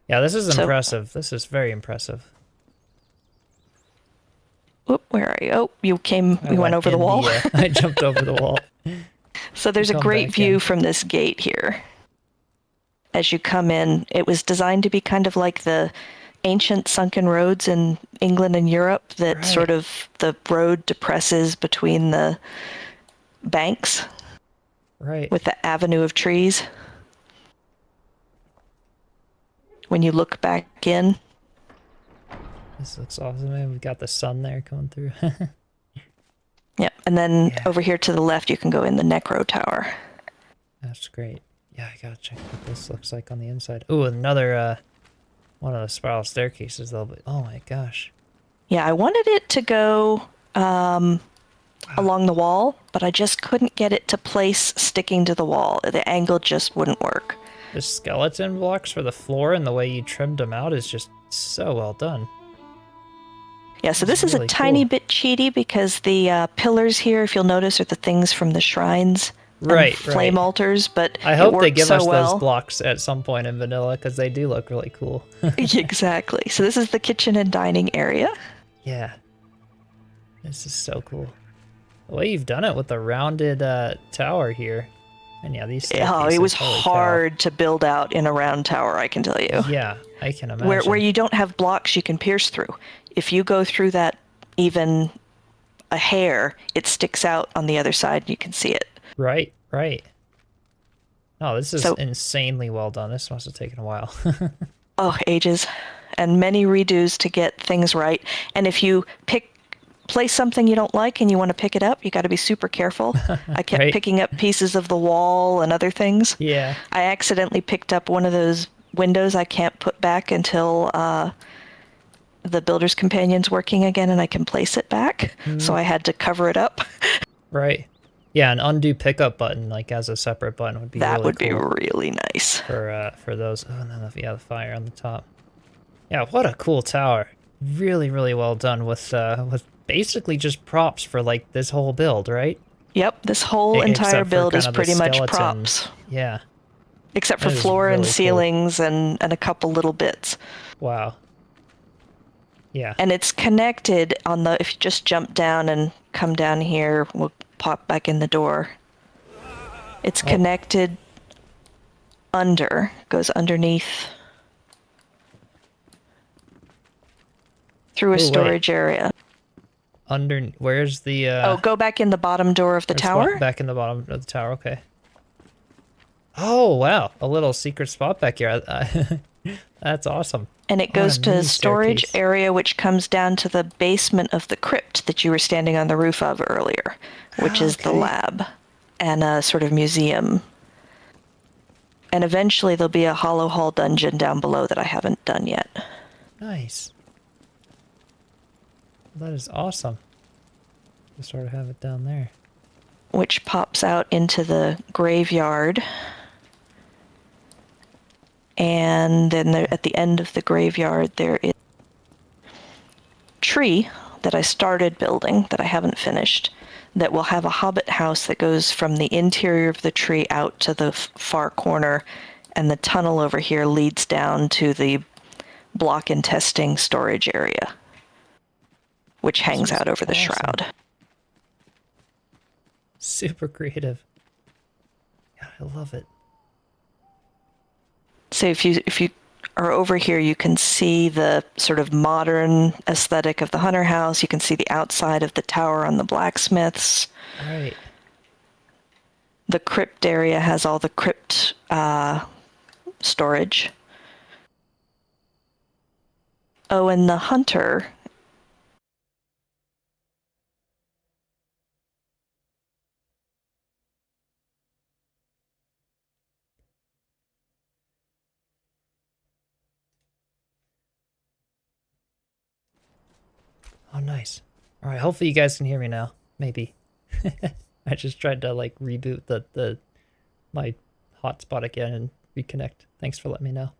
Yeah, this is So- impressive. This is very impressive. Oop, where are you? Oh, you went over the in wall. I jumped over the wall. So there's a Come great back view in. from this gate here. As you come in, it was designed to be kind of like the ancient sunken roads in England and Europe that Right. sort of the road depresses between the banks Right. with the avenue of trees. When you look back in, This looks awesome. And we've got the sun there coming through. yeah, and then Yeah. over here to the left, you can go in the Necro Tower. That's great. Yeah, I gotta check what this looks like on the inside. Ooh, another one of the spiral staircases though, but oh my gosh. Yeah, I wanted it to go along the wall, but I just couldn't get it to place sticking to the wall. The angle just wouldn't work. The skeleton blocks for the floor and the way you trimmed them out is just so well done. Yeah, so That's this is really a tiny cool. bit cheaty because the pillars here, if you'll notice, are the things from the shrines and Right, flame right. altars, but I it hope they worked give so us well. those blocks at some point in vanilla because they do look really cool. Exactly. So this is the kitchen and dining area. Yeah. This is so cool. The way you've done it with the rounded tower here. And yeah, these Oh, staircases, it was holy cow. hard to build out in a round tower, I can tell you. Yeah, I can imagine. Where you don't have blocks you can pierce through. If you go through that even a hair, it sticks out on the other side and you can see it. Right, right. Oh, this is So- insanely well done. This must have taken a while. Oh, ages. And many redos to get things right. And if you place something you don't like and you want to pick it up, you got to be super careful. I kept Right. picking up pieces of the wall and other things. Yeah. I accidentally picked up one of those windows I can't put back until the builder's companion's working again and I can place it back. So I had to cover it up. Right. Yeah, an undo pickup button, like as a separate button, would be That really would cool be really nice. for those. Oh, and then the fire on the top. Yeah, what a cool tower. Really, really well done with basically just props for like this whole build, right? Yep, this whole Except entire for build kind is of the pretty much skeleton. props. Yeah. Except for That is floor and really cool. ceilings and a couple little bits. Wow. Yeah. And it's connected on the, if you just jump down and come down here, we'll pop back in the door. It's connected goes underneath through a Oh, wait. storage area. Where's the Go back in the bottom door of the there's tower. one back in the bottom of the tower, okay. Oh wow, a little secret spot back here. That's awesome. And it What a goes to a neat storage staircase. area which comes down to the basement of the crypt that you were standing on the roof of earlier, which is the Okay. lab and a sort of museum. And eventually there'll be a hollow hall dungeon down below that I haven't done yet. Nice. That is awesome. You sort of have it down there. Which pops out into the graveyard. And then at the end of the graveyard, there is a tree that I started building that I haven't finished that will have a Hobbit house that goes from the interior of the tree out to the far corner, and the tunnel over here leads down to the block and testing storage area, which hangs is out over the awesome. shroud. Super creative. Yeah, I love it. So if you are over here, you can see the sort of modern aesthetic of the Hunter house. You can see the outside of the tower on the blacksmiths. Right. The crypt area has all the crypt storage. Oh, and the Hunter. Oh, nice. All right, hopefully you guys can hear me now. Maybe. I just tried to like reboot my hotspot again and reconnect. Thanks for letting me know.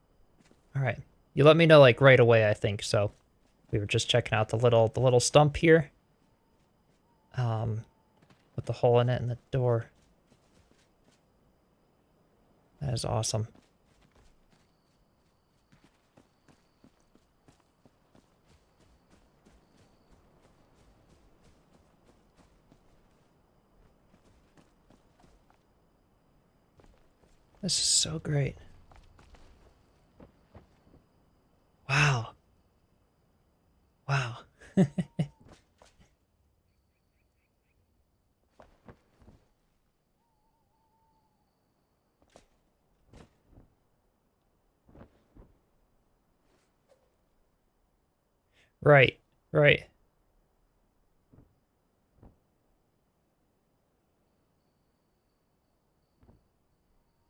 All right, you let me know like right away, I think. So we were just checking out the little stump here, with the hole in it and the door. That is awesome. This is so great. Wow. Wow. Right, right.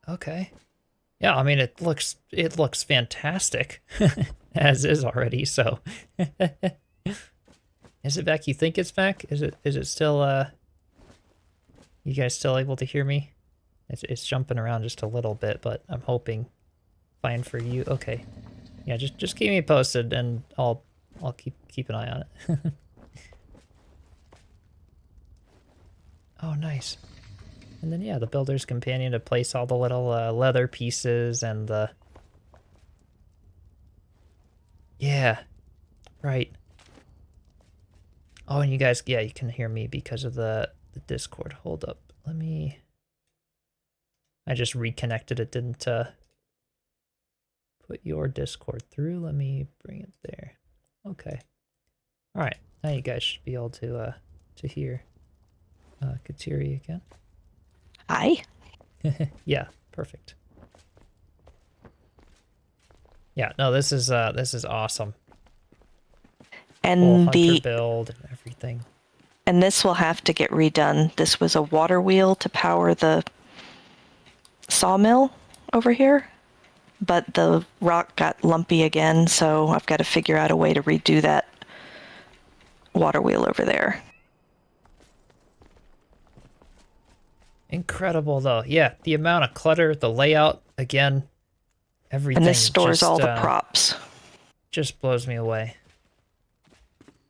Okay. Yeah, I mean it looks fantastic as is already, so is it back? You think it's back? Is it still you guys still able to hear me? It's jumping around just a little bit, but I'm hoping fine for you. Okay. Yeah, just keep me posted and I'll keep an eye on it. Oh, nice. And then, yeah, the builder's companion to place all the little leather pieces and the... Yeah, right. Oh, and you guys, yeah, you can hear me because of the Discord. Hold up. Let me... I just reconnected. It didn't put your Discord through. Let me bring it there. Okay. All right. Now you guys should be able to hear Kitiri again. Hi. Yeah, perfect. Yeah, no, this is awesome. And Full the hunter build and everything. and this will have to get redone. This was a water wheel to power the sawmill over here, but the rock got lumpy again, so I've got to figure out a way to redo that water wheel over there. Incredible, though. Yeah, the amount of clutter, the layout, again, everything. And this stores just, all the props. Just blows me away.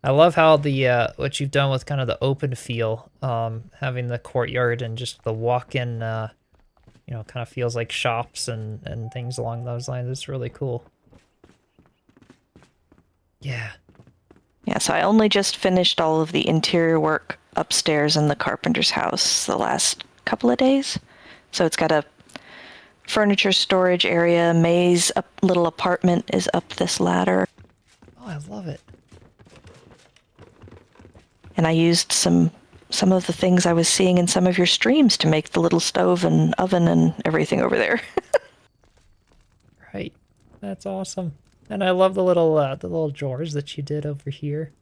I love how the what you've done with kind of the open feel, having the courtyard and just the walk-in, you know, kind of feels like shops and things along those lines. It's really cool. Yeah. Yeah, so I only just finished all of the interior work upstairs in the carpenter's house the last couple of days. So it's got a furniture storage area. May's little apartment is up this ladder. Oh, I love it. And I used some of the things I was seeing in some of your streams to make the little stove and oven and everything over there. Right. That's awesome. And I love the little drawers that you did over here.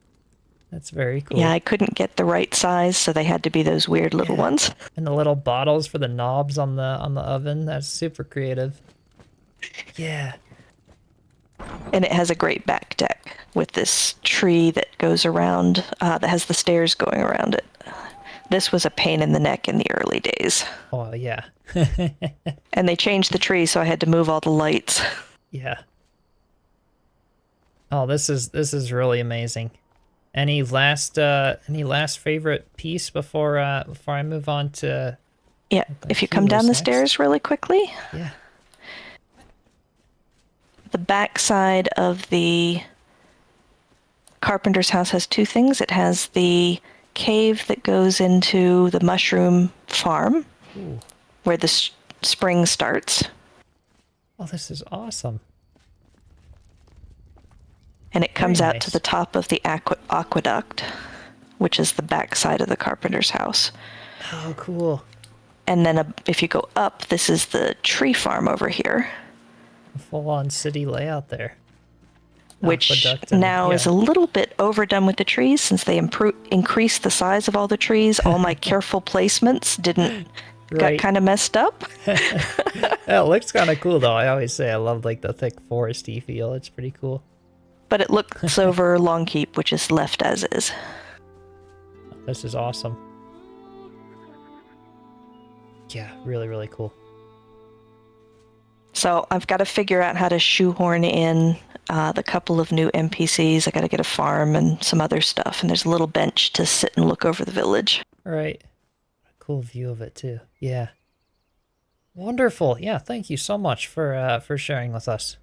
That's very cool. Yeah, I couldn't get the right size, so they had to be those weird little ones. And the little bottles for the knobs on the oven. That's super creative. Yeah. And it has a great back deck with this tree that goes around, that has the stairs going around it. This was a pain in the neck in the early days. Oh, yeah. And they changed the tree, so I had to move all the lights. Yeah. Oh, this is really amazing. Any last favorite piece before I move on to? Yeah, if you come down the stairs really quickly. Yeah. The back side of the carpenter's house has two things. It has the cave that goes into the mushroom farm, Ooh. where the spring starts. Oh, this is awesome. And it comes Very out nice. to the top of the aqueduct, which is the back side of the carpenter's house. Oh, cool. And then if you go up, this is the tree farm over here, Full-on city layout there. which Aqueduct and- now is yeah. a little bit overdone with the trees since they increased the size of all the trees. All my careful placements got Right. kind of messed up. Yeah, it looks kind of cool, though. I always say I love, like, the thick foresty feel. It's pretty cool. But it looks over Longkeep, which is left as is. This is awesome. Yeah, really, really cool. So I've got to figure out how to shoehorn in the couple of new NPCs. I got to get a farm and some other stuff. And there's a little bench to sit and look over the village. Right. Cool view of it, too. Yeah. Wonderful. Yeah, thank you so much for sharing with us.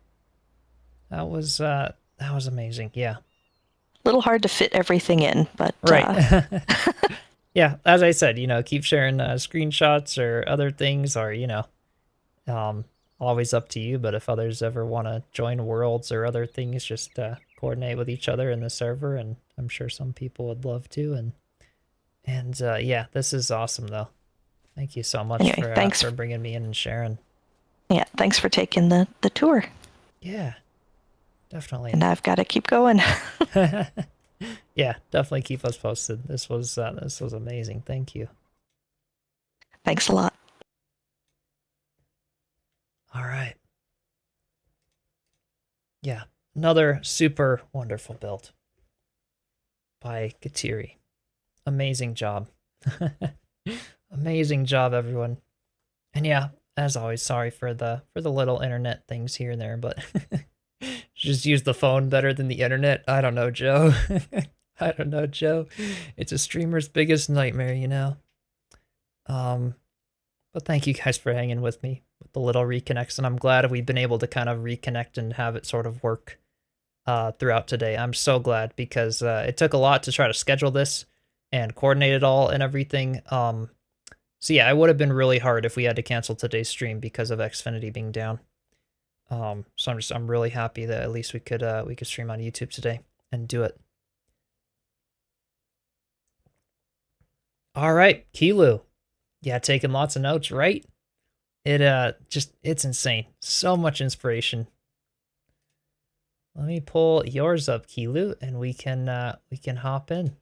That was amazing. Yeah. A little hard to fit everything in, but Right. Yeah, as I said, you know, keep sharing screenshots or other things, or, you know, Always up to you, but if others ever want to join worlds or other things, just coordinate with each other in the server, and I'm sure some people would love to. And yeah, this is awesome though. Thank you so much Anyway, for bringing me in and sharing. Yeah, thanks for taking the tour. Yeah, definitely. And I've got to keep going. Yeah, definitely keep us posted. This was amazing. Thank you. Thanks a lot. All right. Yeah, another super wonderful build by Kitiri. Amazing job. Amazing job, everyone. And yeah, as always, sorry for the little internet things here and there, but just use the phone better than the internet. I don't know, Joe. I don't know, Joe. It's a streamer's biggest nightmare, you know. But thank you guys for hanging with me with the little reconnects, and I'm glad we've been able to kind of reconnect and have it sort of work throughout today. I'm so glad, because it took a lot to try to schedule this and coordinate it all and everything. So yeah, it would have been really hard if we had to cancel today's stream because of Xfinity being down. So I'm really happy that at least we could stream on YouTube today and do it. All right, Keeloo. Yeah, taking lots of notes, right? It's insane. So much inspiration. Let me pull yours up, Keeloo, and we can hop in.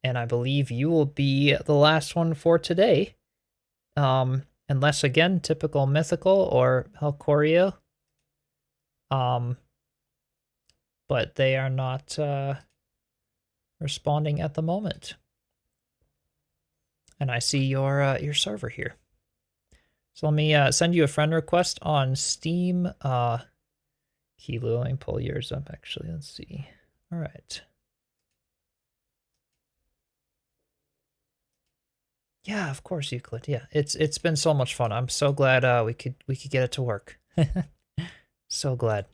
And I believe you will be the last one for today. Unless again, typical mythical or Helcorio. But they are not responding at the moment. And I see your server here. So let me send you a friend request on Steam. Keeloo, let me pull yours up actually. Let's see. All right. Yeah, of course, Euclid. Yeah, it's been so much fun. I'm so glad we could get it to work. So glad.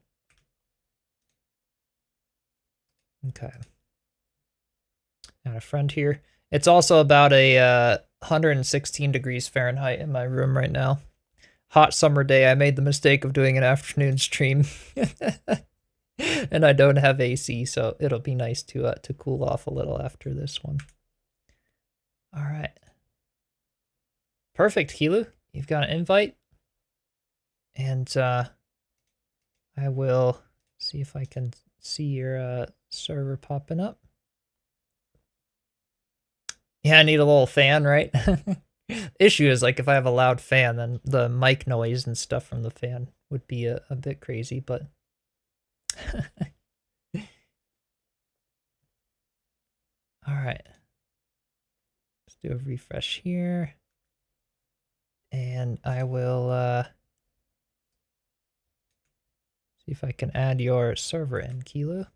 Okay. Got a friend here. It's also about a 116 degrees Fahrenheit in my room right now. Hot summer day. I made the mistake of doing an afternoon stream, and I don't have AC, so it'll be nice to cool off a little after this one. All right. Perfect, Keeloo. You've got an invite. And I will see if I can see your server popping up. Yeah, I need a little fan, right? Issue is, like, if I have a loud fan, then the mic noise and stuff from the fan would be a bit crazy, but... All right. Let's do a refresh here. And I will see if I can add your server in, Keeloo.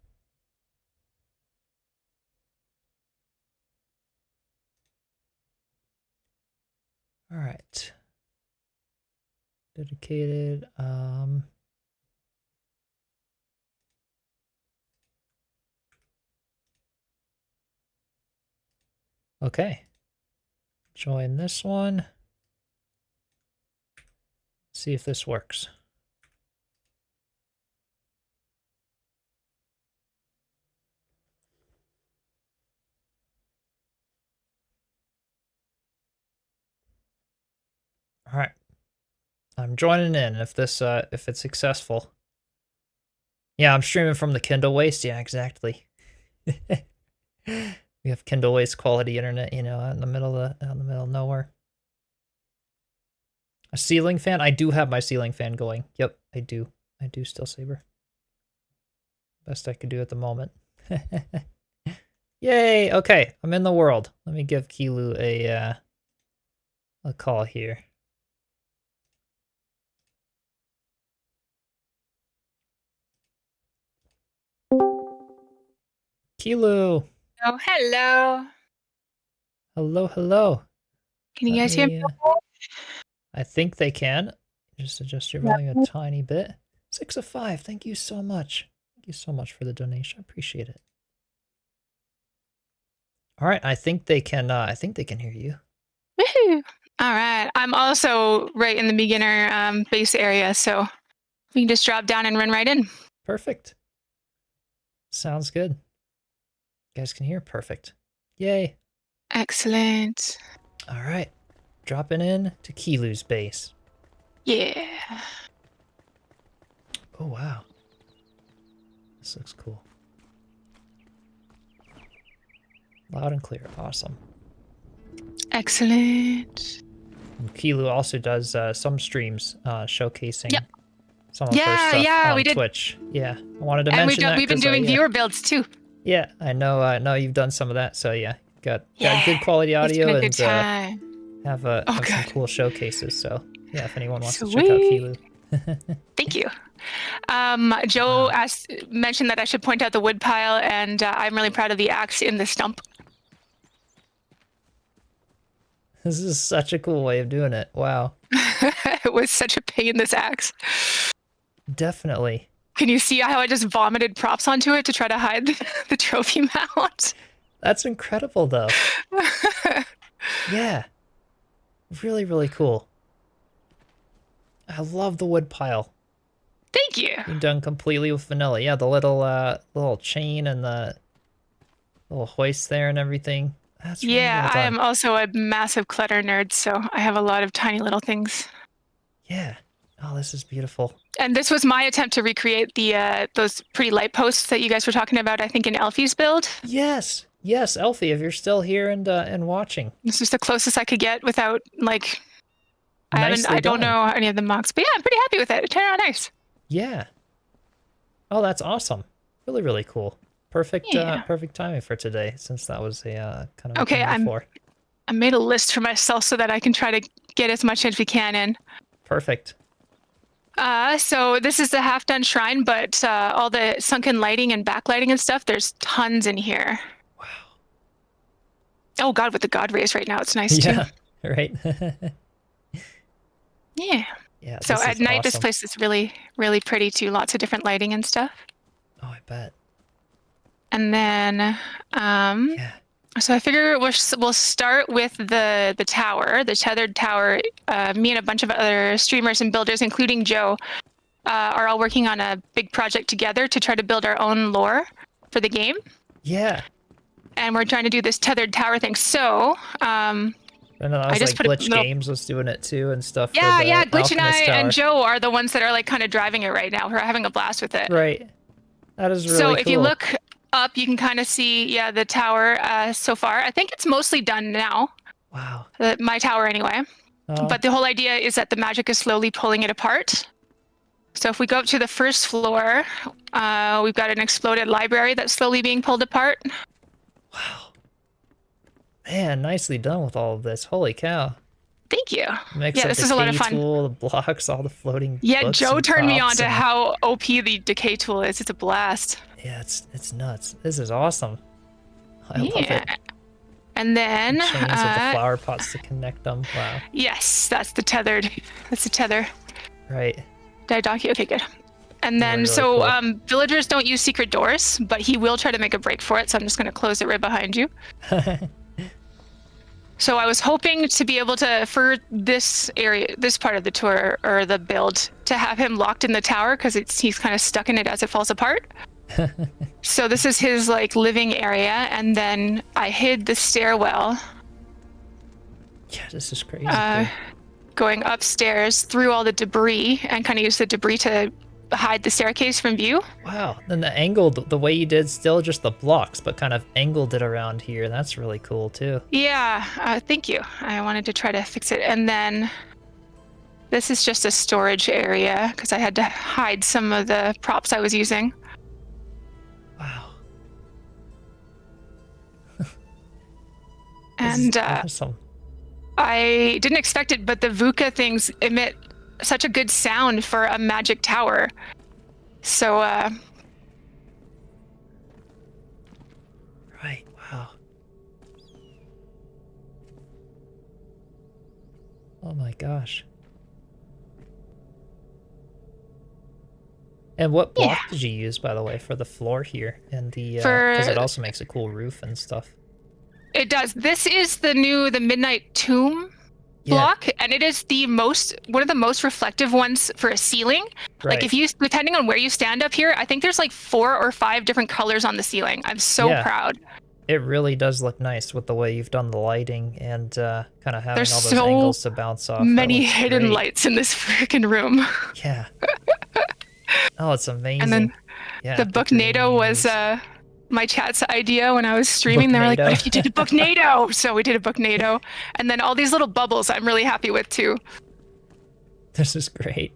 All right. Dedicated. Okay. Join this one. See if this works. All right. I'm joining in if this if it's successful. Yeah, I'm streaming from the Kindle Waste. Yeah, exactly. We have Kindle Waste quality internet, you know, out in the middle of nowhere. A ceiling fan? I do have my ceiling fan going. Yep, I do. I do still, Saber. Best I could do at the moment. Yay! Okay, I'm in the world. Let me give Keeloo a call here. Keeloo! Oh, hello. Hello, hello. Can you guys hear me? I think they can. Just adjust your volume a tiny bit. 6 of 5. Thank you so much. Thank you so much for the donation. I appreciate it. All right, I think they can hear you. Woohoo! All right. I'm also right in the beginner base area, so we can just drop down and run right in. Perfect. Sounds good. You guys can hear perfect. Yay. Excellent. All right. Dropping in to Keeloo's base. Yeah. Oh, wow. This looks cool. Loud and clear. Awesome. Excellent. And Keeloo also does some streams showcasing some of her Yeah, stuff yeah, on we did. Twitch. Yeah, I wanted to And mention that. we've been 'cause doing yeah. viewer builds too. Yeah, I know you've done some of that, so yeah, got Yeah, good quality It's audio been a and good time. have Oh, some good. cool showcases. So yeah, if anyone wants to check out Sweet. Keeloo. Thank you. Joe mentioned that I should point out the wood pile, and I'm really proud of the axe in the stump. This is such a cool way of doing it. Wow, It was such a pain, this axe. definitely. Can you see how I just vomited props onto it to try to hide the trophy mount? That's incredible, though. Yeah, really, really cool. I love the wood pile. Thank you. You've done completely with vanilla. Yeah, the little chain and the little hoist there and everything. That's really Yeah, well I done. am also a massive clutter nerd, so I have a lot of tiny little things. Yeah. Oh, this is beautiful. And this was my attempt to recreate the those pretty light posts that you guys were talking about, I think, in Elfie's build. Yes, yes, Elfie, if you're still here and watching. This is the closest I could get without, like, Nicely I don't done. know any of the mocks, but yeah, I'm pretty happy with it. It turned out nice. Yeah. Oh, that's awesome. Really, really cool. Perfect, Yeah. perfect timing for today, since that was a kind of Okay, a thing before. I made a list for myself so that I can try to get as much as we can in. Perfect. So this is the half-done shrine, but all the sunken lighting and backlighting and stuff, there's tons in here. Wow. Oh god, with the god rays right now, it's nice Yeah. too. Right. Yeah. Yeah. So this at is night, this awesome. place is really, really pretty too. Lots of different lighting and stuff. Oh, I bet. And then, Yeah. so I figure we'll start with the tower, the tethered tower. Me and a bunch of other streamers and builders, including Joe, are all working on a big project together to try to build our own lore for the game. Yeah. And we're trying to do this tethered tower thing. So, I know that I was just like put a Glitch little- Games was doing it too and stuff. for yeah, the yeah, Glitch and I Alchemist Tower. and Joe are the ones that are like kind of driving it right now. We're having a blast with it. Right. That is really So cool. if you look up, you can kind of see, yeah, the tower so far. I think it's mostly done now. Wow. My tower anyway. Oh, But the whole idea is that the magic is slowly pulling it apart. So if we go up to the first floor, we've got an exploded library that's slowly being pulled apart. wow. Man, nicely done with all of this. Holy cow. Thank you. Mix Yeah, up this the is a lot of key fun. tool, the blocks, all the floating Yeah, books Joe and turned me on props to and- how OP the decay tool is. It's a blast. Yeah, it's nuts. This is awesome. I love it. And then, Chains with the flower pots to connect them. Wow. yes, that's the tethered. That's the tether. Right. Did I dock you? Okay, good. And then, Really so cool. villagers don't use secret doors, but he will try to make a break for it. So I'm just going to close it right behind you. So I was hoping to be able to, for this area, this part of the tour or the build, to have him locked in the tower because he's kind of stuck in it as it falls apart. So this is his like living area, and then I hid the stairwell Yeah, this is crazy. going upstairs through all the debris and kind of use the debris to hide the staircase from view. Wow. Then the angle, the way you did, still just the blocks, but kind of angled it around here. That's really cool too. Yeah, thank you. I wanted to try to fix it. And then this is just a storage area because I had to hide some of the props I was using. Wow. And This is awesome. I didn't expect it, but the VUCA things emit such a good sound for a magic tower. So, Right. Wow. Oh my gosh. And what block did you use, by the way, for the floor here? And the because it also makes a cool roof and stuff. it does. This is the Midnight Tomb block, and it is one of the most reflective ones for a ceiling. Right. Like if you, depending on where you stand up here, I think there's like 4 or 5 different colors on the ceiling. I'm so proud. It really does look nice with the way you've done the lighting and kind of having There's all those so angles to bounce off. many hidden lights in this freaking room. Yeah. Oh, it's amazing. And then yeah, the Booknado was my chat's idea when I was streaming. They were like, what if you did a Booknado? So we did a Booknado. And then all these little bubbles I'm really happy with too. This is great.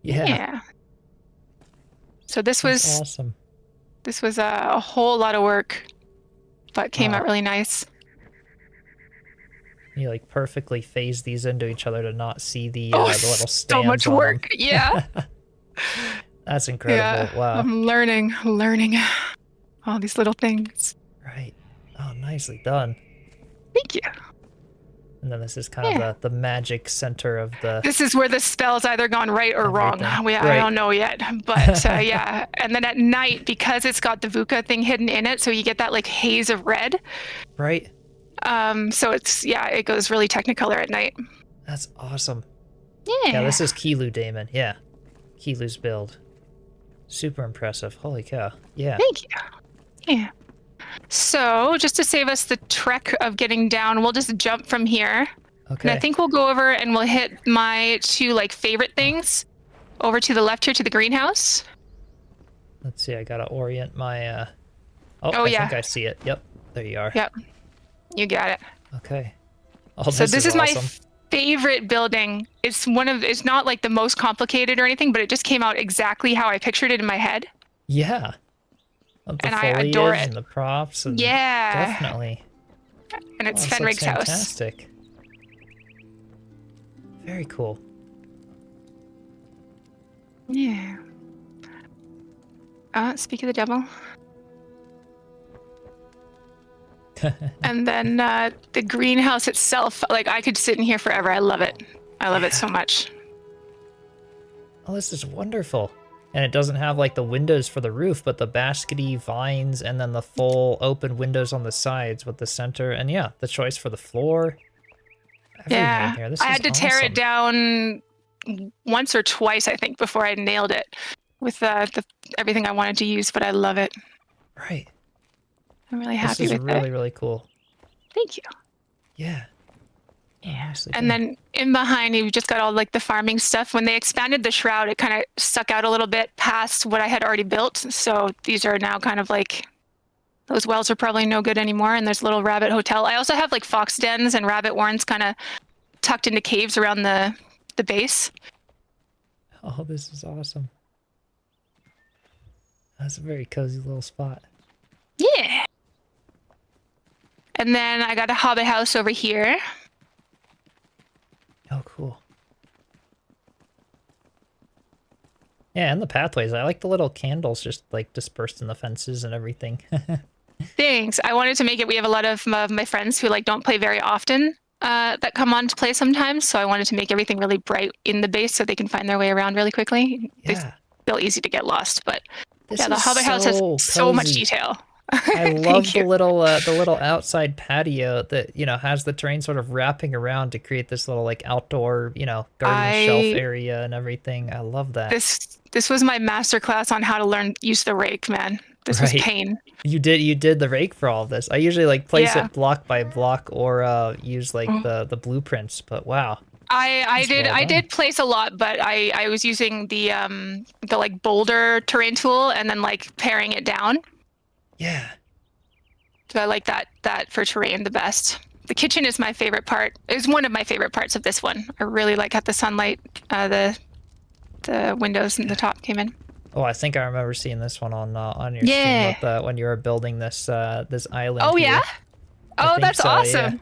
Yeah. So this That's was awesome. This was a whole lot of work, but came out really nice. You like perfectly phase these into each other to not see the little stands. So much on work. them. Yeah. That's incredible. Yeah. Wow. I'm learning all these little things. Right. Oh, nicely done. Thank you. And then this is kind of the magic center of the... This is where the spell's either gone right or wrong. I don't know yet. But yeah. And then at night, because it's got the VUCA thing hidden in it, so you get that like haze of red. Right. So it's, it goes really Technicolor at night. That's awesome. Yeah. Yeah, this is Keeloo Damon. Yeah. Keeloo's build. Super impressive. Holy cow. Yeah. Thank you. Yeah. So, just to save us the trek of getting down, we'll just jump from here. Okay. And I think we'll go over and we'll hit my 2 like favorite things over to the left here to the greenhouse. Let's see, I gotta orient my I think I see it. Yep. There you are. Yep. You got it. Okay. Oh, so this is awesome. my favorite building. It's not like the most complicated or anything, but it just came out exactly how I pictured it in my head. Yeah. The and I adore it. And the props. And yeah. Definitely. And it's this Fenrig's looks house. Fantastic. Very cool. Yeah. Speak of the devil. And then the greenhouse itself, like I could sit in here forever. I love it. I love it so much. Oh, this is wonderful. And it doesn't have like the windows for the roof, but the baskety vines and then the full open windows on the sides with the center. And yeah, the choice for the floor. Yeah, here. This I is had to tear it down once or twice, I think, before I nailed it with everything I wanted to use, but I love it. Right. I'm really happy with it. This is really, really cool. Thank you. Yeah. Yeah. And then in behind, you've just got all like the farming stuff. When they expanded the shroud, it kind of stuck out a little bit past what I had already built. So these are now kind of like, those wells are probably no good anymore. And there's a little rabbit hotel. I also have like fox dens and rabbit warrens kind of tucked into caves around the base. Oh, this is awesome. That's a very cozy little spot. Yeah. And then I got a Hobbit house over here. Oh, cool. Yeah, and the pathways. I like the little candles just like dispersed in the fences and everything. Thanks. I wanted to make it. We have a lot of my friends who like don't play very often that come on to play sometimes. So I wanted to make everything really bright in the base so they can find their way around really quickly. Yeah. It's still easy to get lost, but this yeah, the Hobbit house has so much detail. I love the little outside patio that, you know, has the terrain sort of wrapping around to create this little like outdoor, you know, garden shelf area and everything. I love that. This was my master class on how to use the rake, man. This was pain. You did the rake for all of this. I usually like place it block by block or use like the blueprints, but wow. I did place a lot, but I was using the like boulder terrain tool and then like paring it down. Yeah. So I like that for terrain the best. The kitchen is my favorite part. It's one of my favorite parts of this one. I really like how the sunlight, the windows and the top came in. Oh, I think I remember seeing this one on your stream with, when you were building this island. Oh here. yeah. Oh, that's awesome.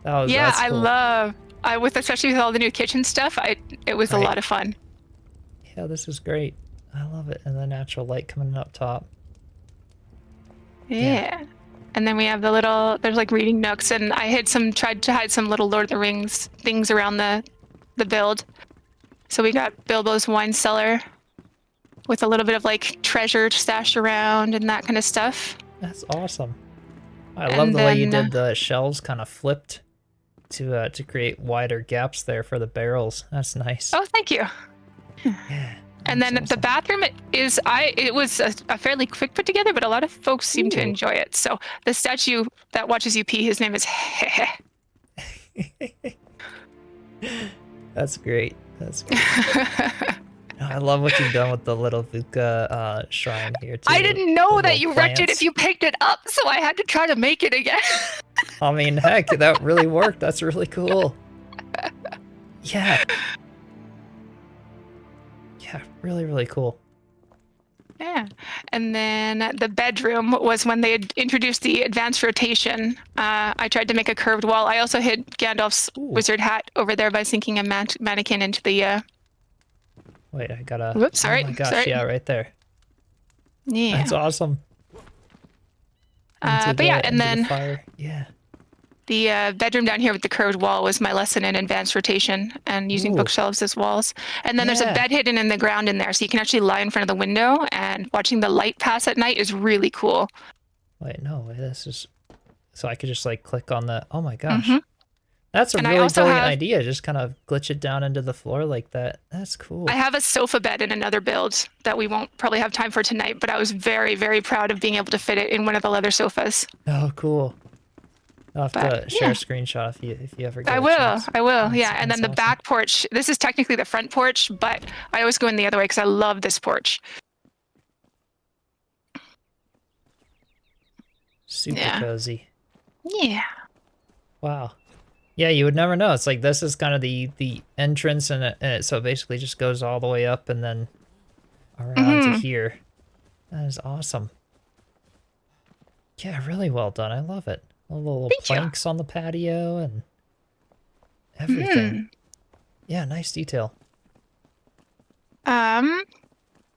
Yeah, that's cool. Especially with all the new kitchen stuff. It was a lot of fun. Yeah, this is great. I love it, and the natural light coming up top. Yeah. And then we have there's like reading nooks, and I had tried to hide some little Lord of the Rings things around the build. So we got Bilbo's wine cellar with a little bit of like treasure stashed around and that kind of stuff. That's awesome. I love the way you did the shelves kind of flipped to create wider gaps there for the barrels. That's nice. Oh, thank you. Yeah. And then that's the awesome. bathroom it was a fairly quick put together, but a lot of folks seem to Ooh. enjoy it. So the statue that watches you pee, his name is That's great. That's great. I love what you've done with the little Vuka shrine here too. I didn't know The that little you wrecked it plants. if you picked it up, so I had to try to make it again. I mean, heck, that really worked. That's really cool. Yeah. Yeah, really, really cool. Yeah. And then the bedroom was when they had introduced the advanced rotation. I tried to make a curved wall. I also hid Gandalf's Ooh. wizard hat over there by sinking a mannequin into the. Wait, I gotta. Whoops, sorry. Oh my gosh, Sorry. yeah, right there. Yeah. That's awesome. But yeah, and into the then fire. Yeah. the bedroom down here with the curved wall was my lesson in advanced rotation and using Ooh. bookshelves as walls. And then there's a Yeah. bed hidden in the ground in there, so you can actually lie in front of the window, and watching the light pass at night is really cool. Wait, no, wait, this is. So I could just like click on the. Oh my gosh. Mhm. That's a And I really also brilliant have- idea. Just kind of glitch it down into the floor like that. That's cool. I have a sofa bed in another build that we won't probably have time for tonight, but I was very, very proud of being able to fit it in one of the leather sofas. Oh, cool. I'll have But, to share yeah. a screenshot if you ever get I a will, chance. I will, That's- yeah. And then the that's awesome. back porch, this is technically the front porch, but I always go in the other way because I love this porch. Super Yeah. cozy. Yeah. Wow. Yeah, you would never know. It's like this is kind of the entrance, and so it basically just goes all the way up and then around to Mhm. here. That is awesome. Yeah, really well done. I love it. The little Thank you. planks on the patio and everything. Yeah, nice detail.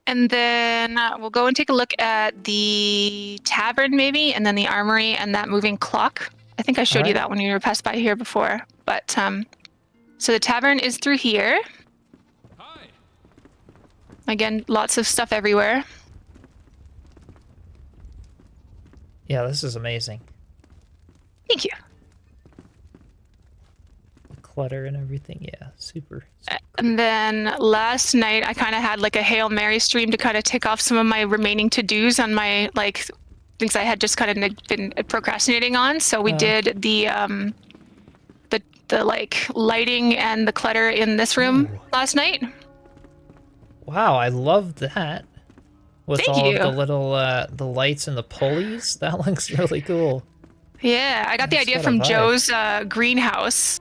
And then we'll go and take a look at the tavern maybe, and then the armory and that moving clock. I think I showed you Alright. that when you were passed by here before. But so the tavern is through here. Again, lots of stuff everywhere. Yeah, this is amazing. Thank you. The clutter and everything. Yeah, super. And then last night I kind of had like a Hail Mary stream to kind of tick off some of my remaining to-dos on my like things I had just kind of been procrastinating on. So we did the like lighting and the clutter in this room Ooh. last night. Wow, I love that. With Thank all you. of the little the lights and the pulleys, that looks really cool. Yeah, I got the It's idea got a from vibe. Joe's greenhouse,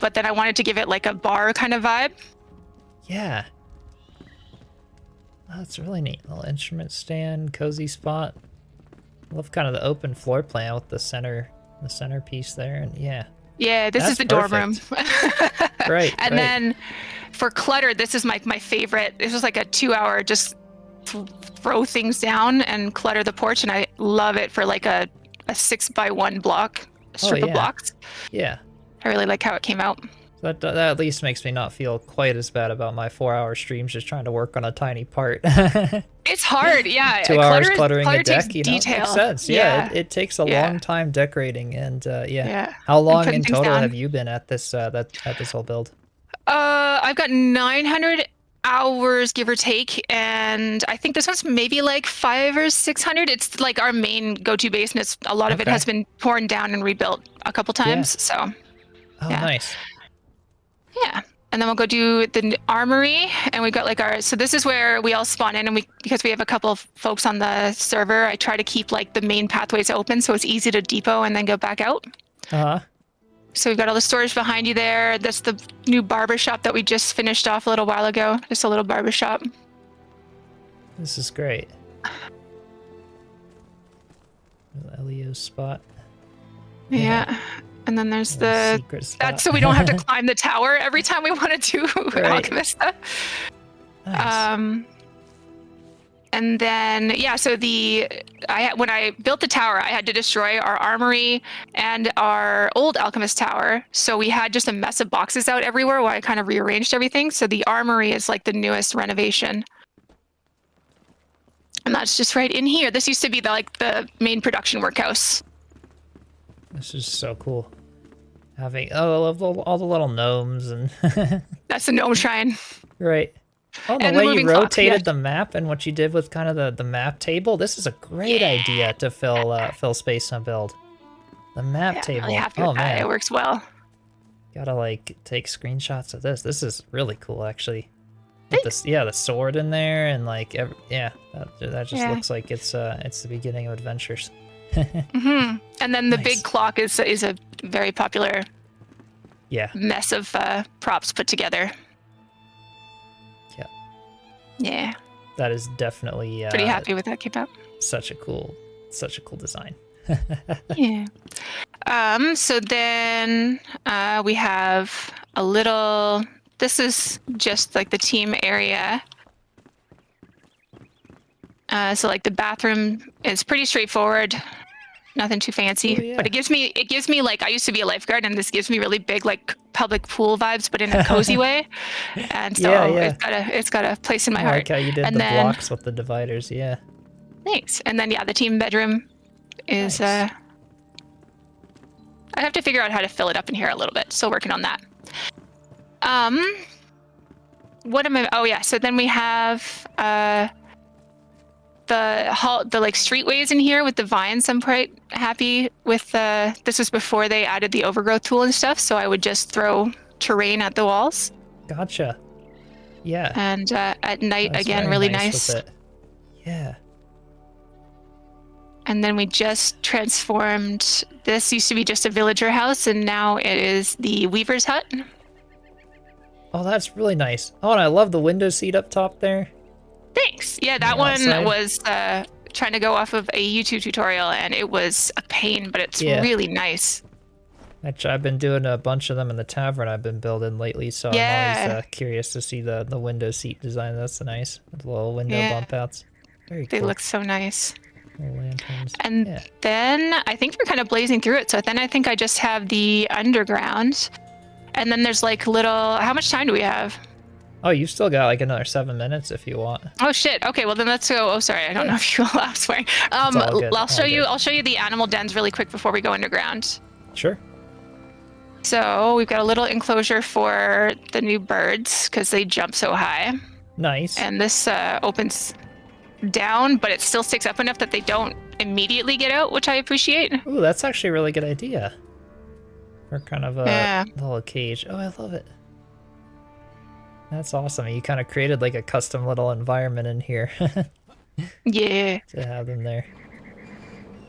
but then I wanted to give it like a bar kind of vibe. Yeah. Oh, that's really neat. Little instrument stand, cozy spot. I love kind of the open floor plan with the centerpiece there, and yeah. Yeah, this is That's the dorm room. Right. And right. then for clutter, this is my favorite. This was like a 2-hour just throw things down and clutter the porch, and I love it for like a 6x1 block, strip of yeah. blocks. Yeah. I really like how it came out. That at least makes me not feel quite as bad about my 4-hour streams just trying to work on a tiny part. It's hard, yeah. 2 hours cluttering clutter a deck, takes you know, detail. makes sense. Yeah, it takes a Yeah. long time decorating, and yeah. Yeah. How And long putting in things total down. have you been at this at this whole build? I've got 900 hours, give or take, and I think this one's maybe like 500 or 600. It's like our main go-to base, and a lot of it Okay. has been torn down and rebuilt a couple times. So Oh, Yeah. nice. yeah. And then we'll go do the armory, and we've got like so this is where we all spawn in, and because we have a couple of folks on the server, I try to keep like the main pathways open so it's easy to depot and then go back out. Uh-huh. So we've got all the storage behind you there. That's the new barber shop that we just finished off a little while ago. Just a little barber shop. This is great. Elio's spot. Yeah. And then there's Little the secret spot. that's so we don't have to climb the tower every time we want to do Right. alchemist stuff. Nice. And then yeah, so when I built the tower, I had to destroy our armory and our old alchemist tower. So we had just a mess of boxes out everywhere while I kind of rearranged everything. So the armory is like the newest renovation. And that's just right in here. This used to be the main production workhouse. This is so cool. Having all the little gnomes and That's the gnome shrine. right. Oh, the And the way you moving clock, rotated yeah. the map and what you did with kind of the map table. This is a great idea to fill space on build. The map Yeah, I'm table. really happy Oh with that. It man, works well. gotta like take screenshots of this. This is really cool, actually. With this, yeah, the sword in there and like, that just looks like it's the beginning of adventures. And then the Nice. big clock is a very popular Yeah. mess of props put together. Yeah. Yeah, That is definitely pretty happy with that keep up. such a cool design. Yeah. So then we have a little. This is just like the team area. So like the bathroom is pretty straightforward, nothing too fancy. Oh, yeah. But it gives me like I used to be a lifeguard, and this gives me really big like public pool vibes, but in a cozy way. And so Yeah. it's got a place in my I heart. like how you did And the then- blocks with the dividers. Yeah. Thanks. And then the team bedroom is Nice. I have to figure out how to fill it up in here a little bit. Still working on that. What am I? Oh yeah. So then we have the like streetways in here with the vines. I'm quite happy with. This was before they added the overgrowth tool and stuff. So I would just throw terrain at the walls. Gotcha. Yeah. And at night That's again, very really with nice. it. Yeah. And then we just transformed. This used to be just a villager house, and now it is the weaver's hut. Oh, that's really nice. Oh, and I love the window seat up top there. Thanks. Yeah, that the one outside. was trying to go off of a YouTube tutorial, and it was a pain, but it's Yeah. really nice. Actually, I've been doing a bunch of them in the tavern I've been building lately, so I'm Yeah. always curious to see the window seat design. That's nice. With the little window Yeah. bump outs. Very They cool. look so nice. Little lanterns. And Yeah. then I think we're kind of blazing through it. So then I think I just have the underground. And then there's like little. How much time do we have? Oh, you've still got like another 7 minutes if you want. Oh shit. Okay, well then let's go. Oh, sorry. I don't know if you allow swearing. all good, I'll show all you. good. I'll show you the animal dens really quick before we go underground. Sure. So we've got a little enclosure for the new birds because they jump so high. Nice. And this opens down, but it still sticks up enough that they don't immediately get out, which I appreciate. Ooh, that's actually a really good idea. For kind of a Yeah. little cage. Oh, I love it. That's awesome. You kind of created like a custom little environment in here Yeah. to have them there.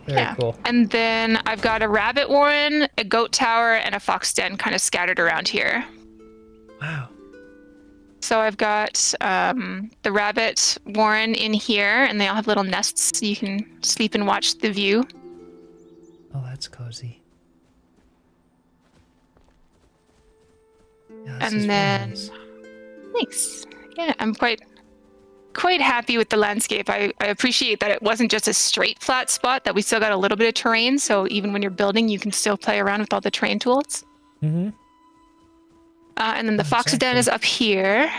Very Yeah. cool. And then I've got a rabbit warren, a goat tower, and a fox den kind of scattered around here. Wow. So I've got the rabbit warren in here, and they all have little nests so you can sleep and watch the view. Oh, that's cozy. Yeah, this And is really then- nice. Thanks. Yeah, I'm quite happy with the landscape. I appreciate that it wasn't just a straight flat spot, that we still got a little bit of terrain, so even when you're building, you can still play around with all the terrain tools. Mm-hmm. And then the Oh, fox den exactly. is up here.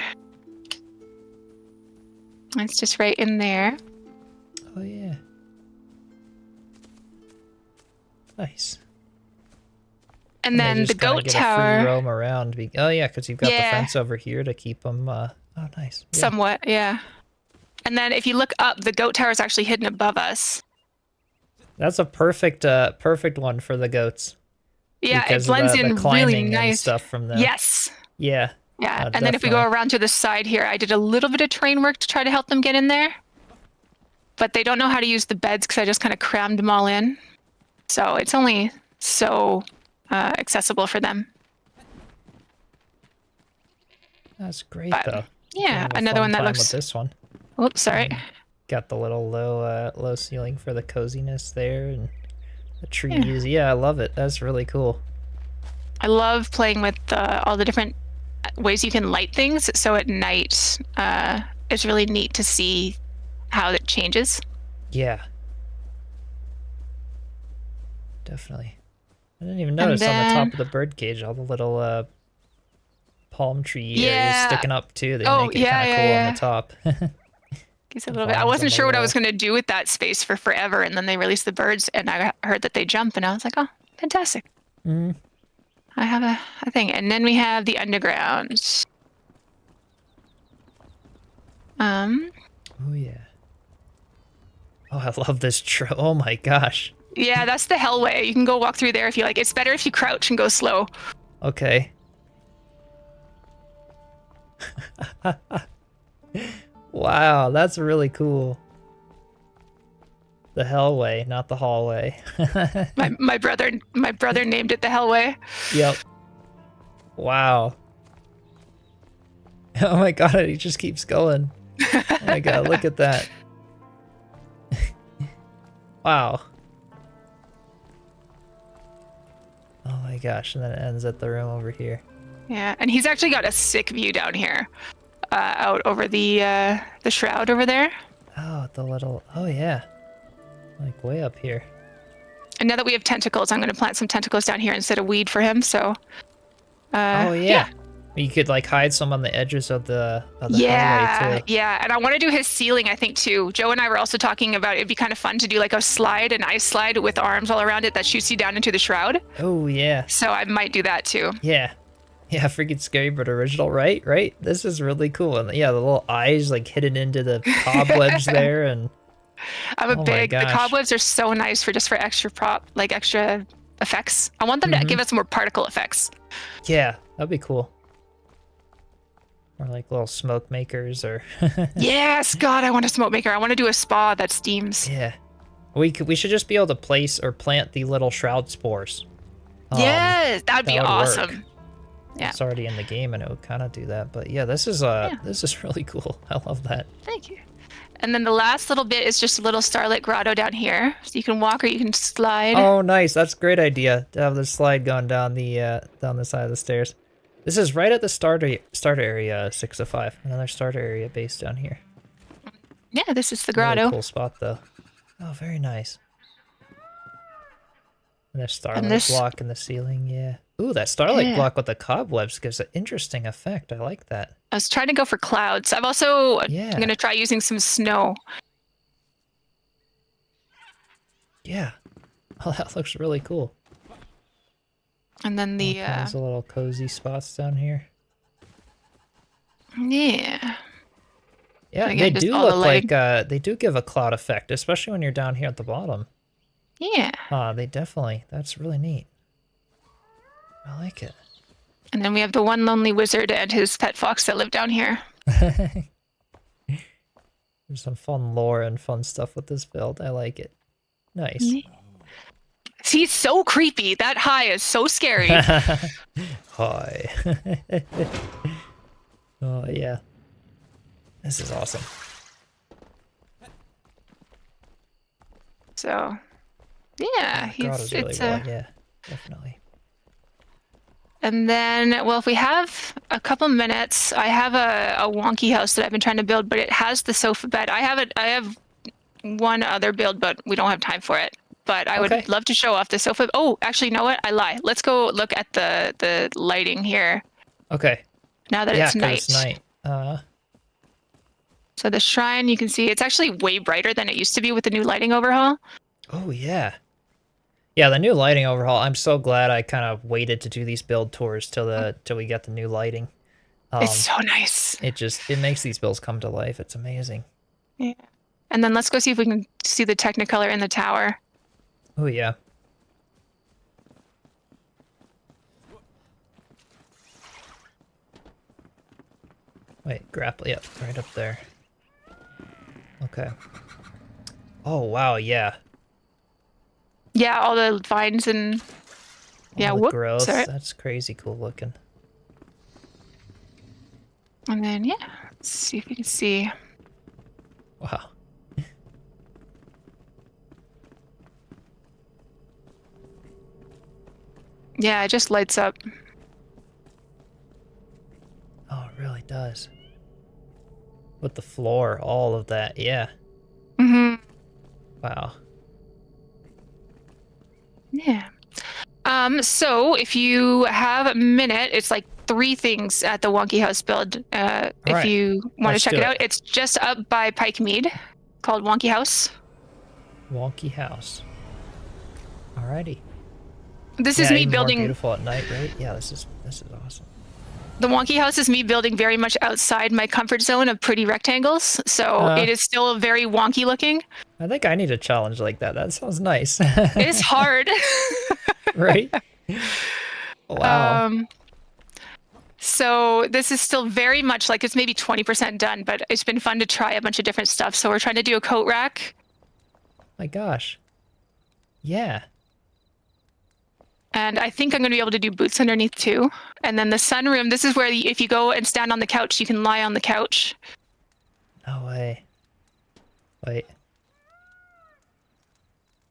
It's just right in there. Oh yeah. Nice. And they then the just kinda goat get a free tower, roam around. Oh yeah, because you've got Yeah. the fence over here to keep them. Oh, nice. Yeah. somewhat, yeah. And then if you look up, the goat tower is actually hidden above us. That's a perfect one for the goats. Yeah, because it blends of the in climbing really and nice. stuff from them. Yes. Yeah. Yeah, and then if we go definitely. around to the side here, I did a little bit of terrain work to try to help them get in there. But they don't know how to use the beds because I just kind of crammed them all in. So it's only so accessible for them. That's great But, though. Yeah, Have a another fun one that time looks. with this one. Oops, sorry. Got the little low ceiling for the coziness there and the trees. Yeah, I love it. That's really cool. I love playing with all the different ways you can light things. So at night, it's really neat to see how it changes. Yeah. Definitely. I didn't even And notice on the then- top of the bird cage all the little palm tree areas Yeah. sticking up too. They Oh, make it yeah, kind of yeah, cool yeah. on the top. Gives it a little bit. I Vines on wasn't the sure what I wall. was going to do with that space for forever, and then they released the birds, and I heard that they jump, and I was like, oh, fantastic. Mhm. I have a thing. And then we have the underground. Oh yeah. Oh, I love this oh my gosh. Yeah, that's the hellway. You can go walk through there if you like. It's better if you crouch and go slow. Okay. Wow, that's really cool. The hellway, not the hallway. my brother named it the hellway. Yep. Wow. Oh my god, he just keeps going. Oh my god, look at that. Wow. Oh my gosh, and then it ends at the room over here. Yeah, and he's actually got a sick view down here, out over the shroud over there. Oh, the little, oh yeah. Like way up here. And now that we have tentacles, I'm going to plant some tentacles down here instead of weed for him, so... oh yeah. You could like hide some on the edges of the hallway too. Yeah, and I want to do his ceiling, I think, too. Joe and I were also talking about it'd be kind of fun to do like a slide, an ice slide with arms all around it that shoots you down into the shroud. Oh yeah. So I might do that too. Yeah. Yeah, freaking scary but original, right? Right? This is really cool. And yeah, the little eyes like hidden into the cobwebs there, and I'm oh the cobwebs are so nice for extra extra effects. I want them to give us more particle effects. Yeah, that'd be cool. Or like little smoke makers or Yes, God, I want a smoke maker. I want to do a spa that steams. Yeah. We should just be able to place or plant the little shroud spores. Yes, that'd be awesome. Work. Yeah. It's already in the game and it would kind of do that. But yeah, this is really cool. I love that. Thank you. And then the last little bit is just a little starlit grotto down here. So you can walk or you can slide. Oh, nice. That's a great idea to have the slide going down the side of the stairs. This is right at the starter area 6 of 5. Another starter area base down here. Yeah, this is the grotto. Really cool spot though. Oh, very nice. And there's starlight block in the ceiling, yeah. Ooh, that starlight block with the cobwebs gives an interesting effect. I like that. I was trying to go for clouds. I'm also going to try using some snow. Yeah. Oh, that looks really cool. And then the there's a little cozy spots down here. Yeah. Yeah, they do look like they do give a cloud effect, especially when you're down here at the bottom. Yeah. They definitely. That's really neat. I like it. And then we have the one lonely wizard and his pet fox that live down here. There's some fun lore and fun stuff with this build. I like it. Nice. He's so creepy. That high is so scary. Hi. Oh, yeah. This is awesome. So, yeah, yeah, definitely. And then, well, if we have a couple minutes, I have a wonky house that I've been trying to build, but it has the sofa bed. I have one other build, but we don't have time for it. But I would love to show off the sofa. Oh, actually, you know what? I lie. Let's go look at the lighting here. Okay. Now that it's night. It's night. So the shrine, you can see it's actually way brighter than it used to be with the new lighting overhaul. Oh, yeah. Yeah, the new lighting overhaul. I'm so glad I kind of waited to do these build tours till we get the new lighting. It's so nice. It makes these builds come to life. It's amazing. Yeah. And then let's go see if we can see the Technicolor in the tower. Oh, yeah. Wait, grapple. Yep, right up there. Okay. Oh, wow, yeah. Yeah, all the vines and... All the growth. Sorry. That's crazy cool looking. And then, yeah, let's see if we can see. Wow. Yeah, it just lights up. Oh, it really does. With the floor, all of that, yeah. Mm-hmm. Wow. Yeah. So if you have a minute, it's like 3 things at the Wonky House build. If you want to check it out, it's just up by Pike Mead, called Wonky House. Wonky House. Alrighty. This is me even more building. beautiful at night, right? Yeah, this is awesome. The wonky house is me building very much outside my comfort zone of pretty rectangles, so it is still very wonky looking. I think I need a challenge like that. That sounds nice. It is hard. Right? Wow. So this is still very much like it's maybe 20% done, but it's been fun to try a bunch of different stuff. So we're trying to do a coat rack. My gosh. Yeah. And I think I'm going to be able to do boots underneath too. And then the sunroom, this is where if you go and stand on the couch, you can lie on the couch. No way. Wait.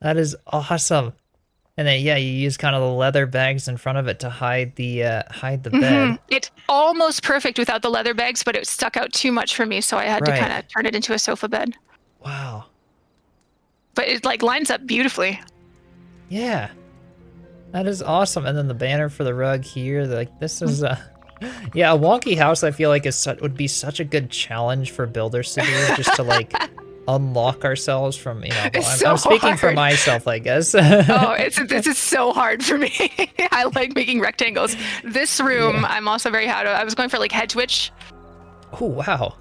That is awesome. And then, yeah, you use kind of the leather bags in front of it to hide the bed. It's almost perfect without the leather bags, but it stuck out too much for me, so I had to kind of turn it into a sofa bed. Wow. But it like lines up beautifully. Yeah. That is awesome. And then the banner for the rug here, like this is yeah, a wonky house I feel like would be such a good challenge for builders to do, just to like unlock ourselves from, you know, I'm speaking for myself, I guess. This is so hard for me. I like making rectangles. This room, I'm also very hard. I was going for like head twitch. Oh, wow.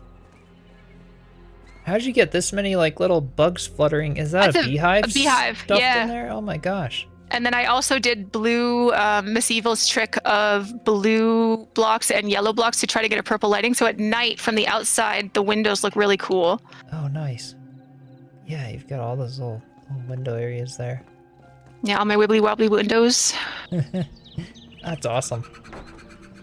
How'd you get this many like little bugs fluttering? Is that a beehive? A beehive, stuffed yeah. in there? Oh my gosh. And then I also did blue Miss Evil's trick of blue blocks and yellow blocks to try to get a purple lighting. So at night from the outside, the windows look really cool. Oh, nice. Yeah, you've got all those little window areas there. Yeah, all my wibbly wobbly windows. That's awesome.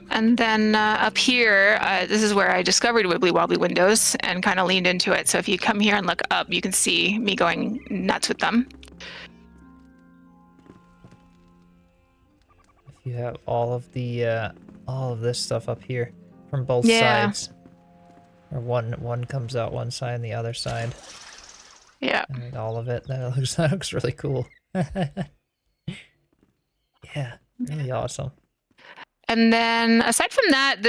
And then up here, this is where I discovered wibbly wobbly windows and kind of leaned into it. So if you come here and look up, you can see me going nuts with them. You have all of this stuff up here from both sides. Or one comes out one side and the other side. Yeah. And all of it. That looks really cool. Yeah, really awesome. And then aside from that,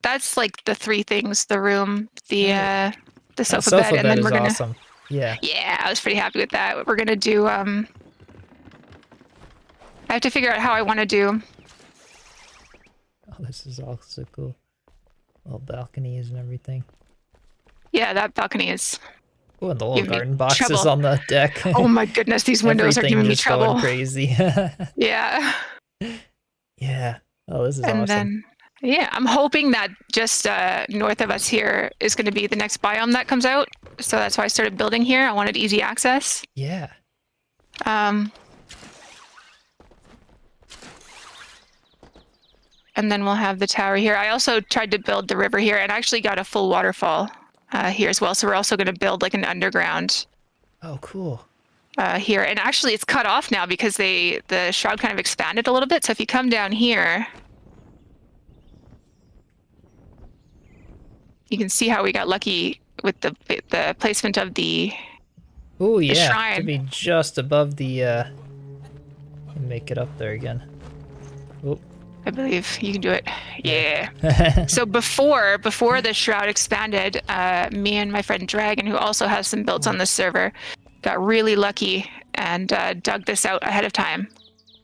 that's like the three things: the room, the sofa bed, and then we're gonna. Awesome. Yeah. Yeah, I was pretty happy with that. We're gonna do I have to figure out how I want to do. Oh, this is also cool. Little balconies and everything. Yeah, that balcony is. Oh, and the little garden boxes on the deck. Oh my goodness, these windows are giving me trouble. Going crazy. Yeah. Yeah. Oh, this is awesome. And then, yeah, I'm hoping that just north of us here is going to be the next biome that comes out. So that's why I started building here. I wanted easy access. Yeah. And then we'll have the tower here. I also tried to build the river here and actually got a full waterfall here as well. So we're also going to build like an underground. Oh, cool. Here. And actually it's cut off now because the shroud kind of expanded a little bit. So if you come down here, you can see how we got lucky with the placement of the Oh yeah, shrine. to be just above the make it up there again. Oh. I believe you can do it. Yeah. So before the shroud expanded, me and my friend Dragon, who also has some builds on this server, got really lucky and dug this out ahead of time.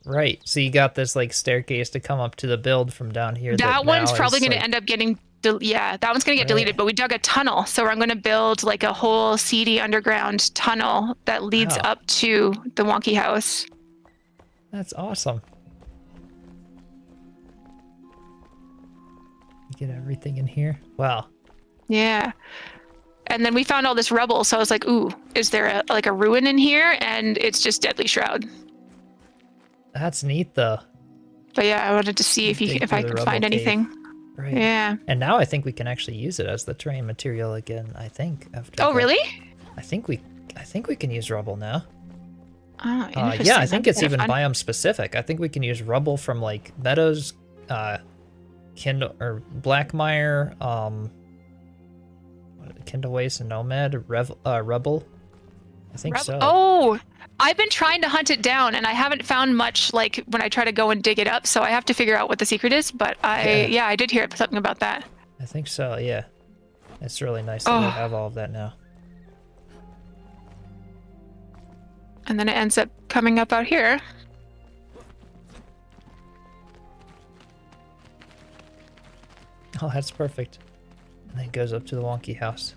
Right. So you got this like staircase to come up to the build from down here. That one's probably going to end up getting. Yeah, that one's going to get deleted, but we dug a tunnel. So I'm going to build like a whole seedy underground tunnel that leads up to the wonky house. That's awesome. You get everything in here. Wow. Yeah. And then we found all this rubble. So I was like, ooh, is there a ruin in here? And it's just Deadly Shroud. That's neat though. But yeah, I wanted to see if I could find anything. Right. Yeah. And now I think we can actually use it as the terrain material again, I think. Oh, really? I think we can use rubble now. Oh, yeah, I think it's even biome specific. I think we can use rubble from like meadows, Kindle or Blackmire, Kindle Waste and Nomad, Rubble. I think so. Oh, I've been trying to hunt it down and I haven't found much like when I try to go and dig it up. So I have to figure out what the secret is. But I did hear something about that. I think so. Yeah, it's really nice that we have all of that now. And then it ends up coming up out here. Oh, that's perfect. And then it goes up to the wonky house.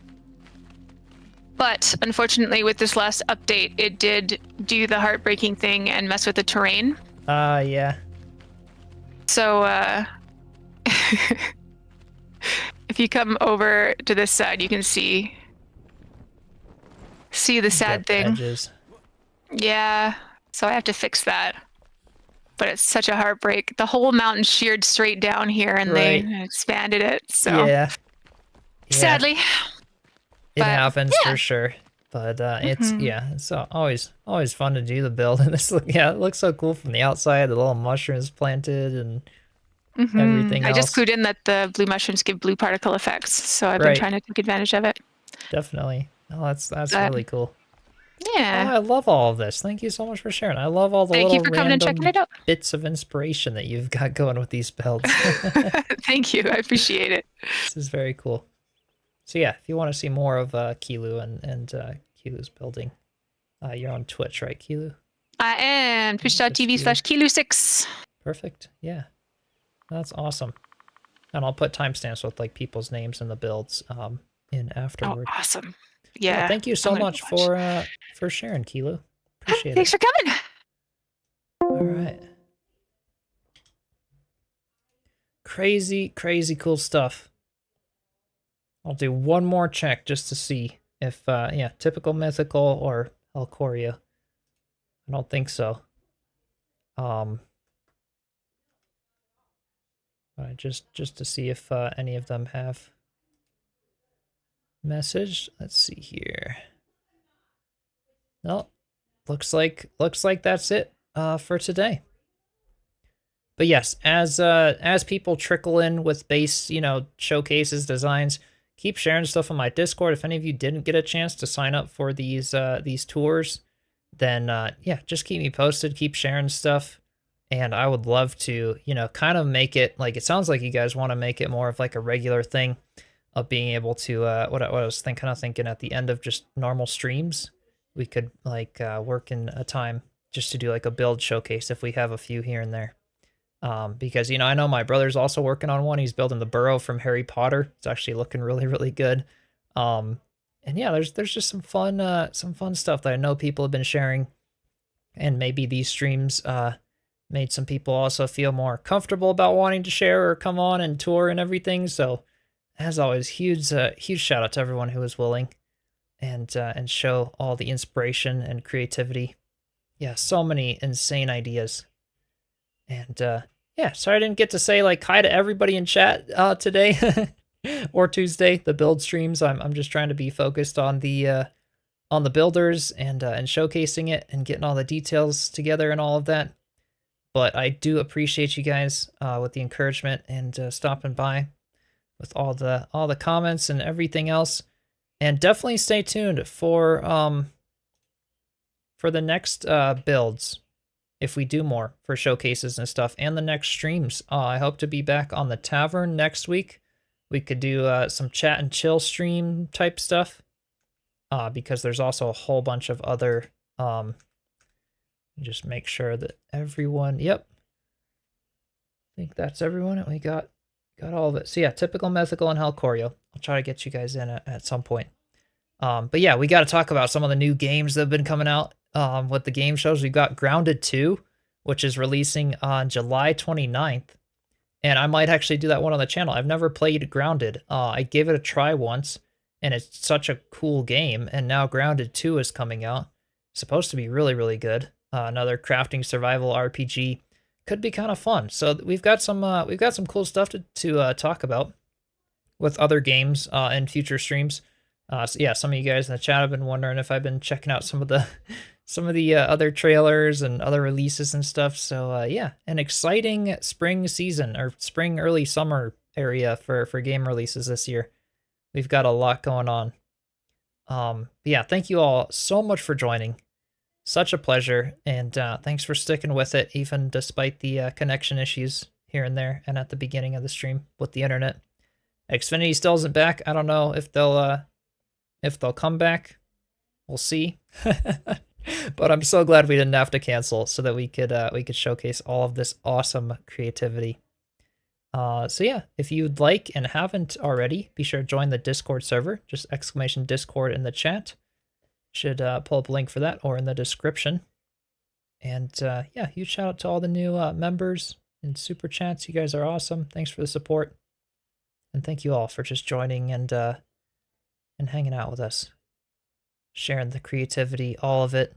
But unfortunately, with this last update, it did do the heartbreaking thing and mess with the terrain. Yeah. So, if you come over to this side, you can see the sad Got thing. edges. Yeah, so I have to fix that. But it's such a heartbreak. The whole mountain sheared straight down here, and they Right. expanded it. So Yeah. sadly, It but, happens yeah. for sure. But it's Mhm. yeah, it's always fun to do the build. And this it looks so cool from the outside. The little mushrooms planted and everything I else. just clued in that the blue mushrooms give blue particle effects, so I've been Right. trying to take advantage of it. Definitely. Oh, that's But- really cool. Yeah. Oh, I love all of this. Thank you so much for sharing. I love all the Thank you little for coming and checking random it out. bits of inspiration that you've got going with these builds. Thank you. I appreciate it. This is very cool. So yeah, if you want to see more of Keeloo and Keeloo's building, you're on Twitch, right, Keeloo? I am twitch.tv/Keeloo6. Perfect. Yeah, that's awesome. And I'll put timestamps with like people's names and the builds in Oh, afterward. awesome. Yeah. Thank you so I'm gonna much watch. for sharing, Keeloo. Appreciate Thanks it. for coming. All right. Crazy cool stuff. I'll do one more check just to see if, yeah, typical mythical or Alcoria. I don't think so. Just to see if any of them have message. Let's see here. No, looks like that's it for today. But yes, as people trickle in with base, showcases, designs, keep sharing stuff on my Discord. If any of you didn't get a chance to sign up for these tours, then yeah, just keep me posted, keep sharing stuff. And I would love to, kind of make it like, it sounds like you guys want to make it more of like a regular thing of being able to, what I was thinking at the end of just normal streams, we could like work in a time just to do like a build showcase if we have a few here and there. Because, I know my brother's also working on one. He's building the burrow from Harry Potter. It's actually looking really good. And yeah, there's just some fun stuff that I know people have been sharing, and maybe these streams, made some people also feel more comfortable about wanting to share or come on and tour and everything. So as always, huge shout out to everyone who was willing and show all the inspiration and creativity. Yeah, so many insane ideas. And yeah, sorry I didn't get to say like hi to everybody in chat today or Tuesday, the build streams. I'm just trying to be focused on the builders and showcasing it and getting all the details together and all of that. But I do appreciate you guys with the encouragement and stopping by with all the comments and everything else. And definitely stay tuned for the next builds, if we do more for showcases and stuff, and the next streams. I hope to be back on the tavern next week. We could do some chat and chill stream type stuff, because there's also a whole bunch of other just make sure that everyone, yep, I think that's everyone. We got all of it. So yeah, typical mythical and Halcorio. I'll try to get you guys in at some point. But yeah, we got to talk about some of the new games that have been coming out with the game shows. We've got Grounded 2, which is releasing on July 29th. And I might actually do that one on the channel. I've never played Grounded. I gave it a try once, and it's such a cool game. And now Grounded 2 is coming out. It's supposed to be really good. Another crafting survival RPG. Could be kind of fun. So we've got some cool stuff to talk about with other games in future streams. So yeah, some of you guys in the chat have been wondering if I've been checking out some of the other trailers and other releases and stuff. So yeah, an exciting spring season or spring early summer area for game releases this year. We've got a lot going on. But yeah, thank you all so much for joining. Such a pleasure, and thanks for sticking with it, even despite the connection issues here and there, and at the beginning of the stream with the internet. Xfinity still isn't back. I don't know if they'll come back. We'll see. But I'm so glad we didn't have to cancel, so that we could showcase all of this awesome creativity. So yeah, if you'd like and haven't already, be sure to join the Discord server. Just exclamation Discord in the chat. Should pull up a link for that or in the description. And yeah, huge shout out to all the new members and super chats. You guys are awesome. Thanks for the support. And thank you all for just joining and hanging out with us. Sharing the creativity, all of it.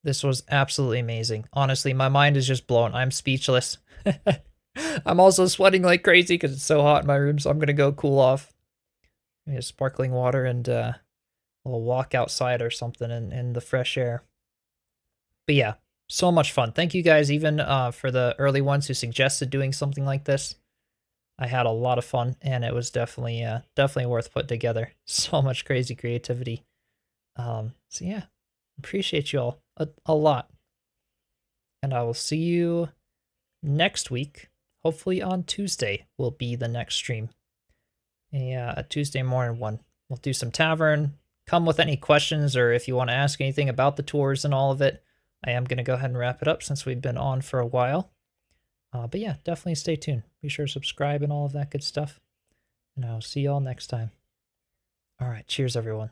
This was absolutely amazing. Honestly, my mind is just blown. I'm speechless. I'm also sweating like crazy because it's so hot in my room, so I'm going to go cool off. Maybe sparkling water and a little walk outside or something in the fresh air. But yeah, so much fun. Thank you guys even for the early ones who suggested doing something like this. I had a lot of fun, and it was definitely worth putting together. So much crazy creativity. So yeah, appreciate you all a lot. And I will see you next week. Hopefully on Tuesday will be the next stream. A Tuesday morning one. We'll do some tavern. Come with any questions or if you want to ask anything about the tours and all of it. I am going to go ahead and wrap it up since we've been on for a while. But yeah, definitely stay tuned. Be sure to subscribe and all of that good stuff. And I'll see y'all next time. All right, cheers everyone.